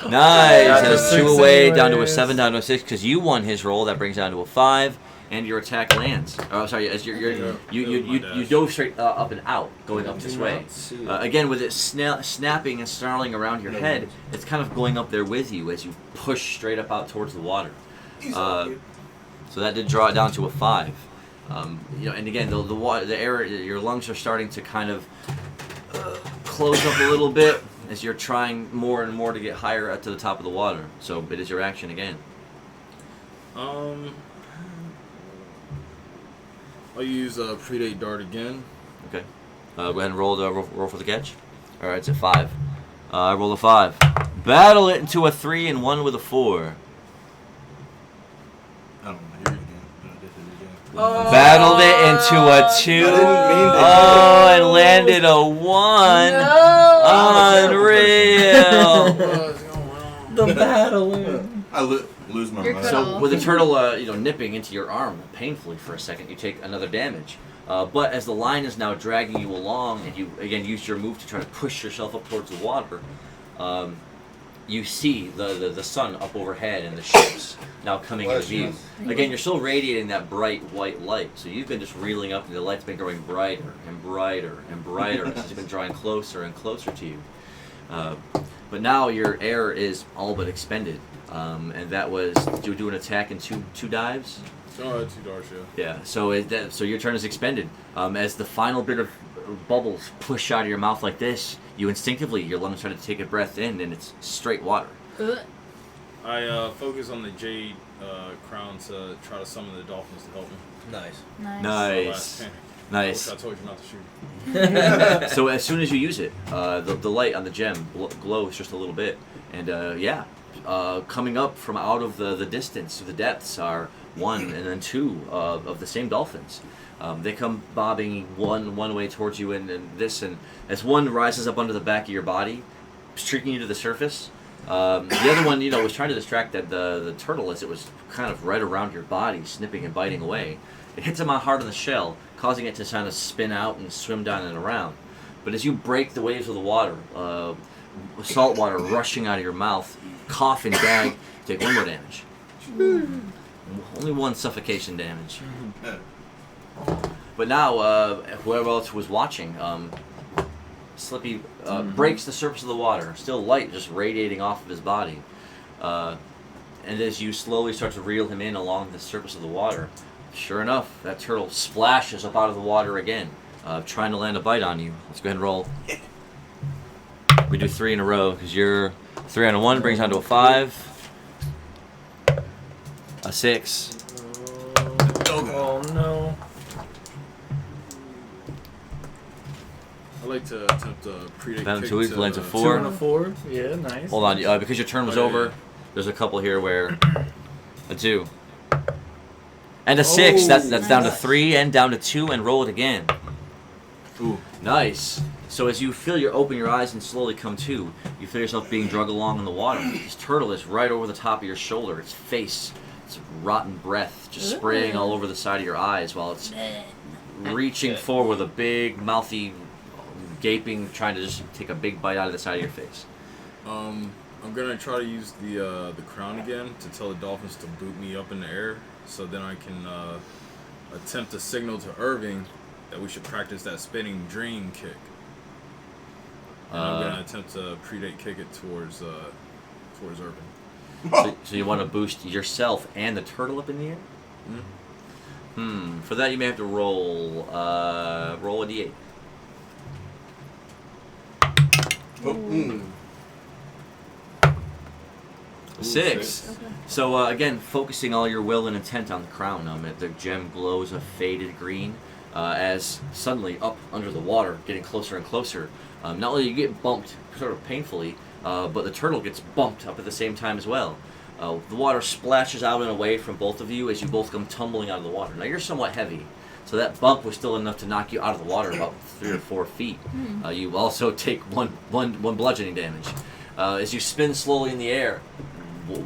S2: Nice.
S1: That's a
S2: That's 2
S1: 6
S2: away, down to a
S1: anyways.
S2: 7, down to a 6, because you won his roll. That brings down to a 5, and your attack lands. Oh, sorry. As
S6: Yeah,
S2: you
S6: that was my dash.
S2: dove straight up and out, going up this
S1: Do
S2: way.
S1: not see it.
S2: Again, with it snapping and snarling around your head, it's kind of going up there with you as you push straight up out towards the water. So that did draw it down to a 5. And again, the water, the air, your lungs are starting to kind of close up a little bit as you're trying more and more to get higher up to the top of the water. So it is your action again.
S6: I'll use predate dart again.
S2: Okay. Go ahead and roll for the catch. All right, it's a 5. I rolled a 5. Battle it into a 3 and 1 with a 4.
S5: I don't know. Here again. No, I did it again.
S2: Battled it into a 2.
S5: I didn't mean to.
S2: Oh, and landed a 1. Unreal.
S6: What's going on?
S1: The battler.
S5: I lose my
S4: You're
S5: mind.
S4: cut
S2: So
S4: off.
S2: with the turtle, nipping into your arm painfully for a second, you take another damage. But as the line is now dragging you along, and you again use your move to try to push yourself up towards the water, you see the sun up overhead and the ships now coming into view. Again, you're still radiating that bright white light, so you've been just reeling up, and the light's been growing brighter and brighter and brighter as it's been drawing closer and closer to you. But now your air is all but expended, and that was, did you do an attack in two dives?
S6: 2 dives, yeah.
S2: Yeah, so your turn is expended. As the final bit of bubbles push out of your mouth like this, you instinctively, your lungs try to take a breath in, and it's straight water.
S6: I focus on the jade crown to try to summon the dolphins to help me.
S2: Nice. Nice.
S6: I told you not to shoot.
S2: So as soon as you use it, the light on the gem glows just a little bit, and coming up from out of the distance, the depths, are 1 and then 2 of the same dolphins. They come bobbing one way towards you, and as one rises up under the back of your body, streaking you to the surface. The other one, was trying to distract the turtle as it was kind of right around your body, snipping and biting away. It hits him hard on the shell, causing it to kind of spin out and swim down and around. But as you break the waves of the water, salt water rushing out of your mouth, cough and gag, take 1 more damage. Only 1 suffocation damage. But now, whoever else was watching, Slippy breaks the surface of the water, still light just radiating off of his body. And as you slowly start to reel him in along the surface of the water, sure enough, that turtle splashes up out of the water again, trying to land a bite on you. Let's go ahead and roll. We do 3 in a row, because your 3 on a 1 brings down to a 5. A 6.
S1: Oh no.
S6: I like to attempt a predate
S2: Down
S6: kick
S2: to 2 lands a 4.
S1: 2 and a 4. Yeah, nice.
S2: Hold on, because your turn was over, there's a couple here where a 2. And a 6, that's down to 3 and down to 2, and roll it again. Ooh, nice. So as you open your eyes and slowly come to, you feel yourself being dragged along in the water. This turtle is right over the top of your shoulder, its face, its rotten breath just spraying all over the side of your eyes while it's reaching forward with a big, mouthy, gaping, trying to just take a big bite out of the side of your face.
S6: I'm gonna try to use the crown again to tell the dolphins to boot me up in the air, so then I can attempt to signal to Irving that we should practice that spinning dream kick. And I'm gonna attempt to predate kick it towards Irving.
S2: So you want to boost yourself and the turtle up in the air? For that you may have to roll a d8. 6.
S4: Okay.
S2: So again, focusing all your will and intent on the crown. The gem glows a faded green as suddenly up under the water, getting closer and closer. Not only do you get bumped sort of painfully, but the turtle gets bumped up at the same time as well. The water splashes out and away from both of you as you both come tumbling out of the water. Now you're somewhat heavy, so that bump was still enough to knock you out of the water about 3 or 4 feet. You also take one bludgeoning damage. As you spin slowly in the air,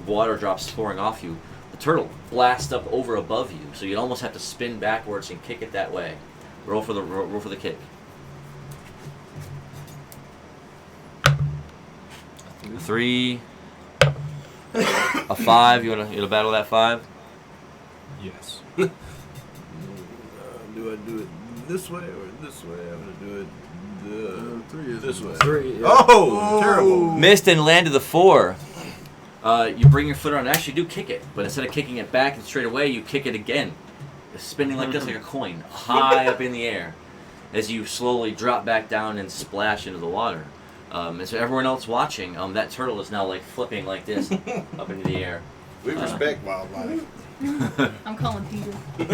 S2: water drops pouring off you. The turtle blasts up over above you, so you'd almost have to spin backwards and kick it that way. Roll for the kick. 3. A 5. You wanna battle that 5?
S5: Yes. Do I do it this way or this way? I'm gonna do it this way.
S1: 3. Yeah.
S5: Oh, terrible!
S2: Missed and landed the 4. You bring your foot on and actually do kick it, but instead of kicking it back and straight away, you kick it again. It's spinning like this, like a coin, high up in the air, as you slowly drop back down and splash into the water. And so everyone else watching, that turtle is now like flipping like this up into the air.
S3: We respect wildlife.
S4: I'm calling Peter.
S3: They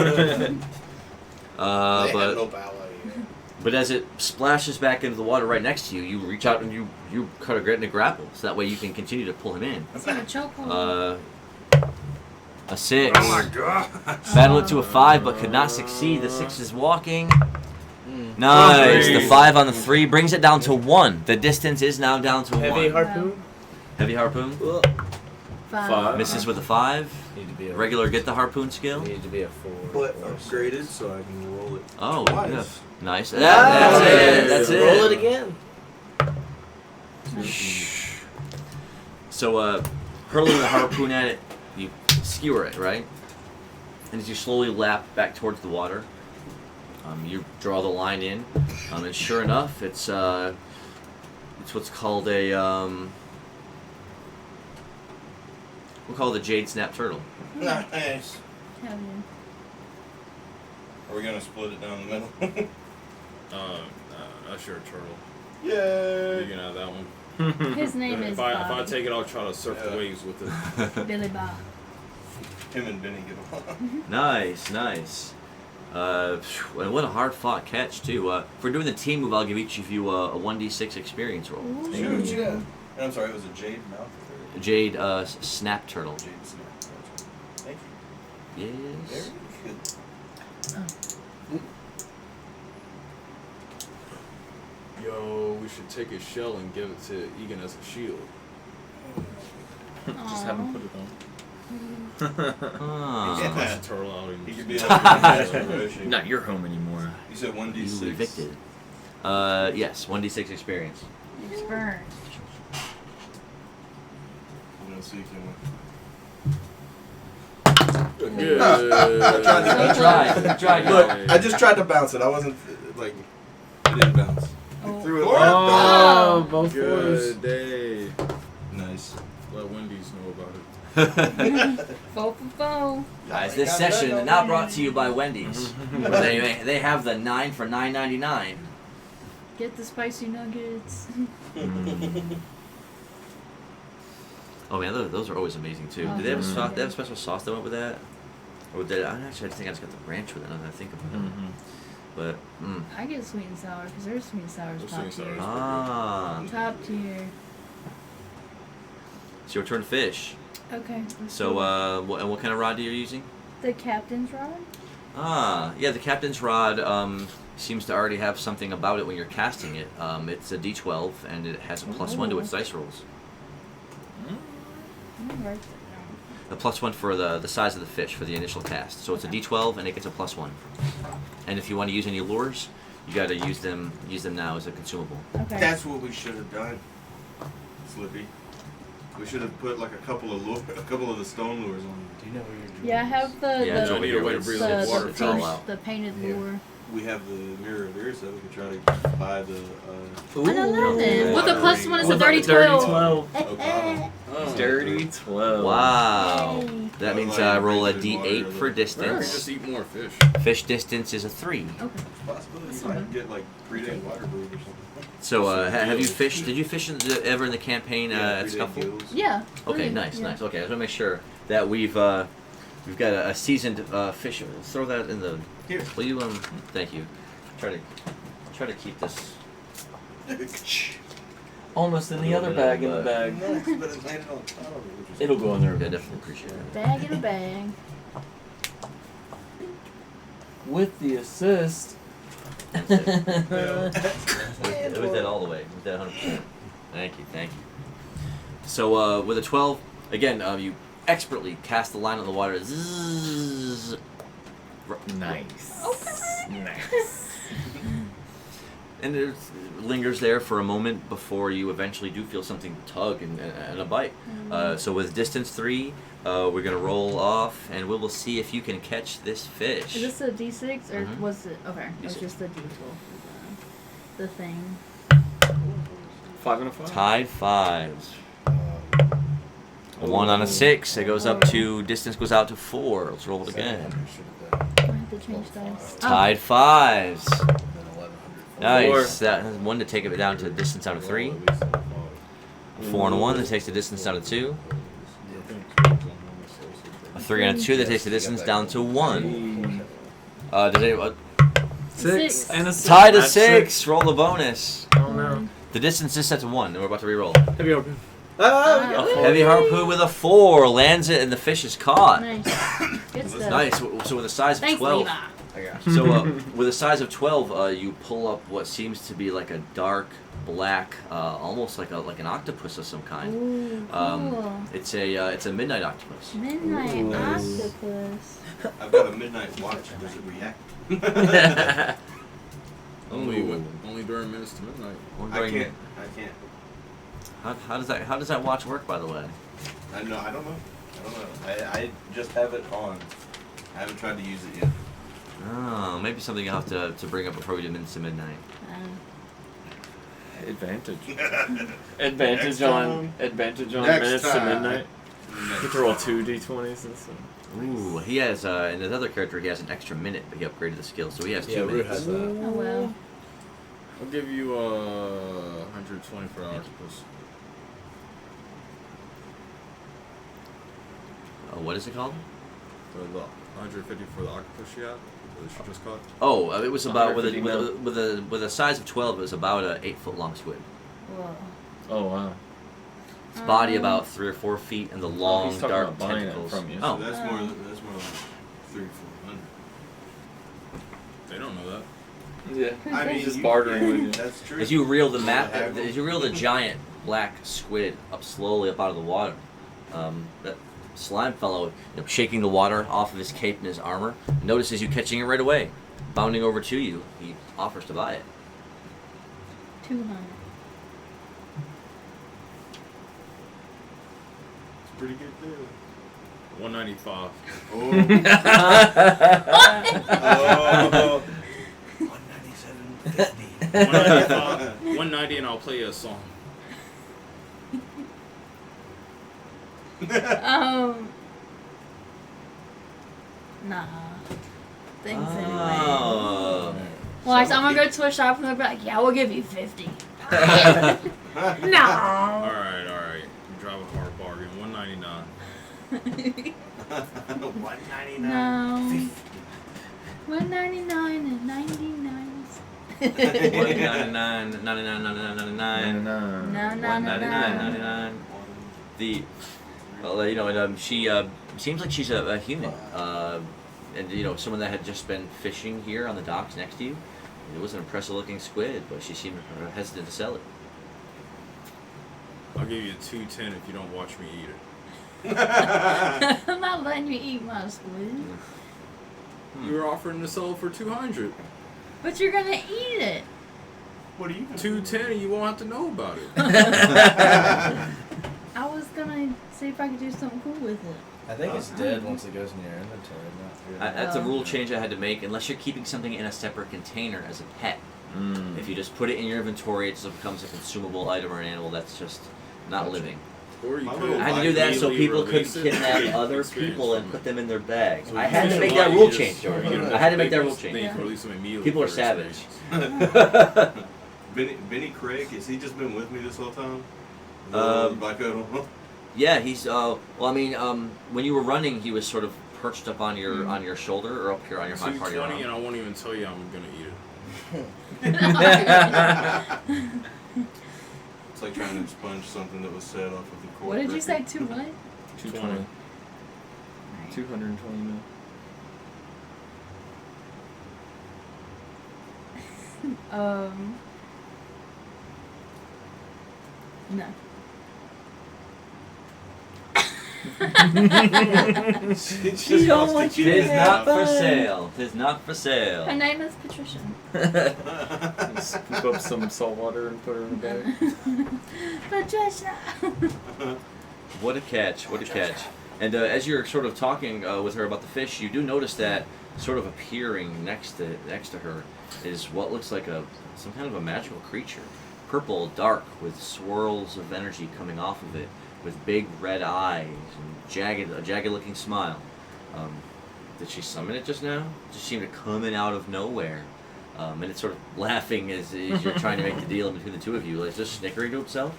S3: have no ballet.
S2: But as it splashes back into the water right next to you, you reach out and you cut a into grapple, so that way you can continue to pull him in.
S4: It's like a chokehold.
S2: A 6.
S9: Oh my god!
S2: Battle it to a 5, but could not succeed. The 6 is walking. Nice. The 5 on the 3 brings it down to 1. The distance is now down to 1.
S7: Heavy harpoon?
S2: Heavy harpoon.
S4: 5.
S2: Misses with a 5.
S7: Need to be a
S2: Regular get the harpoon skill.
S7: Need to be a 4.
S5: But upgraded so I can roll it.
S2: Oh,
S5: twice.
S2: yeah. Nice. That's it. That's it.
S7: Roll it again.
S2: So, hurling the harpoon at it, you skewer it, right? And as you slowly lap back towards the water, you draw the line in, and sure enough, it's what's called a we'll call it a jade snap turtle.
S5: Nice.
S4: Hell yeah.
S5: Are we gonna split it down the middle?
S6: That's your turtle.
S5: Yay!
S6: You can have that one.
S4: His name is
S6: If I
S4: Bobby.
S6: take it, I'll try to surf the waves with it.
S4: Billy Bob.
S5: Him and Benny get along.
S2: Nice. And what a hard fought catch too. For doing the team move, I'll give each of you a 1d6 experience roll.
S5: Shoot, what you got? And I'm sorry, it was a jade mouth.
S2: A jade snap turtle.
S5: Jade snap. Thank you.
S2: Yes.
S5: Very good.
S6: Yo, we should take his shell and give it to Egan as a shield.
S1: Just have him put it on.
S2: Ah.
S6: Just push the turtle out and
S5: He could be like
S1: Not your home anymore.
S5: You said 1d6.
S2: You evicted. Yes, 1d6 experience.
S4: Experience.
S5: I'm gonna see if you want.
S6: Good.
S2: You tried.
S5: Look, I just tried to bounce it. I wasn't like it didn't bounce.
S4: Oh.
S5: Threw it.
S1: Oh, both
S6: Good day.
S5: Nice.
S6: Let Wendy's know about it.
S4: Foe for foe.
S2: Guys, this session not brought to you by Wendy's. They have the 9 for $9.99.
S4: Get the spicy nuggets.
S2: Oh man, those are always amazing too.
S4: Oh,
S2: Did they have a
S4: yeah.
S2: sauce? They have a special sauce that went with that? Or did I think I just got the ranch with it. Now that I think about it. But
S4: I get sweet and sour because their sweet and sour is
S6: Their
S4: top
S6: sweet and
S4: tier.
S6: sour
S2: ah,
S4: Top tier.
S2: it's your turn to fish.
S4: Okay. let's
S2: So
S4: do it.
S2: what kind of rod are you using?
S4: The captain's rod?
S2: Ah, yeah, the captain's rod seems to already have something about it when you're casting it. It's a D12 and it has a +1 to its dice rolls.
S4: I'm gonna write that
S2: A +1 for the size of the fish for the initial cast. So it's a D12 and it gets a +1. And if you want to use any lures, you got to use them now as a consumable.
S4: down. Okay.
S5: That's what we should have done, Slippy. We should have put like a couple of the stone lures on.
S7: Do you know where you're doing?
S4: Yeah, I have the
S2: Yeah, it's
S6: I
S2: over
S6: need
S2: here
S6: a way
S2: where
S6: to breathe
S2: it's-
S6: the water
S2: it's all
S6: first.
S2: out.
S4: the painted
S5: Here.
S4: lure.
S5: We have the mirror there, so we could try to buy the.
S4: I don't know then. With the +1 is a
S1: What about
S4: dirty
S1: the dirty
S4: 12.
S5: 12.
S1: Dirty 12.
S2: Wow.
S4: Yay.
S2: That means
S5: Like
S2: roll a
S5: regular water
S2: D8
S5: or
S2: for
S6: Or just
S2: distance.
S6: eat more fish.
S2: Fish distance is a 3.
S4: Okay.
S5: Possibility
S4: That's
S5: you
S4: not
S5: might
S4: bad.
S5: get like 3-day water brew or something.
S2: So have you fished? Did you fish ever in the campaign at
S5: 3-day
S2: Scuffle?
S5: gills.
S4: Yeah.
S2: Okay,
S4: Yeah.
S2: nice. Okay, I just want to make sure that we've got a seasoned fish. Throw that in the.
S5: Here.
S2: Will you Thank you. Try to keep this.
S1: Almost in the
S2: A
S1: other
S2: little bit
S1: bag in
S2: of,
S1: the bag.
S5: Nice, but it landed on top of it, which is
S1: It'll go in there
S2: I definitely appreciate that.
S4: Bag in a bag.
S1: with the assist.
S2: With that all the way. With that 100%. Thank you. So with a 12, again, you expertly cast the line on the water. Zzz.
S1: Nice.
S4: Nice.
S2: And it lingers there for a moment before you eventually do feel something tug and a bite. So with distance 3, we're gonna roll off, and we will see if you can catch this fish.
S4: Is this a D6 or
S2: Mhm.
S4: was it? Okay, it was
S2: D6.
S4: just the D12 for the thing.
S1: 5 and a 5.
S2: Tied 5s. A 1 on a 6. It goes up to distance goes out to 4. Let's roll it again.
S4: I have to change dice.
S2: Tied 5s.
S7: 1100.
S2: Nice. That has 1 to take it down to distance down to 3. 4 and a 1 that takes the distance down to 2. A 3 and a 2 that takes the distance down to 1. Does anyone
S1: 6 and a 6.
S2: tied to
S1: That's
S2: 6? Roll the bonus.
S1: Oh no.
S2: The distance is set to 1, and we're about to re-roll.
S1: Heavy open.
S2: Heavy harpoon with a 4 lands it, and the fish is caught.
S4: Nice. Good stuff.
S2: Nice. So with a size of
S4: Thanks,
S2: 12.
S4: Levi.
S7: I got you.
S2: So with a size of 12, you pull up what seems to be like a dark black, almost like an octopus of some kind.
S4: Ooh, cool.
S2: It's a midnight octopus.
S4: Midnight
S1: Ooh.
S4: octopus.
S5: I've got a midnight watch. Does it react?
S6: Only during minutes to midnight.
S2: We're
S5: I
S2: going-
S5: can't.
S2: How does that watch work, by the way?
S5: I don't know. I just have it on. I haven't tried to use it yet.
S2: Oh, maybe something you'll have to bring up before we do Minutes to Midnight.
S1: Advantage.
S5: Next time.
S1: Advantage on
S3: Next
S1: Minutes to
S3: time.
S1: Midnight. You get to roll 2 d20s and stuff.
S2: Ooh, he has in his other character he has an extra minute, but he upgraded the skill, so he has 2
S7: Yeah, Rue
S2: minutes.
S7: has that.
S4: Oh well.
S6: I'll give you 120 for the octopus.
S2: What is it called?
S6: The 150 for the octopus you got? That she just caught?
S2: Oh, it was about with
S1: 150
S2: a size of 12. It was about a 8-foot long squid.
S4: Whoa.
S1: Oh wow.
S2: Its body about 3 or 4 feet, and the long
S1: he's talking
S2: dark
S1: about buying it
S2: tentacles.
S1: from you.
S2: Oh,
S5: So that's more like 300-400.
S6: They don't know that.
S1: Yeah.
S5: I mean,
S1: just bartering with you.
S5: That's true.
S2: as you reel the giant black squid up slowly up out of the water, that slime fellow, shaking the water off of his cape and his armor, notices you catching it right away, bounding over to you. He offers to buy it.
S4: 200.
S5: It's a pretty good deal.
S6: 195.
S5: Oh.
S6: 190 and I'll play you a song.
S4: Nah. Thanks anyway.
S2: Oh.
S4: Well, I'm gonna go to a shop and they'll be like, yeah, we'll give you 50. No.
S6: Alright. You drive a hard bargain. 199.
S5: 199.
S4: No. 199 and 99.
S2: 199, 99, 99, 99.
S4: No, no, no,
S2: 199,
S4: no.
S2: 99. She seems like she's a human, and someone that had just been fishing here on the docks next to you. It was an impressive-looking squid, but she seemed hesitant to sell it.
S6: I'll give you 210 if you don't watch me eat it.
S4: I'm not letting you eat my squid.
S6: You were offering to sell it for 200.
S4: But you're gonna eat it.
S5: What are you gonna
S6: 210 and you won't have to know about it.
S4: I was gonna see if I could do something cool with it.
S7: I think it's dead once it goes in your inventory.
S2: That's a rule change I had to make, unless you're keeping something in a separate container as a pet. If you just put it in your inventory, it just becomes a consumable item or an animal that's just not living.
S6: Or you
S5: My
S6: could
S5: little
S2: I had to do that so
S6: immediately
S2: people could
S6: release it
S2: kidnap
S6: and
S2: other
S6: experience
S2: people and
S6: it.
S2: put them in their bags.
S6: So
S2: I
S6: you
S2: had to
S6: fish
S2: make
S6: a
S2: that
S6: lot,
S2: rule
S6: you
S2: change,
S6: just-
S2: George.
S6: you get them
S2: I had to make that
S6: babies,
S2: rule change.
S6: Then you can release them immediately.
S2: People are
S6: for
S2: savage.
S6: experience.
S5: Benny Craig, has he just been with me this whole time?
S2: Yeah, he's when you were running, he was sort of perched up on your shoulder or up here on your high part of your
S6: 220
S2: arm.
S6: and I won't even tell you I'm gonna eat it.
S5: It's like trying to expunge something that was set off of the court.
S4: What did you say?
S5: record.
S4: 2 what?
S1: 220. 220 mil.
S4: No.
S5: She just
S4: You don't
S5: wants
S4: want
S5: to
S4: you
S5: get
S2: Tis
S4: to
S5: it
S2: not
S5: out.
S2: for
S4: fun.
S2: sale. Tis not for
S4: Her
S2: sale.
S4: name is Patricia.
S1: Scoop up some salt water and put her in a bag.
S4: Patricia.
S2: What a catch! What a catch! And as you're sort of talking with her about the fish, you do notice that sort of appearing next to her is what looks like some kind of a magical creature, purple, dark, with swirls of energy coming off of it, with big red eyes and a jagged-looking smile. Did she summon it just now? It just seemed to come in out of nowhere. And it's sort of laughing as you're trying to make the deal in between the two of you. Like, just snickering to himself.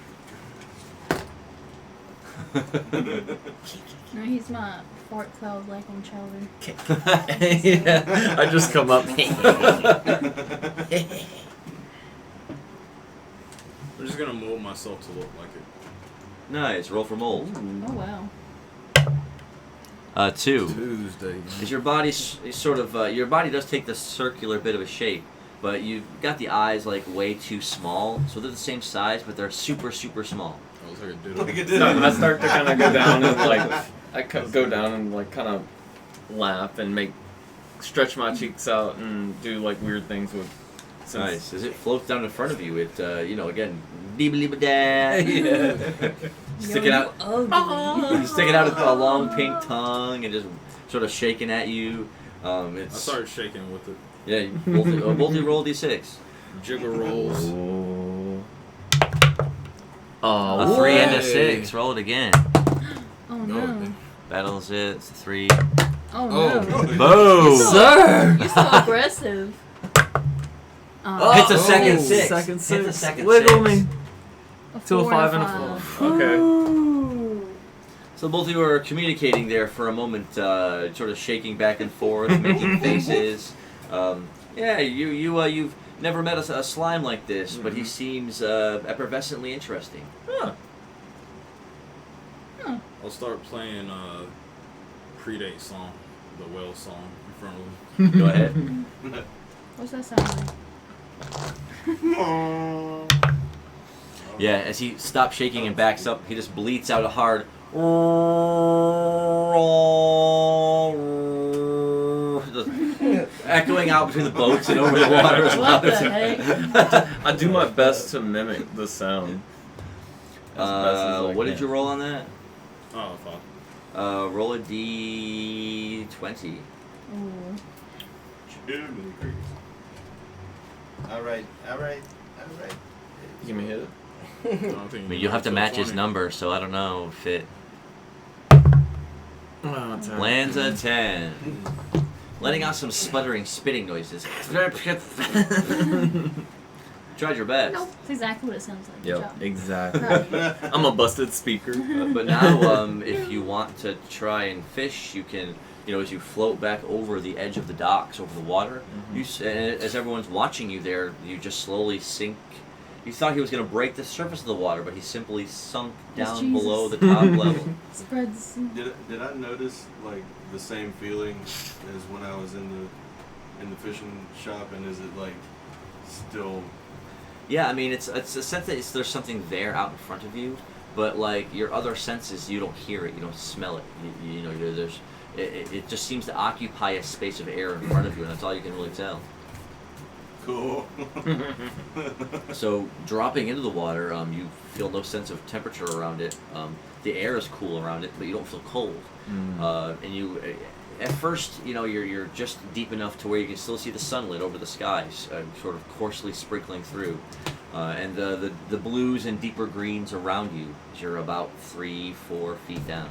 S4: No, he's my fork cloud like on chowder.
S1: Yeah, I just come up.
S6: I'm just gonna mold myself to look like it.
S2: Nice. Roll for mold.
S4: Oh wow.
S2: 2.
S6: Tuesday.
S2: Because your body's sort of your body does take this circular bit of a shape, but you've got the eyes like way too small, so they're the same size, but they're super small.
S6: I was like a doodle.
S5: Like it
S1: No,
S5: did.
S1: I start to kind of go down and go down and like kind of laugh and stretch my cheeks out and do like weird things with
S2: Nice. As it floats down in front of you, it again, sticking out, sticking out a long pink tongue and just sort of shaking at you.
S6: I started shaking with it.
S2: Yeah, both you roll d6.
S6: Jiggle rolls.
S2: Oh, a 3 and a 6. Roll it again.
S4: Oh no.
S2: Battles it. It's a 3.
S4: Oh no.
S2: Boom!
S1: Sir!
S4: You're so aggressive.
S2: Hits a second 6.
S1: Second
S2: Hits a
S1: 6.
S2: second
S1: Wiggle
S2: 6.
S1: me. To a 5 and a 4. Okay.
S2: So both of you are communicating there for a moment, sort of shaking back and forth, making faces. You've never met a slime like this, but he seems effervescently interesting.
S6: I'll start playing Predate song, the whale song in front of him.
S2: Go ahead.
S4: What's that sound like?
S2: Yeah, as he stops shaking and backs up, he just bleats out a hard echoing out between the boats and over the water.
S4: What the heck?
S1: I do my best to mimic the sound.
S2: What did you roll on that?
S6: Oh, fuck.
S2: Roll a d20.
S4: Ooh.
S5: Alright.
S1: You can hit it.
S2: I mean, you'll have to match his number, so I don't know if it lands a 10. Letting out some sputtering, spitting noises. Tried your best.
S4: Nope. That's exactly what it sounds like. Good
S1: Yep,
S4: job.
S1: exactly. I'm a busted speaker.
S2: But now, if you want to try and fish, you can, as you float back over the edge of the docks, over the water, as everyone's watching you there, you just slowly sink. You thought he was going to break the surface of the water, but he simply sunk down below the top level.
S4: Spreads.
S5: Did I notice like the same feeling as when I was in the fishing shop, and is it like still?
S2: Yeah, I mean, it's a sense that there's something there out in front of you, but like your other senses, you don't hear it, you don't smell it. It just seems to occupy a space of air in front of you, and that's all you can really tell.
S5: Cool.
S2: So dropping into the water, you feel no sense of temperature around it. The air is cool around it, but you don't feel cold. And you, at first, you're just deep enough to where you can still see the sunlit over the skies, sort of coarsely sprinkling through, and the blues and deeper greens around you as you're about 3-4 feet down.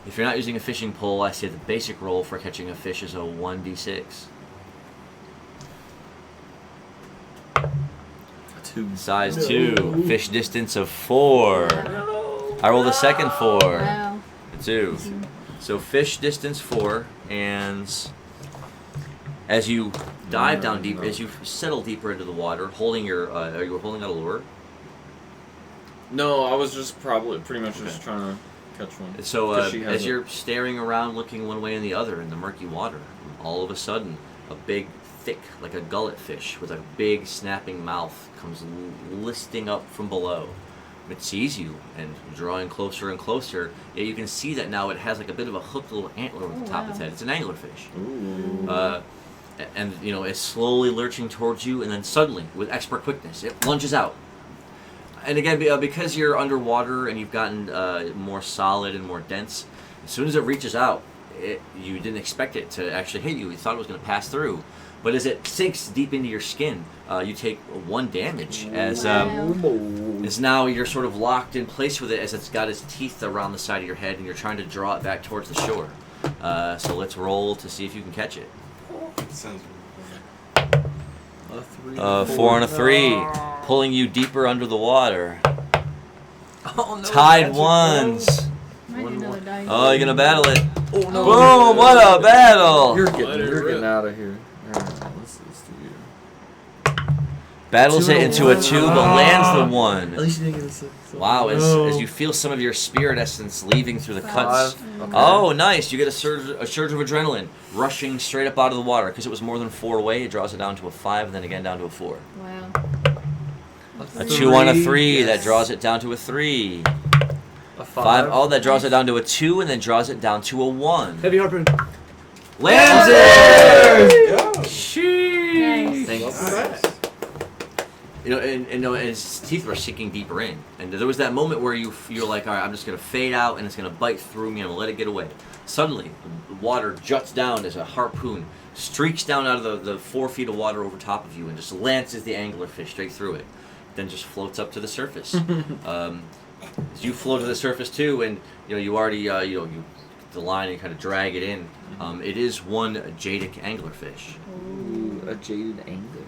S2: If you're not using a fishing pole, I say the basic roll for catching a fish is a 1d6.
S1: 2.
S2: Size 2. Fish distance of 4. I rolled a second 4.
S4: Wow.
S2: 2. So fish distance 4, and as you dive down deeper, as you settle deeper into the water, holding your, are you holding out a lure?
S1: No, I was just pretty much just trying to catch one.
S2: So as you're staring around, looking one way and the other in the murky water, all of a sudden, a big, thick, like a gullet fish with a big snapping mouth comes listing up from below. It sees you and drawing closer and closer. Yeah, you can see that now it has like a bit of a hooked little antler over the top of its head. It's an anglerfish.
S1: Ooh.
S2: And it's slowly lurching towards you, and then suddenly, with expert quickness, it lunges out. And again, because you're underwater and you've gotten more solid and more dense, as soon as it reaches out, you didn't expect it to actually hit you. You thought it was going to pass through. But as it sinks deep into your skin, you take 1 damage as now you're sort of locked in place with it as it's got its teeth around the side of your head and you're trying to draw it back towards the shore. So let's roll to see if you can catch it.
S5: Sounds
S1: A 3.
S2: 4 and a 3, pulling you deeper under the water.
S1: Oh, no,
S2: Tied ones.
S4: Might need another dice.
S2: Oh, you're gonna battle it.
S1: Oh no!
S2: Boom! What a battle!
S1: You're getting out of here. Alright, let's do you.
S2: Battles it into a 2, but lands the 1.
S1: At least you didn't get a 6.
S2: Wow! As you feel some of your spirit essence leaving through the cuts.
S1: 5. Okay.
S2: Oh, nice! You get a surge of adrenaline rushing straight up out of the water. Because it was more than 4 away, it draws it down to a 5, and then again down to a 4.
S4: Wow.
S2: A 2 on a 3, that draws it down to a 3.
S1: A
S2: 5. Oh, that draws it down to a 2, and then draws it down to a 1.
S7: Heavy harpoon.
S2: Lands it!
S5: Go.
S2: Sheesh. Thank you. You know, and his teeth were sinking deeper in, and there was that moment where you're like, all right, I'm just gonna fade out, and it's gonna bite through me, and I'm gonna let it get away. Suddenly, the water juts down as a harpoon streaks down out of the 4 feet of water over top of you, and just lances the anglerfish straight through it. Then just floats up to the surface. As you float to the surface too, and you already you the line and kind of drag it in. It is one jadic anglerfish.
S8: Ooh, a jaded anglerfish.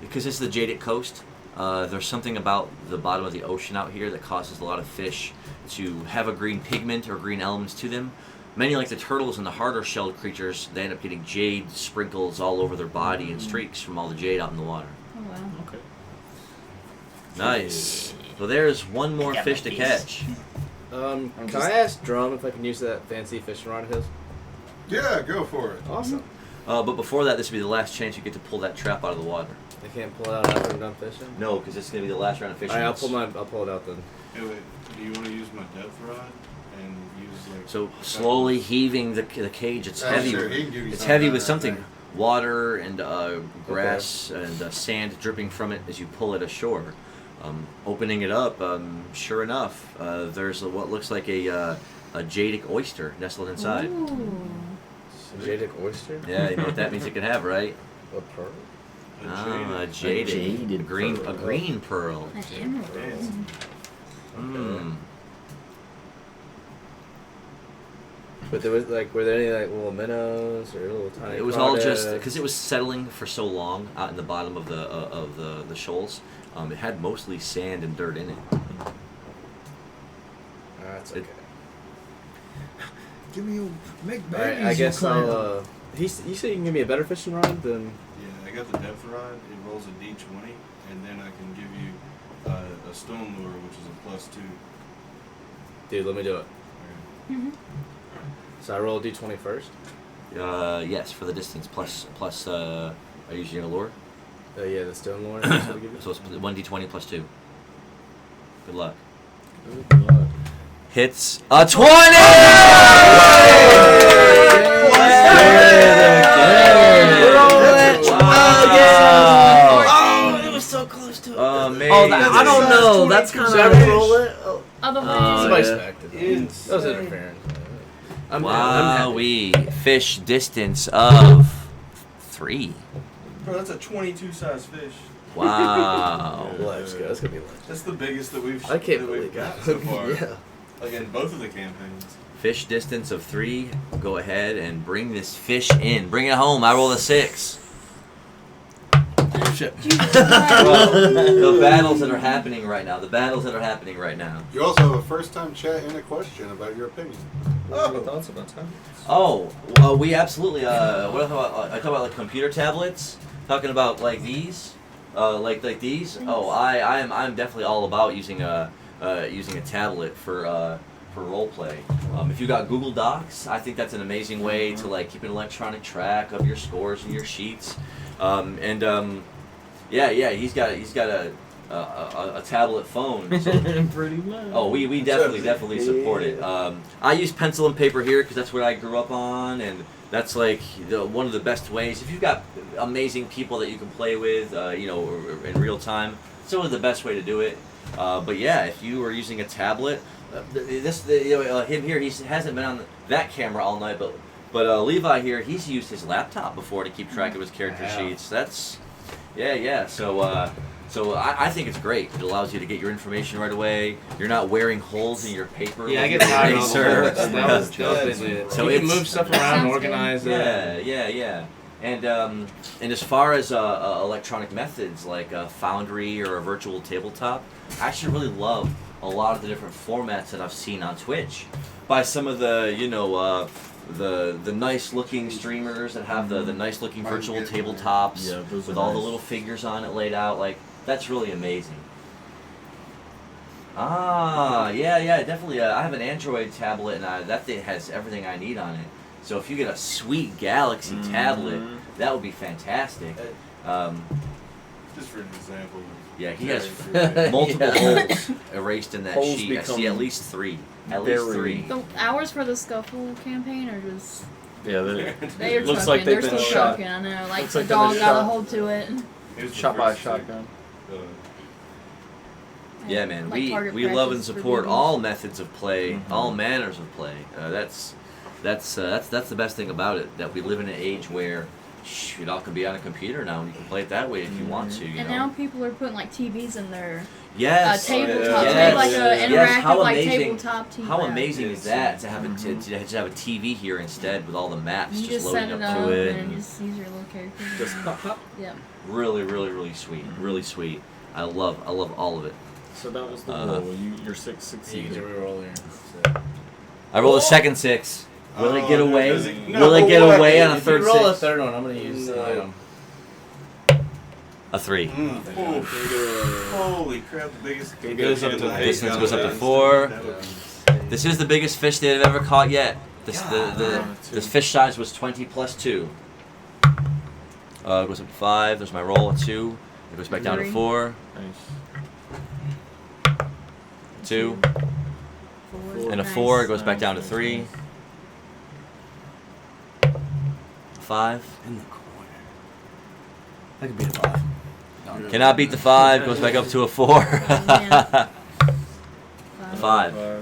S2: Because it's the jadic coast, there's something about the bottom of the ocean out here that causes a lot of fish to have a green pigment or green elements to them. Many, like the turtles and the harder shelled creatures, they end up getting jade sprinkles all over their body and streaks from all the jade out in the water.
S4: Oh wow.
S6: Okay.
S2: Nice. So there's one more fish to catch.
S7: Can I ask Drum if I can use that fancy fishing rod of his?
S3: Yeah, go for it.
S7: Awesome.
S2: But before that, this will be the last chance you get to pull that trap out of the water.
S7: I can't pull it out after I'm done fishing?
S2: No, because it's going to be the last round of fishing.
S7: Alright, I'll pull it out then.
S9: Hey, wait, do you want to use my depth rod and use like?
S2: So slowly heaving the cage. It's heavy.
S3: Sure, he can give you
S2: It's
S3: some
S2: heavy
S3: of
S2: with
S3: that,
S2: something.
S3: thing.
S2: Water and grass and sand dripping from it as you pull it ashore. Opening it up, sure enough, there's what looks like a jadic oyster nestled inside.
S4: Ooh.
S7: Jadic oyster?
S2: Yeah, you know what that means it could have, right?
S7: A pearl?
S2: A jaded, a green pearl.
S4: An emerald.
S2: Mm.
S7: But there was were there any little minnows or little tiny?
S2: It was all just because it was settling for so long out in the bottom of the shoals. It had mostly sand and dirt in it.
S7: That's okay.
S1: Give me make
S7: Alright, I guess I'll. You said you can give me a better fishing rod than.
S5: Yeah, I got the depth rod. It rolls a D20, and then I can give you a stone lure, which is a +2.
S7: Dude, let me do it.
S4: Mhm.
S7: So I roll a d20 first?
S2: Yes, for the distance. Plus, are you using a lure?
S7: Yeah, the stone lure.
S2: So it's 1d20 plus 2. Good luck.
S1: Good luck.
S2: Hits a 20!
S7: Oh, it was so close to it.
S2: Amazing.
S8: I don't know. That's kind
S7: Should I
S8: of.
S7: roll it?
S4: Otherwise,
S7: Somebody
S2: yeah.
S7: smacked it. That was interference. I'm
S2: Wow, fish distance of 3.
S5: Bro, that's a 22 size fish.
S2: Wow.
S7: Let's go. That's gonna be
S5: That's the biggest that we've
S7: I can't
S5: that
S7: believe
S5: we've got
S7: that.
S5: so far.
S7: Yeah.
S5: Like in both of the campaigns.
S2: Fish distance of 3. Go ahead and bring this fish in. Bring it home. I roll a 6.
S7: Shit.
S2: Well, the battles that are happening right now.
S3: You also have a first-time chat and a question about your opinion.
S1: Any thoughts about time?
S2: Oh, we absolutely. What I talk about like computer tablets. Talking about like these, like these. Oh, I'm definitely all about using a tablet for role play. If you got Google Docs, I think that's an amazing way to like keep an electronic track of your scores and your sheets. Yeah, he's got a tablet phone. So.
S1: Pretty much.
S2: Oh, we definitely support it. I use pencil and paper here because that's what I grew up on, and that's like one of the best ways. If you've got amazing people that you can play with, in real time, it's one of the best way to do it. But yeah, if you are using a tablet, him here, he hasn't been on that camera all night, but Levi here, he's used his laptop before to keep track of his character sheets. That's yeah. So I think it's great. It allows you to get your information right away. You're not wearing holes in your paper.
S7: Yeah, I get tired of that. Was basically it. So you can move stuff around, and organize it.
S2: Yeah. And as far as electronic methods like a Foundry or a virtual tabletop, I actually really love a lot of the different formats that I've seen on Twitch by some of the the nice looking streamers that have the nice looking virtual tabletops with all the little figures on it laid out. Like, that's really amazing. Yeah, definitely. I have an Android tablet, and that thing has everything I need on it. So if you get a sweet Galaxy tablet, that would be fantastic.
S5: Just for an example.
S2: Yeah, he has multiple holes erased in that sheet. I see at least 3. At least 3.
S4: The hours for the Scuffle campaign are just
S1: Yeah,
S4: They're
S1: looks
S4: trucking.
S1: like they've
S4: They're
S1: been
S4: still
S1: shot.
S4: trucking. I know. Like
S1: Looks
S4: the
S1: like they've been
S4: dog got a
S1: shot.
S4: hold to it.
S5: He was the
S1: Shot by a
S5: first to-
S1: shotgun.
S2: Yeah, man.
S4: Like target
S2: We love and
S4: practice for
S2: support
S4: babies.
S2: all methods of play, all manners of play. That's the best thing about it. That we live in an age where it all can be on a computer now, and you can play it that way if you want to. You
S4: And
S2: know.
S4: now people are putting like TVs in their
S2: Yes.
S4: tabletop.
S2: Yes.
S4: They have like an
S2: Yes.
S4: interactive
S2: How
S4: like
S2: amazing-
S4: tabletop TV.
S2: How amazing
S5: Yes.
S2: is that to have to have a TV here instead with all the maps
S4: You just set
S2: loading
S4: it
S2: up
S4: up
S2: to it.
S4: and just use your little character.
S1: Just pop, pop.
S4: Yep.
S2: Really, really, really sweet. Really sweet. I love all of it.
S1: So that was the
S2: Uh,
S1: roll. Your 6
S7: So you
S1: succeeded.
S7: can reroll here. So.
S2: I rolled a second 6. Will it get
S5: Oh,
S2: away?
S5: does he-
S2: Will it get
S5: No
S2: away
S5: way.
S2: on a
S7: If
S2: third
S7: you roll a
S2: 6?
S7: third one, I'm gonna use an item.
S2: A 3.
S5: Holy crap, the biggest.
S7: It goes up to
S2: distance goes up to 4. This is the biggest fish they've ever caught yet. This fish size was 20 plus 2. It goes up to 5. There's my roll, a 2. It goes back down to
S4: 3.
S2: 4.
S1: Nice.
S2: 2.
S4: 4.
S2: And a 4. It goes back down to 3. 5.
S7: In the corner. That could be a 5. No.
S2: Cannot beat the 5. Goes back up to a 4.
S4: Yeah.
S2: 5.
S1: Oh,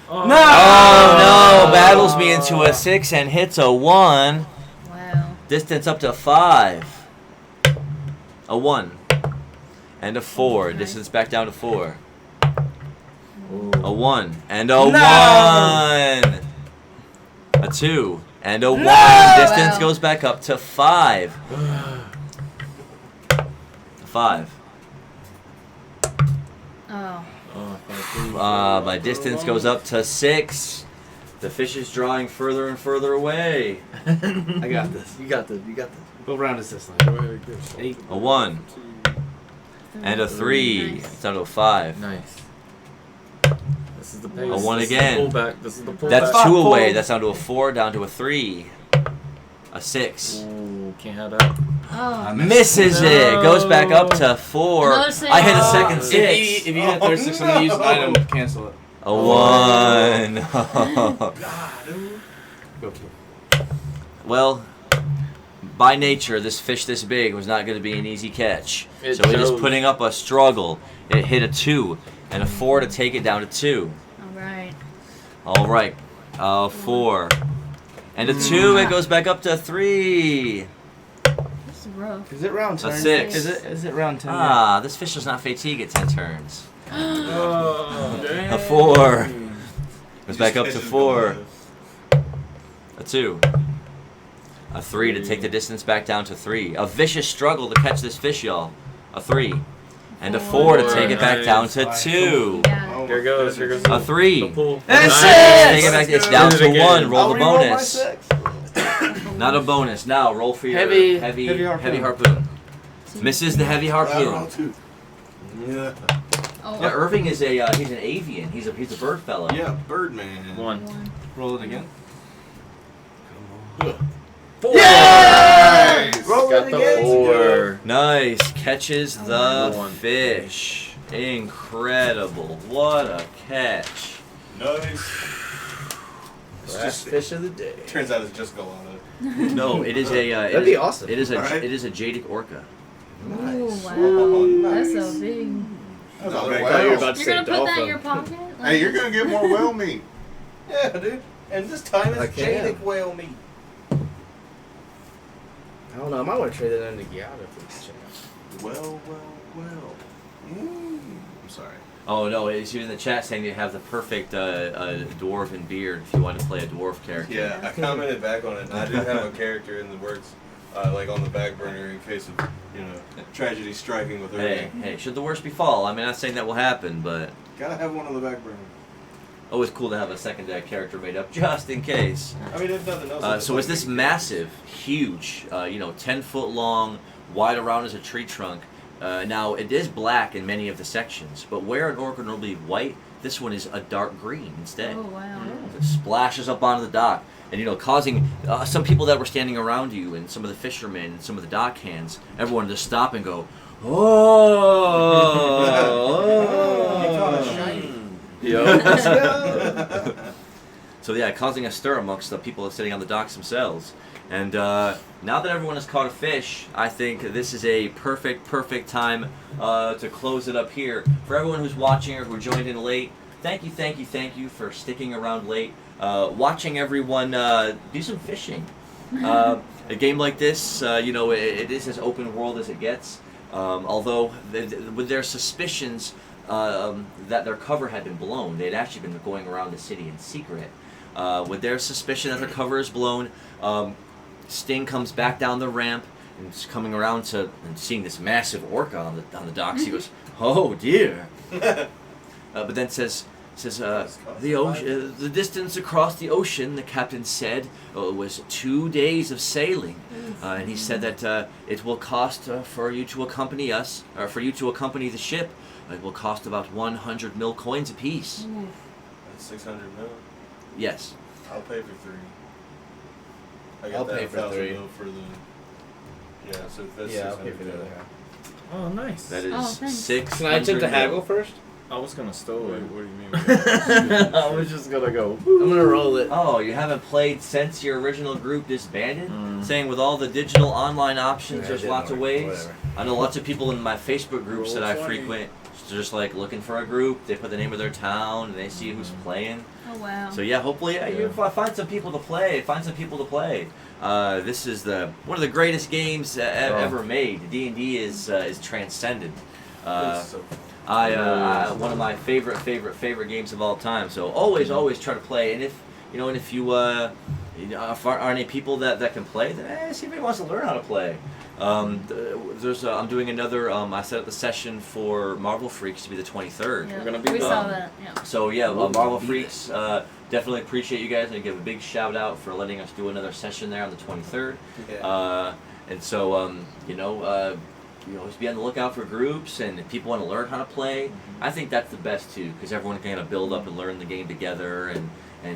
S2: Oh no! Battles me into a 6 and hits a 1.
S4: Wow.
S2: Distance up to 5. A 1. And a 4.
S4: Okay.
S2: Distance back down to 4.
S1: Ooh.
S2: A 1. And a 1. A 2. And a 1. Distance
S4: Wow.
S2: goes back up to 5. 5.
S4: Oh.
S1: Oh, thank you.
S2: My distance goes up to 6. The fish is drawing further and further away.
S7: I got this.
S1: You got this. You got this.
S7: What round is this?
S1: Go
S7: Like?
S1: ahead, go.
S7: 8.
S2: A 1. And a 3.
S4: Nice.
S2: It's down to a 5.
S1: Nice. This is the pace.
S2: A 1
S1: This is
S2: again.
S1: the pullback. This is the pullback.
S2: That's 2 away. That's down to a 4, down to a 3. A 6.
S1: Ooh, can't have that.
S4: Oh.
S2: Misses it. Goes back up to 4.
S4: Another 6.
S2: I hit a second
S7: If
S2: 6.
S7: you hit third 6, I'm gonna use an item. Cancel it.
S2: A 1.
S7: Go for it.
S2: Well, by nature, this fish this big was not going to be an easy catch.
S1: It
S2: So it is
S1: shows.
S2: putting up a struggle. It hit a 2 and a 4 to take it down to 2.
S4: Alright.
S2: All right. 4. And a 2, it goes back up to 3.
S4: This is rough.
S7: Is it round 10?
S2: A 6.
S7: Is it round 10?
S2: Ah, this fish does not fatigue at 10 turns.
S1: Oh, dang.
S2: A 4. Goes back up to 4. A 2. A 3 to take the distance back down to 3. A vicious struggle to catch this fish, y'all. A 3. And a 4 to take it back down to 2.
S4: You got it.
S1: Here goes. Here goes.
S2: A 3.
S1: The pull.
S7: And
S1: Nice.
S2: Take it back. It's down
S1: Do it
S2: to
S1: again.
S2: 1. Roll the
S7: I'll reroll my
S2: bonus.
S7: 6.
S2: Not a bonus. Now roll for your
S7: Heavy
S2: heavy
S7: harpoon.
S2: harpoon. Misses the heavy harpoon.
S5: Yeah.
S4: Oh,
S2: Yeah, Irving is a he's an avian. He's a bird fellow.
S5: Yeah, Birdman.
S1: 1.
S7: Roll it again.
S5: Ugh.
S1: 4.
S3: Nice.
S7: Roll
S1: Got
S7: it
S1: the
S7: again.
S1: 4.
S2: Nice. Catches the
S1: One.
S2: fish. Incredible. What a catch.
S5: Nice. It's
S7: Last
S5: just,
S7: fish of the day.
S5: turns out it's just Galana.
S2: No, it is a
S7: That'd be awesome.
S2: It is a
S5: Alright.
S2: it is a Jadic orca.
S4: Ooh,
S5: Nice.
S4: wow.
S5: Oh, nice.
S4: That's a big.
S3: Another
S5: Okay,
S3: whale.
S7: You're about to
S4: You're
S7: say
S4: gonna put that in
S7: dolphin.
S4: your pocket?
S3: Hey, you're gonna get more whale meat.
S5: Yeah, dude. And this time
S7: I
S5: it's
S7: can.
S5: Jadic whale meat.
S7: I don't know. I might want to trade that into Giada for this channel.
S5: Well. I'm sorry.
S2: Oh no, it's in the chat saying they have the perfect dwarven beard if you want to play a dwarf character.
S5: Yeah, I commented back on it. I do have a character in the works, like on the back burner in case of, tragedy striking with
S2: Hey,
S5: Irving.
S2: hey, should the worst befall? I'm not saying that will happen, but
S5: Gotta have one on the back burner.
S2: always cool to have a second character made up just in case.
S5: I mean, if nothing else.
S2: So is this massive, huge, 10-foot long, wide around as a tree trunk. Now it is black in many of the sections, but where an orc would normally be white, this one is a dark green instead.
S4: Oh, wow.
S2: It splashes up onto the dock, and causing some people that were standing around you, and some of the fishermen, and some of the dock hands, everyone to stop and go, oh.
S5: You caught a shiny.
S1: Yo.
S2: So yeah, causing a stir amongst the people sitting on the docks themselves. And now that everyone has caught a fish, I think this is a perfect time to close it up here. For everyone who's watching or who joined in late, thank you for sticking around late. Watching everyone do some fishing. A game like this, it is as open world as it gets. Although with their suspicions that their cover had been blown, they'd actually been going around the city in secret. With their suspicion that their cover is blown, Sting comes back down the ramp and is coming around and seeing this massive orca on the docks. He goes, "Oh dear," but then says the distance across the ocean, the captain said, was 2 days of sailing, and he said that it will cost for you to accompany us, or for you to accompany the ship. It will cost about 100 mil coins apiece.
S5: That's 600 mil.
S2: Yes.
S5: I'll pay for 3.
S7: I'll pay for 3.
S5: Mil for the. Yeah, so that's
S7: Yeah,
S5: 600
S7: I'll pay for the
S5: mil.
S7: other half.
S1: Oh, nice.
S2: That is
S4: thanks.
S2: 600
S7: Can I attempt to
S2: mil.
S7: haggle first?
S1: I was gonna steal
S6: What
S1: it.
S6: do you mean? With that?
S1: I was just gonna go.
S7: I'm gonna roll it.
S2: Oh, you haven't played since your original group disbanded?
S1: Mm.
S2: Saying with all the digital online options,
S7: Yeah, it
S2: there's
S7: didn't
S2: lots of
S7: work.
S2: ways.
S7: Whatever.
S2: I know lots of people in my Facebook groups that I
S7: Roll 20.
S2: frequent, just like looking for a group. They put the name of their town and they see who's playing.
S4: Oh wow.
S2: So yeah, hopefully you find some people to play. This is one of the greatest games ever made. D&D is transcended.
S5: It's so fun.
S2: One of my favorite games of all time. So always try to play. And if you are any people that can play, then see if anybody wants to learn how to play. I'm doing another. I set up the session for Marvel Freaks to be the 23rd.
S4: Yeah,
S1: We're gonna be
S4: we
S1: done.
S4: saw that. Yeah.
S2: So yeah, Marvel Freaks. Definitely appreciate you guys, and give a big shout out for letting us do another session there on the 23rd.
S5: Yeah.
S2: And so always be on the lookout for groups, and if people want to learn how to play, I think that's the best too, because everyone can kind of build up and learn the game together and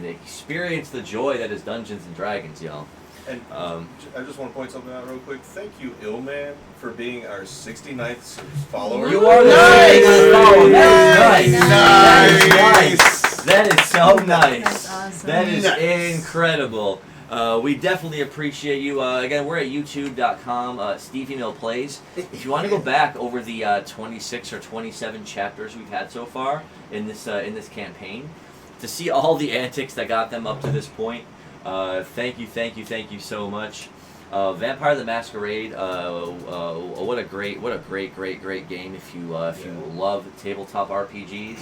S2: experience the joy that is Dungeons and Dragons, y'all.
S5: And I just want to point something out real quick. Thank you, Illman, for being our 69th follower.
S2: You are the
S7: Nice!
S2: oh, that is nice.
S3: Nice.
S2: That is so nice.
S4: That's awesome.
S2: That is
S3: Nice.
S2: incredible. We definitely appreciate you. Again, we're at youtube.com, StevieMillPlays. If you want to go back over the 26 or 27 chapters we've had so far in this campaign, to see all the antics that got them up to this point, thank you so much. Vampire the Masquerade, what a great game if you love tabletop RPGs.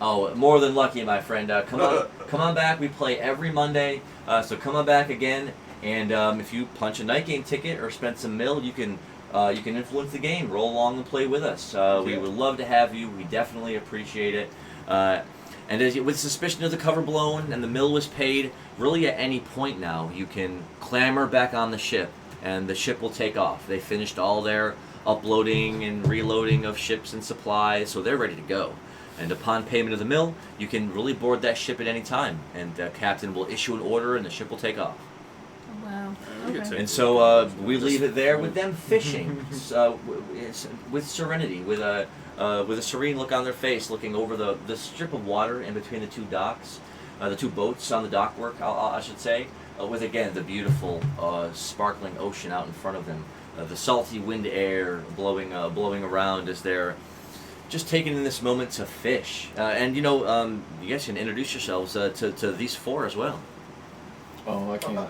S2: More than lucky, my friend. Come on back. We play every Monday, so come on back again. And if you punch a night game ticket or spend some mil, you can influence the game. Roll along and play with us. We would love to have you. We definitely appreciate it. And with suspicion of the cover blown and the mill was paid, really at any point now, you can clamber back on the ship, and the ship will take off. They finished all their uploading and reloading of ships and supplies, so they're ready to go. And upon payment of the mill, you can really board that ship at any time, and the captain will issue an order, and the ship will take off.
S4: Oh, wow.
S6: You could
S4: Okay.
S6: take-
S2: And so we leave it there with them fishing, with serenity, with a serene look on their face, looking over the strip of water in between the two docks, the two boats on the dockwork, I should say, with again the beautiful sparkling ocean out in front of them, the salty wind air blowing around as they're just taking in this moment to fish. And you guys can introduce yourselves to these four as well.
S1: Oh, I can't.
S4: Oh.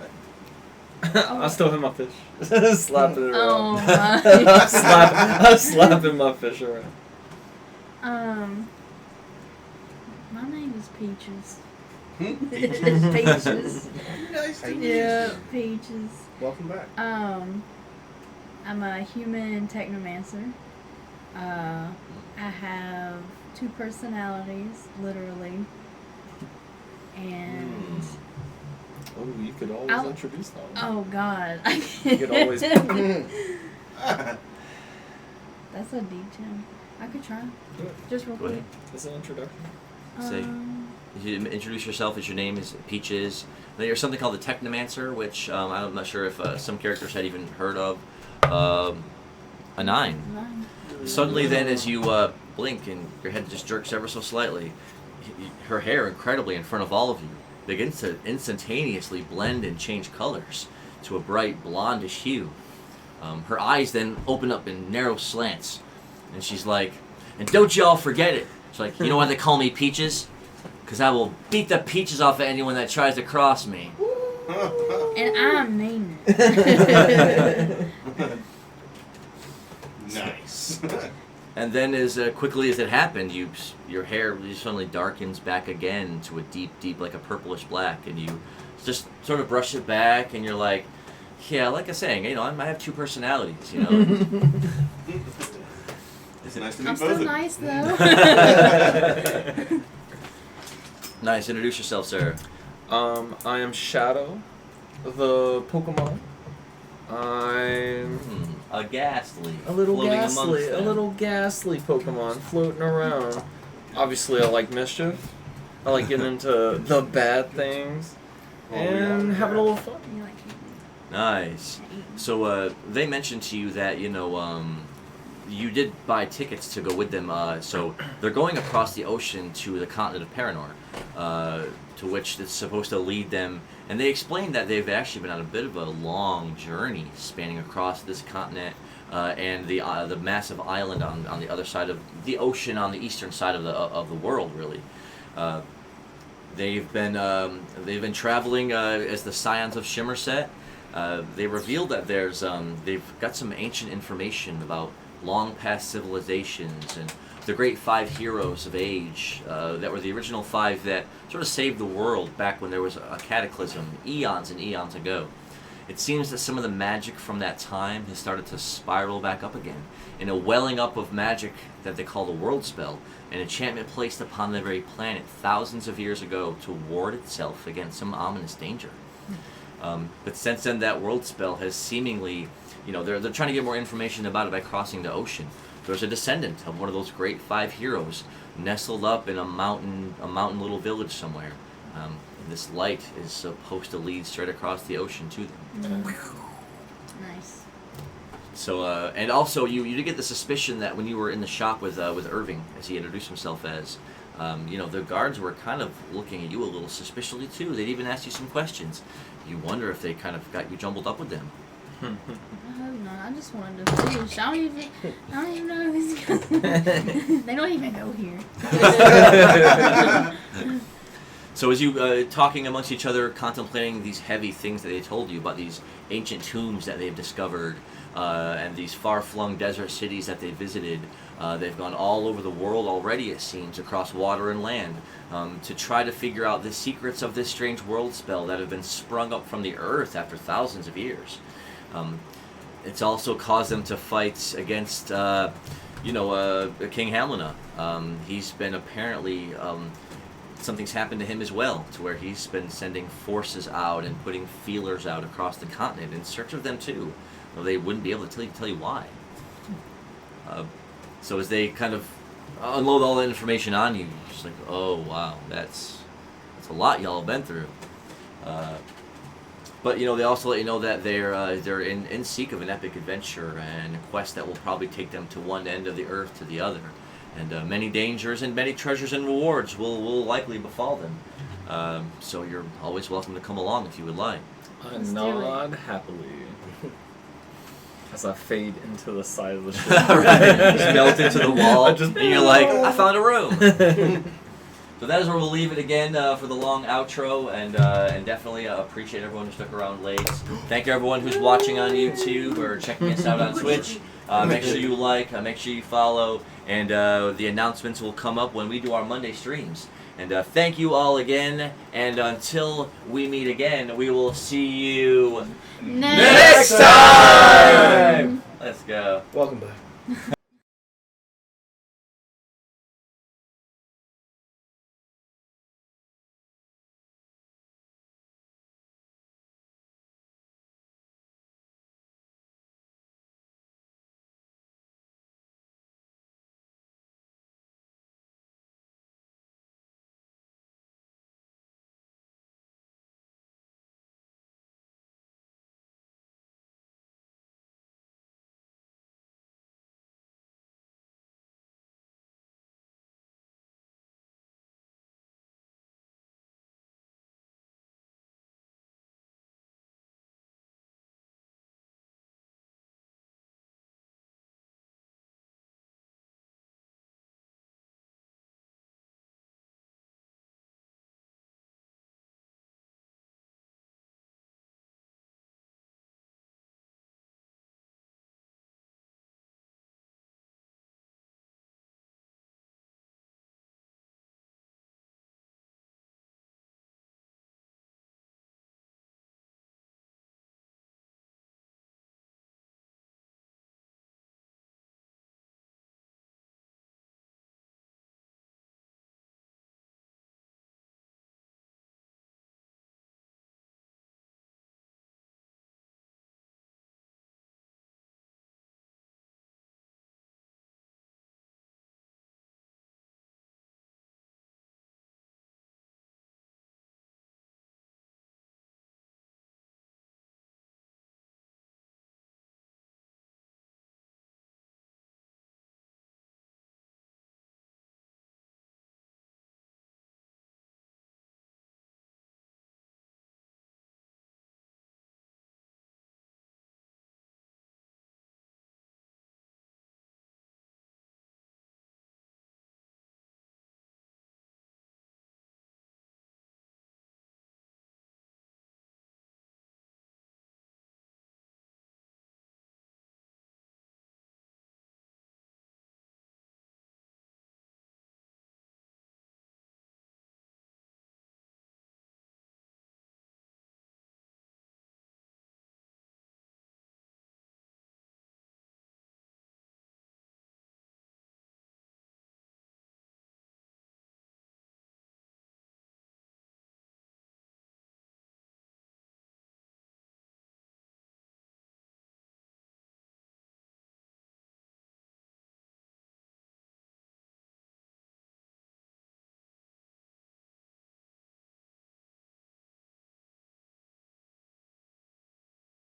S1: I still have my fish. Slapping it
S4: Oh
S1: around.
S4: my.
S1: I'm slapping my fish around.
S4: My name is Peaches.
S3: Hmm?
S4: Peaches.
S3: Nice to meet
S4: Yeah,
S3: you.
S4: Peaches.
S7: Welcome back.
S4: I'm a human technomancer. I have 2 personalities, literally. And
S1: Oh, you could always
S4: I'll-
S1: introduce that one.
S4: oh god, I
S1: You could always.
S4: That's a detail. I could try. Just real
S2: Go
S4: quick.
S2: ahead.
S1: It's an introduction.
S2: Say. You introduce yourself as your name is Peaches. Then there's something called the Technomancer, which I'm not sure if some characters had even heard of. A 9.
S4: Mine.
S2: Suddenly then, as you blink and your head just jerks ever so slightly, her hair, incredibly in front of all of you, begins to instantaneously blend and change colors to a bright blondish hue. Her eyes then open up in narrow slants, and she's like, "And don't you all forget it." She's like, "You know why they call me Peaches? Because I will beat the peaches off of anyone that tries to cross me."
S4: And I mean it.
S3: Nice.
S2: And then, as quickly as it happened, your hair suddenly darkens back again to a deep, like a purplish black, and you just sort of brush it back, and you're like, "Yeah, like I was saying, I have two personalities,
S5: It's nice to meet
S4: I'm
S5: both
S4: still
S5: of you.
S4: nice though.
S2: Nice. Introduce yourself, sir.
S1: I am Shadow, the Pokemon. I'm
S2: A ghastly.
S1: a little
S2: floating amongst
S1: ghastly, a
S2: them.
S1: little ghastly Pokemon floating around. Obviously, I like mischief. I like getting into the bad things and having a little fun.
S4: You like eating.
S2: Nice. So they mentioned to you that you did buy tickets to go with them. So they're going across the ocean to the continent of Paranor, to which it's supposed to lead them. And they explained that they've actually been on a bit of a long journey spanning across this continent and the massive island on the other side of the ocean, on the eastern side of the world, really. They've been traveling as the Scions of Shimmerset. They revealed that they've got some ancient information about long past civilizations and the great 5 heroes of age that were the original 5 that sort of saved the world back when there was a cataclysm eons and eons ago. It seems that some of the magic from that time has started to spiral back up again in a welling up of magic that they call the World Spell, an enchantment placed upon the very planet thousands of years ago to ward itself against some ominous danger. But since then, that World Spell has seemingly, they're trying to get more information about it by crossing the ocean. There's a descendant of one of those great 5 heroes nestled up in a mountain little village somewhere. And this light is supposed to lead straight across the ocean to them.
S4: Nice.
S2: So, and also you did get the suspicion that when you were in the shop with Irving, as he introduced himself as, the guards were kind of looking at you a little suspiciously too. They'd even asked you some questions. You wonder if they kind of got you jumbled up with them.
S4: I hope not. I just wanted to fish. I don't even know these guys. They don't even go here.
S2: So as you talking amongst each other, contemplating these heavy things that they told you about these ancient tombs that they've discovered, and these far-flung desert cities that they visited, they've gone all over the world already, it seems, across water and land, to try to figure out the secrets of this strange world spell that have been sprung up from the earth after thousands of years. It's also caused them to fight against, King Hamlina. He's been apparently, something's happened to him as well, to where he's been sending forces out and putting feelers out across the continent in search of them too. Though they wouldn't be able to tell you why. So as they kind of unload all that information on you, just like, oh wow, that's a lot y'all have been through. But they also let you know that they're in seek of an epic adventure and a quest that will probably take them to one end of the earth to the other, and many dangers and many treasures and rewards will likely befall them. So you're always welcome to come along if you would like.
S1: I nod happily as I fade into the side of the ship.
S2: Right, just melt into the wall,
S1: Just-
S2: and you're like, I found a room. So that is where we'll leave it again for the long outro, and definitely appreciate everyone who stuck around late. Thank you everyone who's watching on YouTube or checking us out on Twitch. Make sure you like, make sure you follow, and the announcements will come up when we do our Monday streams. And thank you all again, and until we meet again, we will see you
S4: Next
S2: time! Let's go.
S7: Welcome back.